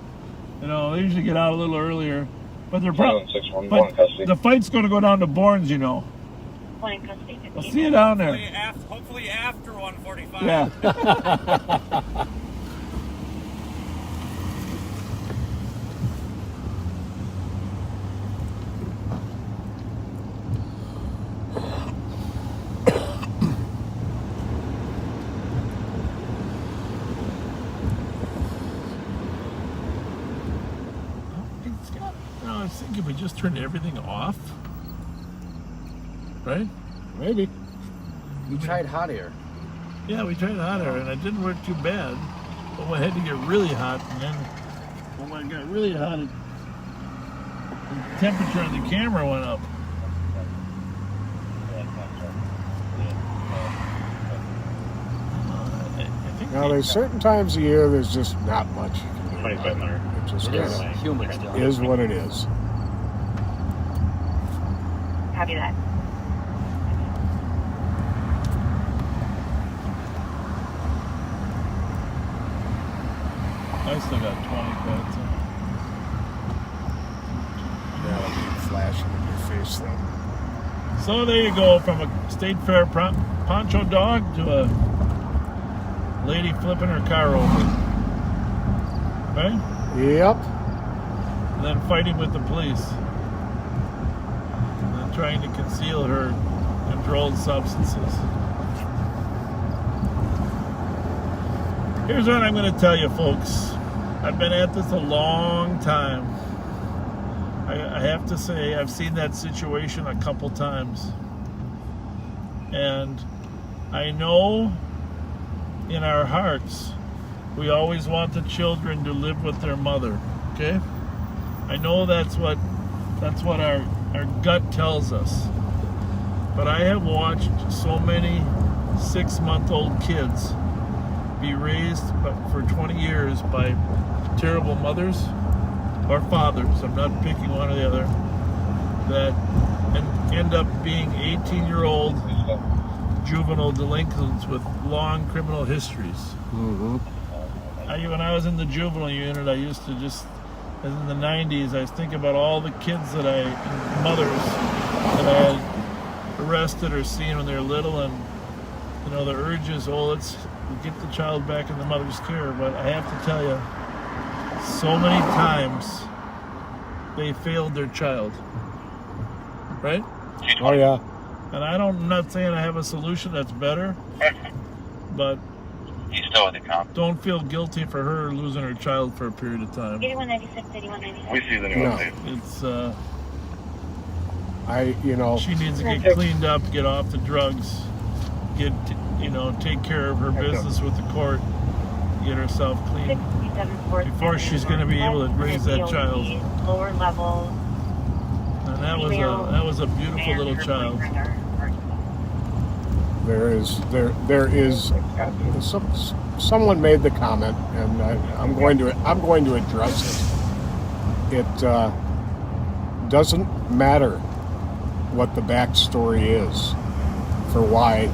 You know, they usually get out a little earlier. But they're probably. But the fight's going to go down to Bourne's, you know. I'll see you down there. Hopefully after 1:45. Yeah. I think if we just turned everything off, right? Maybe. We tried hot air. Yeah, we tried hot air, and it didn't work too bad. But we had to get really hot, and then when it got really hot, the temperature on the camera went up. Now, there's certain times of year there's just not much you can do. 2500. It just It is humid still. is what it is. Copy that. I still got 20 beds. That'll be flashing in your face then. So there you go, from a State Fair poncho dog to a lady flipping her car over. Right? Yep. And then fighting with the police. And then trying to conceal her controlled substances. Here's what I'm going to tell you, folks. I've been at this a long time. I have to say, I've seen that situation a couple times. And I know in our hearts, we always want the children to live with their mother, okay? I know that's what our gut tells us. But I have watched so many 6-month-old kids be raised for 20 years by terrible mothers or fathers, I'm not picking one or the other, that end up being 18-year-old juvenile delinquents with long criminal histories. Mm-hmm. When I was in the juvenile unit, I used to just, in the 90s, I was thinking about all the kids mothers that I had arrested or seen when they were little, and the urge is, let's get the child back in the mother's care. But I have to tell you, so many times they failed their child, right? Oh yeah. And I'm not saying I have a solution that's better, but He's still with the cop. don't feel guilty for her losing her child for a period of time. 8196, 8196. We see the new No. update. She needs to get cleaned up, get off the drugs, take care of her business with the court, get herself clean before she's going to be able to raise that child. Lower level. And that was a beautiful little child. There is someone made the comment, and I'm going to address it. It doesn't matter what the backstory is for why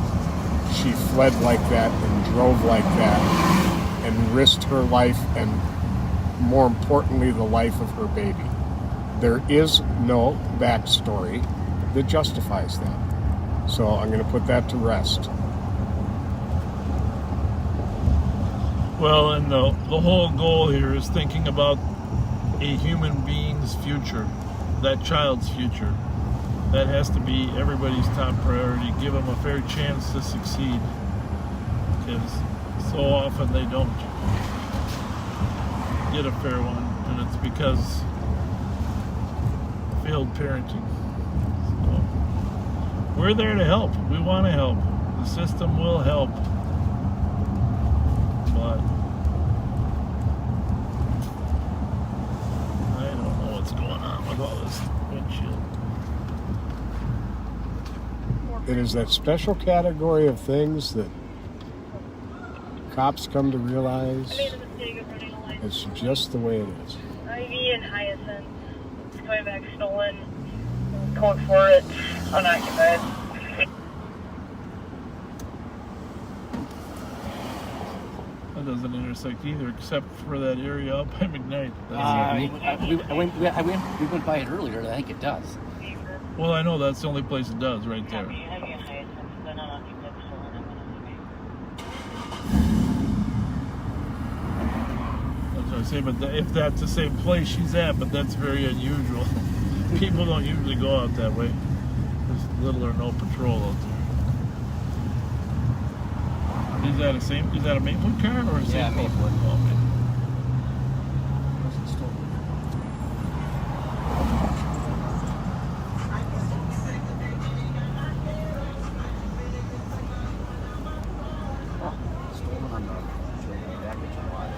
she fled like that and drove like that and risked her life and, more importantly, the life of her baby. There is no backstory that justifies that. So I'm going to put that to rest. Well, and the whole goal here is thinking about a human being's future, that child's future. That has to be everybody's top priority. Give them a fair chance to succeed, because so often they don't get a fair one, and it's because failed parenting. So we're there to help. We want to help. The system will help, but I don't know what's going on with all this windshield. It is that special category of things that cops come to realize it's just the way it is. Ivy and Hyacinth. It's coming back stolen. Code for it. Unoccupied. That doesn't intersect either, except for that area up by McKnight. We went by it earlier, and I think it does. Well, I know that's the only place it does, right there. Ivy and Hyacinth. They're not occupied stolen. That's what I say, but if that's the same place she's at, but that's very unusual. People don't usually go out that way. There's little or no patrol out there. Is that a Maplewood car or a Yeah, Maplewood? Maplewood. Oh, okay. Stolen on the baggage lot.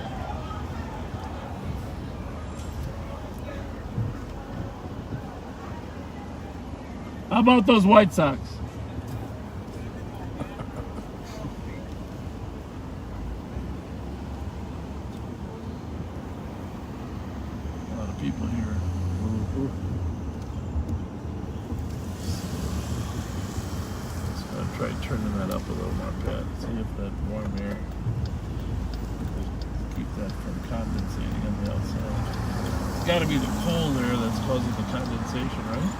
How about those White Sox? A lot of people here. Just gotta try turning that up a little more, Pat. See if that warm air keep that from condensating on the outside. It's gotta be the cold air that's causing the condensation, right?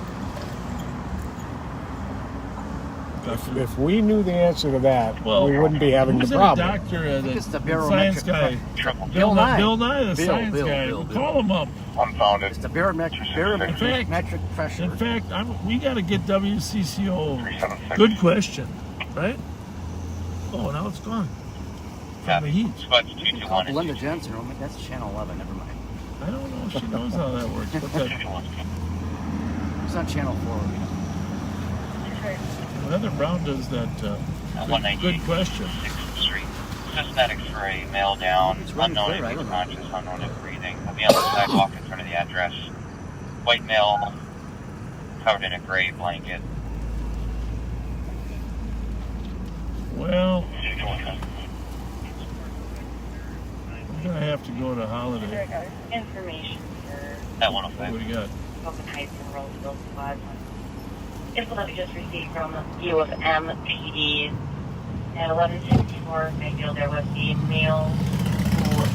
If we knew the answer to that, Well, we wouldn't be having the problem. Doctor, the It's the science guy, Bill Nye. Bill Nye, the Bill, science Bill, guy. Bill, We'll Bill. call him up. Unfounded. It's the barometric pressure. In fact, we got to get WCCO. Good question, right? Oh, now it's gone. from the heat. Squad Call 221 Belinda Jensen. Oh, that's Channel 11. Never mind. I don't know if she knows how that works. But It's on Channel 4. Heather Brown does that. Good question. 6th Street. Systematics for a male down, unknown and unconscious, unknown and breathing. I'll be on the sidewalk in front of the address. White male, covered in a gray blanket. Well, I'm gonna have to go to Holiday. Information for At 105. What do we got? Open Heights and Roseville squad. Info that we just received from U of M PD at 11:64. I feel there was a male who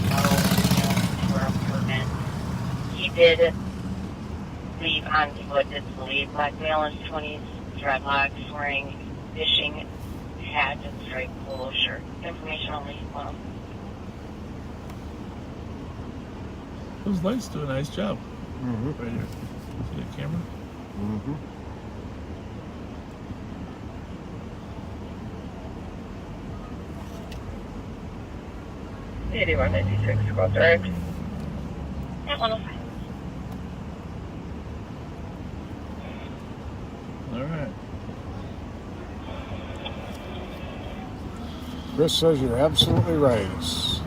to our apartment. He did leave on foot, it's believed. Black male in his 20s, dreadlocks, wearing fishing hat and striped polo shirt. Information only. Those lights do a nice job. Mm-hmm. Right here. See the camera? Mm-hmm. 8196 squad direct. At 105. All right. Chris says you're absolutely right. It's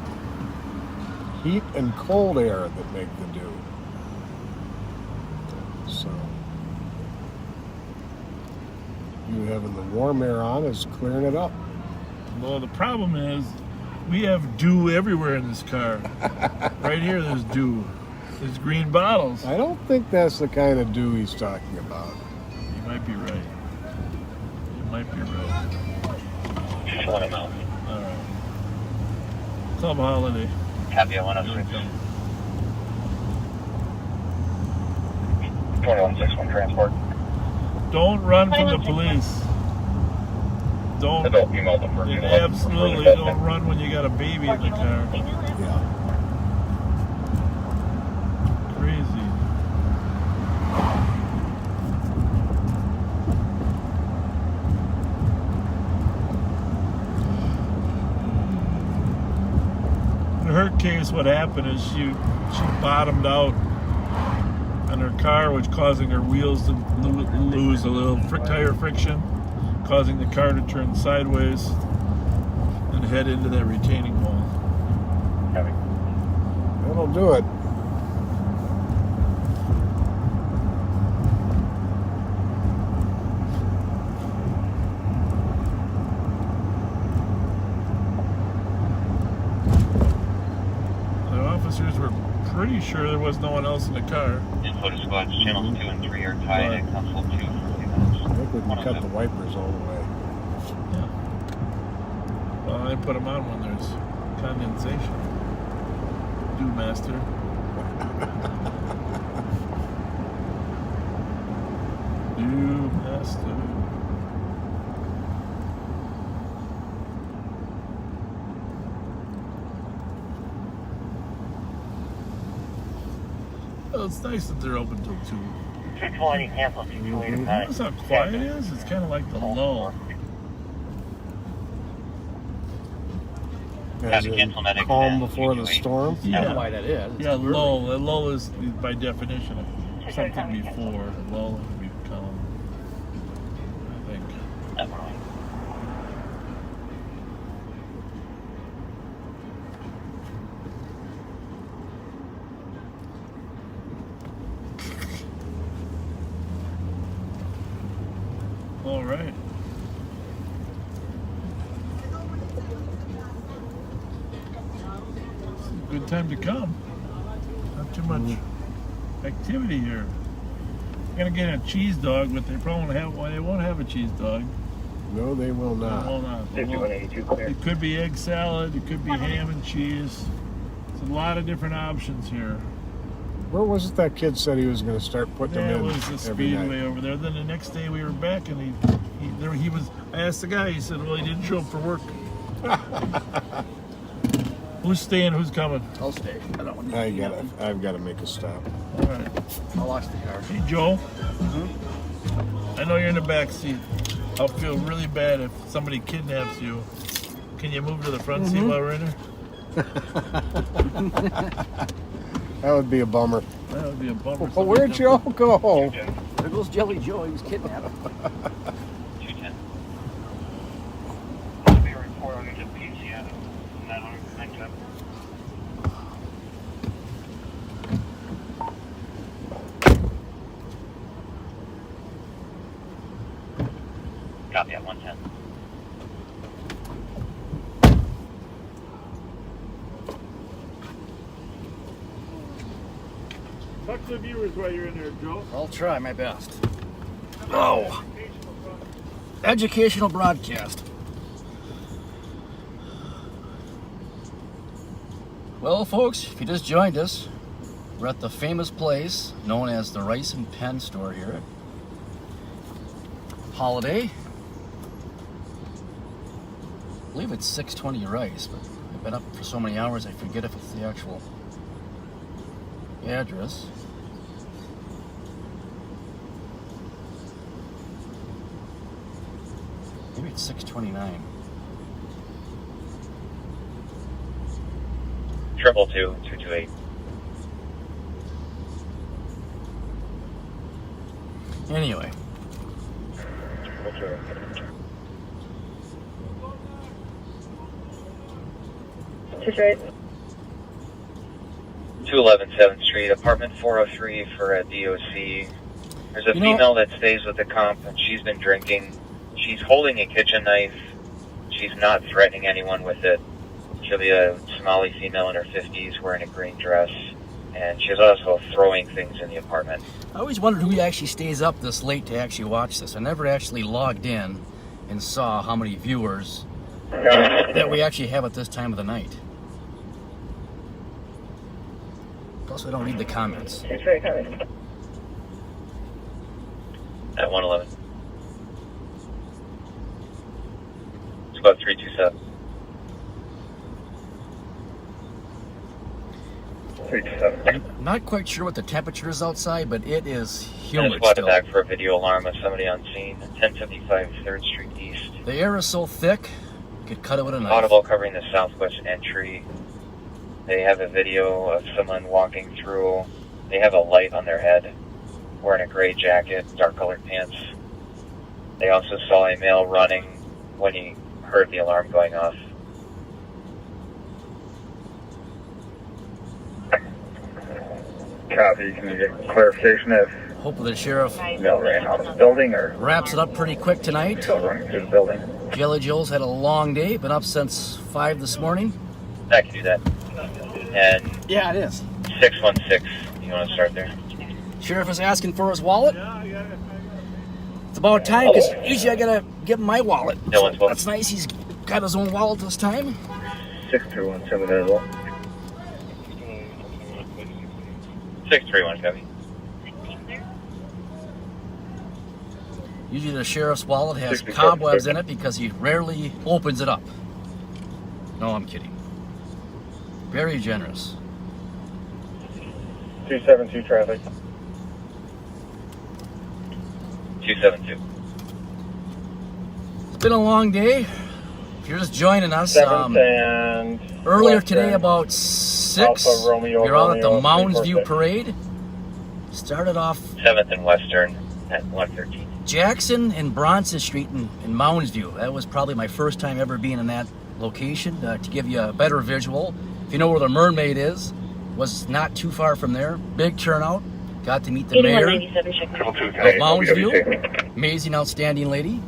heat and cold air that make the dew. So you having the warm air on is clearing it up. Well, the problem is we have dew everywhere in this car. Right here, there's dew. There's green bottles. I don't think that's the kind of dew he's talking about. You might be right. You might be right. Just let him out. All right. Club Holiday. Copy at 106. 2161 transport. Don't run from the police. Don't. Absolutely don't run when you got a baby in the car. Yeah. Crazy. In her case, what happened is she bottomed out on her car, which causing her wheels to lose a little tire friction, causing the car to turn sideways and head into that retaining wall. That'll do it. The officers were pretty sure there was no one else in the car. Info to squads, channels 2 and 3 are tied at console 2 for a few minutes. I think we can cut the wipers all the way. Yeah. Well, I put them on when there's condensation. Do master. Do master. Well, it's nice that they're open till 2. 220 cancel. Notice how quiet it is? It's kind of like the lull. Is it calm before the storm? I don't know why that is. Yeah, lull. A lull is, by definition, something before. Lull would be calm, I think. All right. Good time to come. Not too much activity here. I'm gonna get a cheese dog, but they probably won't have a cheese dog. No, they will not. They will not. It could be egg salad. It could be ham and cheese. It's a lot of different options here. Where was it that kid said he was going to start putting them in It was the every night? speedway over there. Then the next day we were back, and he was. I asked the guy. He said, "Well, he didn't show up for work." Who's staying? Who's coming? I'll stay. I don't want to. I've got to make a stop. All right. I'll watch the car. Hey, Joe. I know you're in the back seat. I'll feel really bad if somebody kidnaps you, Can you move to the front seat while we're in there? That would be a bummer. That would be a bummer. Well, where'd Joe go? There goes Jelly Joe. He was kidnapped. 210. Be a report on the PC at 900. Copy at 110. Talk to the viewers while you're in there, Joe. I'll try my best. Oh. Educational broadcast. Well, folks, if you just joined us, we're at the famous place known as the Rice and Pen Store here at Holiday. I believe it's 620 Rice, but I've been up for so many hours I forget if it's the actual address. Maybe it's 629. 222-228. Anyway. Detroit. 211 7th Street, apartment 403 for a DOC. There's a female that stays with the comp, and she's been drinking. She's holding a kitchen knife. She's not threatening anyone with it. She'll be a Somali female in her 50s wearing a green dress, and she's also throwing things in the apartment. I always wondered who actually stays up this late to actually watch this. I never actually logged in and saw how many viewers that we actually have at this time of the night. Plus, I don't read the comments. It's very coming. At 111. It's about 327. 327. I'm not quite sure what the temperature is outside, but it is And humid squad still. back for a video alarm of somebody on scene. 1055 3rd Street East. The air is so thick, you could cut it with a knife. Audible covering the southwest entry. They have a video of someone walking through. They have a light on their head, wearing a gray jacket, dark colored pants. They also saw a male running when he heard the alarm going off. Copy. Can you get clarification if Hopefully the sheriff ran out of the building or wraps it up pretty quick tonight. still running through the building? Jelly Joe's had a long day, been up since 5 this morning. I can do that. And yeah, it is. 616. You want to start there? Sheriff is asking for his wallet. It's about time, because usually I gotta give him my wallet. No one's wallet. That's nice, he's got his own wallet this time. 6317 as well. 631, copy. Usually the sheriff's wallet has 67, cobwebs in it because he rarely opens it up. No, I'm kidding. Very generous. 272 traffic. 272. It's been a long day. If you're just joining us, 7th and earlier Western, today about 6, Alpha Romeo, you're out at the Romeo, Mounds 346. View Parade. Started off 7th and Western at 113. Jackson and Bronson Street in Mounds View. That was probably my first time ever being in that location. To give you a better visual, if you know where the Mermaid is, was not too far from there. Big turnout. Got to meet the mayor of Mounds View. Amazing, outstanding lady.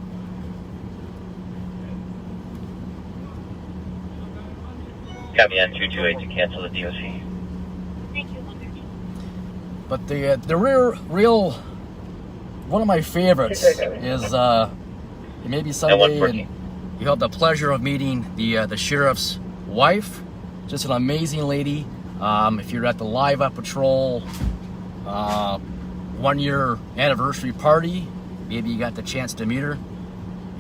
Copy on 228 to cancel the DOC. But the real one of my favorites is maybe someday and you have the pleasure of meeting the sheriff's wife. Just an amazing lady. If you're at the Live Up Patrol 1-year anniversary party, maybe you got the chance to meet her.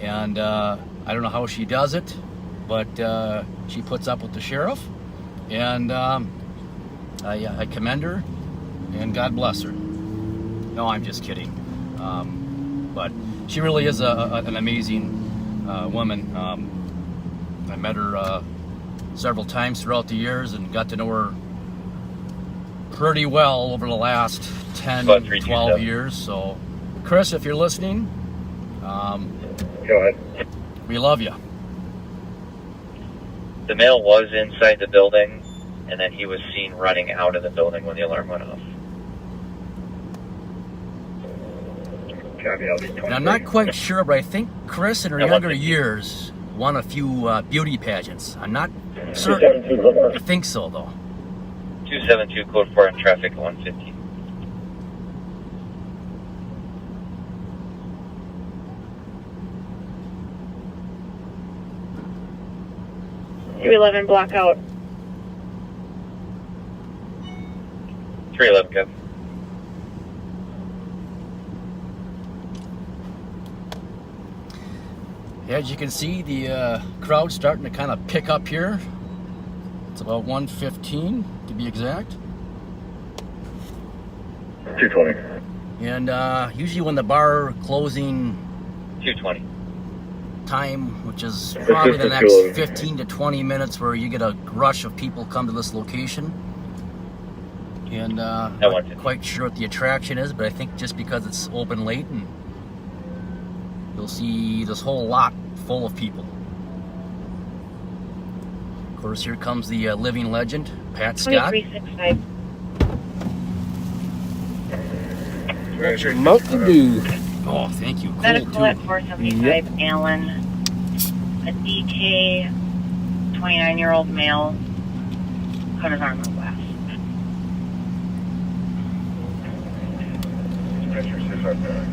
And I don't know how she does it, but she puts up with the sheriff, and I commend her, and God bless her. No, I'm just kidding. But she really is an amazing woman. I met her several times throughout the years and got to know her pretty well over the last 10, 12 years. So, Chris, if you're listening, Go ahead. we love you. The male was inside the building, and then he was seen running out of the building when the alarm went off. And I'm not quite sure, but I think Chris in her younger years won a few beauty pageants. I'm not certain. I think so, though. 272 code 4 on traffic 150. $311 block out. 311, Kev. As you can see, the crowd's starting to kind of pick up here. It's about 1:15 to be exact. 220. And usually when the bar closing 220. time, which is probably the next 15 to 20 minutes, where you get a rush of people come to this location. And I'm not quite sure what the attraction is, but I think just because it's open late, and you'll see this whole lot full of people. Of course, here comes the living legend, Pat Scott. 2365. Mountain Dew. Oh, thank you. Medical at 475 Allen. A DK, 29-year-old male, cut his arm in glass.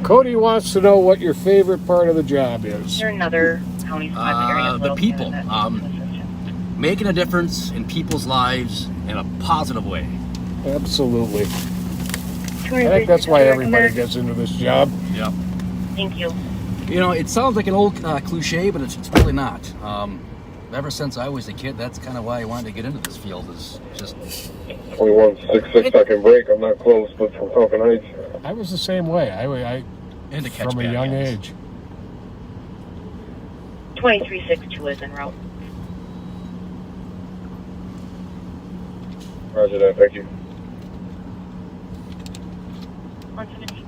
Cody wants to know what your favorite part of the job is. Is there another county spot The people. Making a difference in people's lives in a positive way. Absolutely. I think that's why everybody gets into this job. Yep. Thank you. You know, it sounds like an old cliche, but it's really not. Ever since I was a kid, that's kind of why I wanted to get into this field. Is just 2166, I can break. I'm not close, but from Falcon Heights. I was the same way. I from a young age. 2362 is en route. Roger that, thank you. 117.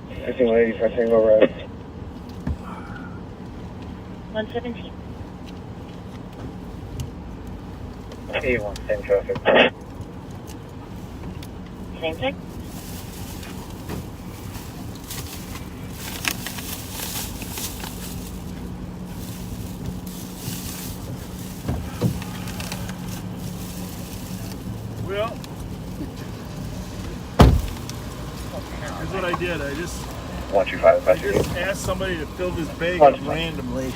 1580, I can go right. 117. 81, same traffic. Same thing. Well, here's what I did. I just 125, I just asked somebody to fill this bag up randomly.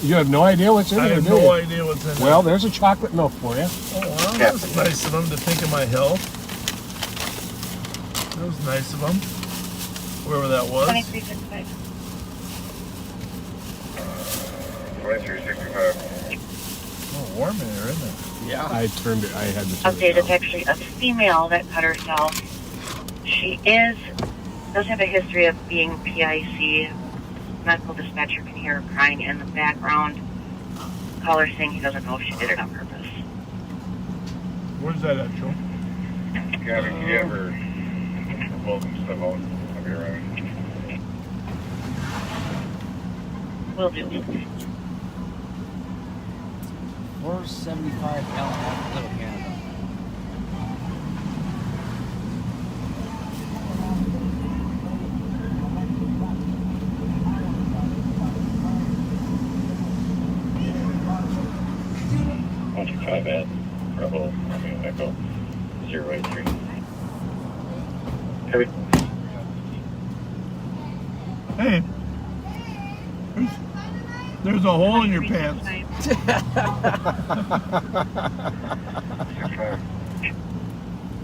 You have no idea what's in I there, have do no you? idea what's in there. Well, there's a chocolate milk for you. Oh, well, that was nice of them to think of my health. That was nice of them. Whoever that was. 2365. 2365. Oh, warm in there, isn't it? Yeah. I turned it. I had to turn it Update, down. it's actually a female that cut herself. She does have a history of being PIC. Medical dispatcher can hear her crying in the background. Caller saying he doesn't know if she did it on purpose. Where's that at, Joe? Gavin, can you ever pull some stuff out? I'll be around. Will do. 475 Allen, Little Canada. Five at Rebel, Echo 083. Hey, there's a hole in your pants.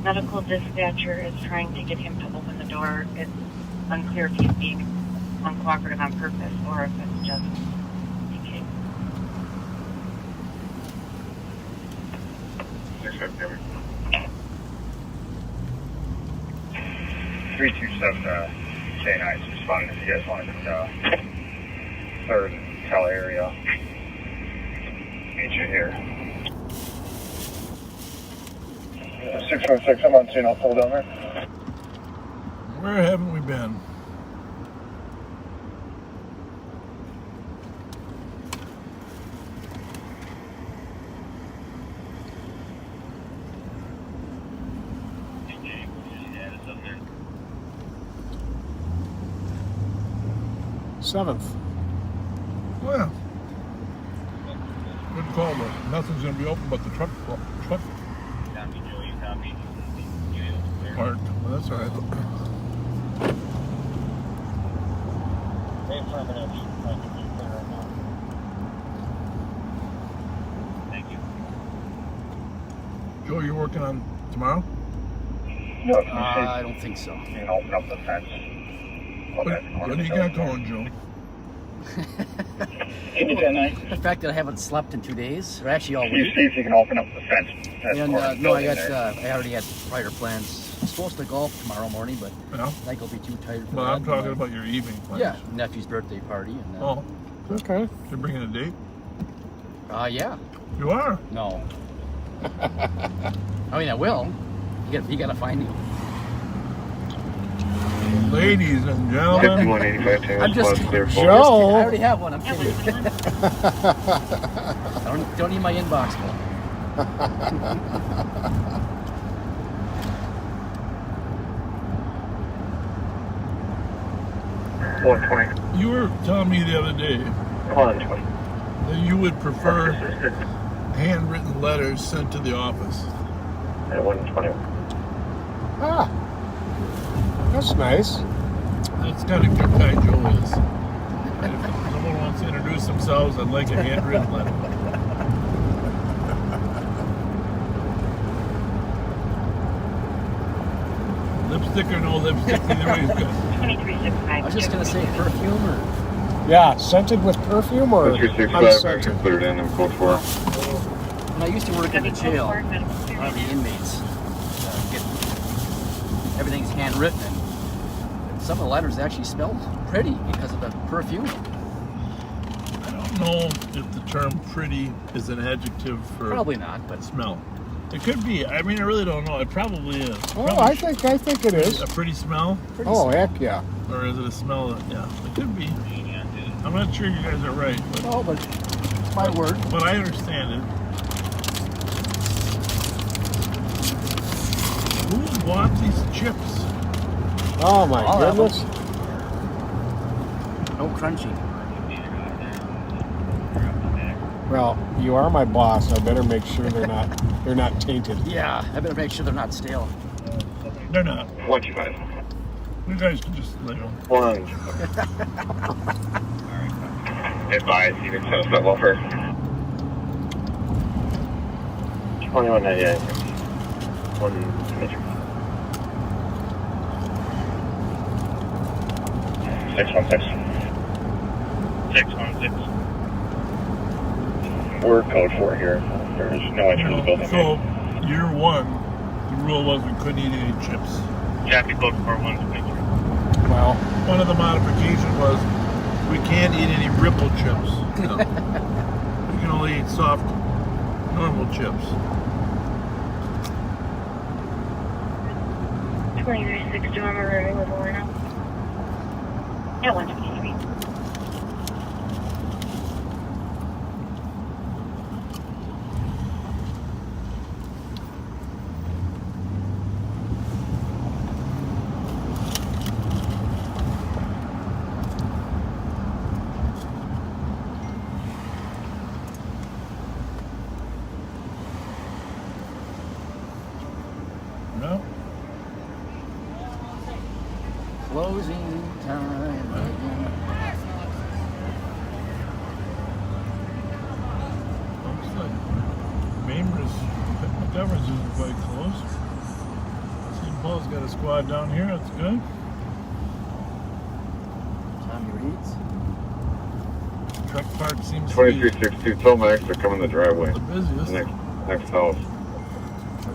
Medical dispatcher is trying to get him to open the door. It's unclear if he's being uncooperative on purpose or if it's just thinking. 327. St. Ives responding if you guys wanted to 3rd Cal area. Meet you here. 616, I'm on scene. I'll pull down there. Where haven't we been? Seventh. Well, good call, but nothing's going to be open but the truck part. Well, that's all right. Thank you. Joe, you're working on tomorrow? No, I don't think so. You can open up the fence. What do you got going, Joe? The fact that I haven't slept in 2 days, or actually all Can you week. see if you can open up the fence? That's And part of the no, I building got. there. I already had prior plans. I'm supposed to golf tomorrow morning, but Yeah. I think I'll be too tired for Well, that. I'm talking about your evening plans. Yeah, nephew's birthday party. And, Oh, okay. You're bringing a date? Yeah. You are? No. I mean, I will. You got to find me. Ladies and gentlemen. 5185 I'm just clear kidding. for- I already have one. I'm kidding. don't need my inbox full. 120. You were telling me the other day 120. that you would prefer handwritten letters sent to the office. At 120. Ah, that's nice. That's kind of good guy Joe is. And if someone wants to introduce themselves, I'd like a handwritten letter. Lipstick or no lipstick, either way is good. I was just going to say perfume or... Yeah, scented with perfume or 365, unscented? cleared in and code 4. When I used to work in the jail, a lot of the inmates everything's handwritten, and some of the letters actually smelled pretty because of the perfume. I don't know if the term pretty is an adjective for Probably not, but smell. It could be. I mean, I really don't know. It probably is. Oh, Probably I think it is. a pretty smell. Oh, heck yeah. Or is it a smell that, yeah, it could be. I'm not sure you guys are right, but, Oh, but it's my word. but I understand it. Who bought these chips? Oh my I'll have goodness. No crunching. Well, you are my boss. I better make sure they're not tainted. Yeah, I better make sure they're not stale. They're not. 125. You guys can just lay them. 1. Advise, you can send us that offer. 2198. 1 Dimitri. 616. 616. We're code 4 here. There's no entry to the building. So, year one, the rule was we couldn't eat any chips. Jackie code 4-1 Dimitri. Well, One of the modifications was we can't eat any ripple chips. No. We can only eat soft, normal chips. 2362 on the road with Orno. At 123. No? Closing time again. Looks like Mamers, McGovern's isn't quite close. St. Paul's got a squad down here, that's good. Tommy Reed's. Truck park seems to be 2362 Tomax, they're coming the driveway. the busiest. Next house.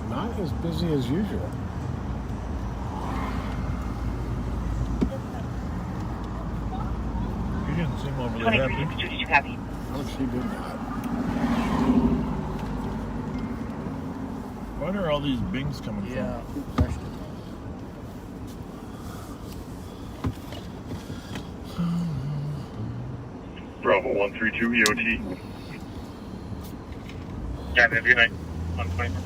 not as busy as usual. didn't seem overly 23 happy. 222 copy. No, she did not. Where are all these bings coming Yeah, from? good question. Bravo 132 EOT. Yeah, have a good night. 124.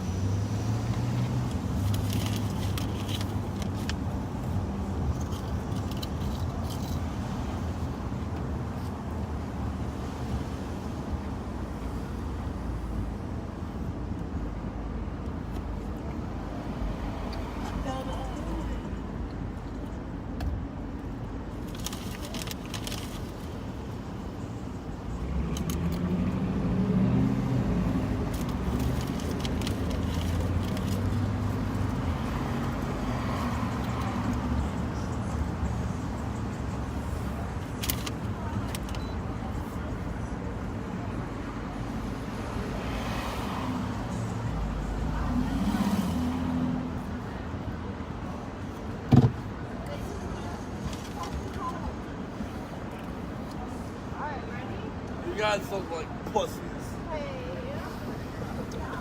You guys look like pussies.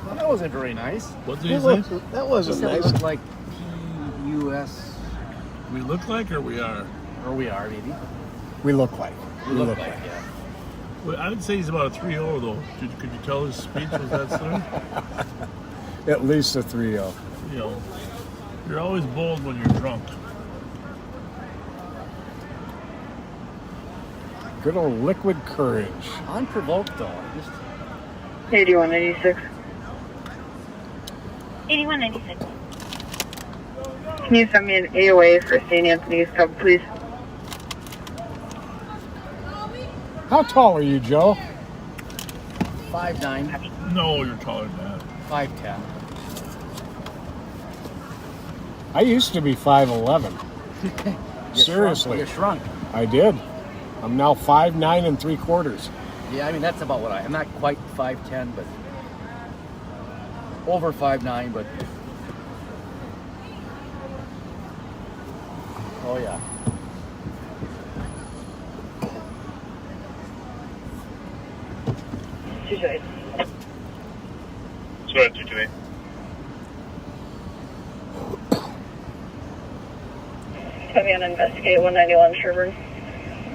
Well, that wasn't very nice. What did he say? That wasn't It nice. looked like P-U-S. We look like or we are? Or we are, maybe. We look like. We look like, yeah. Well, I would say he's about a 3-0 though. Could you tell his speech was that slurred? At least a 3-0. You know, you're always bold when you're drunk. Good old liquid courage. Unprovoked, though. Just 8196. 8196. Can you send me an AOA for St. Anthony's Club, please? How tall are you, Joe? 5'9". No, you're taller than that. 5'10". I used to be 5'11". Seriously. You shrunk. I did. I'm now 5'9 3/4". Yeah, I mean, that's about what I'm not quite 5'10", but over 5'9", but oh yeah. Two sides. So at 228. Put me on investigate 191 Sherburne.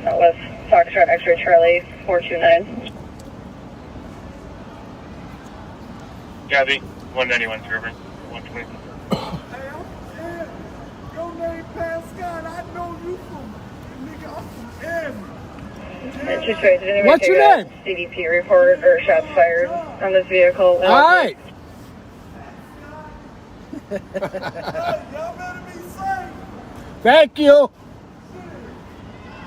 That was Foxtrot X-ray Charlie 429. Gabby, 191 Sherburne. 120. Your name Pascal, I know you from nigga, I'm from Edmond. And two sides. Did anybody What's take your a name? CDP report or shots fired on this vehicle? All right. Y'all better be safe. Thank you.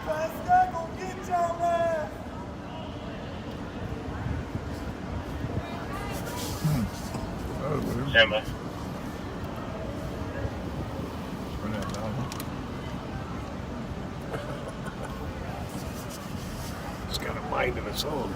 Pascal gonna get y'all ass. Stand by. Turn that down. It's got a mind of its own.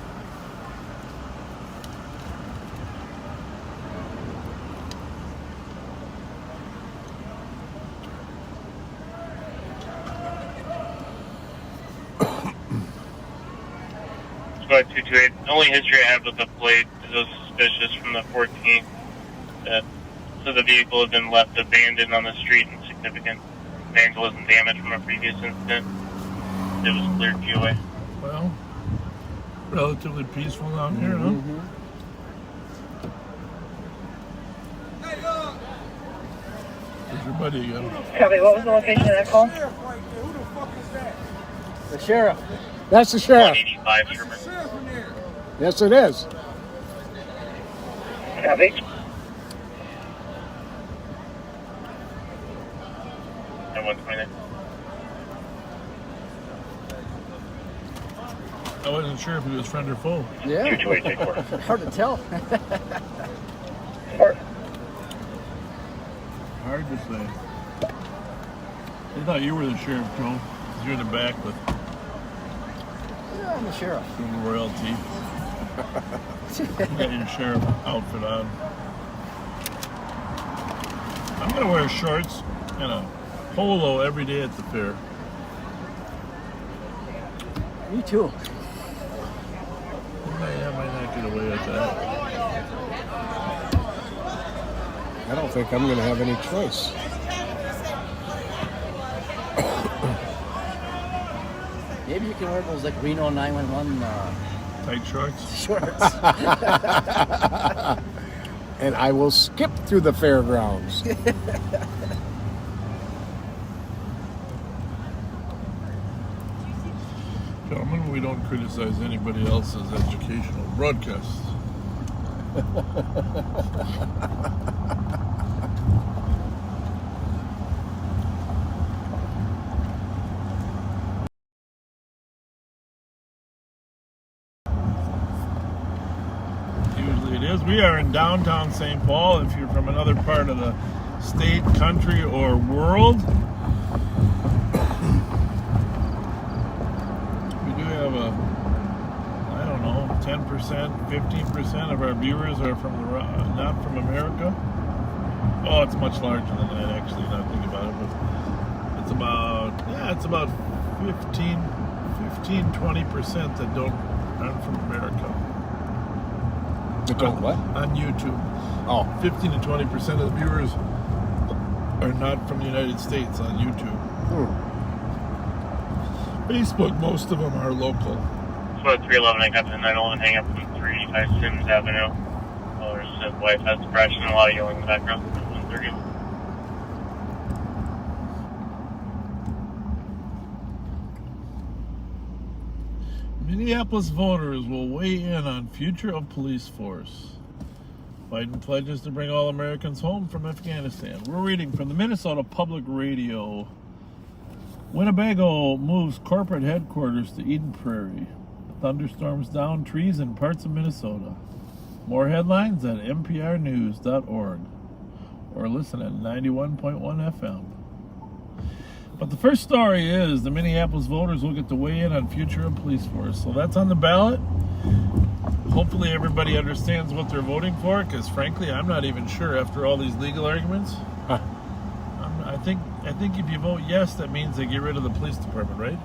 So at 228. The only history I have with the plate is those suspicious from the 14th. So the vehicle had been left abandoned on the street and significant vandalism damage from a previous incident. It was cleared POA. Well, relatively peaceful down here, huh? Where's your buddy again? Copy. What was the location of that call? The sheriff. That's the sheriff. 185 Sherman. Yes, it is. Copy. And 129. I wasn't sure if he was friend or foe. Yeah. 228, take 4. Hard to tell. Hard to say. They thought you were the sheriff, Joe. 'Cause you're in the back with Yeah, I'm the sheriff. some royalty. You got your sheriff outfit on. I'm gonna wear shorts and a polo every day at the fair. Me too. I might not get away with that. I don't think I'm going to have any choice. Maybe you can wear those like Reno 911 tight shorts. Shorts. And I will skip through the fairgrounds. Gentlemen, we don't criticize anybody else's educational broadcasts. Usually it is. We are in downtown St. Paul. If you're from another part of the state, country, or world, we do have a, I don't know, 10%, 15% of our viewers are from the not from America. Oh, it's much larger than that, actually, now think about it. But it's about 15, 20% that aren't from America. That don't what? On YouTube. Oh. 15 to 20% of the viewers are not from the United States on YouTube. Facebook, most of them are local. So at 311, I got the 911 hang up from 385 Sims Avenue. His wife has depression and a lot of yelling in the background. 130. Minneapolis voters will weigh in on future of police force. Biden pledges to bring all Americans home from Afghanistan. We're reading from the Minnesota Public Radio. Winnebago moves corporate headquarters to Eden Prairie. Thunderstorms down trees in parts of Minnesota. More headlines at mprnews.org or listen at 91.1 FM. But the first story is the Minneapolis voters will get to weigh in on future of police force. So that's on the ballot. Hopefully everybody understands what they're voting for, because frankly, I'm not even sure after all these legal arguments. I think if you vote yes, that means they get rid of the police department, right?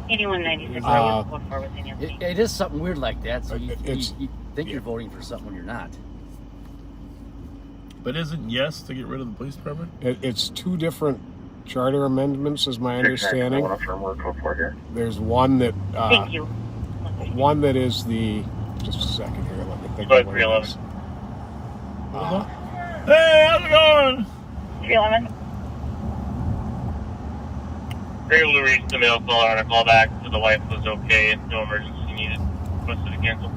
8196. It is something weird like that, so you think you're voting for something when you're not. But isn't yes to get rid of the police department? It's two different charter amendments, is my understanding. There's one that Thank you. one that is the, just a second here, let me think Go of ahead, what it is. 311. Hey, how's it going? 311. They're able to reach the mail caller on a call back, so the wife was okay and no emergency needed. Requested to cancel.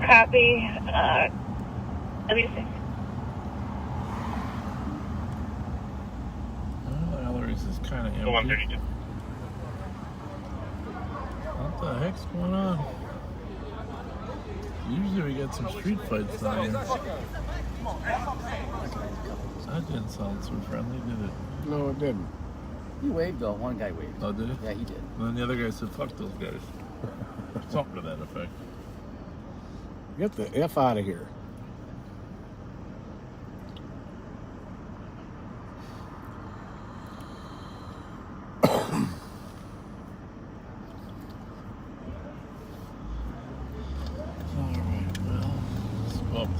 Copy. Elisa. Valerie's is kind of empty. 132. What the heck's going on? Usually we get some street fights down here. That didn't sound so friendly, did it? No, it didn't. He waved though. One guy waved. Oh, did it? Yeah, he did. And then the other guy said, fuck those guys. Something to that effect. Get the F out of here.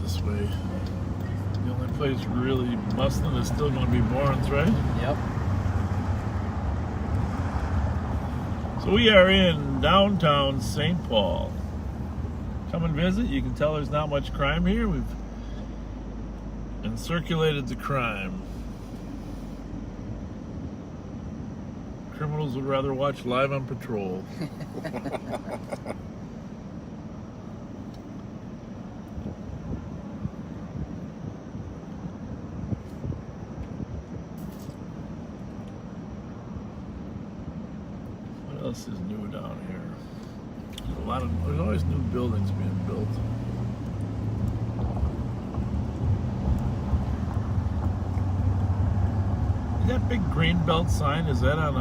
This way. The only place really bustling is still going to be Bourne's, right? Yep. So we are in downtown St. Paul. Come and visit. You can tell there's not much crime here. We've encirculated the crime. Criminals would rather watch Live on Patrol. What else is new down here? There's always new buildings being built. That big green belt sign, is that on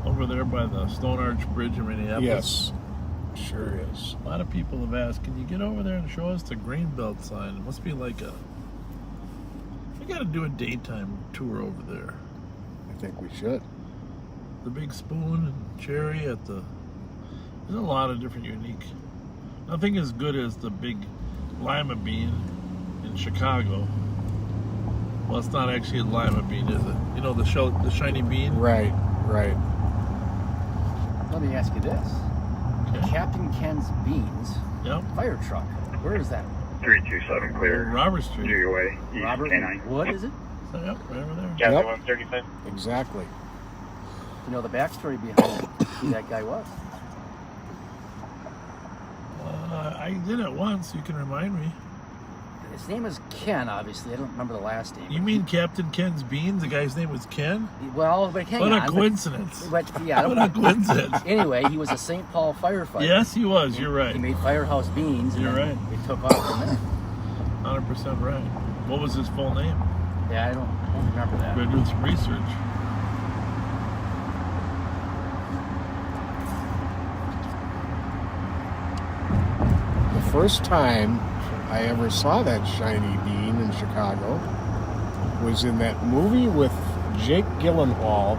over there by the Stone Arch Bridge in Minneapolis? Yes, sure is. A lot of people have asked, can you get over there and show us the green belt sign? It must be like we got to do a daytime tour over there. I think we should. the Big Spoon and Cherry at the. There's a lot of different unique. Nothing as good as the Big Lima Bean in Chicago. Well, it's not actually a lima bean, is it? You know, the shiny bean? Right. Let me ask you this. Okay. Captain Ken's Beans fire truck. Where is that? 327 clear. Robert Street. Do your way. East Robert K9. Wood, is it? Yep, right over there. Captain Yep. 135. Exactly. You know the backstory behind who that guy was? I did it once. You can remind me. His name is Ken, obviously. I don't remember the last name. You mean Captain Ken's Beans? The guy's name was Ken? Well, but hang What on. a coincidence. But, yeah, What a coincidence. Anyway, he was a St. Paul firefighter. Yes, he was. You're right. He made Firehouse Beans. And You're then right. They took off from there. 100% right. What was his full name? Yeah, I don't remember that. Better do some research. The first time I ever saw that shiny bean in Chicago was in that movie with Jake Gyllenhaal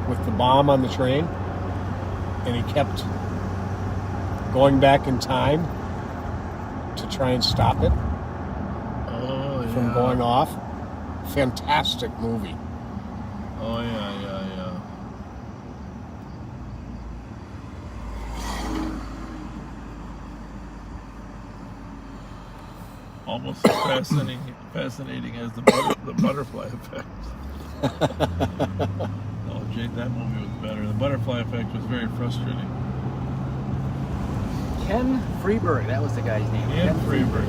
with the bomb on the train, and he kept going back in time to try and stop it from going off. Fantastic movie. Oh, yeah. Almost as fascinating as the butterfly effect. Oh, Jake, that movie was better. The butterfly effect was very frustrating. Ken Freeberg, that was the guy's name. Ken Freeberg.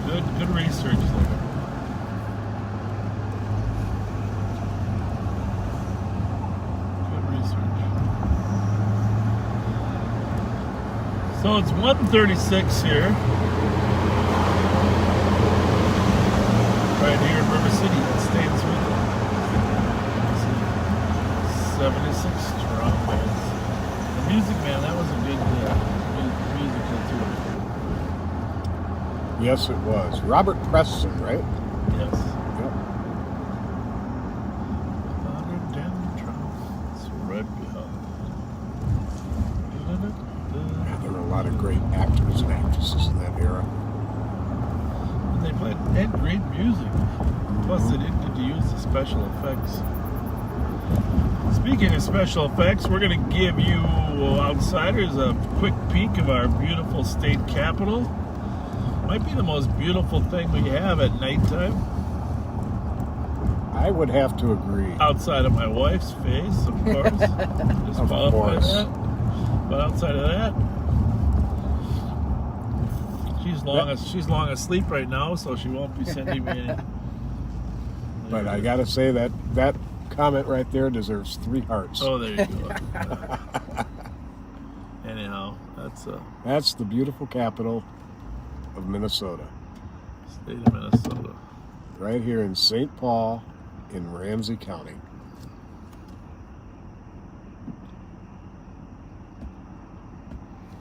Good research there. Good research. So it's 1:36 here. Right here in River City, that stays with it. 76 strong bands. The music, man, that was a good musical too. Yes, it was. Robert Preston, right? Yes. Yep. It's red behind. Yeah, there were a lot of great actors and actresses in that era. And they had great music. Plus, they didn't get to use the special effects. Speaking of special effects, we're going to give you outsiders a quick peek of our beautiful state capitol. Might be the most beautiful thing we have at nighttime. I would have to agree. Outside of my wife's face, of course. Disqualify that. But outside of that, she's long asleep right now, so she won't be sending me any. But I gotta say that comment right there deserves 3 hearts. Oh, there you go. Anyhow, that's the beautiful capital of Minnesota. State of Minnesota. Right here in St. Paul in Ramsey County.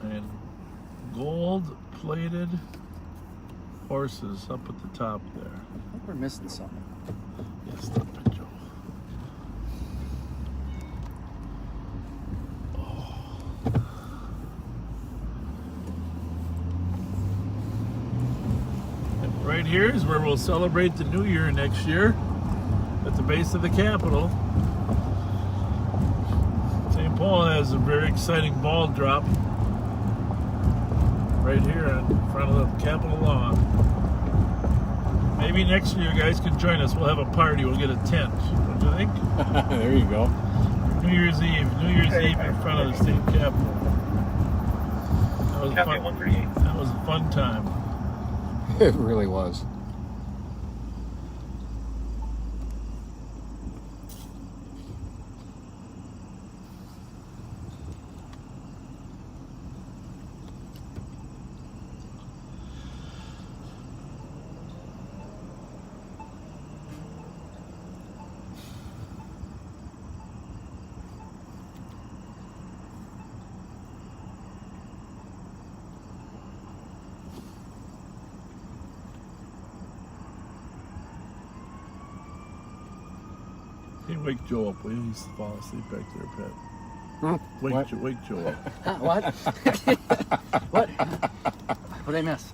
And gold-plated horses up at the top there. I think we're missing something. Yes, stop it, Joe. And right here is where we'll celebrate the new year next year at the base of the Capitol. St. Paul has a very exciting ball drop right here in front of the Capitol lawn. Maybe next year you guys can join us. We'll have a party. We'll get a tent. Don't you think? There you go. New Year's Eve in front of the state capitol. That was fun. That was a fun time. It really was. wake Joe up, will you? He's falling asleep back there, Pat. Wake Joe up. What? What? What did I miss?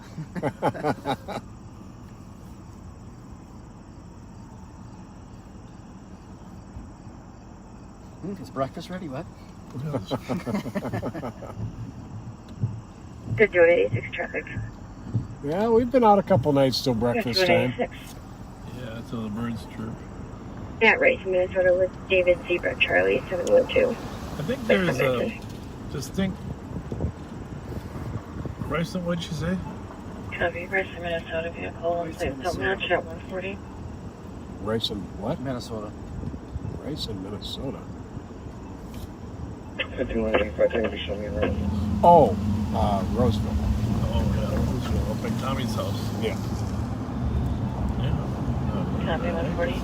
Is breakfast ready? What? Good Joe 86 traffic. Yeah, we've been out a couple nights till breakfast time. Yeah, till the birds chirp. At Rice, Minnesota with David Zebra Charlie 712. I think there's a distinct. Bryson, what'd you say? Copy, Rice, Minnesota vehicle. Match at 140. Rice in what? Minnesota. Rice in Minnesota. Roseville. Oh, Roseville. Oh, yeah, Roseville, up at Tommy's house. Yeah. Copy, 140.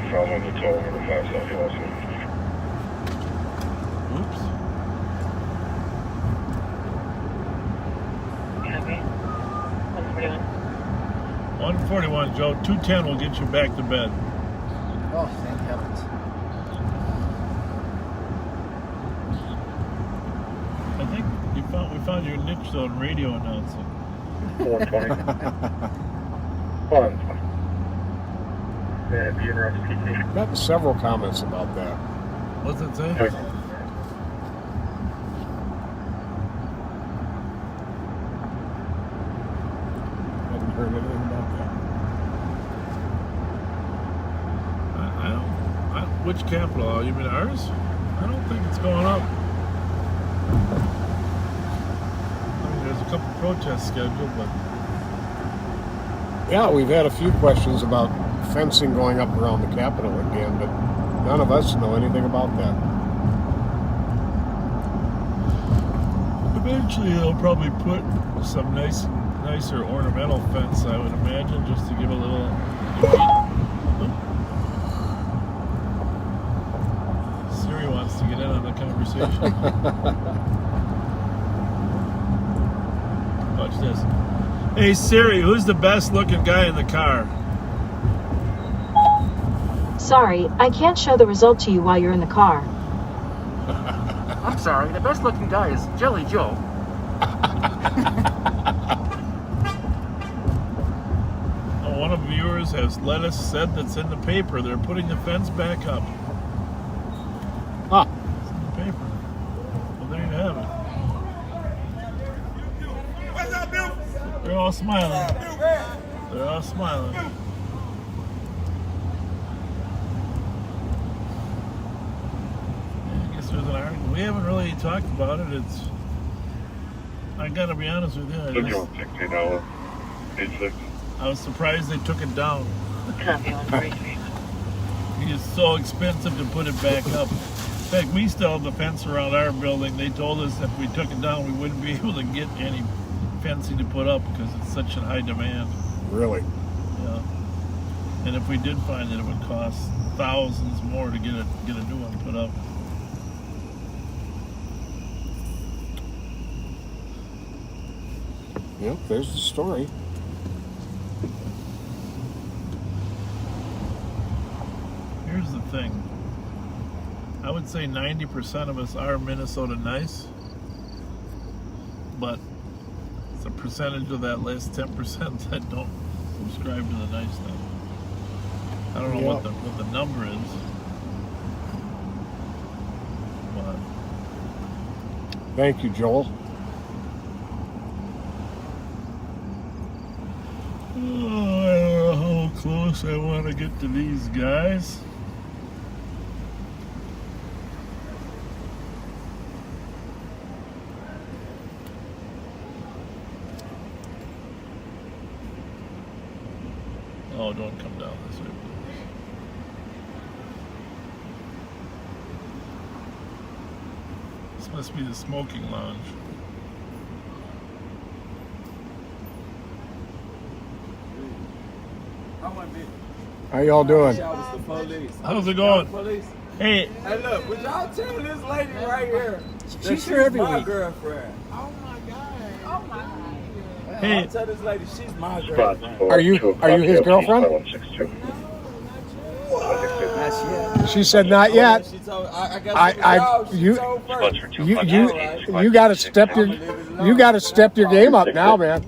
Following the toll over 5 South Wilson. Oops. Copy. 141. 141, Joe. 210 will get you back to bed. Oh, thank heavens. I think we found your niche though in radio announcing. 420. 120. Yeah, be interrupted, PT. Got several comments about that. What's it say? Hadn't heard anything about that. Which capital? You mean ours? I don't think it's going up. I mean, there's a couple protests scheduled, but Yeah, we've had a few questions about fencing going up around the Capitol again, but none of us know anything about that. eventually they'll probably put some nicer ornamental fence, I would imagine, just to give a little. Siri wants to get in on the conversation. Watch this. Hey Siri, who's the best looking guy in the car? Sorry, I can't show the result to you while you're in the car. I'm sorry, the best looking guy is Jelly Joe. One of the viewers has let us said that's in the paper. They're putting the fence back up. Ah. It's in the paper. Well, there you have it. They're all smiling. They're all smiling. I guess there's an argument. We haven't really talked about it. I gotta be honest with you. I was surprised they took it down. Copy on 43. It's so expensive to put it back up. In fact, we still have the fence around our building. They told us if we took it down, we wouldn't be able to get any fencing to put up because it's such a high demand. Really? Yeah. And if we did find it, it would cost thousands more to get a new one put up. Yep, there's the story. Here's the thing. I would say 90% of us are Minnesota nice, but it's a percentage of that last 10% that don't subscribe to the nice stuff. I don't know what the number is, but thank you, Joel. I don't know how close I want to get to these guys. Oh, don't come down this way. This must be the smoking lounge. How y'all doing? How's it going? Hey. Hey, look, would y'all tell this lady right here that She's here every my week. girlfriend? Oh my God. Oh my God. Hey. I'll tell this lady she's my girlfriend. Are you his girlfriend? She said not yet. She told, I guess you got to step your game up now, man.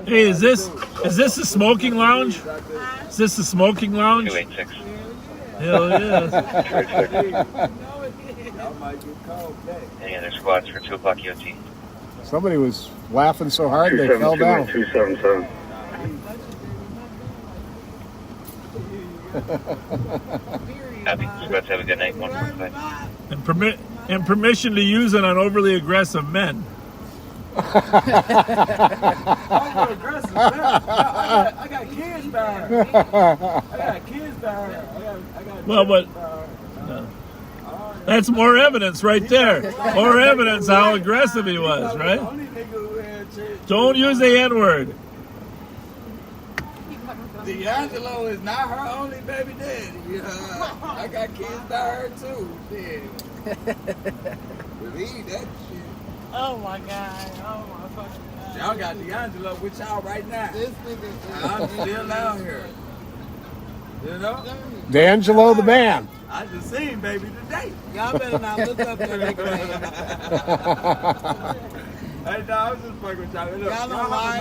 Hey, is this the smoking lounge? Is this the smoking lounge? 286. Hell yeah. Any other squads for 2 o'clock EOT? Somebody was laughing so hard they fell down. 277. Happy. Squads have a good night. 145. And permission to use it on overly aggressive men. I'm aggressive, man. I got kids back. I got kids back. Well, but that's more evidence right there. More evidence how aggressive he was, right? Don't use the N-word. D'Angelo is not her only baby daddy. I got kids by her too. Believe that shit. Oh my God. Oh my fucking God. Y'all got D'Angelo with y'all right now. This nigga. I'm still out here. You know? D'Angelo the man. I just seen baby today. Y'all better not look up that nigga. Hey, no, I was just fucking with y'all. Look, y'all have a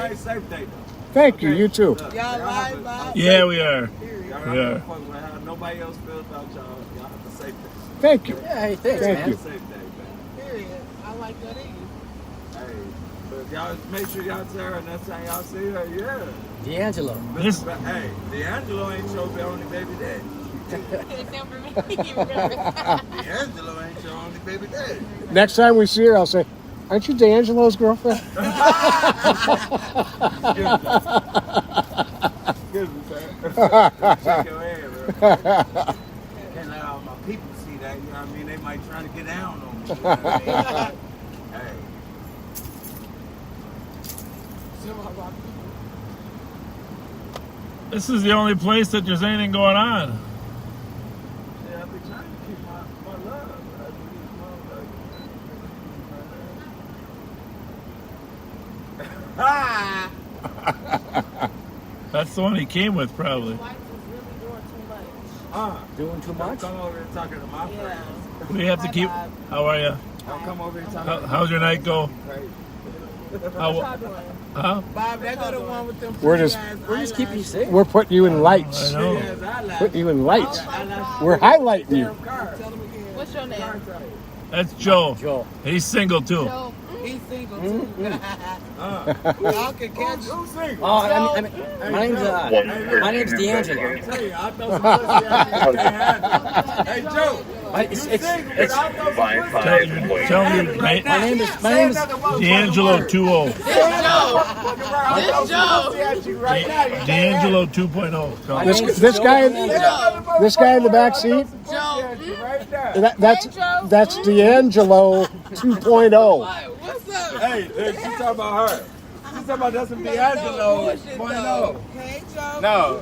nice safe day. Thank you. You too. Y'all live by? Yeah, we are. Y'all We are. fuck with how nobody else feels about y'all. Y'all have a safe day. Thank you. Yeah, hey, thanks, Thank man. you. Safe day, man. Period. I like that in you. Hey, but y'all make sure y'all tell her next time y'all see her, yeah. D'Angelo. Hey, D'Angelo ain't your only baby daddy. D'Angelo ain't your only baby daddy. Next time we see her, I'll say, "Aren't you D'Angelo's girlfriend?" Excuse me, sir. Shake your head, bro. Can't let all my people see that, you know what I mean? They might try to get down on me. You know what I mean? Hey. This is the only place that there's anything going on. Yeah, I've been trying to keep my love. That's the one he came with, probably. Doing too much? Come over here talking to my friends. We have to keep. How are you? I'll come over here talking to How's your night go? How, huh? Bob, that go the one with them. We're just keeping you safe. We're putting you in lights. I know. Putting you in lights. We're highlighting you. What's your name? That's Joe. Joe. He's single too. Joe. He's single too. Y'all can catch. Who's single? Oh, my name's D'Angelo. I tell you, I throw some pussy at you. Hey, Joe. It's Tell me, my name is D'Angelo 2.0. This Joe. D'Angelo 2.0. This guy in the back seat. Joe. That's D'Angelo 2.0. What's up? Hey, she's talking about her. She's talking about that's some D'Angelo 2.0. Hey, Joe. No.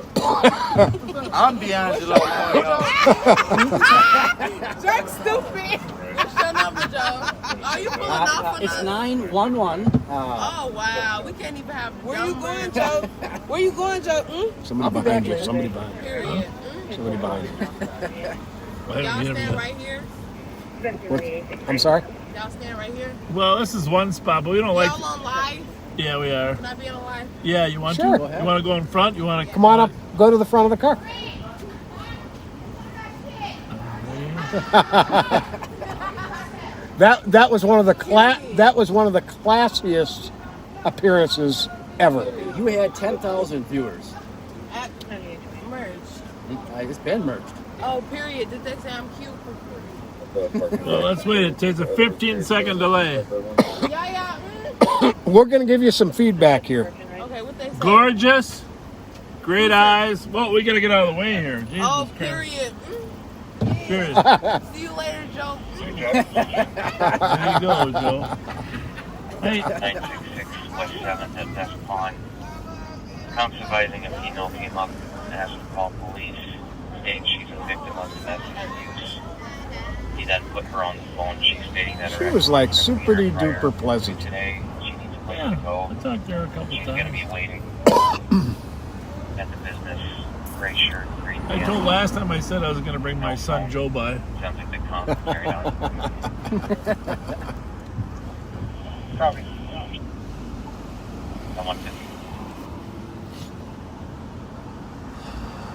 I'm D'Angelo 2.0. Jack stupid. What's your number, Joe? Are you pulling off for It's us? 911. Oh, wow. We can't even have Where you going, Joe? Where you going, Joe? Somebody behind you. Somebody behind you. Period. Somebody behind you. Y'all stand right here? I'm sorry? Y'all stand right here? Well, this is one spot, but we don't like. Y'all on live? Yeah, we are. Can I be on live? Yeah, you want Sure. to? You want to go in front? You want to? Come on up. Go to the front of the car. That was one of the classiest appearances ever. You had 10,000 viewers. Merge. It's been merged. Oh, period. Did they say I'm cute? Well, let's wait. It takes a 15-second delay. Yeah. We're going to give you some feedback here. Gorgeous. Great eyes. Well, we got to get out of the way here. Jesus Oh, Christ. period. Period. See you later, Joe. There you go, Joe. Hey. 966 West 7th at Best Pond. Counts advising a female came up and asked to call police, stating she's a victim of domestic abuse. He then put her on the phone. She's stating that She was like super duper pleasant. today she needs a place Yeah, to go. I talked to her a couple She's times. going to be waiting at the business. Gray shirt, green I pants. told last time I said I was going to bring my son Joe by. Sounds like the comp carried out. Probably. Someone to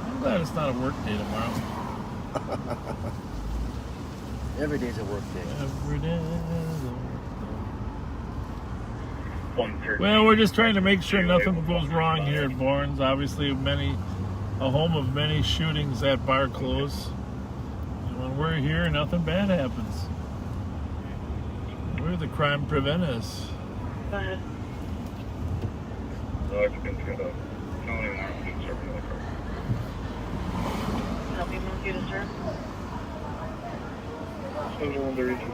I'm glad it's not a work day tomorrow. Every day's a work day. Every day is a work day. 1:30. Well, we're just trying to make sure nothing goes wrong here at Barnes. Obviously, a home of many shootings at bar close. And when we're here, nothing bad happens. We're the crime preventers. Go ahead. The occupant's got a felony warrant for serving the car. Help you move you to sir. Still on the region.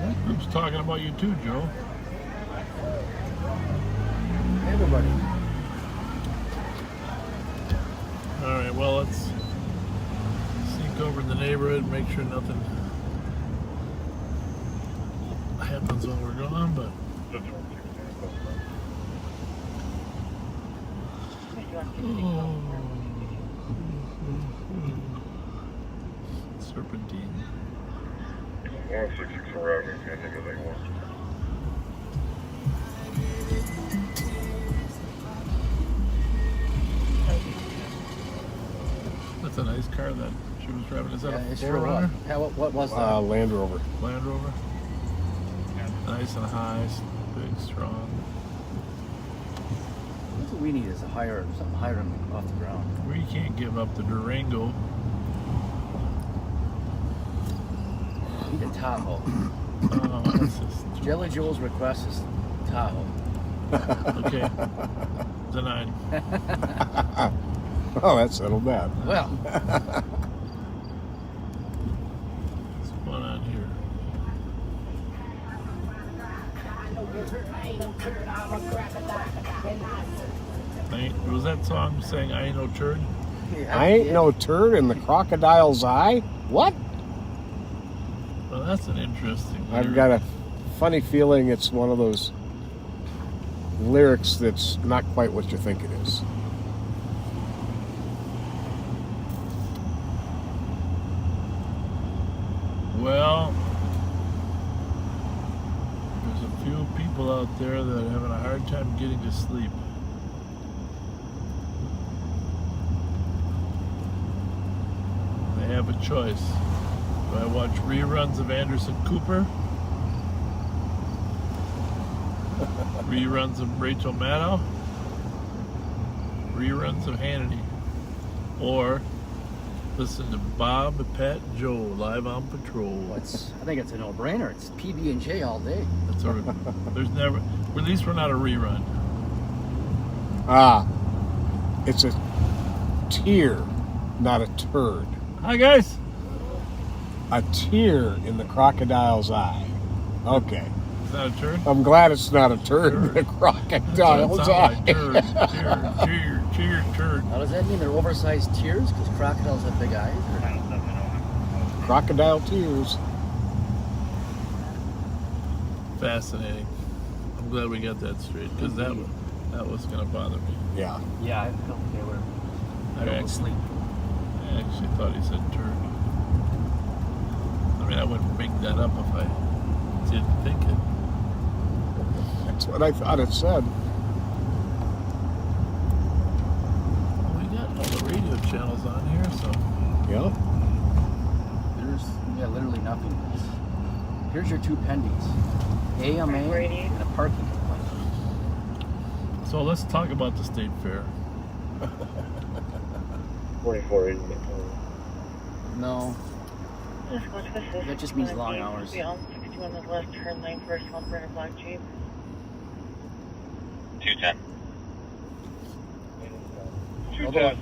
That group's talking about you too, Joe. Everybody. All right, well, let's sneak over in the neighborhood, make sure nothing happens while we're gone, but serpentine. 164 Avenue, can't think of anyone. That's a nice car that she was driving. Is that Yeah, a it sure was. 4Runner? Yeah, what was that? Land Rover. Land Rover? Nice and high, big, strong. That's what we need is something higher off the ground. We can't give up the Durango. We need a Tahoe. What's this? Jelly Joel's request is Tahoe. Okay. Denied. Oh, that settled that. Well. What's going on here? Was that song saying I ain't no turd? I ain't no turd in the crocodile's eye? What? Well, that's an interesting I've lyric. got a funny feeling it's one of those lyrics that's not quite what you think it is. Well, there's a few people out there that are having a hard time getting to sleep. They have a choice. Do I watch reruns of Anderson Cooper? Reruns of Rachel Maddow? Reruns of Hannity? Or listen to Bob, Pat, and Joe live on patrol? I think it's a no-brainer. It's PB&J all day. There's never, at least we're not a rerun. Ah, it's a tear, not a turd. Hi, guys. A tear in the crocodile's eye. Okay. It's not a turd? I'm glad it's not a turd in the crocodile's eye. Like turd. Turd. Now, does that mean they're oversized tears? Because crocodiles have big eyes? Crocodile tears. Fascinating. I'm glad we got that straight, because that was gonna bother me. Yeah. Yeah, I felt they were. I don't sleep. I actually thought he said turd. I mean, I wouldn't make that up if I didn't think it. That's what I thought it said. Well, we got all the radio channels on here, so. Yeah. There's literally nothing. Here's your two pendies. AMA and a parking complaint. So let's talk about the state fair. 44 No. That That just means long hours. 61 on the left turn lane for a small burner black Jeep. 210. Although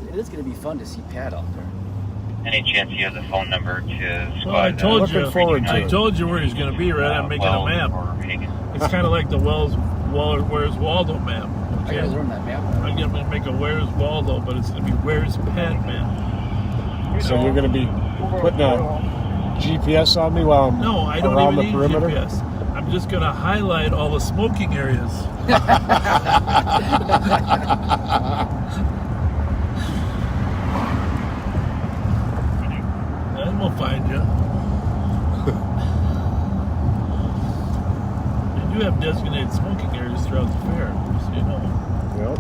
it is going to be fun to see Pat out there. Any chance you have the phone number to squad? Well, I told you. forward to I it. told you where he's going to be. Right, I'm making a map. It's kind of like the Where's Waldo map. I got to learn that map. I'm going to make a Where's Waldo, but it's going to be Where's Pat map. So you're going to be putting a GPS on me while I'm No, I don't around even the need perimeter? GPS. I'm just going to highlight all the smoking areas. Then we'll find you. They do have designated smoking areas throughout the fair, so you know. Yep.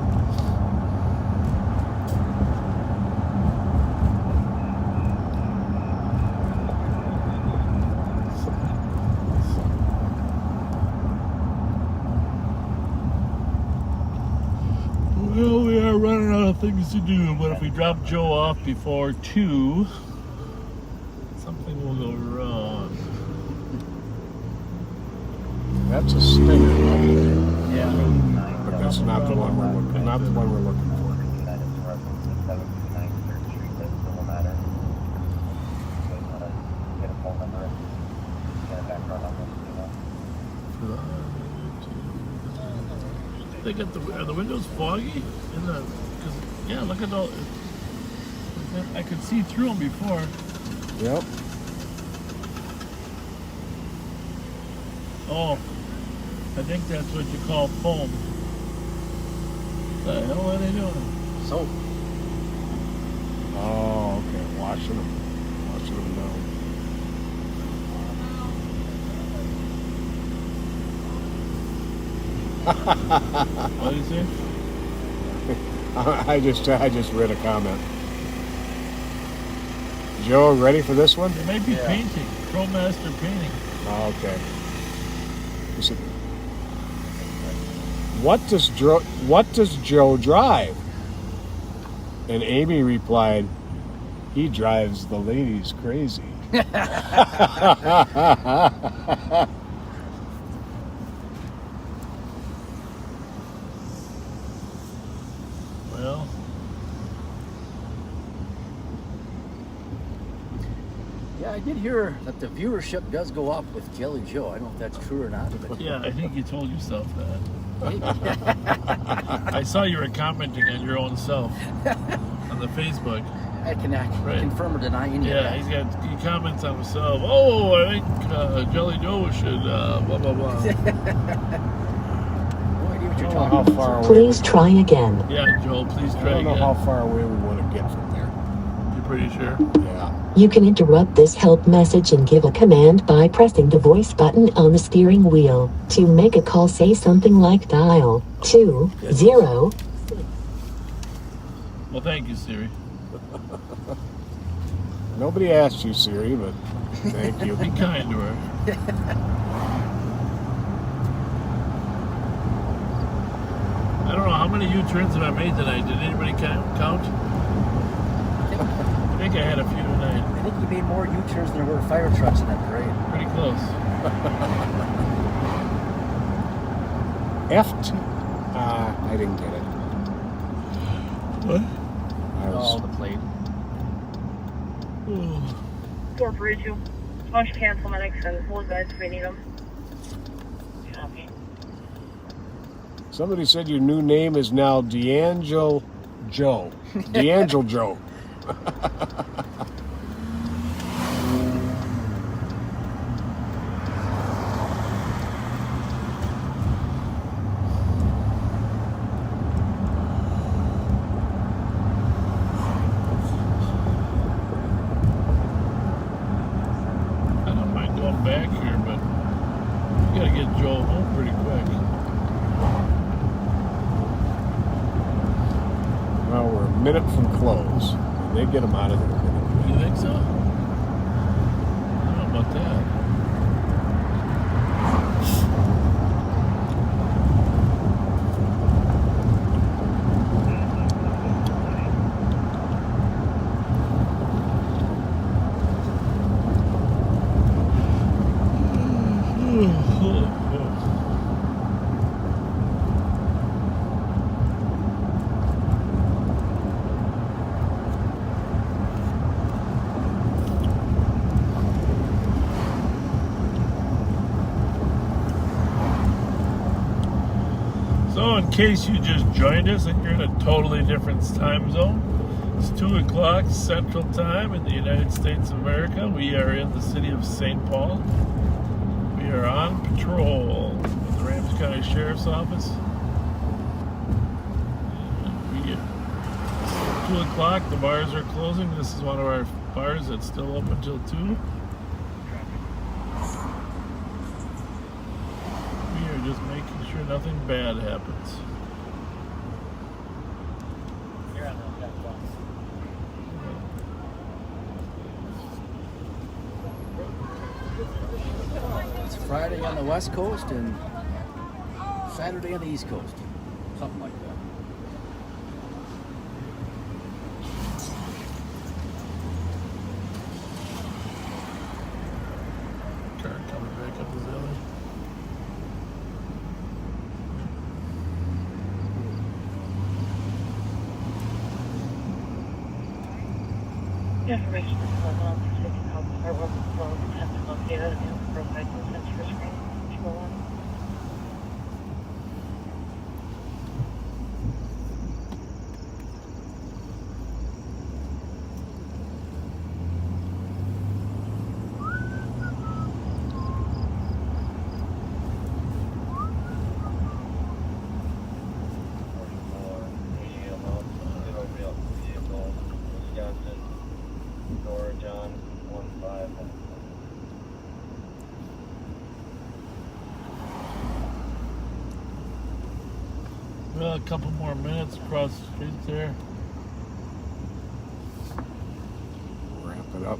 Well, we are running out of things to do, but if we drop Joe off before 2, something will go wrong. That's a stinger right there. Yeah. But that's not the one we're looking. Not the one we're looking for. They got are the windows foggy? Yeah, look at all. I could see through them before. Yep. Oh, I think that's what you call foam. What the hell are they doing? So. Oh, okay. Watching them now. What did you say? I just read a comment. Joe, ready for this one? They might be painting. ProMaster painting. Oh, okay. He said, what does Joe drive? And Amy replied, he drives the ladies crazy. Well, yeah, I did hear that the viewership does go up with Jelly Joe. I don't know if that's true or not. But yeah, I think you told yourself that. Maybe. I saw you were commenting on your own self on the Facebook. I cannot confirm or deny any of that. Yeah, he comments on himself. Oh, I think Jelly Joe should blah blah blah. How far away? Please try again. Yeah, Joel, please try I don't know again. how far away we want to get from there. You're pretty sure? Yeah. You can interrupt this help message and give a command by pressing the voice button on the steering wheel. To make a call, say something like dial 20. Well, thank you, Siri. Nobody asked you, Siri, but thank you. Be kind to her. I don't know how many U-turns have I made tonight. Did anybody count? I think I had a few tonight. I think you made more U-turns than there were fire trucks in that parade. Pretty close. F2. I didn't get it. What? Oh, the plate. 442. Why don't you cancel my next and hold guys if we need them? Copy. Somebody said your new name is now D'Angelo Joe. D'Angelo Joe. Well, we're a minute from close. They get them out of there. You think so? I don't know about that. So in case you just joined us and you're in a totally different time zone, it's 2 o'clock Central Time in the United States of America. We are in the city of St. Paul. We are on patrol with the Ramsey County Sheriff's Office. It's 2 o'clock, the bars are closing. This is one of our bars that's still open until 2. Just making sure nothing bad happens. It's Friday on the West Coast and Saturday on the East Coast. Something like that. Car coming back up the alley. Information is on the city called our local phone has been located and provide consent for screening control on. Well, a couple more minutes across the street there. Wrap it up.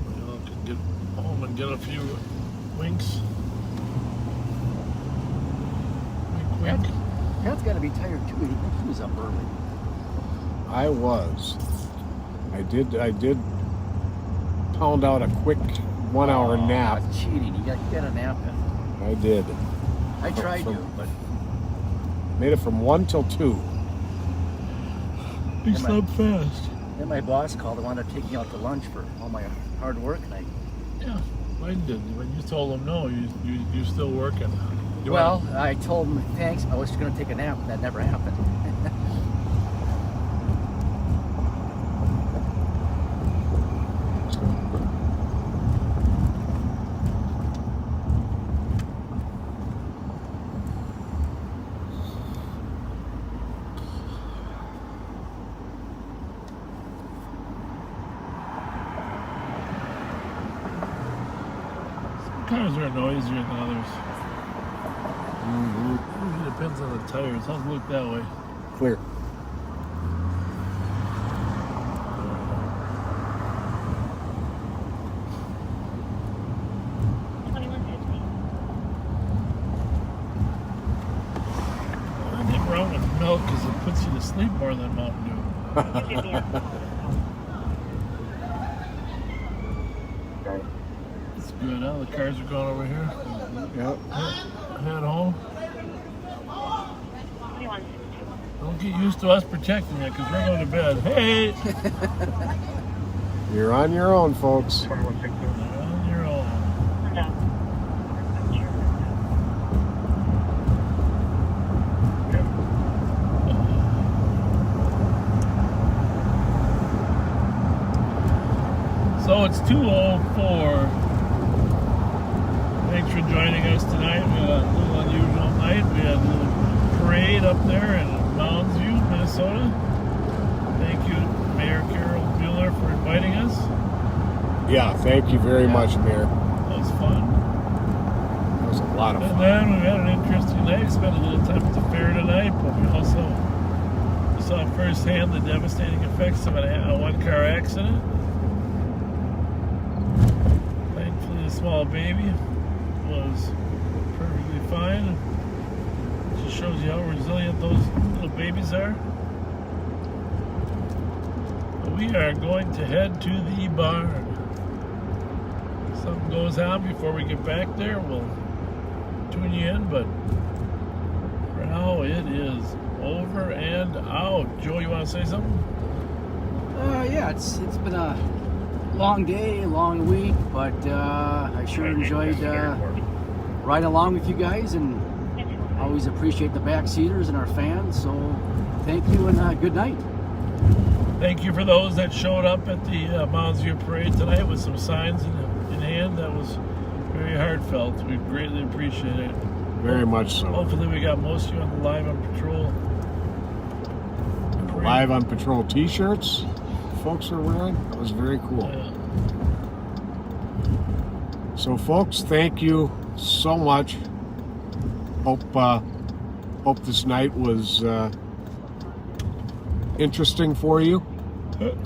You know, can get home and get a few winks. Wink, wink. Pat's got to be tired too. He was up early. I was. I did pound out a quick 1 hour nap. Cheating. You got a nap in. I did. I tried to, but made it from 1 till 2. He slept fast. Then my boss called and wanted to take me out to lunch for all my hard work. And yeah, mine didn't. When you told him no, you're still working. I told him thanks. I was going to take a nap, and that never happened. Cars are noisier than others. Mm-hmm. It depends on the tires. How's it look that way? Clear. Nothing wrong with milk because it puts you to sleep more than Mountain Dew. Good, now the cars are going over here. Yep. Head home. Don't get used to us protecting you because we're going to bed. Hey! You're on your own, folks. You're on your own. So it's 2:04. Thanks for joining us tonight. We had a little unusual night. We had a little parade up there in Mounds View, Minnesota. Thank you, Mayor Carol Mueller, for inviting us. Yeah, thank you very much, Mayor. That was fun. That was a lot of fun. And then we had an interesting night. Spent a little time at the fair tonight, but we also saw firsthand the devastating effects of a one-car accident. Thankfully, the small baby was perfectly fine. It just shows you how resilient those little babies are. But we are going to head to the barn. If something goes on before we get back there, we'll tune you in, but for now it is over and out. Joe, you want to say something? Yeah, it's been a long day, long week, but I sure enjoyed riding along with you guys, and always appreciate the backseaters and our fans. So thank you and good night. Thank you for those that showed up at the Mounds View Parade tonight with some signs in hand. That was very heartfelt. We greatly appreciate it. Very much so. Hopefully we got most of you on the Live on Patrol. And the Live on Patrol t-shirts folks are wearing. That was very cool. Yeah. So folks, thank you so much. Hope this night was interesting for you.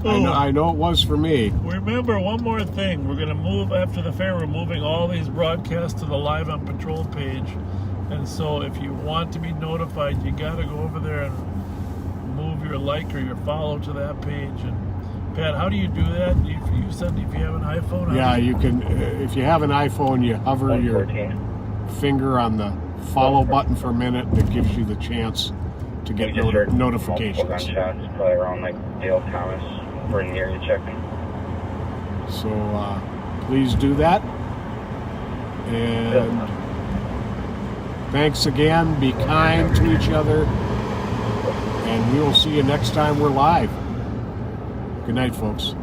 I know it was for me. Remember one more thing. We're going to move after the fair. We're moving all these broadcasts to the Live on Patrol page. And so if you want to be notified, you got to go over there and move your like or your follow to that page. And Pat, how do you do that? You said if you have an iPhone? Yeah, you can. If you have an iPhone, you hover your finger on the follow button for a minute, and it gives you the chance to get notifications. Gunshots, probably around like Dale Thomas. We're in the area checking. So please do that. And thanks again. Be kind to each other. And we will see you next time we're live. Good night, folks.